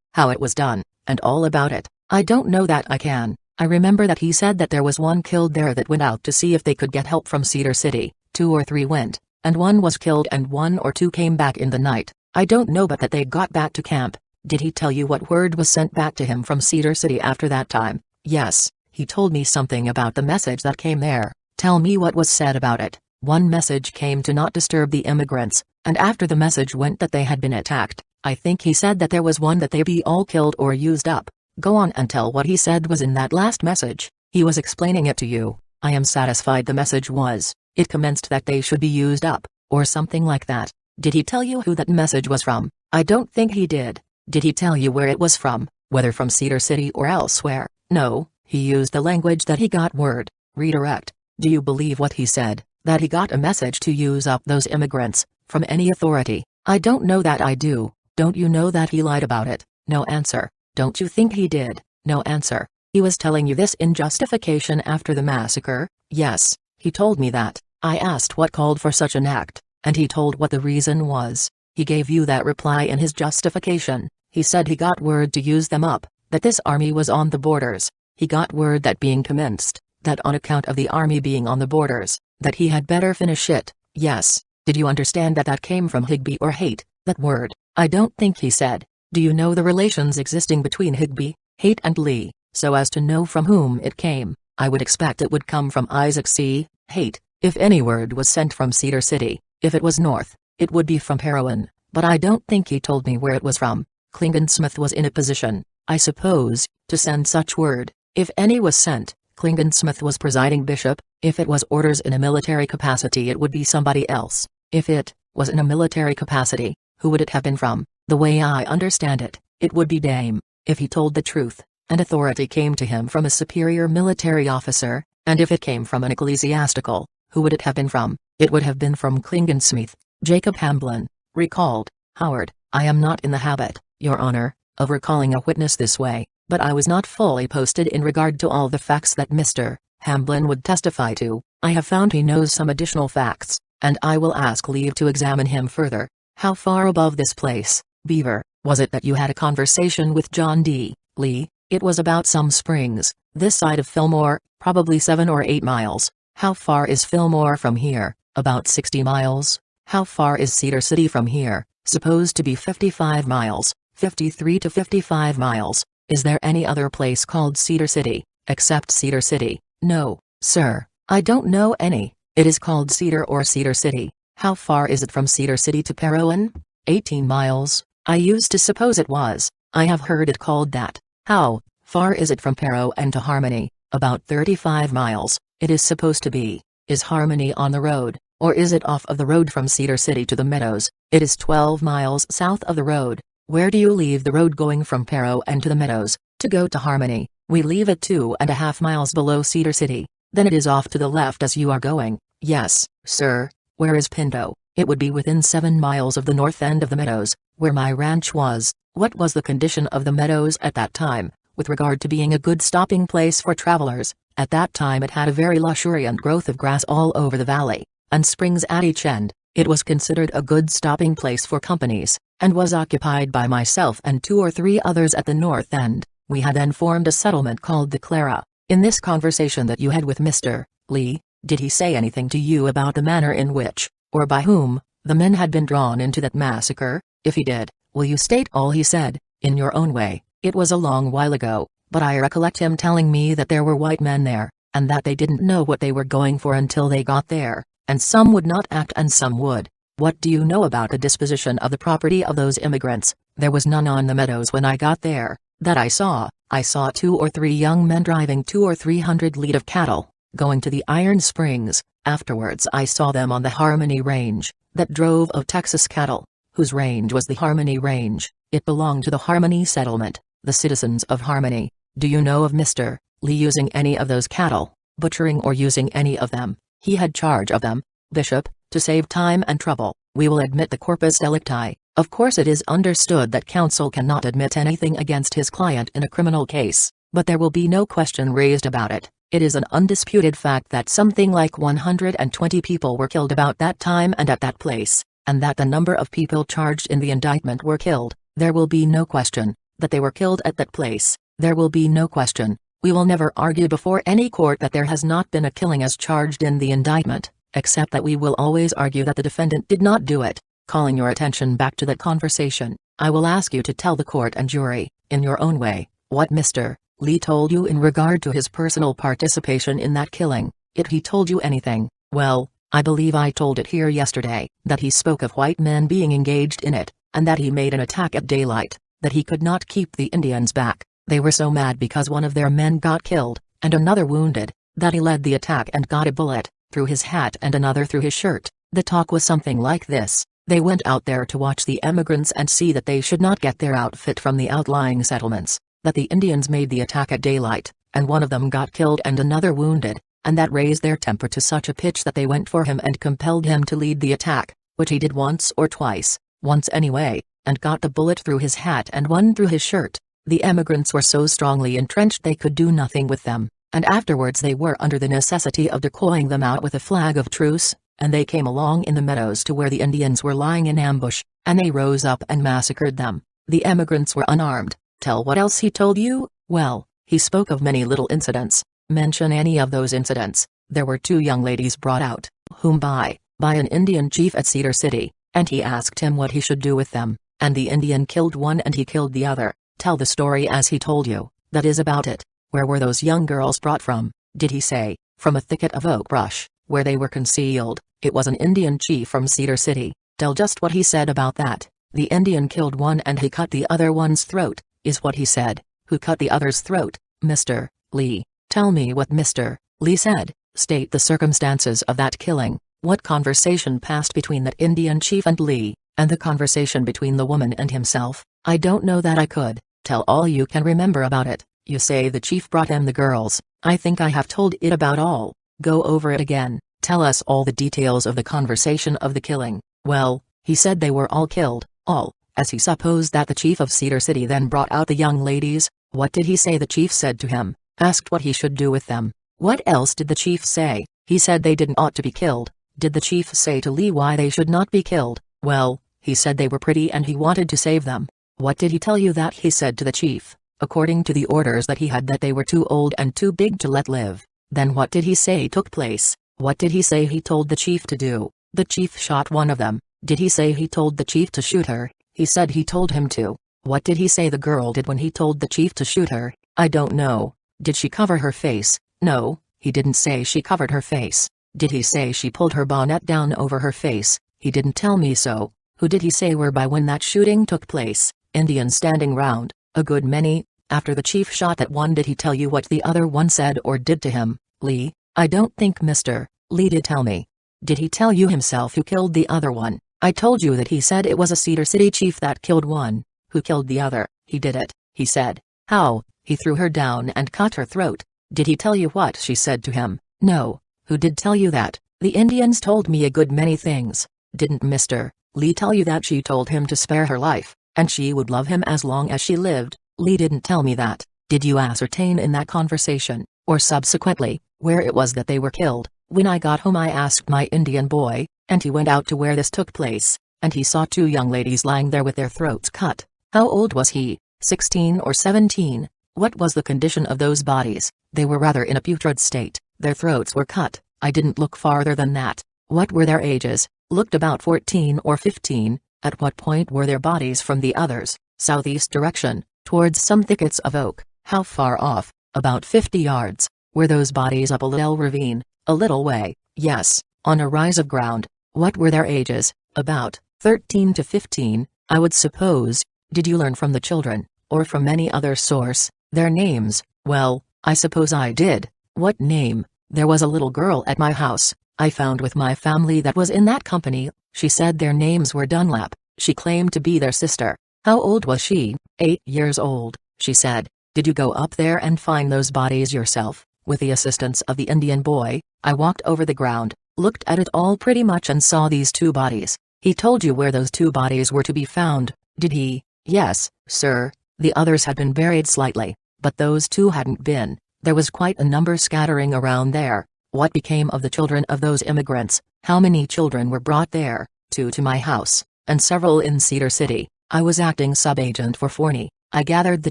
how it was done, and all about it. I don't know that I can. I remember that he said that there was 1 killed there that went out to see if they could get help from Cedar City, 2 or 3 went, and 1 was killed and 1 or 2 came back in the night. I don't know but that they got back to camp. Did he tell you what word was sent back to him from Cedar City after that time? Yes, he told me something about the message that came there. Tell me what was said about it. 1 message came to not disturb the immigrants, and after the message went that they had been attacked, I think he said that there was 1 that they be all killed or used up. Go on and tell what he said was in that last message. He was explaining it to you. I am satisfied the message was, it commenced that they should be used up, or something like that. Did he tell you who that message was from? I don't think he did. Did he tell you where it was from, whether from Cedar City or elsewhere? No, he used the language that he got word, redirect. Do you believe what he said, that he got a message to use up those immigrants, from any authority? I don't know that I do. Don't you know that he lied about it? No answer. Don't you think he did? No answer. He was telling you this in justification after the massacre? Yes, he told me that. I asked what called for such an act, and he told what the reason was. He gave you that reply in his justification. He said he got word to use them up, that this army was on the borders. He got word that being commenced, that on account of the army being on the borders, that he had better finish it. Yes. Did you understand that that came from Higby or hate, that word? I don't think he said. Do you know the relations existing between Higby, Hate and Lee, so as to know from whom it came? I would expect it would come from Isaac C. Hate, if any word was sent from Cedar City. If it was north, it would be from Parowan, but I don't think he told me where it was from. Klingensmith was in a position, I suppose, to send such word. If any was sent, Klingensmith was presiding bishop. If it was orders in a military capacity, it would be somebody else. If it was in a military capacity, who would it have been from? The way I understand it, it would be Dame. If he told the truth, and authority came to him from a superior military officer, and if it came from an ecclesiastical, who would it have been from? It would have been from Klingensmith. Jacob Hamblin recalled. Howard, I am not in the habit, Your Honor, of recalling a witness this way, but I was not fully posted in regard to all the facts that Mr. Hamblin would testify to. I have found he knows some additional facts, and I will ask leave to examine him further. How far above this place, Beaver, was it that you had a conversation with John D. Lee? It was about some springs, this side of Fillmore, probably 7 or 8 miles. How far is Fillmore from here? About 60 miles. How far is Cedar City from here? Supposed to be 55 miles, 53 to 55 miles. Is there any other place called Cedar City, except Cedar City? No, sir, I don't know any. It is called Cedar or Cedar City. How far is it from Cedar City to Parowan? 18 miles. I used to suppose it was. I have heard it called that. How far is it from Parowan to Harmony? About 35 miles. It is supposed to be. Is Harmony on the road, or is it off of the road from Cedar City to the Meadows? It is 12 miles south of the road. Where do you leave the road going from Parowan to the Meadows, to go to Harmony? We leave it 2.5 miles below Cedar City. Then it is off to the left as you are going. Yes, sir. Where is Pinto? It would be within 7 miles of the north end of the Meadows, where my ranch was. What was the condition of the Meadows at that time, with regard to being a good stopping place for travelers? At that time it had a very luxuriant growth of grass all over the valley, and springs at each end. It was considered a good stopping place for companies, and was occupied by myself and 2 or 3 others at the north end. We had then formed a settlement called the Clara. In this conversation that you had with Mr. Lee, did he say anything to you about the manner in which, or by whom, the men had been drawn into that massacre? If he did, will you state all he said, in your own way? It was a long while ago, but I recollect him telling me that there were white men there, and that they didn't know what they were going for until they got there, and some would not act and some would. What do you know about the disposition of the property of those immigrants? There was none on the Meadows when I got there, that I saw. I saw 2 or 3 young men driving 200 or 300 lead of cattle, going to the Iron Springs. Afterwards I saw them on the Harmony Range, that drove of Texas cattle, whose range was the Harmony Range. It belonged to the Harmony settlement, the citizens of Harmony. Do you know of Mr. Lee using any of those cattle, butchering or using any of them? He had charge of them, Bishop, to save time and trouble. We will admit the corpus delicti. Of course it is understood that counsel cannot admit anything against his client in a criminal case, but there will be no question raised about it. It is an undisputed fact that something like 120 people were killed about that time and at that place, and that the number of people charged in the indictment were killed. There will be no question that they were killed at that place. There will be no question. We will never argue before any court that there has not been a killing as charged in the indictment, except that we will always argue that the defendant did not do it. Calling your attention back to that conversation, I will ask you to tell the court and jury, in your own way, what Mr. Lee told you in regard to his personal participation in that killing. If he told you anything, well, I believe I told it here yesterday, that he spoke of white men being engaged in it, and that he made an attack at daylight, that he could not keep the Indians back. They were so mad because one of their men got killed, and another wounded, that he led the attack and got a bullet through his hat and another through his shirt. The talk was something like this. They went out there to watch the emigrants and see that they should not get their outfit from the outlying settlements, that the Indians made the attack at daylight, and one of them got killed and another wounded, and that raised their temper to such a pitch that they went for him and compelled him to lead the attack, which he did once or twice, once anyway, and got the bullet through his hat and one through his shirt. The emigrants were so strongly entrenched they could do nothing with them, and afterwards they were under the necessity of decoying them out with a flag of truce, and they came along in the meadows to where the Indians were lying in ambush, and they rose up and massacred them. The emigrants were unarmed. Tell what else he told you? Well, he spoke of many little incidents. Mention any of those incidents. There were 2 young ladies brought out, whom by an Indian chief at Cedar City, and he asked him what he should do with them, and the Indian killed one and he killed the other. Tell the story as he told you, that is about it. Where were those young girls brought from? Did he say, from a thicket of oak brush, where they were concealed? It was an Indian chief from Cedar City. Tell just what he said about that. The Indian killed one and he cut the other one's throat, is what he said. Who cut the other's throat? Mr. Lee. Tell me what Mr. Lee said. State the circumstances of that killing. What conversation passed between that Indian chief and Lee, and the conversation between the woman and himself? I don't know that I could. Tell all you can remember about it. You say the chief brought him the girls. I think I have told it about all. Go over it again. Tell us all the details of the conversation of the killing. Well, he said they were all killed, all, as he supposed that the chief of Cedar City then brought out the young ladies. What did he say the chief said to him? Asked what he should do with them. What else did the chief say? He said they didn't ought to be killed. Did the chief say to Lee why they should not be killed? Well, he said they were pretty and he wanted to save them. What did he tell you that he said to the chief? According to the orders that he had, that they were too old and too big to let live. Then what did he say took place? What did he say he told the chief to do? The chief shot one of them. Did he say he told the chief to shoot her? He said he told him to. What did he say the girl did when he told the chief to shoot her? I don't know. Did she cover her face? No, he didn't say she covered her face. Did he say she pulled her bonnet down over her face? He didn't tell me so. Who did he say were by when that shooting took place? Indians standing round, a good many. After the chief shot that one, did he tell you what the other one said or did to him? Lee? I don't think Mr. Lee did tell me. Did he tell you himself who killed the other one? I told you that he said it was a Cedar City chief that killed one. Who killed the other? He did it, he said. How? He threw her down and cut her throat. Did he tell you what she said to him? No. Who did tell you that? The Indians told me a good many things. Didn't Mr. Lee tell you that she told him to spare her life, and she would love him as long as she lived? Lee didn't tell me that. Did you ascertain in that conversation, or subsequently, where it was that they were killed? When I got home I asked my Indian boy, and he went out to where this took place, and he saw 2 young ladies lying there with their throats cut. How old was he? 16 or 17? What was the condition of those bodies? They were rather in a putrid state. Their throats were cut. I didn't look farther than that. What were their ages? Looked about 14 or 15. At what point were their bodies from the others? Southeast direction, towards some thickets of oak. How far off? About 50 yards. Were those bodies up a little ravine? A little way, yes, on a rise of ground. What were their ages? About 13 to 15, I would suppose. Did you learn from the children, or from any other source, their names? Well, I suppose I did. What name? There was a little girl at my house, I found with my family that was in that company. She said their names were Dunlap. She claimed to be their sister. How old was she? 8 years old, she said. Did you go up there and find those bodies yourself? With the assistance of the Indian boy, I walked over the ground, looked at it all pretty much and saw these 2 bodies. He told you where those 2 bodies were to be found, did he? Yes, sir. The others had been buried slightly, but those 2 hadn't been. There was quite a number scattering around there. What became of the children of those immigrants? How many children were brought there? 2 to my house, and several in Cedar City. I was acting sub-agent for Forney. I gathered the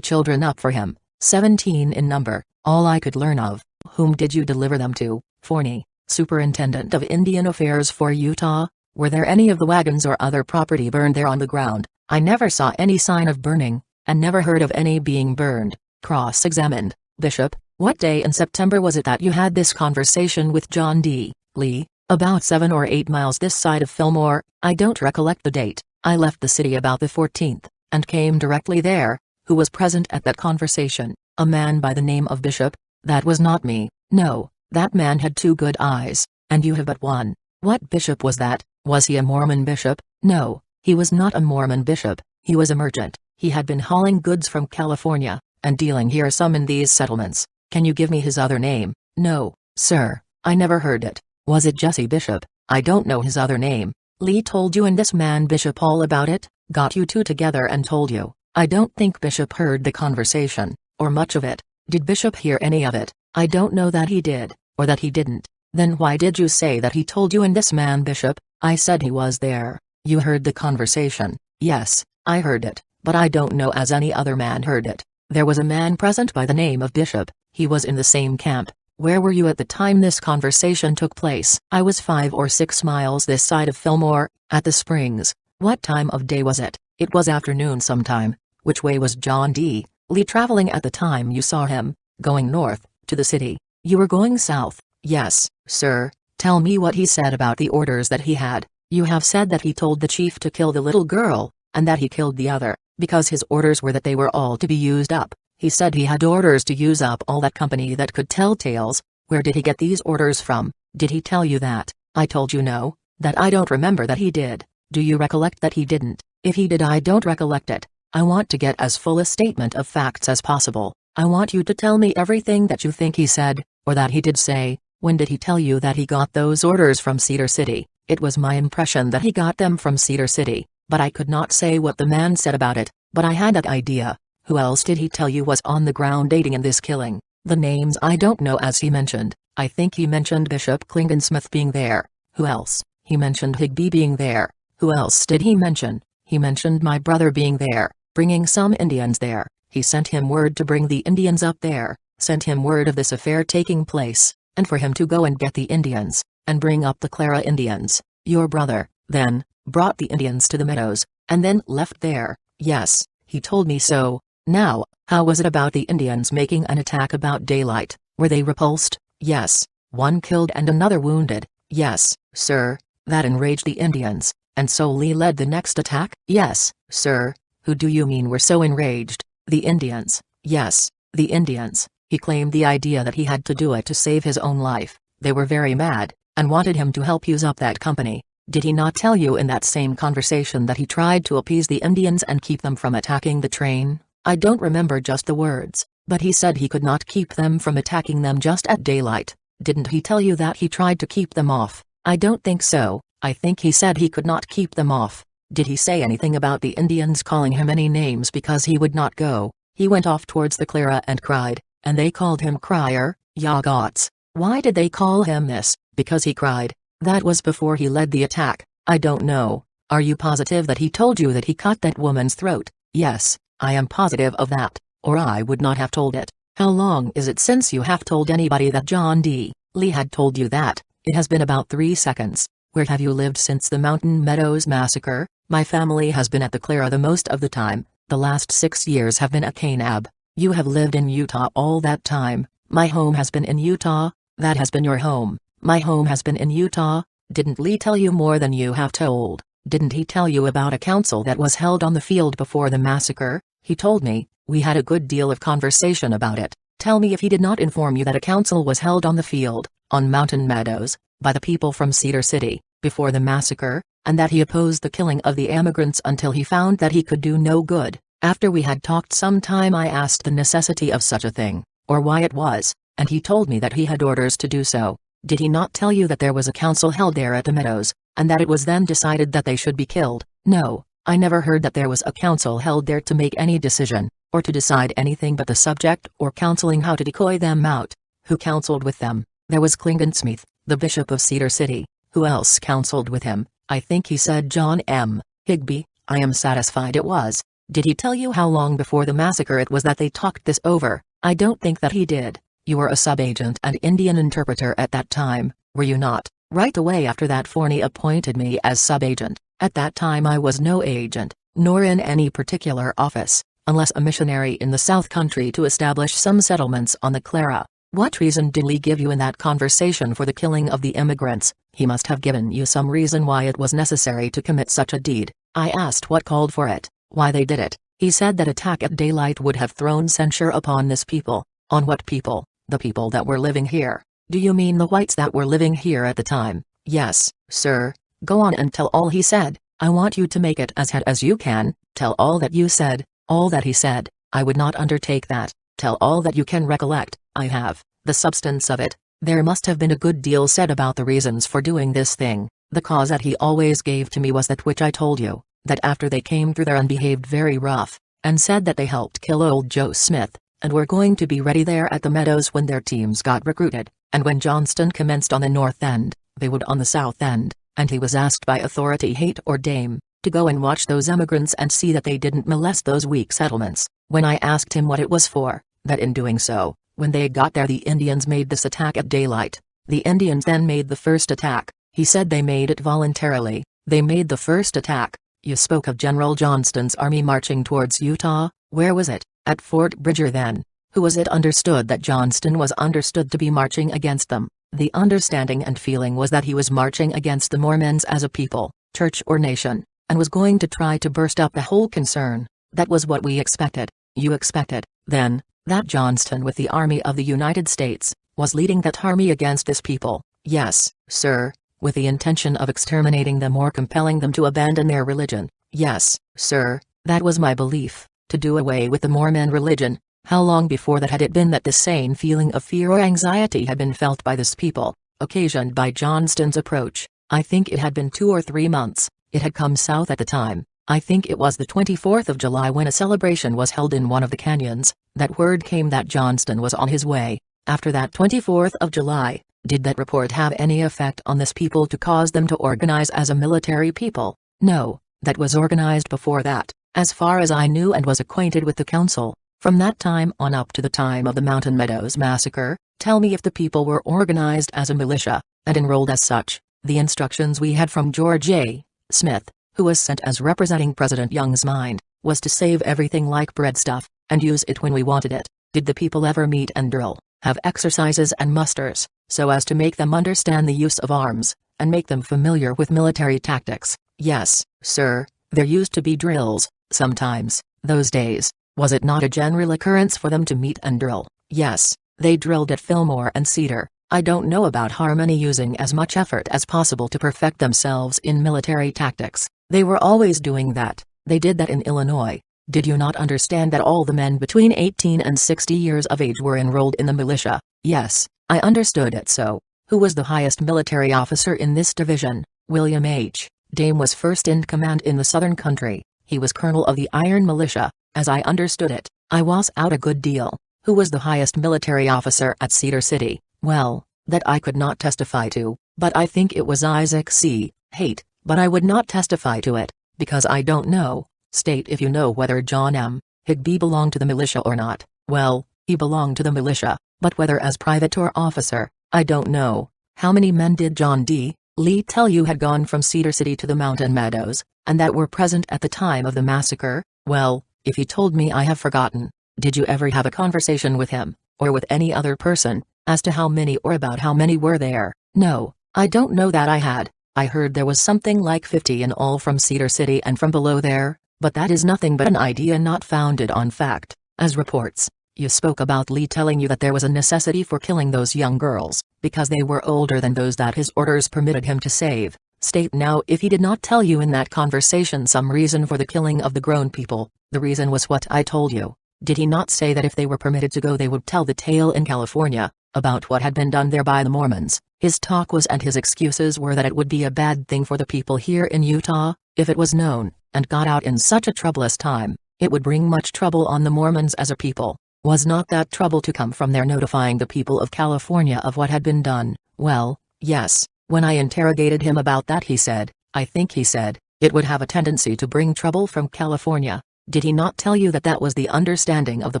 children up for him, 17 in number, all I could learn of. Whom did you deliver them to? Forney, Superintendent of Indian Affairs for Utah. Were there any of the wagons or other property burned there on the ground? I never saw any sign of burning, and never heard of any being burned. Cross-examined. Bishop, what day in September was it that you had this conversation with John D. Lee? About 7 or 8 miles this side of Fillmore. I don't recollect the date. I left the city about the 14th, and came directly there. Who was present at that conversation? A man by the name of Bishop? That was not me. No, that man had 2 good eyes, and you have but one. What bishop was that? Was he a Mormon bishop? No, he was not a Mormon bishop. He was a merchant. He had been hauling goods from California, and dealing here some in these settlements. Can you give me his other name? No, sir, I never heard it. Was it Jesse Bishop? I don't know his other name. Lee told you and this man Bishop all about it? Got you 2 together and told you? I don't think Bishop heard the conversation, or much of it. Did Bishop hear any of it? I don't know that he did, or that he didn't. Then why did you say that he told you and this man Bishop? I said he was there. You heard the conversation. Yes, I heard it, but I don't know as any other man heard it. There was a man present by the name of Bishop, he was in the same camp. Where were you at the time this conversation took place? I was 5 or 6 miles this side of Fillmore, at the Springs. What time of day was it? It was afternoon sometime. Which way was John D. Lee traveling at the time you saw him? Going north, to the city. You were going south? Yes, sir. Tell me what he said about the orders that he had. You have said that he told the chief to kill the little girl, and that he killed the other, because his orders were that they were all to be used up. He said he had orders to use up all that company that could tell tales. Where did he get these orders from? Did he tell you that? I told you no, that I don't remember that he did. Do you recollect that he didn't? If he did, I don't recollect it. I want to get as full a statement of facts as possible. I want you to tell me everything that you think he said, or that he did say. When did he tell you that he got those orders from Cedar City? It was my impression that he got them from Cedar City, but I could not say what the man said about it, but I had that idea. Who else did he tell you was on the ground aiding in this killing? The names I don't know as he mentioned. I think he mentioned Bishop Klingensmith being there. Who else? He mentioned Higby being there. Who else did he mention? He mentioned my brother being there, bringing some Indians there. He sent him word to bring the Indians up there, sent him word of this affair taking place, and for him to go and get the Indians, and bring up the Clara Indians. Your brother, then, brought the Indians to the meadows, and then left there. Yes, he told me so. Now, how was it about the Indians making an attack about daylight? Were they repulsed? Yes. One killed and another wounded. Yes, sir. That enraged the Indians, and so Lee led the next attack? Yes, sir. Who do you mean were so enraged? The Indians. Yes, the Indians. He claimed the idea that he had to do it to save his own life. They were very mad, and wanted him to help use up that company. Did he not tell you in that same conversation that he tried to appease the Indians and keep them from attacking the train? I don't remember just the words, but he said he could not keep them from attacking them just at daylight. Didn't he tell you that he tried to keep them off? I don't think so. I think he said he could not keep them off. Did he say anything about the Indians calling him any names because he would not go? He went off towards the Clara and cried, and they called him Crier. Yagots. Why did they call him this? Because he cried. That was before he led the attack. I don't know. Are you positive that he told you that he cut that woman's throat? Yes, I am positive of that, or I would not have told it. How long is it since you have told anybody that John D. Lee had told you that? It has been about 3 seconds. Where have you lived since the Mountain Meadows massacre? My family has been at the Clara the most of the time. The last 6 years have been at Kanab. You have lived in Utah all that time. My home has been in Utah. That has been your home. My home has been in Utah. Didn't Lee tell you more than you have told? Didn't he tell you about a council that was held on the field before the massacre? He told me. We had a good deal of conversation about it. Tell me if he did not inform you that a council was held on the field, on Mountain Meadows, by the people from Cedar City, before the massacre, and that he opposed the killing of the emigrants until he found that he could do no good. After we had talked some time, I asked the necessity of such a thing, or why it was, and he told me that he had orders to do so. Did he not tell you that there was a council held there at the Meadows, and that it was then decided that they should be killed? No, I never heard that there was a council held there to make any decision, or to decide anything but the subject or counseling how to decoy them out. Who counseled with them? There was Klingensmith, the Bishop of Cedar City. Who else counseled with him? I think he said John M. Higby. I am satisfied it was. Did he tell you how long before the massacre it was that they talked this over? I don't think that he did. You were a sub-agent and Indian interpreter at that time, were you not? Right away after that Forney appointed me as sub-agent. At that time I was no agent, nor in any particular office, unless a missionary in the South Country to establish some settlements on the Clara. What reason did Lee give you in that conversation for the killing of the immigrants? He must have given you some reason why it was necessary to commit such a deed. I asked what called for it, why they did it. He said that attack at daylight would have thrown censure upon this people. On what people? The people that were living here. Do you mean the whites that were living here at the time? Yes, sir. Go on and tell all he said. I want you to make it as head as you can. Tell all that you said, all that he said. I would not undertake that. Tell all that you can recollect. I have, the substance of it. There must have been a good deal said about the reasons for doing this thing. The cause that he always gave to me was that which I told you, that after they came through there and behaved very rough, and said that they helped kill old Joe Smith, and were going to be ready there at the Meadows when their teams got recruited, and when Johnston commenced on the north end, they would on the south end, and he was asked by authority hate or dame, to go and watch those emigrants and see that they didn't molest those weak settlements. When I asked him what it was for, that in doing so, when they got there the Indians made this attack at daylight. The Indians then made the first attack. He said they made it voluntarily. They made the first attack. You spoke of General Johnston's army marching towards Utah. Where was it? At Fort Bridger then. Who was it understood that Johnston was understood to be marching against them? The understanding and feeling was that he was marching against the Mormons as a people, church or nation, and was going to try to burst up the whole concern. That was what we expected. You expected, then, that Johnston with the Army of the United States, was leading that army against this people. Yes, sir, with the intention of exterminating them or compelling them to abandon their religion. Yes, sir, that was my belief, to do away with the Mormon religion. How long before that had it been that this same feeling of fear or anxiety had been felt by this people, occasioned by Johnston's approach? I think it had been 2 or 3 months. It had come south at the time. I think it was the 24th of July when a celebration was held in one of the canyons, that word came that Johnston was on his way. After that 24th of July, did that report have any effect on this people to cause them to organize as a military people? No, that was organized before that, as far as I knew and was acquainted with the council. From that time on up to the time of the Mountain Meadows massacre, tell me if the people were organized as a militia, and enrolled as such. The instructions we had from George A. Smith, who was sent as representing President Young's mind, was to save everything like breadstuff, and use it when we wanted it. Did the people ever meet and drill, have exercises and musters, so as to make them understand the use of arms, and make them familiar with military tactics? Yes, sir, there used to be drills, sometimes, those days. Was it not a general occurrence for them to meet and drill? Yes, they drilled at Fillmore and Cedar. I don't know about Harmony using as much effort as possible to perfect themselves in military tactics. They were always doing that. They did that in Illinois. Did you not understand that all the men between 18 and 60 years of age were enrolled in the militia? Yes, I understood it so. Who was the highest military officer in this division? William H. Dame was first in command in the southern country. He was colonel of the Iron Militia. As I understood it, I was out a good deal. Who was the highest military officer at Cedar City? Well, that I could not testify to, but I think it was Isaac C. Haight, but I would not testify to it, because I don't know. State if you know whether John M. Higby belonged to the militia or not. Well, he belonged to the militia, but whether as private or officer, I don't know. How many men did John D. Lee tell you had gone from Cedar City to the Mountain Meadows, and that were present at the time of the massacre? Well, if he told me I have forgotten. Did you ever have a conversation with him, or with any other person, as to how many or about how many were there? No, I don't know that I had. I heard there was something like 50 in all from Cedar City and from below there, but that is nothing but an idea not founded on fact. As reports, you spoke about Lee telling you that there was a necessity for killing those young girls, because they were older than those that his orders permitted him to save. State now if he did not tell you in that conversation some reason for the killing of the grown people. The reason was what I told you. Did he not say that if they were permitted to go they would tell the tale in California, about what had been done there by the Mormons? His talk was and his excuses were that it would be a bad thing for the people here in Utah, if it was known, and got out in such a troublous time. It would bring much trouble on the Mormons as a people. Was not that trouble to come from their notifying the people of California of what had been done? Well, yes. When I interrogated him about that he said, I think he said, it would have a tendency to bring trouble from California. Did he not tell you that that was the understanding of the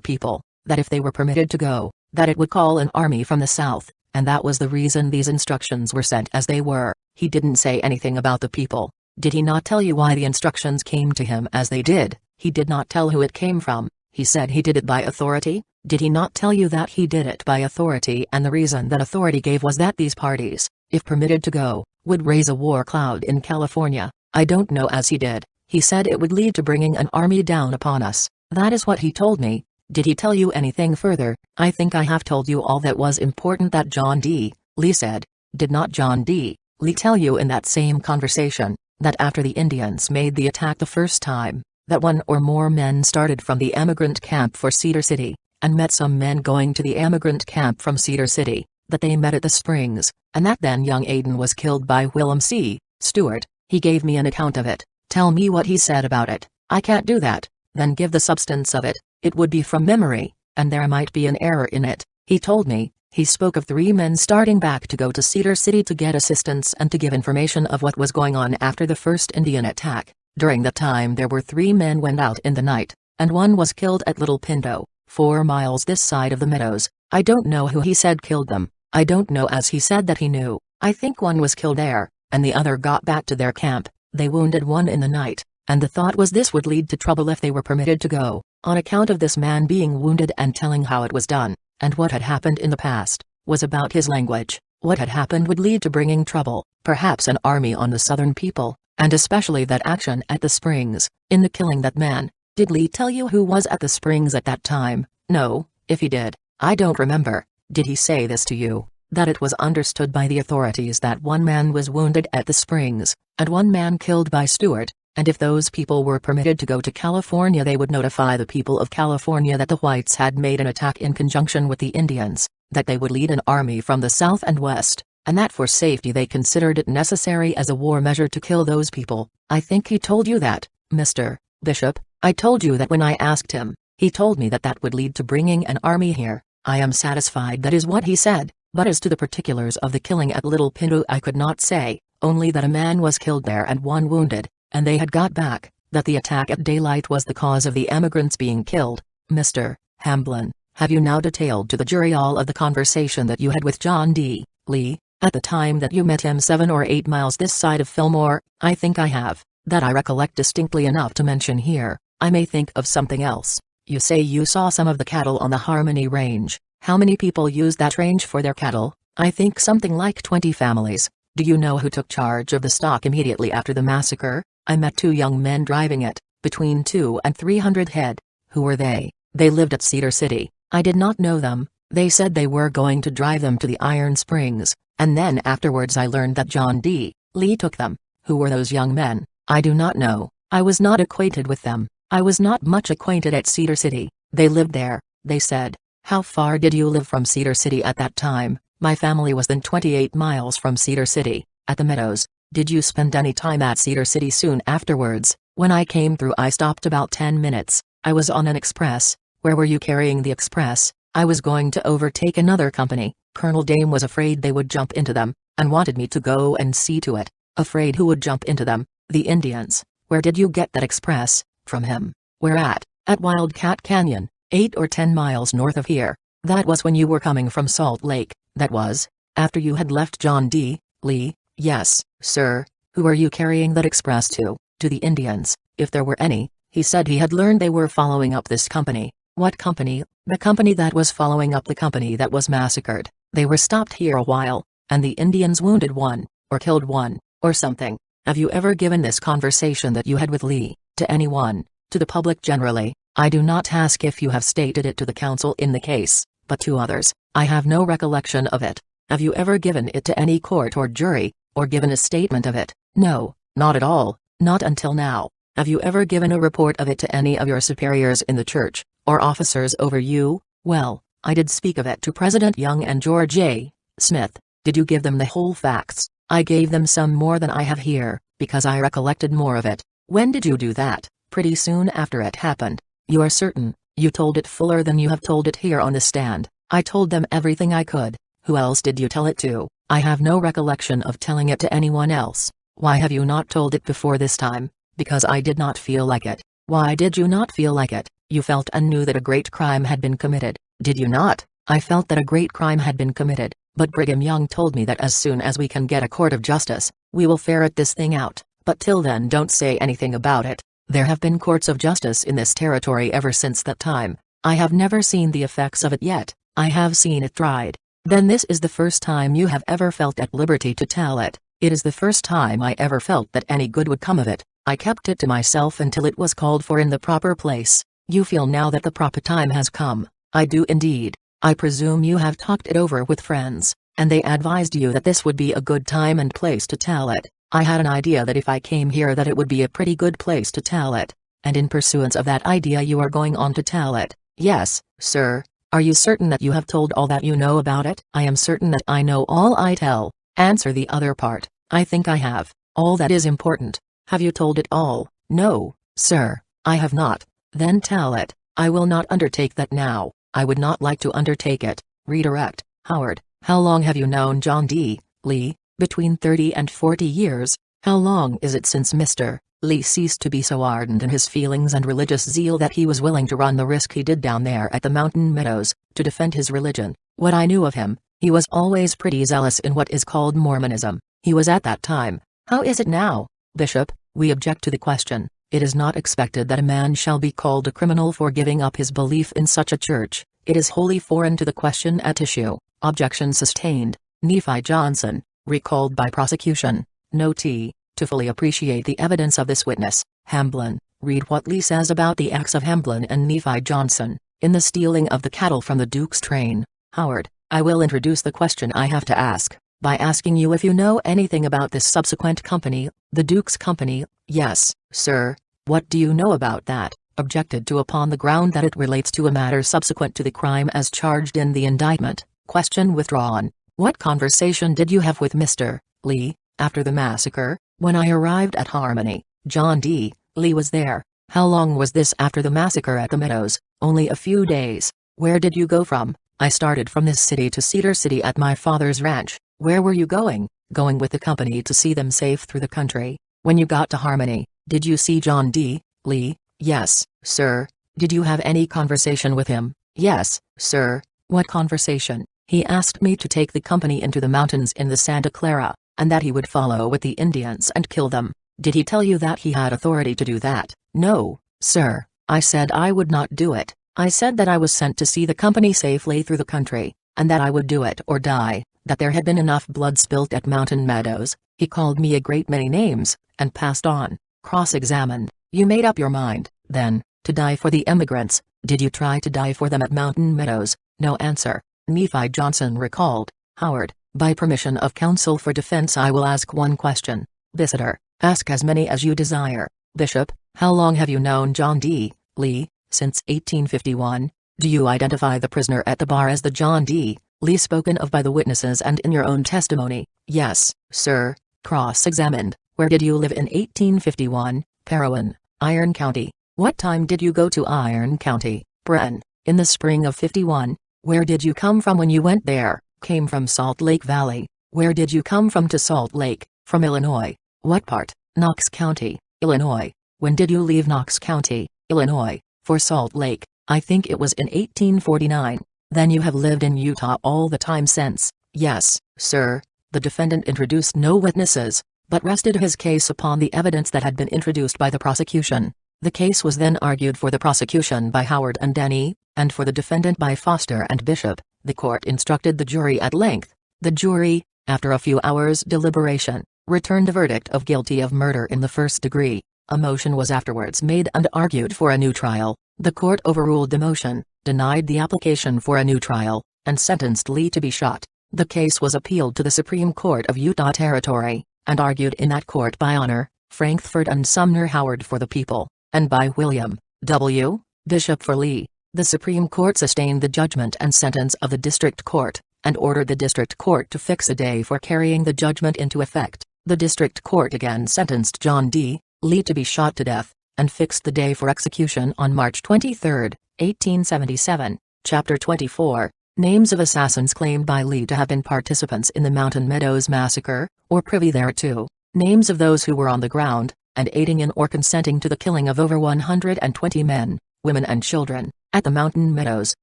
people, that if they were permitted to go, that it would call an army from the south, and that was the reason these instructions were sent as they were? He didn't say anything about the people. Did he not tell you why the instructions came to him as they did? He did not tell who it came from. He said he did it by authority. Did he not tell you that he did it by authority, and the reason that authority gave was that these parties, if permitted to go, would raise a war cloud in California? I don't know as he did. He said it would lead to bringing an army down upon us. That is what he told me. Did he tell you anything further? I think I have told you all that was important that John D. Lee said. Did not John D. Lee tell you in that same conversation, that after the Indians made the attack the first time, that one or more men started from the emigrant camp for Cedar City, and met some men going to the emigrant camp from Cedar City, that they met at the Springs, and that then young Aiden was killed by Willem C. Stewart? He gave me an account of it. Tell me what he said about it. I can't do that. Then give the substance of it. It would be from memory, and there might be an error in it. He told me, he spoke of 3 men starting back to go to Cedar City to get assistance and to give information of what was going on after the first Indian attack. During that time there were 3 men went out in the night, and one was killed at Little Pinto, 4 miles this side of the meadows. I don't know who he said killed them. I don't know, as he said that he knew. I think one was killed there, and the other got back to their camp. They wounded one in the night, and the thought was this would lead to trouble if they were permitted to go, on account of this man being wounded and telling how it was done, and what had happened in the past, was about his language. What had happened would lead to bringing trouble, perhaps an army on the southern people, and especially that action at the springs, in the killing that man. Did Lee tell you who was at the springs at that time? No, if he did, I don't remember. Did he say this to you? That it was understood by the authorities that one man was wounded at the springs, and one man killed by Stewart, and if those people were permitted to go to California they would notify the people of California that the whites had made an attack in conjunction with the Indians, that they would lead an army from the south and west, and that for safety they considered it necessary as a war measure to kill those people. I think he told you that, Mr. Bishop. I told you that when I asked him. He told me that that would lead to bringing an army here. I am satisfied that is what he said, but as to the particulars of the killing at Little Pinto I could not say, only that a man was killed there and one wounded, and they had got back, that the attack at daylight was the cause of the emigrants being killed. Mr. Hamblin, have you now detailed to the jury all of the conversation that you had with John D. Lee, at the time that you met him 7 or 8 miles this side of Fillmore? I think I have. That I recollect distinctly enough to mention here. I may think of something else. You say you saw some of the cattle on the Harmony Range. How many people use that range for their cattle? I think something like 20 families. Do you know who took charge of the stock immediately after the massacre? I met 2 young men driving it, between 200 and 300 head. Who were they? They lived at Cedar City. I did not know them. They said they were going to drive them to the Iron Springs, and then afterwards I learned that John D. Lee took them. Who were those young men? I do not know. I was not acquainted with them. I was not much acquainted at Cedar City. They lived there, they said. How far did you live from Cedar City at that time? My family was then 28 miles from Cedar City, at the Meadows. Did you spend any time at Cedar City soon afterwards? When I came through I stopped about 10 minutes. I was on an express. Where were you carrying the express? I was going to overtake another company. Colonel Dame was afraid they would jump into them, and wanted me to go and see to it. Afraid who would jump into them? The Indians. Where did you get that express? From him. Where at? At Wildcat Canyon, 8 or 10 miles north of here. That was when you were coming from Salt Lake. That was after you had left John D. Lee. Yes, sir. Who are you carrying that express to? To the Indians, if there were any. He said he had learned they were following up this company. What company? The company that was following up the company that was massacred. They were stopped here a while, and the Indians wounded one, or killed one, or something. Have you ever given this conversation that you had with Lee to anyone, to the public generally? I do not ask if you have stated it to the counsel in the case, but to others. I have no recollection of it. Have you ever given it to any court or jury, or given a statement of it? No, not at all, not until now. Have you ever given a report of it to any of your superiors in the church, or officers over you? Well, I did speak of it to President Young and George A. Smith. Did you give them the whole facts? I gave them some more than I have here, because I recollected more of it. When did you do that? Pretty soon after it happened. You are certain? You told it fuller than you have told it here on the stand. I told them everything I could. Who else did you tell it to? I have no recollection of telling it to anyone else. Why have you not told it before this time? Because I did not feel like it. Why did you not feel like it? You felt and knew that a great crime had been committed, did you not? I felt that a great crime had been committed, but Brigham Young told me that as soon as we can get a court of justice, we will ferret this thing out, but till then don't say anything about it. There have been courts of justice in this territory ever since that time. I have never seen the effects of it yet. I have seen it tried. Then this is the first time you have ever felt at liberty to tell it. It is the first time I ever felt that any good would come of it. I kept it to myself until it was called for in the proper place. You feel now that the proper time has come. I do indeed. I presume you have talked it over with friends, and they advised you that this would be a good time and place to tell it. I had an idea that if I came here that it would be a pretty good place to tell it, and in pursuance of that idea you are going on to tell it. Yes, sir. Are you certain that you have told all that you know about it? I am certain that I know all I tell. Answer the other part. I think I have. All that is important. Have you told it all? No, sir, I have not. Then tell it. I will not undertake that now. I would not like to undertake it. Redirect. Howard, how long have you known John D. Lee? Between 30 and 40 years. How long is it since Mr. Lee ceased to be so ardent in his feelings and religious zeal that he was willing to run the risk he did down there at the Mountain Meadows, to defend his religion. What I knew of him, he was always pretty zealous in what is called Mormonism. He was at that time. How is it now, Bishop? We object to the question. It is not expected that a man shall be called a criminal for giving up his belief in such a church. It is wholly foreign to the question at issue. Objection sustained. Nephi Johnson, recalled by prosecution. Notee, to fully appreciate the evidence of this witness, Hamblin, read what Lee says about the acts of Hamblin and Nephi Johnson, in the stealing of the cattle from the Duke's train. Howard, I will introduce the question I have to ask, by asking you if you know anything about this subsequent company, the Duke's company. Yes, sir. What do you know about that? Objected to upon the ground that it relates to a matter subsequent to the crime as charged in the indictment. Question withdrawn. What conversation did you have with Mr. Lee, after the massacre? When I arrived at Harmony, John D. Lee was there. How long was this after the massacre at the Meadows? Only a few days. Where did you go from? I started from this city to Cedar City at my father's ranch. Where were you going? Going with the company to see them safe through the country. When you got to Harmony, did you see John D. Lee? Yes, sir. Did you have any conversation with him? Yes, sir. What conversation? He asked me to take the company into the mountains in the Santa Clara, and that he would follow with the Indians and kill them. Did he tell you that he had authority to do that? No, sir. I said I would not do it. I said that I was sent to see the company safely through the country, and that I would do it or die, that there had been enough blood spilt at Mountain Meadows. He called me a great many names, and passed on. Cross-examined. You made up your mind, then, to die for the immigrants. Did you try to die for them at Mountain Meadows? No answer. Nephi Johnson recalled. Howard, by permission of counsel for defense I will ask one question. Visitor, ask as many as you desire. Bishop, how long have you known John D. Lee? Since 1851. Do you identify the prisoner at the bar as the John D. Lee spoken of by the witnesses and in your own testimony? Yes, sir. Cross-examined. Where did you live in 1851? Parowan, Iron County. What time did you go to Iron County? Bren, in the spring of 51. Where did you come from when you went there? Came from Salt Lake Valley. Where did you come from to Salt Lake? From Illinois. What part? Knox County, Illinois. When did you leave Knox County, Illinois, for Salt Lake? I think it was in 1849. Then you have lived in Utah all the time since? Yes, sir. The defendant introduced no witnesses, but rested his case upon the evidence that had been introduced by the prosecution. The case was then argued for the prosecution by Howard and Denny, and for the defendant by Foster and Bishop. The court instructed the jury at length. The jury, after a few hours' deliberation, returned a verdict of guilty of murder in the first degree. A motion was afterwards made and argued for a new trial. The court overruled the motion, denied the application for a new trial, and sentenced Lee to be shot. The case was appealed to the Supreme Court of Utah Territory, and argued in that court by Honor, Frankfurt and Sumner Howard for the people, and by William W. Bishop for Lee. The Supreme Court sustained the judgment and sentence of the District Court, and ordered the District Court to fix a day for carrying the judgment into effect. The District Court again sentenced John D. Lee to be shot to death, and fixed the day for execution on March 23, 1877. Chapter 24. Names of assassins claimed by Lee to have been participants in the Mountain Meadows massacre, or privy thereto. Names of those who were on the ground, and aiding in or consenting to the killing of over 120 men, women and children, at the Mountain Meadows.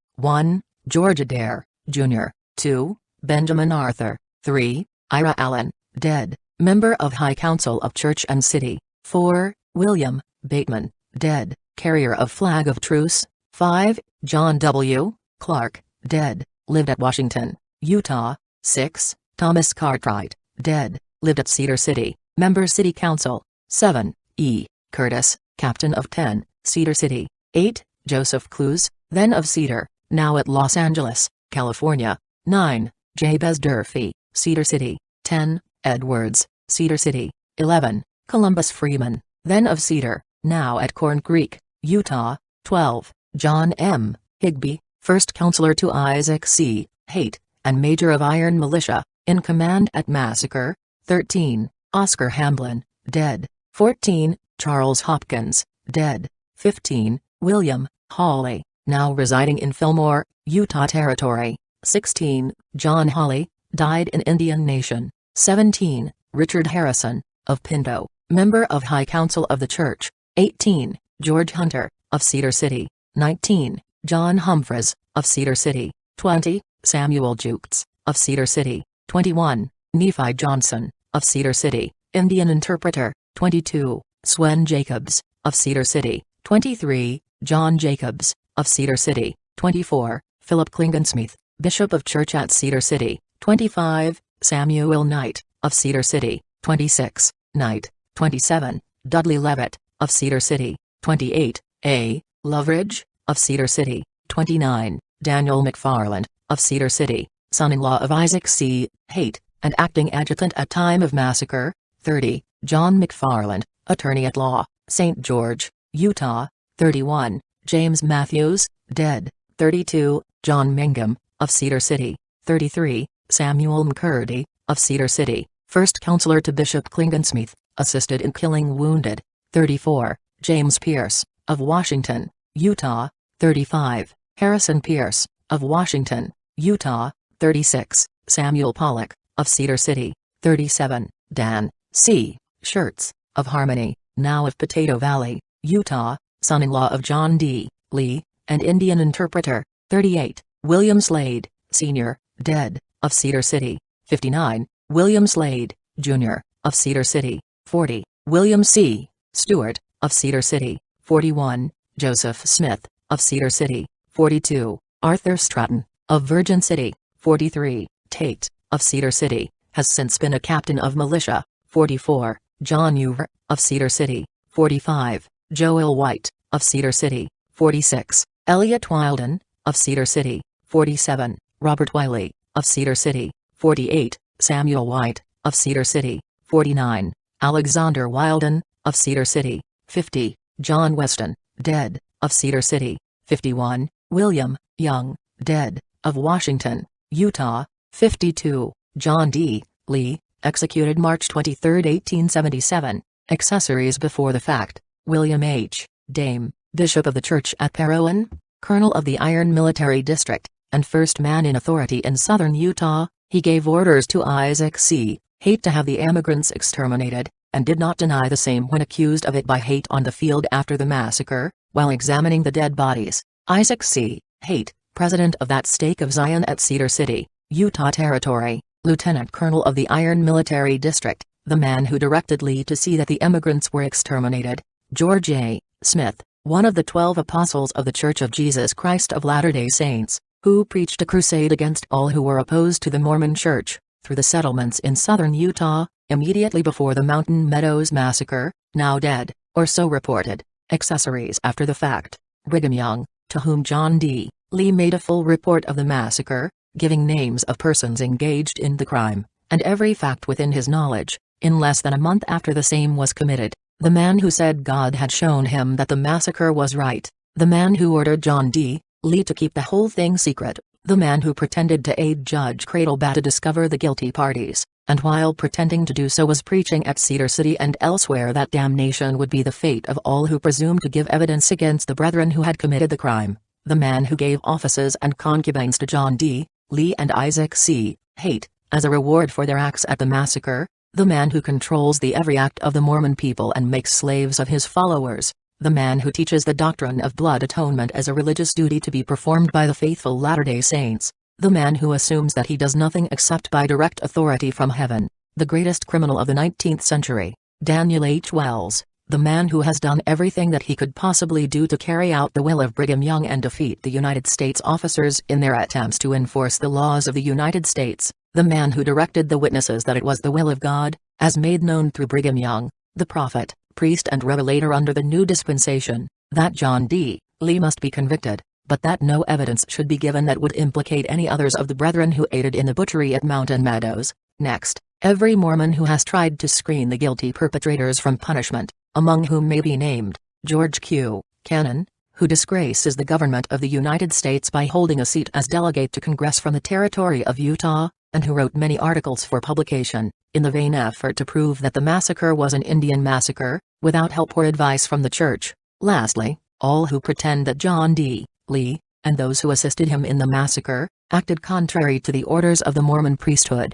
1. George Adair, Jr. 2. Benjamin Arthur. 3. Ira Allen, dead, member of High Council of Church and City. 4. William Bateman, dead, carrier of flag of truce. 5. John W. Clark, dead, lived at Washington, Utah. 6. Thomas Cartwright, dead, lived at Cedar City, member City Council. 7. E. Curtis, captain of 10, Cedar City. 8. Joseph Clues, then of Cedar, now at Los Angeles, California. 9. Jabez Durfee, Cedar City. 10. Edwards, Cedar City. 11. Columbus Freeman, then of Cedar, now at Corn Creek, Utah. 12. John M. Higbee, first counselor to Isaac C. Haight, and major of Iron Militia, in command at Massacre. 13. Oscar Hamblin, dead. 14. Charles Hopkins, dead. 15. William Hawley, now residing in Fillmore, Utah Territory. 16. John Hawley, died in Indian Nation. 17. Richard Harrison, of Pinto, Member of High Council of the Church. 18. George Hunter, of Cedar City. 19. John Humphreys, of Cedar City. 20. Samuel Jukes, of Cedar City. 21. Nephi Johnson, of Cedar City, Indian interpreter. 22. Swen Jacobs, of Cedar City. 23. John Jacobs, of Cedar City. 24. Philip Klingensmith, Bishop of Church at Cedar City. 25. Samuel Knight, of Cedar City. 26. Knight. 27. Dudley Levitt, of Cedar City. 28. A. Loveridge, of Cedar City. 29. Daniel McFarland, of Cedar City, son-in-law of Isaac C. Haight, and acting adjutant at time of massacre. 30. John McFarland, attorney-at-law, St. George, Utah. 31. James Matthews, dead. 32. John Mingham, of Cedar City. 33. Samuel McCurdy, of Cedar City, first counselor to Bishop Klingensmith, assisted in killing wounded. 34. James Pierce, of Washington, Utah. 35. Harrison Pierce, of Washington, Utah. 36. Samuel Pollock, of Cedar City. 37. Dan C. Schertz, of Harmony, now of Potato Valley, Utah, son-in-law of John D. Lee, and Indian interpreter. 38. William Slade, Sr., dead, of Cedar City. 59. William Slade, Jr., of Cedar City. 40. William C. Stewart, of Cedar City. 41. Joseph Smith, of Cedar City. 42. Arthur Stratton, of Virgin City. 43. Tate, of Cedar City, has since been a captain of militia. 44. John Uver, of Cedar City. 45. Joel White, of Cedar City. 46. Elliot Wilden, of Cedar City. 47. Robert Wiley, of Cedar City. 48. Samuel White, of Cedar City. 49. Alexander Wilden, of Cedar City. 50. John Weston, dead, of Cedar City. 51. William Young, dead, of Washington, Utah. 52. John D. Lee, executed March 23, 1877. Accessories before the fact: William H. Dame, Bishop of the Church at Parowan, Colonel of the Iron Military District, and first man in authority in southern Utah. He gave orders to Isaac C. Haight to have the emigrants exterminated, and did not deny the same when accused of it by Haight on the field after the massacre. While examining the dead bodies, Isaac C. Haight, president of that stake of Zion at Cedar City, Utah Territory, lieutenant colonel of the Iron Military District, the man who directed Lee to see that the emigrants were exterminated, George A. Smith, one of the 12 apostles of the Church of Jesus Christ of Latter-day Saints, who preached a crusade against all who were opposed to the Mormon Church, through the settlements in southern Utah, immediately before the Mountain Meadows Massacre, now dead, or so reported. Accessories after the fact: Brigham Young, to whom John D. Lee made a full report of the massacre, giving names of persons engaged in the crime, and every fact within his knowledge, in less than a month after the same was committed. The man who said God had shown him that the massacre was right, the man who ordered John D. Lee to keep the whole thing secret, the man who pretended to aid Judge Cradlebaugh to discover the guilty parties, and while pretending to do so was preaching at Cedar City and elsewhere that damnation would be the fate of all who presumed to give evidence against the brethren who had committed the crime, the man who gave offices and concubines to John D. Lee and Isaac C. Haight, as a reward for their acts at the massacre, the man who controls the every act of the Mormon people and makes slaves of his followers, the man who teaches the doctrine of blood atonement as a religious duty to be performed by the faithful Latter-day Saints, the man who assumes that he does nothing except by direct authority from heaven, the greatest criminal of the 19th century, Daniel H. Wells, the man who has done everything that he could possibly do to carry out the will of Brigham Young and defeat the United States officers in their attempts to enforce the laws of the United States, the man who directed the witnesses that it was the will of God, as made known through Brigham Young, the prophet, priest and revelator under the new dispensation, that John D. Lee must be convicted, but that no evidence should be given that would implicate any others of the brethren who aided in the butchery at Mountain Meadows. Next, every Mormon who has tried to screen the guilty perpetrators from punishment, among whom may be named George Q. Cannon, who disgraces the government of the United States by holding a seat as delegate to Congress from the territory of Utah, and who wrote many articles for publication, in the vain effort to prove that the massacre was an Indian massacre, without help or advice from the Church. Lastly, all who pretend that John D. Lee, and those who assisted him in the massacre, acted contrary to the orders of the Mormon priesthood.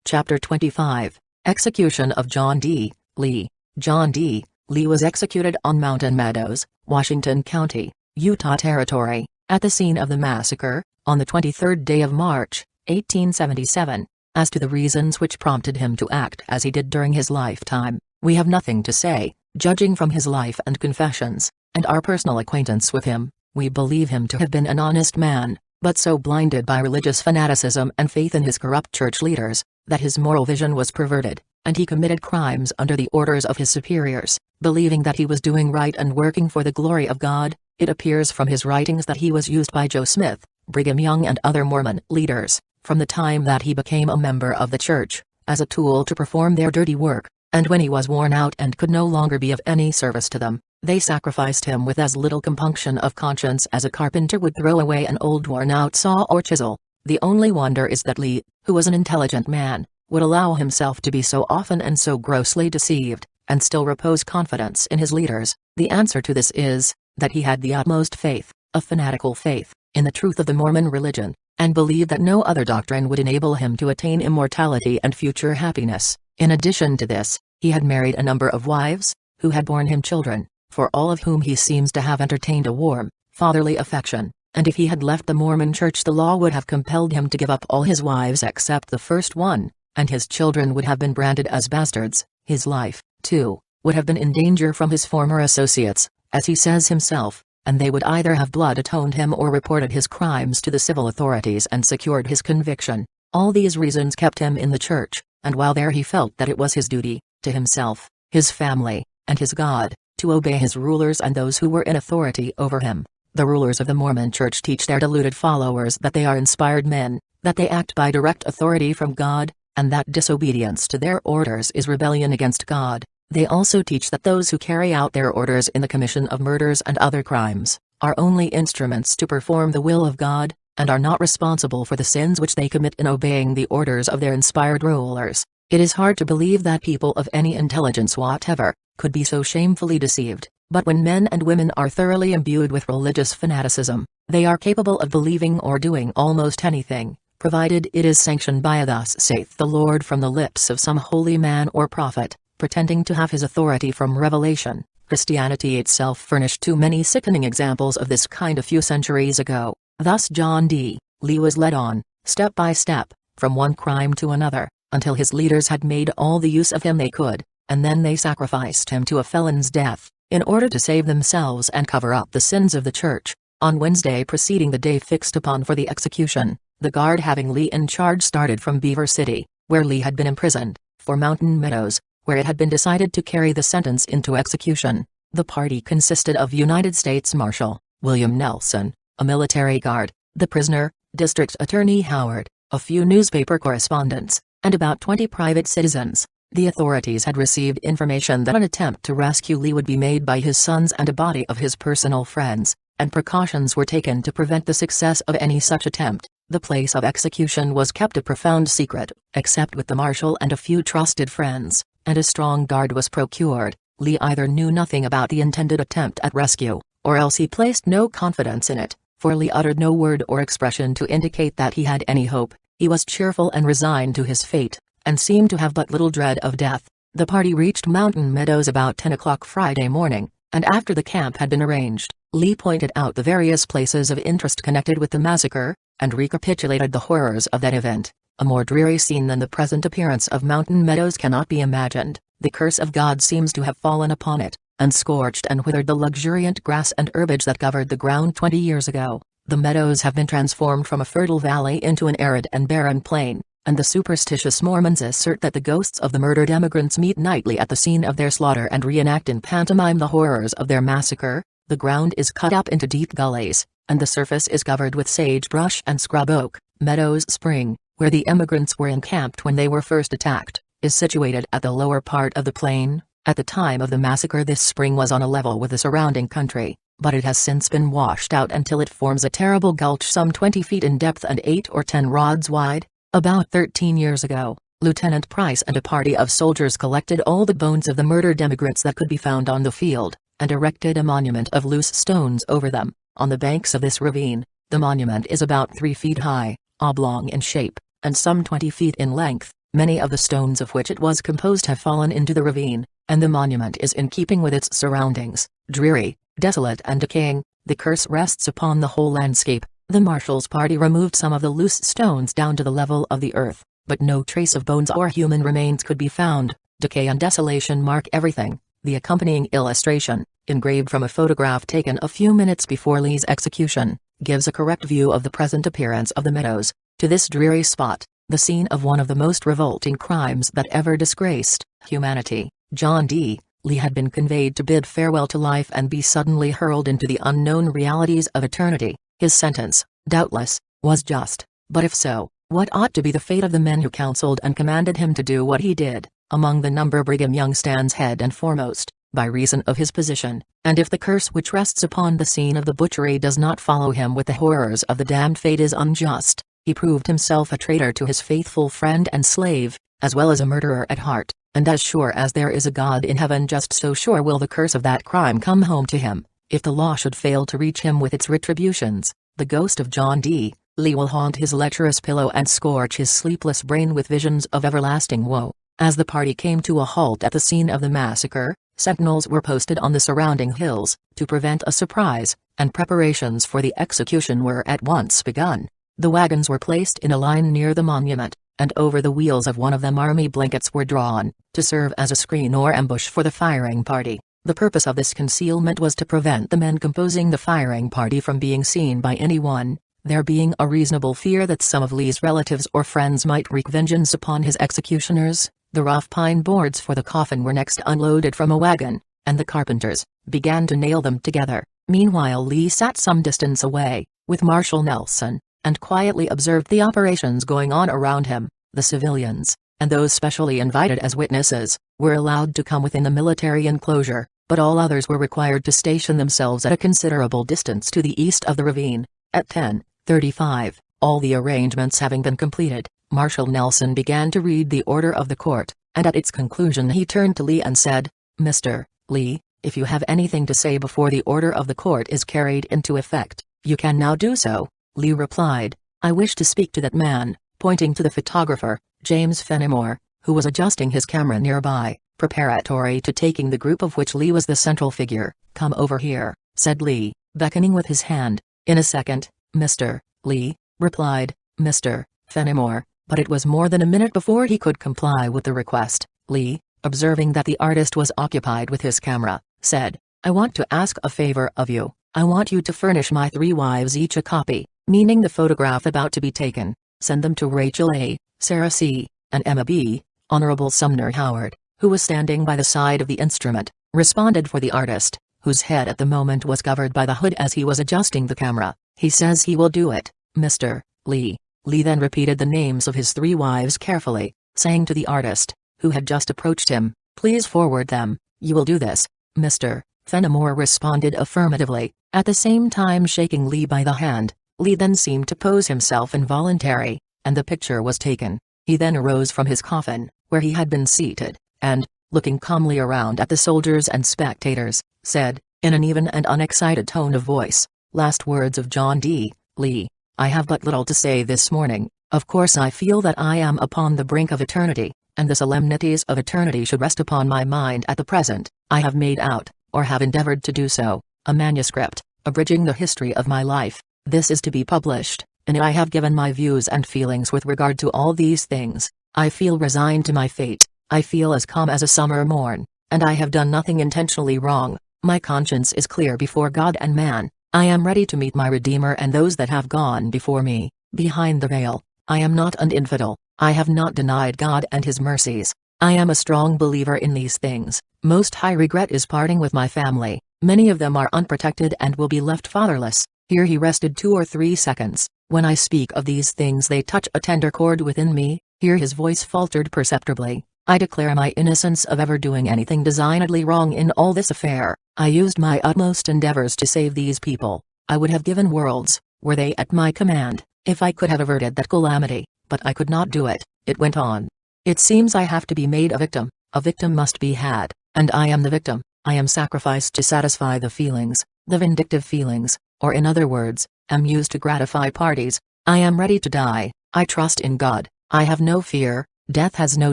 Chapter 25. Execution of John D. Lee. John D. Lee was executed on Mountain Meadows, Washington County, Utah Territory, at the scene of the massacre, on the 23rd day of March, 1877. As to the reasons which prompted him to act as he did during his lifetime, we have nothing to say. Judging from his life and confessions, and our personal acquaintance with him, we believe him to have been an honest man, but so blinded by religious fanaticism and faith in his corrupt church leaders, that his moral vision was perverted, and he committed crimes under the orders of his superiors, believing that he was doing right and working for the glory of God. It appears from his writings that he was used by Joe Smith, Brigham Young and other Mormon leaders, from the time that he became a member of the church, as a tool to perform their dirty work, and when he was worn out and could no longer be of any service to them, they sacrificed him with as little compunction of conscience as a carpenter would throw away an old worn-out saw or chisel. The only wonder is that Lee, who was an intelligent man, would allow himself to be so often and so grossly deceived, and still repose confidence in his leaders. The answer to this is, that he had the utmost faith, a fanatical faith, in the truth of the Mormon religion, and believed that no other doctrine would enable him to attain immortality and future happiness. In addition to this, he had married a number of wives, who had borne him children, for all of whom he seems to have entertained a warm, fatherly affection, and if he had left the Mormon church the law would have compelled him to give up all his wives except the first one, and his children would have been branded as bastards. His life, too, would have been in danger from his former associates, as he says himself, and they would either have blood atoned him or reported his crimes to the civil authorities and secured his conviction. All these reasons kept him in the church, and while there he felt that it was his duty, to himself, his family, and his God, to obey his rulers and those who were in authority over him. The rulers of the Mormon Church teach their deluded followers that they are inspired men, that they act by direct authority from God, and that disobedience to their orders is rebellion against God. They also teach that those who carry out their orders in the commission of murders and other crimes, are only instruments to perform the will of God, and are not responsible for the sins which they commit in obeying the orders of their inspired rulers. It is hard to believe that people of any intelligence whatever, could be so shamefully deceived, but when men and women are thoroughly imbued with religious fanaticism, they are capable of believing or doing almost anything, provided it is sanctioned by a "Thus saith the Lord" from the lips of some holy man or prophet, pretending to have his authority from revelation. Christianity itself furnished too many sickening examples of this kind a few centuries ago. Thus John D. Lee was led on, step by step, from one crime to another, until his leaders had made all the use of him they could, and then they sacrificed him to a felon's death, in order to save themselves and cover up the sins of the church. On Wednesday preceding the day fixed upon for the execution, the guard having Lee in charge started from Beaver City, where Lee had been imprisoned, for Mountain Meadows, where it had been decided to carry the sentence into execution. The party consisted of United States Marshal William Nelson, a military guard, the prisoner, District Attorney Howard, a few newspaper correspondents, and about 20 private citizens. The authorities had received information that an attempt to rescue Lee would be made by his sons and a body of his personal friends, and precautions were taken to prevent the success of any such attempt. The place of execution was kept a profound secret, except with the marshal and a few trusted friends, and a strong guard was procured. Lee either knew nothing about the intended attempt at rescue, or else he placed no confidence in it, for Lee uttered no word or expression to indicate that he had any hope. He was cheerful and resigned to his fate, and seemed to have but little dread of death. The party reached Mountain Meadows about 10 o'clock Friday morning, and after the camp had been arranged, Lee pointed out the various places of interest connected with the massacre, and recapitulated the horrors of that event. A more dreary scene than the present appearance of Mountain Meadows cannot be imagined. The curse of God seems to have fallen upon it, and scorched and withered the luxuriant grass and herbage that covered the ground 20 years ago. The meadows have been transformed from a fertile valley into an arid and barren plain, and the superstitious Mormons assert that the ghosts of the murdered emigrants meet nightly at the scene of their slaughter and reenact in pantomime the horrors of their massacre. The ground is cut up into deep gullies, and the surface is covered with sagebrush and scrub oak. Meadows Spring, where the emigrants were encamped when they were first attacked, is situated at the lower part of the plain. At the time of the massacre this spring was on a level with the surrounding country, but it has since been washed out until it forms a terrible gulch some 20 feet in depth and 8 or 10 rods wide. About 13 years ago, Lieutenant Price and a party of soldiers collected all the bones of the murdered emigrants that could be found on the field, and erected a monument of loose stones over them, on the banks of this ravine. The monument is about 3 feet high, oblong in shape, and some 20 feet in length. Many of the stones of which it was composed have fallen into the ravine, and the monument is in keeping with its surroundings, dreary, desolate and decaying. The curse rests upon the whole landscape. The marshal's party removed some of the loose stones down to the level of the earth, but no trace of bones or human remains could be found. Decay and desolation mark everything. The accompanying illustration, engraved from a photograph taken a few minutes before Lee's execution, gives a correct view of the present appearance of the meadows. To this dreary spot, the scene of one of the most revolting crimes that ever disgraced humanity, John D. Lee had been conveyed to bid farewell to life and be suddenly hurled into the unknown realities of eternity. His sentence, doubtless, was just, but if so, what ought to be the fate of the men who counseled and commanded him to do what he did? Among the number Brigham Young stands head and foremost, by reason of his position, and if the curse which rests upon the scene of the butchery does not follow him with the horrors of the damned fate is unjust. He proved himself a traitor to his faithful friend and slave, as well as a murderer at heart, and as sure as there is a God in heaven, just so sure will the curse of that crime come home to him. If the law should fail to reach him with its retributions, the ghost of John D. Lee will haunt his lecherous pillow and scorch his sleepless brain with visions of everlasting woe. As the party came to a halt at the scene of the massacre, sentinels were posted on the surrounding hills, to prevent a surprise, and preparations for the execution were at once begun. The wagons were placed in a line near the monument, and over the wheels of one of them army blankets were drawn, to serve as a screen or ambush for the firing party. The purpose of this concealment was to prevent the men composing the firing party from being seen by anyone, there being a reasonable fear that some of Lee's relatives or friends might wreak vengeance upon his executioners. The rough pine boards for the coffin were next unloaded from a wagon, and the carpenters began to nail them together. Meanwhile Lee sat some distance away, with Marshal Nelson, and quietly observed the operations going on around him. The civilians, and those specially invited as witnesses, were allowed to come within the military enclosure, but all others were required to station themselves at a considerable distance to the east of the ravine. At 10:35, all the arrangements having been completed, Marshal Nelson began to read the order of the court, and at its conclusion he turned to Lee and said, "Mr. Lee, if you have anything to say before the order of the court is carried into effect, you can now do so." Lee replied, "I wish to speak to that man," pointing to the photographer, James Fenimore, who was adjusting his camera nearby, preparatory to taking the group of which Lee was the central figure. "Come over here," said Lee, beckoning with his hand. "In a second, Mr. Lee," replied Mr. Fenimore, but it was more than a minute before he could comply with the request. Lee, observing that the artist was occupied with his camera, said, "I want to ask a favor of you. I want you to furnish my 3 wives each a copy," meaning the photograph about to be taken. "Send them to Rachel A., Sarah C., and Emma B." Honorable Sumner Howard, who was standing by the side of the instrument, responded for the artist, whose head at the moment was covered by the hood as he was adjusting the camera. "He says he will do it, Mr. Lee." Lee then repeated the names of his 3 wives carefully, saying to the artist, who had just approached him, "Please forward them." "You will do this?" Mr. Fenimore responded affirmatively, at the same time shaking Lee by the hand. Lee then seemed to pose himself involuntary, and the picture was taken. He then arose from his coffin, where he had been seated, and, looking calmly around at the soldiers and spectators, said, in an even and unexcited tone of voice, "Last words of John D. Lee. I have but little to say this morning. Of course I feel that I am upon the brink of eternity, and the solemnities of eternity should rest upon my mind at the present. I have made out, or have endeavored to do so, a manuscript, abridging the history of my life. This is to be published, and I have given my views and feelings with regard to all these things. I feel resigned to my fate. I feel as calm as a summer morn, and I have done nothing intentionally wrong. My conscience is clear before God and man. I am ready to meet my Redeemer and those that have gone before me. Behind the veil, I am not an infidel. I have not denied God and his mercies. I am a strong believer in these things. Most high regret is parting with my family. Many of them are unprotected and will be left fatherless." Here he rested 2 or 3 seconds. "When I speak of these things they touch a tender chord within me." Here his voice faltered perceptibly. "I declare my innocence of ever doing anything designedly wrong in all this affair. I used my utmost endeavors to save these people. I would have given worlds, were they at my command, if I could have averted that calamity, but I could not do it." It went on. "It seems I have to be made a victim. A victim must be had, and I am the victim. I am sacrificed to satisfy the feelings, the vindictive feelings, or in other words, am used to gratify parties. I am ready to die. I trust in God. I have no fear. Death has no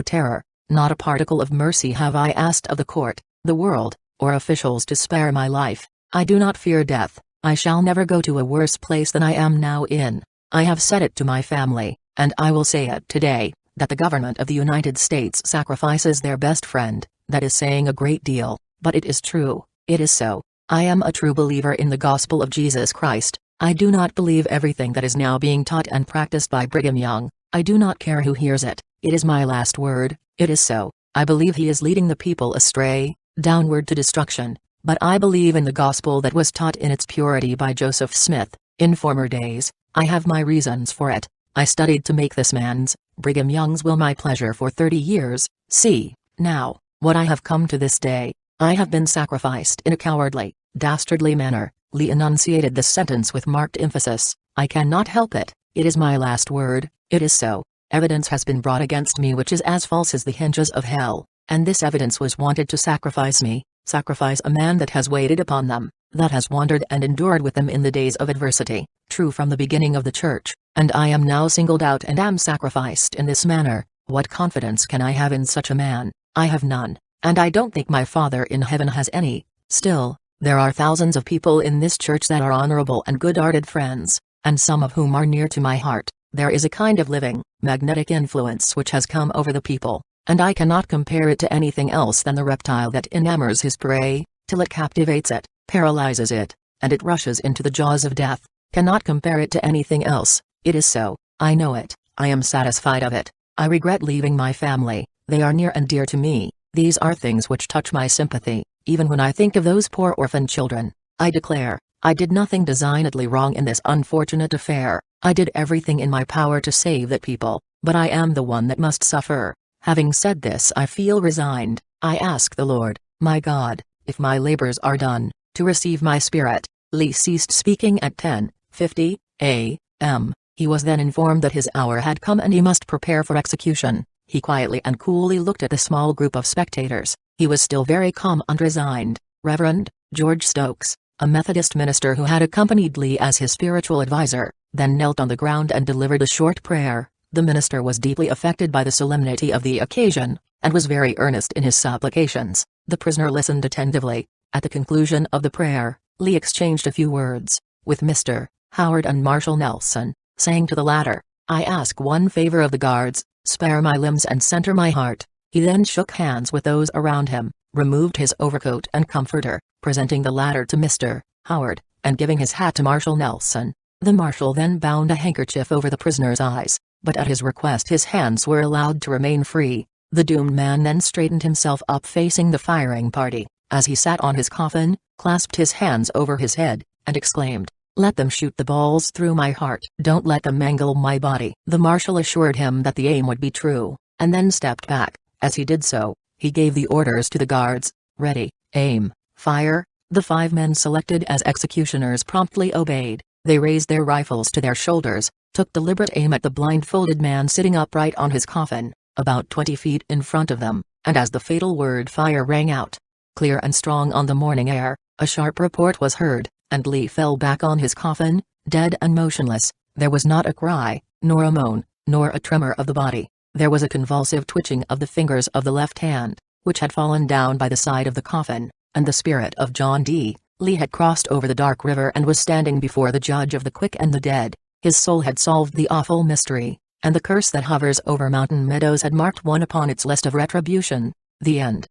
terror. Not a particle of mercy have I asked of the court, the world, or officials to spare my life. I do not fear death. I shall never go to a worse place than I am now in. I have said it to my family, and I will say it today, that the government of the United States sacrifices their best friend. That is saying a great deal, but it is true. It is so. I am a true believer in the gospel of Jesus Christ. I do not believe everything that is now being taught and practiced by Brigham Young. I do not care who hears it. It is my last word. It is so. I believe he is leading the people astray, downward to destruction. But I believe in the gospel that was taught in its purity by Joseph Smith, in former days. I have my reasons for it. I studied to make this man's, Brigham Young's will my pleasure for 30 years. See, now, what I have come to this day. I have been sacrificed in a cowardly, dastardly manner. Lee enunciated the sentence with marked emphasis. I cannot help it. It is my last word. It is so. Evidence has been brought against me which is as false as the hinges of hell, and this evidence was wanted to sacrifice me, sacrifice a man that has waited upon them, that has wandered and endured with them in the days of adversity, true from the beginning of the church, and I am now singled out and am sacrificed in this manner. What confidence can I have in such a man? I have none, and I don't think my Father in heaven has any. Still, there are thousands of people in this church that are honorable and good-hearted friends, and some of whom are near to my heart. There is a kind of living, magnetic influence which has come over the people, and I cannot compare it to anything else than the reptile that enamors his prey, till it captivates it, paralyzes it, and it rushes into the jaws of death. Cannot compare it to anything else. It is so. I know it. I am satisfied of it. I regret leaving my family. They are near and dear to me. These are things which touch my sympathy, even when I think of those poor orphan children. I declare, I did nothing designedly wrong in this unfortunate affair. I did everything in my power to save the people, but I am the one that must suffer. Having said this, I feel resigned. I ask the Lord, my God, if my labors are done, to receive my spirit. Lee ceased speaking at 10:50 a.m. He was then informed that his hour had come and he must prepare for execution. He quietly and coolly looked at the small group of spectators. He was still very calm and resigned. Reverend George Stokes, a Methodist minister who had accompanied Lee as his spiritual advisor, then knelt on the ground and delivered a short prayer. The minister was deeply affected by the solemnity of the occasion, and was very earnest in his supplications. The prisoner listened attentively. At the conclusion of the prayer, Lee exchanged a few words with Mr. Howard and Marshal Nelson, saying to the latter, I ask one favor of the guards, spare my limbs and center my heart. He then shook hands with those around him, removed his overcoat and comforter, presenting the latter to Mr. Howard, and giving his hat to Marshal Nelson. The marshal then bound a handkerchief over the prisoner's eyes, but at his request his hands were allowed to remain free. The doomed man then straightened himself up facing the firing party, as he sat on his coffin, clasped his hands over his head, and exclaimed, Let them shoot the balls through my heart. Don't let them mangle my body. The marshal assured him that the aim would be true, and then stepped back. As he did so, he gave the orders to the guards, ready, aim, fire. The 5 men selected as executioners promptly obeyed. They raised their rifles to their shoulders, took deliberate aim at the blindfolded man sitting upright on his coffin, about 20 feet in front of them, and as the fatal word fire rang out, clear and strong on the morning air, a sharp report was heard, and Lee fell back on his coffin, dead and motionless. There was not a cry, nor a moan, nor a tremor of the body. There was a convulsive twitching of the fingers of the left hand, which had fallen down by the side of the coffin, and the spirit of John D. Lee had crossed over the dark river and was standing before the judge of the quick and the dead. His soul had solved the awful mystery, and the curse that hovers over Mountain Meadows had marked one upon its list of retribution. The end.